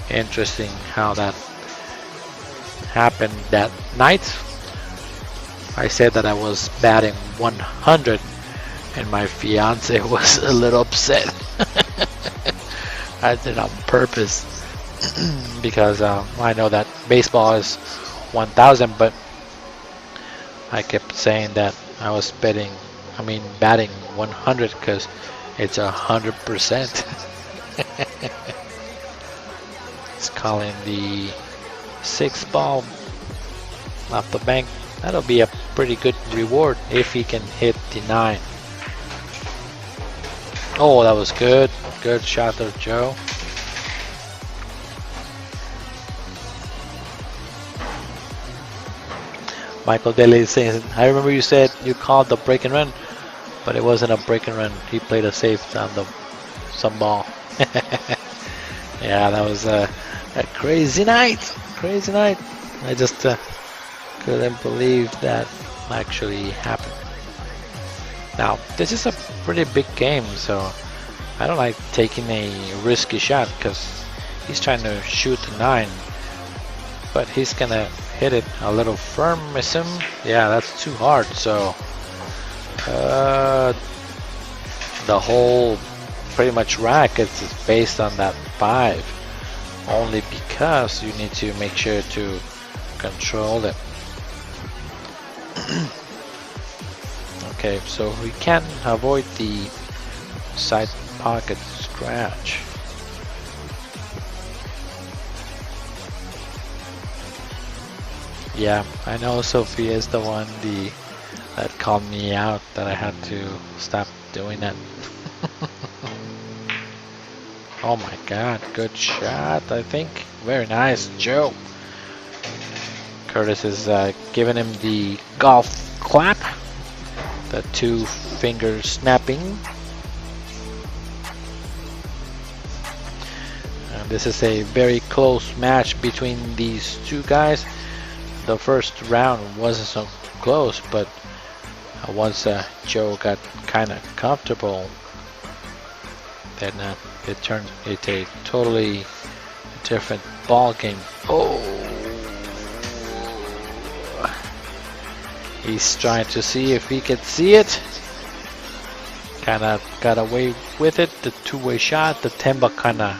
interesting how that happened that night. I said that I was batting 100, and my fiance was a little upset. I did it on purpose because I know that baseball is 1,000, but I kept saying that I was batting 100 because it's 100%. It's calling the 6th ball off the bank. That'll be a pretty good reward if he can hit the 9. Oh, that was good. Good shot there, Joe. Michael Daly is saying, I remember you said you called the break and run, but it wasn't a break and run. He played a safe on some ball. Yeah, that was a crazy night. Crazy night. I just couldn't believe that actually happened. Now, this is a pretty big game, so I don't like taking a risky shot because he's trying to shoot the 9, but he's gonna hit it a little firm, miss him. Yeah, that's too hard. So the whole pretty much rack is based on that 5, only because you need to make sure to control it. Okay, so we can avoid the side pocket scratch. Yeah, I know Sophia is the one that called me out that I had to stop doing that. Oh my god, good shot, I think. Very nice, Joe. Kurtis is giving him the golf clap, the 2 fingers snapping. And this is a very close match between these 2 guys. The first round wasn't so close, but once Joe got kind of comfortable, then it turned it a totally different ball game. Oh, he's trying to see if he can see it. Kind of got away with it. The 2-way shot. The Temba kind of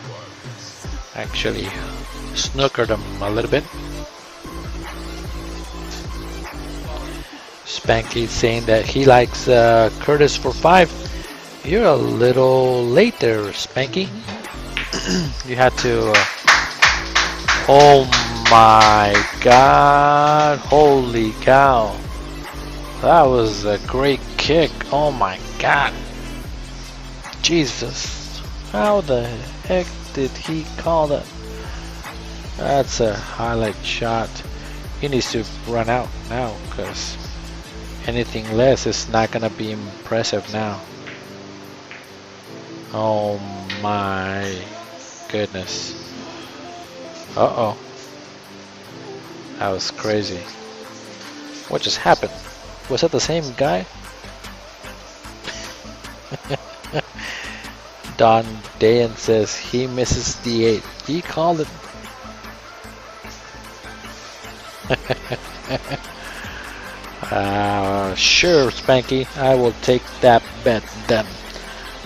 actually snookered him a little bit. Spanky saying that he likes Kurtis for 5. You're a little late there, Spanky. You had to. Oh my God! Holy cow! That was a great kick. Oh my god. Jesus. How the heck did he call that? That's a highlight shot. He needs to run out now because anything less is not gonna be impressive now. Oh my goodness. Uh-oh. That was crazy. What just happened? Was that the same guy? Don Dayan says he misses the 8. He called it. Sure, Spanky, I will take that bet then.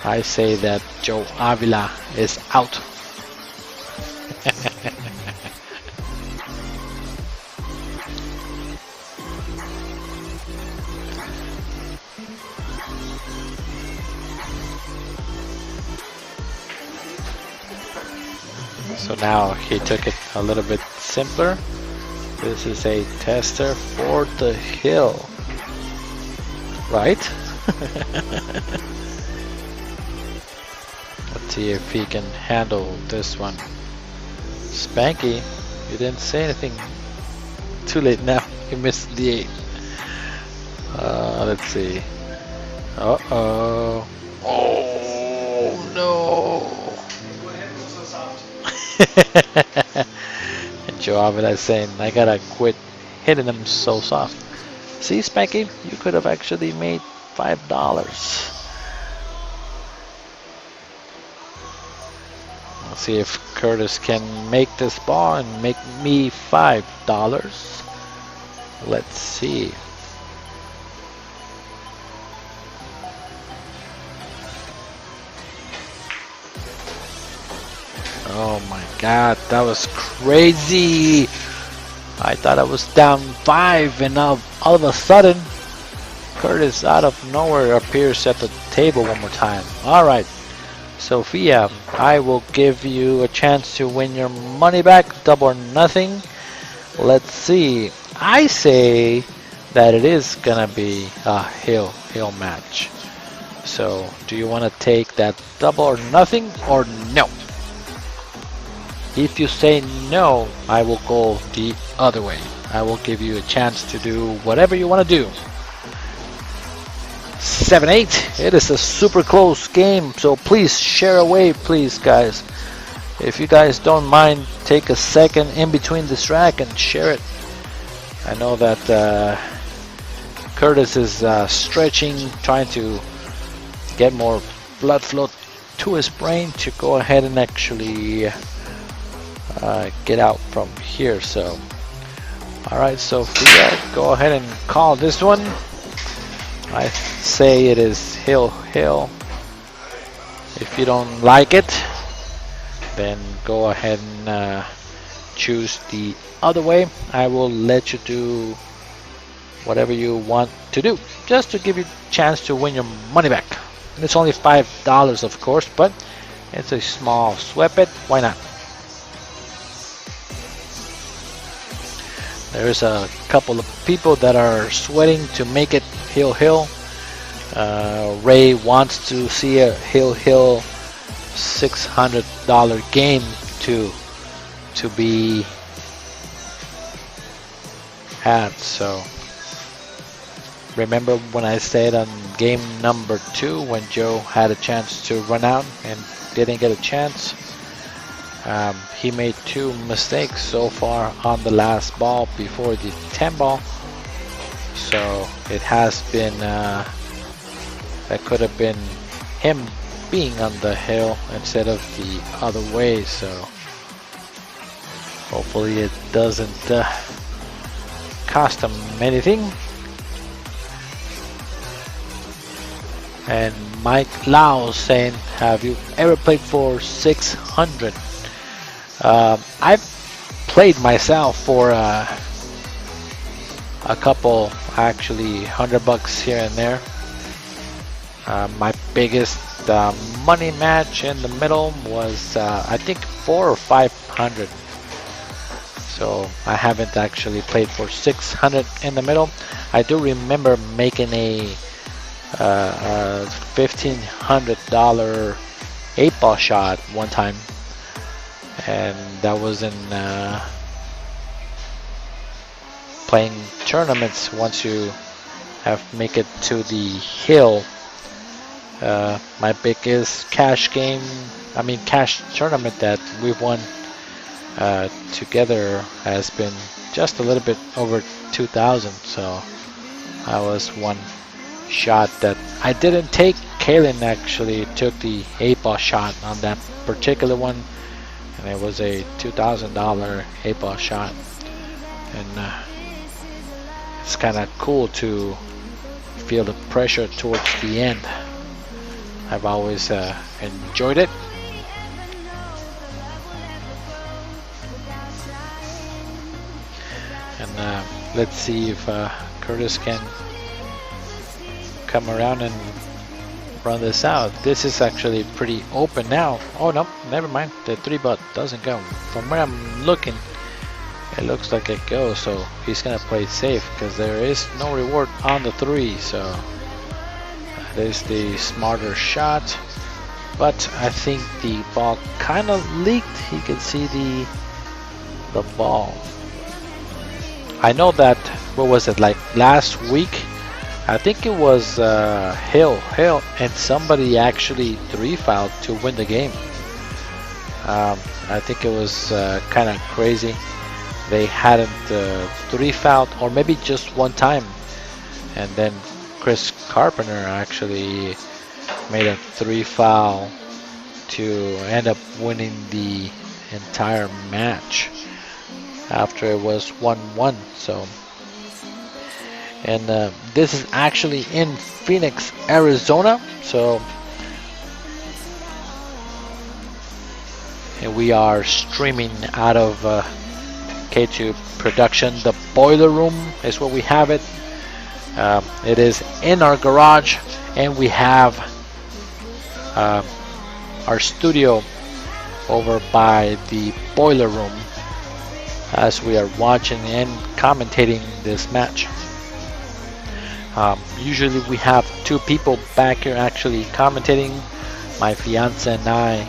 I say that Joe Avila is out. So now he took it a little bit simpler. This is a tester for the hill, right? Let's see if he can handle this one. Spanky, you didn't say anything. Too late now. You missed the 8. Let's see. Uh-oh. Oh no. And Joe Avila is saying, I gotta quit hitting him so soft. See, Spanky, you could have actually made $5. Let's see if Kurtis can make this ball and make me $5. Let's see. Oh my god, that was crazy. I thought I was down 5 and now all of a sudden Kurtis out of nowhere appears at the table one more time. Alright, Sophia, I will give you a chance to win your money back, double or nothing. Let's see. I say that it is gonna be a hill match. So do you want to take that double or nothing or no? If you say no, I will go the other way. I will give you a chance to do whatever you want to do. 7-8. It is a super close game, so please share away, please, guys. If you guys don't mind, take a second in between this track and share it. I know that Kurtis is stretching, trying to get more blood flow to his brain to go ahead and actually get out from here. So alright, Sophia, go ahead and call this one. I say it is hill. If you don't like it, then go ahead and choose the other way. I will let you do whatever you want to do, just to give you a chance to win your money back. And it's only $5, of course, but it's a small sweat bet. Why not? There's a couple of people that are sweating to make it hill. Ray wants to see a hill $600 game to be had. So remember when I said on game number 2 when Joe had a chance to run out and didn't get a chance? He made 2 mistakes so far on the last ball before the 10 ball. So it has been, that could have been him being on the hill instead of the other way. So hopefully it doesn't cost him anything. And Mike Lau saying, have you ever played for 600? I've played myself for a couple, actually $100 here and there. My biggest money match in the middle was I think 400 or 500. So I haven't actually played for 600 in the middle. I do remember making a $1,500 8-ball shot one time, and that was in playing tournaments. Once you have make it to the hill, my biggest cash tournament that we've won together has been just a little bit over 2,000. So I was one shot that I didn't take. Kaylin actually took the 8-ball shot on that particular one, and it was a $2,000 8-ball shot. And it's kind of cool to feel the pressure towards the end. I've always enjoyed it. And let's see if Kurtis can come around and run this out. This is actually pretty open now. Oh no, never mind. The 3-ball doesn't go. From where I'm looking, it looks like it goes. So he's gonna play safe because there is no reward on the 3. So that is the smarter shot. But I think the ball kind of leaked. He could see the ball. I know that, what was it, like last week? I think it was Hill, and somebody actually 3-fouled to win the game. I think it was kind of crazy. They hadn't 3-fouled, or maybe just one time, and then Chris Carpenter actually made a 3-foul to end up winning the entire match after it was 1-1. So. And this is actually in Phoenix, Arizona. So, and we are streaming out of K2 Production. The boiler room is where we have it. It is in our garage, and we have our studio over by the boiler room as we are watching and commentating this match. Usually we have 2 people back here actually commentating. My fiance and I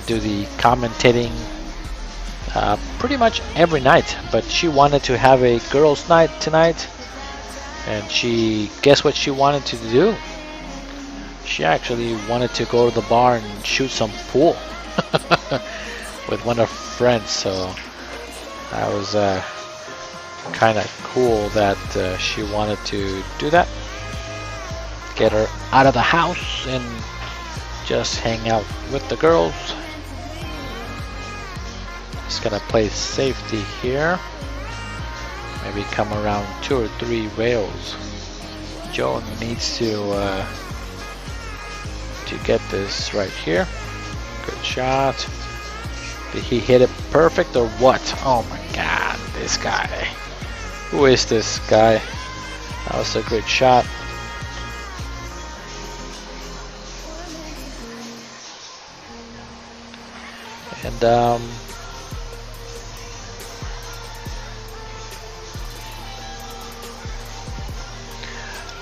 do the commentating pretty much every night, but she wanted to have a girls' night tonight, and guess what she wanted to do? She actually wanted to go to the bar and shoot some pool with one of her friends. So that was kind of cool that she wanted to do that. Get her out of the house and just hang out with the girls. Just gonna play safety here. Maybe come around 2 or 3 rails. Joe needs to get this right here. Good shot. Did he hit it perfect or what? Oh my god, this guy. Who is this guy? That was a great shot. And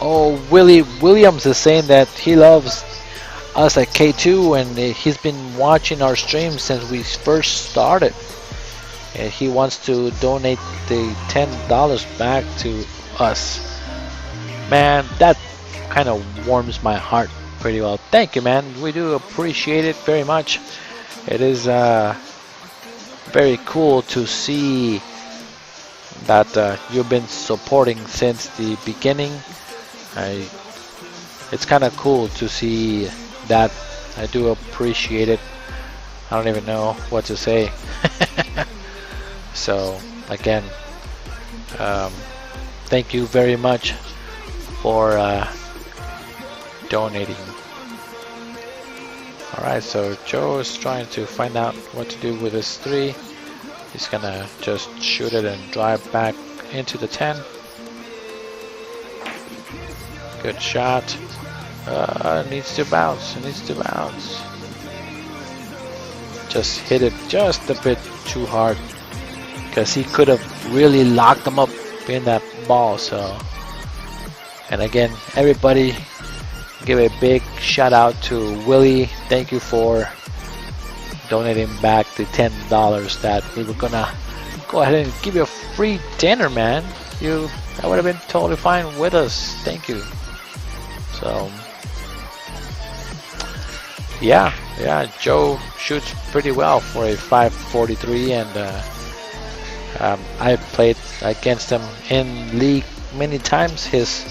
oh, Williams is saying that he loves us at K2, and he's been watching our streams since we first started. And he wants to donate the $10 back to us. Man, that kind of warms my heart pretty well. Thank you, man. We do appreciate it very much. It is very cool to see that you've been supporting since the beginning. It's kind of cool to see that. I do appreciate it. I don't even know what to say. So again, thank you very much for donating. Alright, so Joe is trying to find out what to do with his 3. He's gonna just shoot it and drive back into the 10. Good shot. Needs to bounce. Needs to bounce. Just hit it just a bit too hard, because he could have really locked them up in that ball. So, and again, everybody, give a big shout out to Willie. Thank you for donating back the $10 that we were gonna go ahead and give you a free dinner, man. That would have been totally fine with us. Thank you. So yeah, Joe shoots pretty well for a 543, and I played against him in league many times. His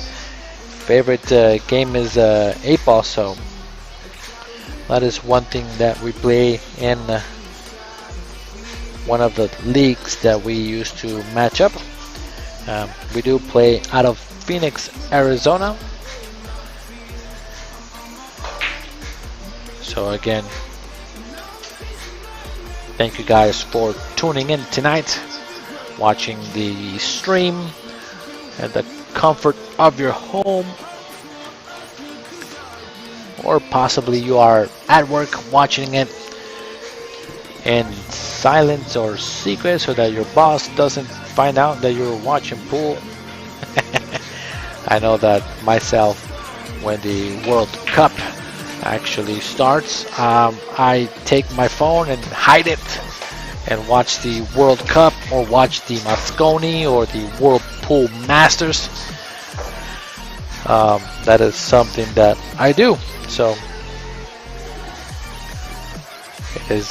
favorite game is 8-ball, so that is one thing that we play in one of the leagues that we used to match up. We do play out of Phoenix, Arizona. So again, thank you guys for tuning in tonight, watching the stream at the comfort of your home, or possibly you are at work watching it in silence or secret so that your boss doesn't find out that you're watching pool. I know that myself, when the World Cup actually starts, I take my phone and hide it and watch the World Cup, or watch the Mosconi or the World Pool Masters. That is something that I do. So it is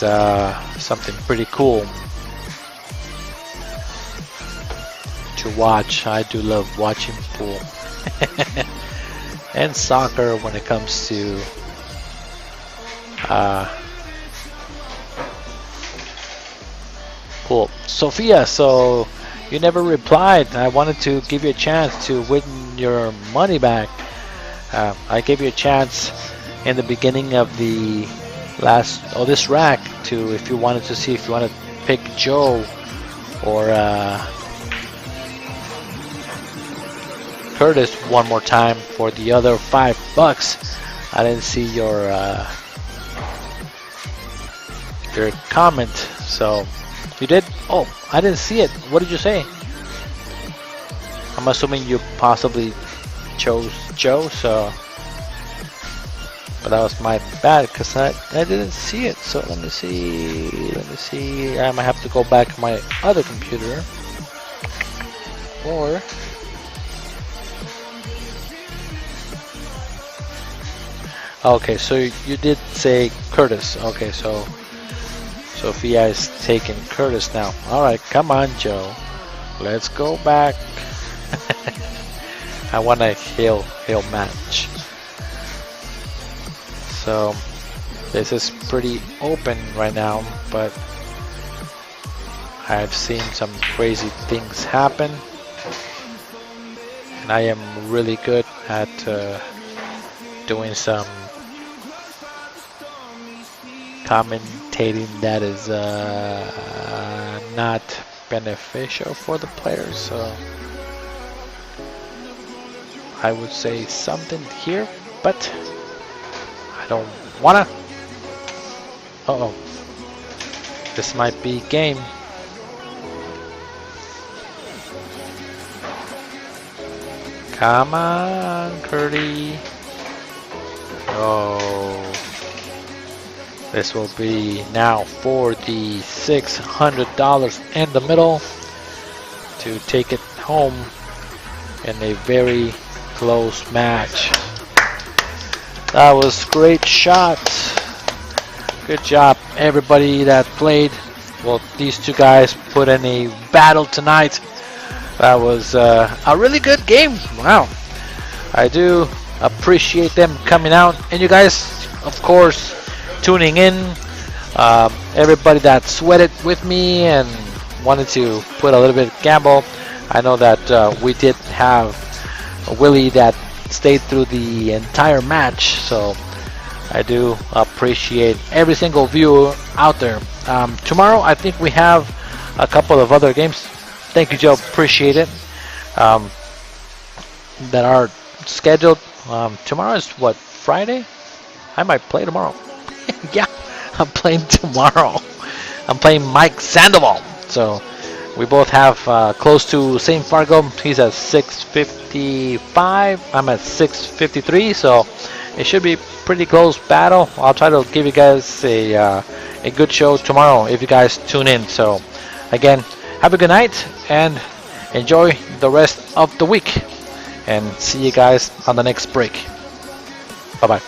something pretty cool to watch. I do love watching pool and soccer when it comes to pool. Sophia, so you never replied. I wanted to give you a chance to win your money back. I gave you a chance in the beginning of the this rack to, if you wanted to see if you want to pick Joe or Kurtis one more time for the other $5. I didn't see your comment, so you did. Oh, I didn't see it. What did you say? I'm assuming you possibly chose Joe, so, but that was my bad because I didn't see it. So let me see. I might have to go back to my other computer, or okay, so you did say Kurtis. Okay, so Sophia is taking Kurtis now. Alright, come on, Joe. Let's go back. I want a hail match. So this is pretty open right now, but I've seen some crazy things happen, and I am really good at doing some commentating that is not beneficial for the players, so I would say something here, but I don't wanna. Uh-oh, this might be game. Come on, Kurtie. Oh, this will be now for the $600 in the middle to take it home in a very close match. That was great shots. Good job, everybody that played. Well, these two guys put in a battle tonight. That was a really good game. Wow. I do appreciate them coming out, and you guys, of course, tuning in. Everybody that sweated with me and wanted to put a little bit of gamble. I know that we did have Willie that stayed through the entire match, so I do appreciate every single viewer out there. Tomorrow I think we have a couple of other games. Thank you, Joe, appreciate it. That are scheduled. Tomorrow is what, Friday? I might play tomorrow. Yeah, I'm playing tomorrow. I'm playing Mike Sandoval. So We both have close to same Fargo. He's at 655. I'm at 653. So it should be pretty close battle. I'll try to give you guys a good show tomorrow if you guys tune in. So again, have a good night and enjoy the rest of the week. And see you guys on the next break. Bye bye.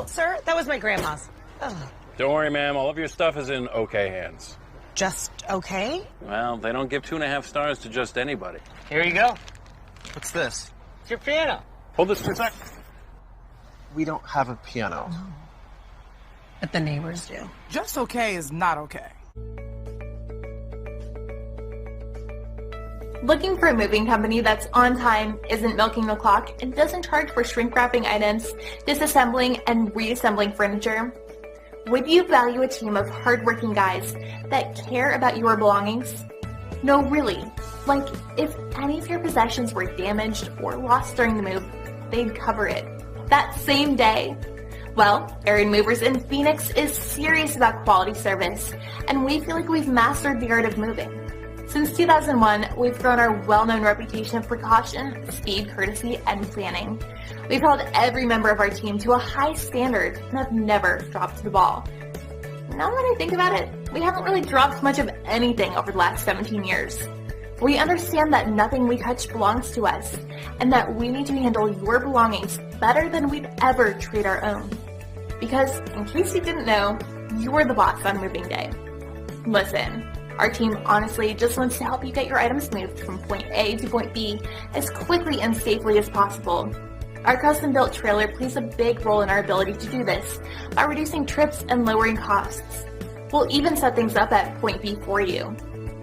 Sir, that was my grandma's. Ugh. Don't worry, ma'am. All of your stuff is in okay hands. Just okay? Well, they don't give 2.5 stars to just anybody. Here you go. What's this? It's your piano. Hold this for a sec. We don't have a piano. But the neighbors do. Just okay is not okay. Looking for a moving company that's on time, isn't milking the clock, and doesn't charge for shrink wrapping items, disassembling, and reassembling furniture? Would you value a team of hardworking guys that care about your belongings? No, really. Like, if any of your possessions were damaged or lost during the move, they'd cover it that same day. Well, Aaron Movers in Phoenix is serious about quality service, and we feel like we've mastered the art of moving. Since 2001, we've grown our well-known reputation of precaution, speed, courtesy, and planning. We've held every member of our team to a high standard and have never dropped the ball. Now that I think about it, we haven't really dropped much of anything over the last 17 years. We understand that nothing we touch belongs to us, and that we need to handle your belongings better than we'd ever treat our own. Because, in case you didn't know, you're the boss on moving day. Listen. Our team honestly just wants to help you get your items moved from point A to point B as quickly and safely as possible. Our custom-built trailer plays a big role in our ability to do this by reducing trips and lowering costs. We'll even set things up at point B for you.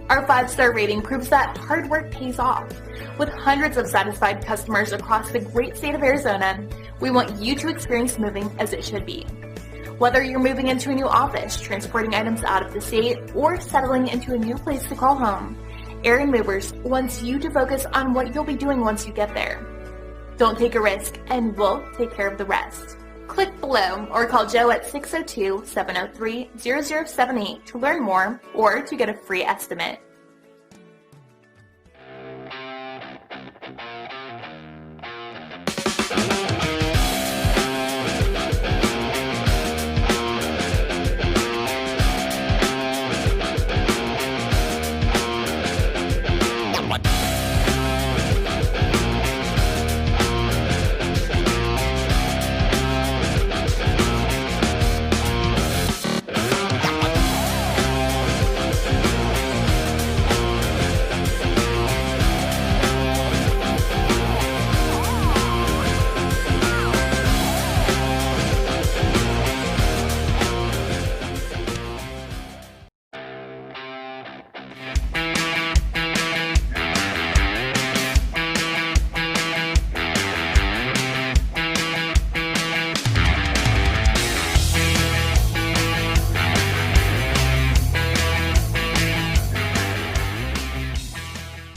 Our 5-star rating proves that hard work pays off. With hundreds of satisfied customers across the great state of Arizona, we want you to experience moving as it should be. Whether you're moving into a new office, transporting items out of the state, or settling into a new place to call home, Aaron Movers wants you to focus on what you'll be doing once you get there. Don't take a risk, and we'll take care of the rest. Click below or call Joe at 602-703-0078 to learn more or to get a free estimate.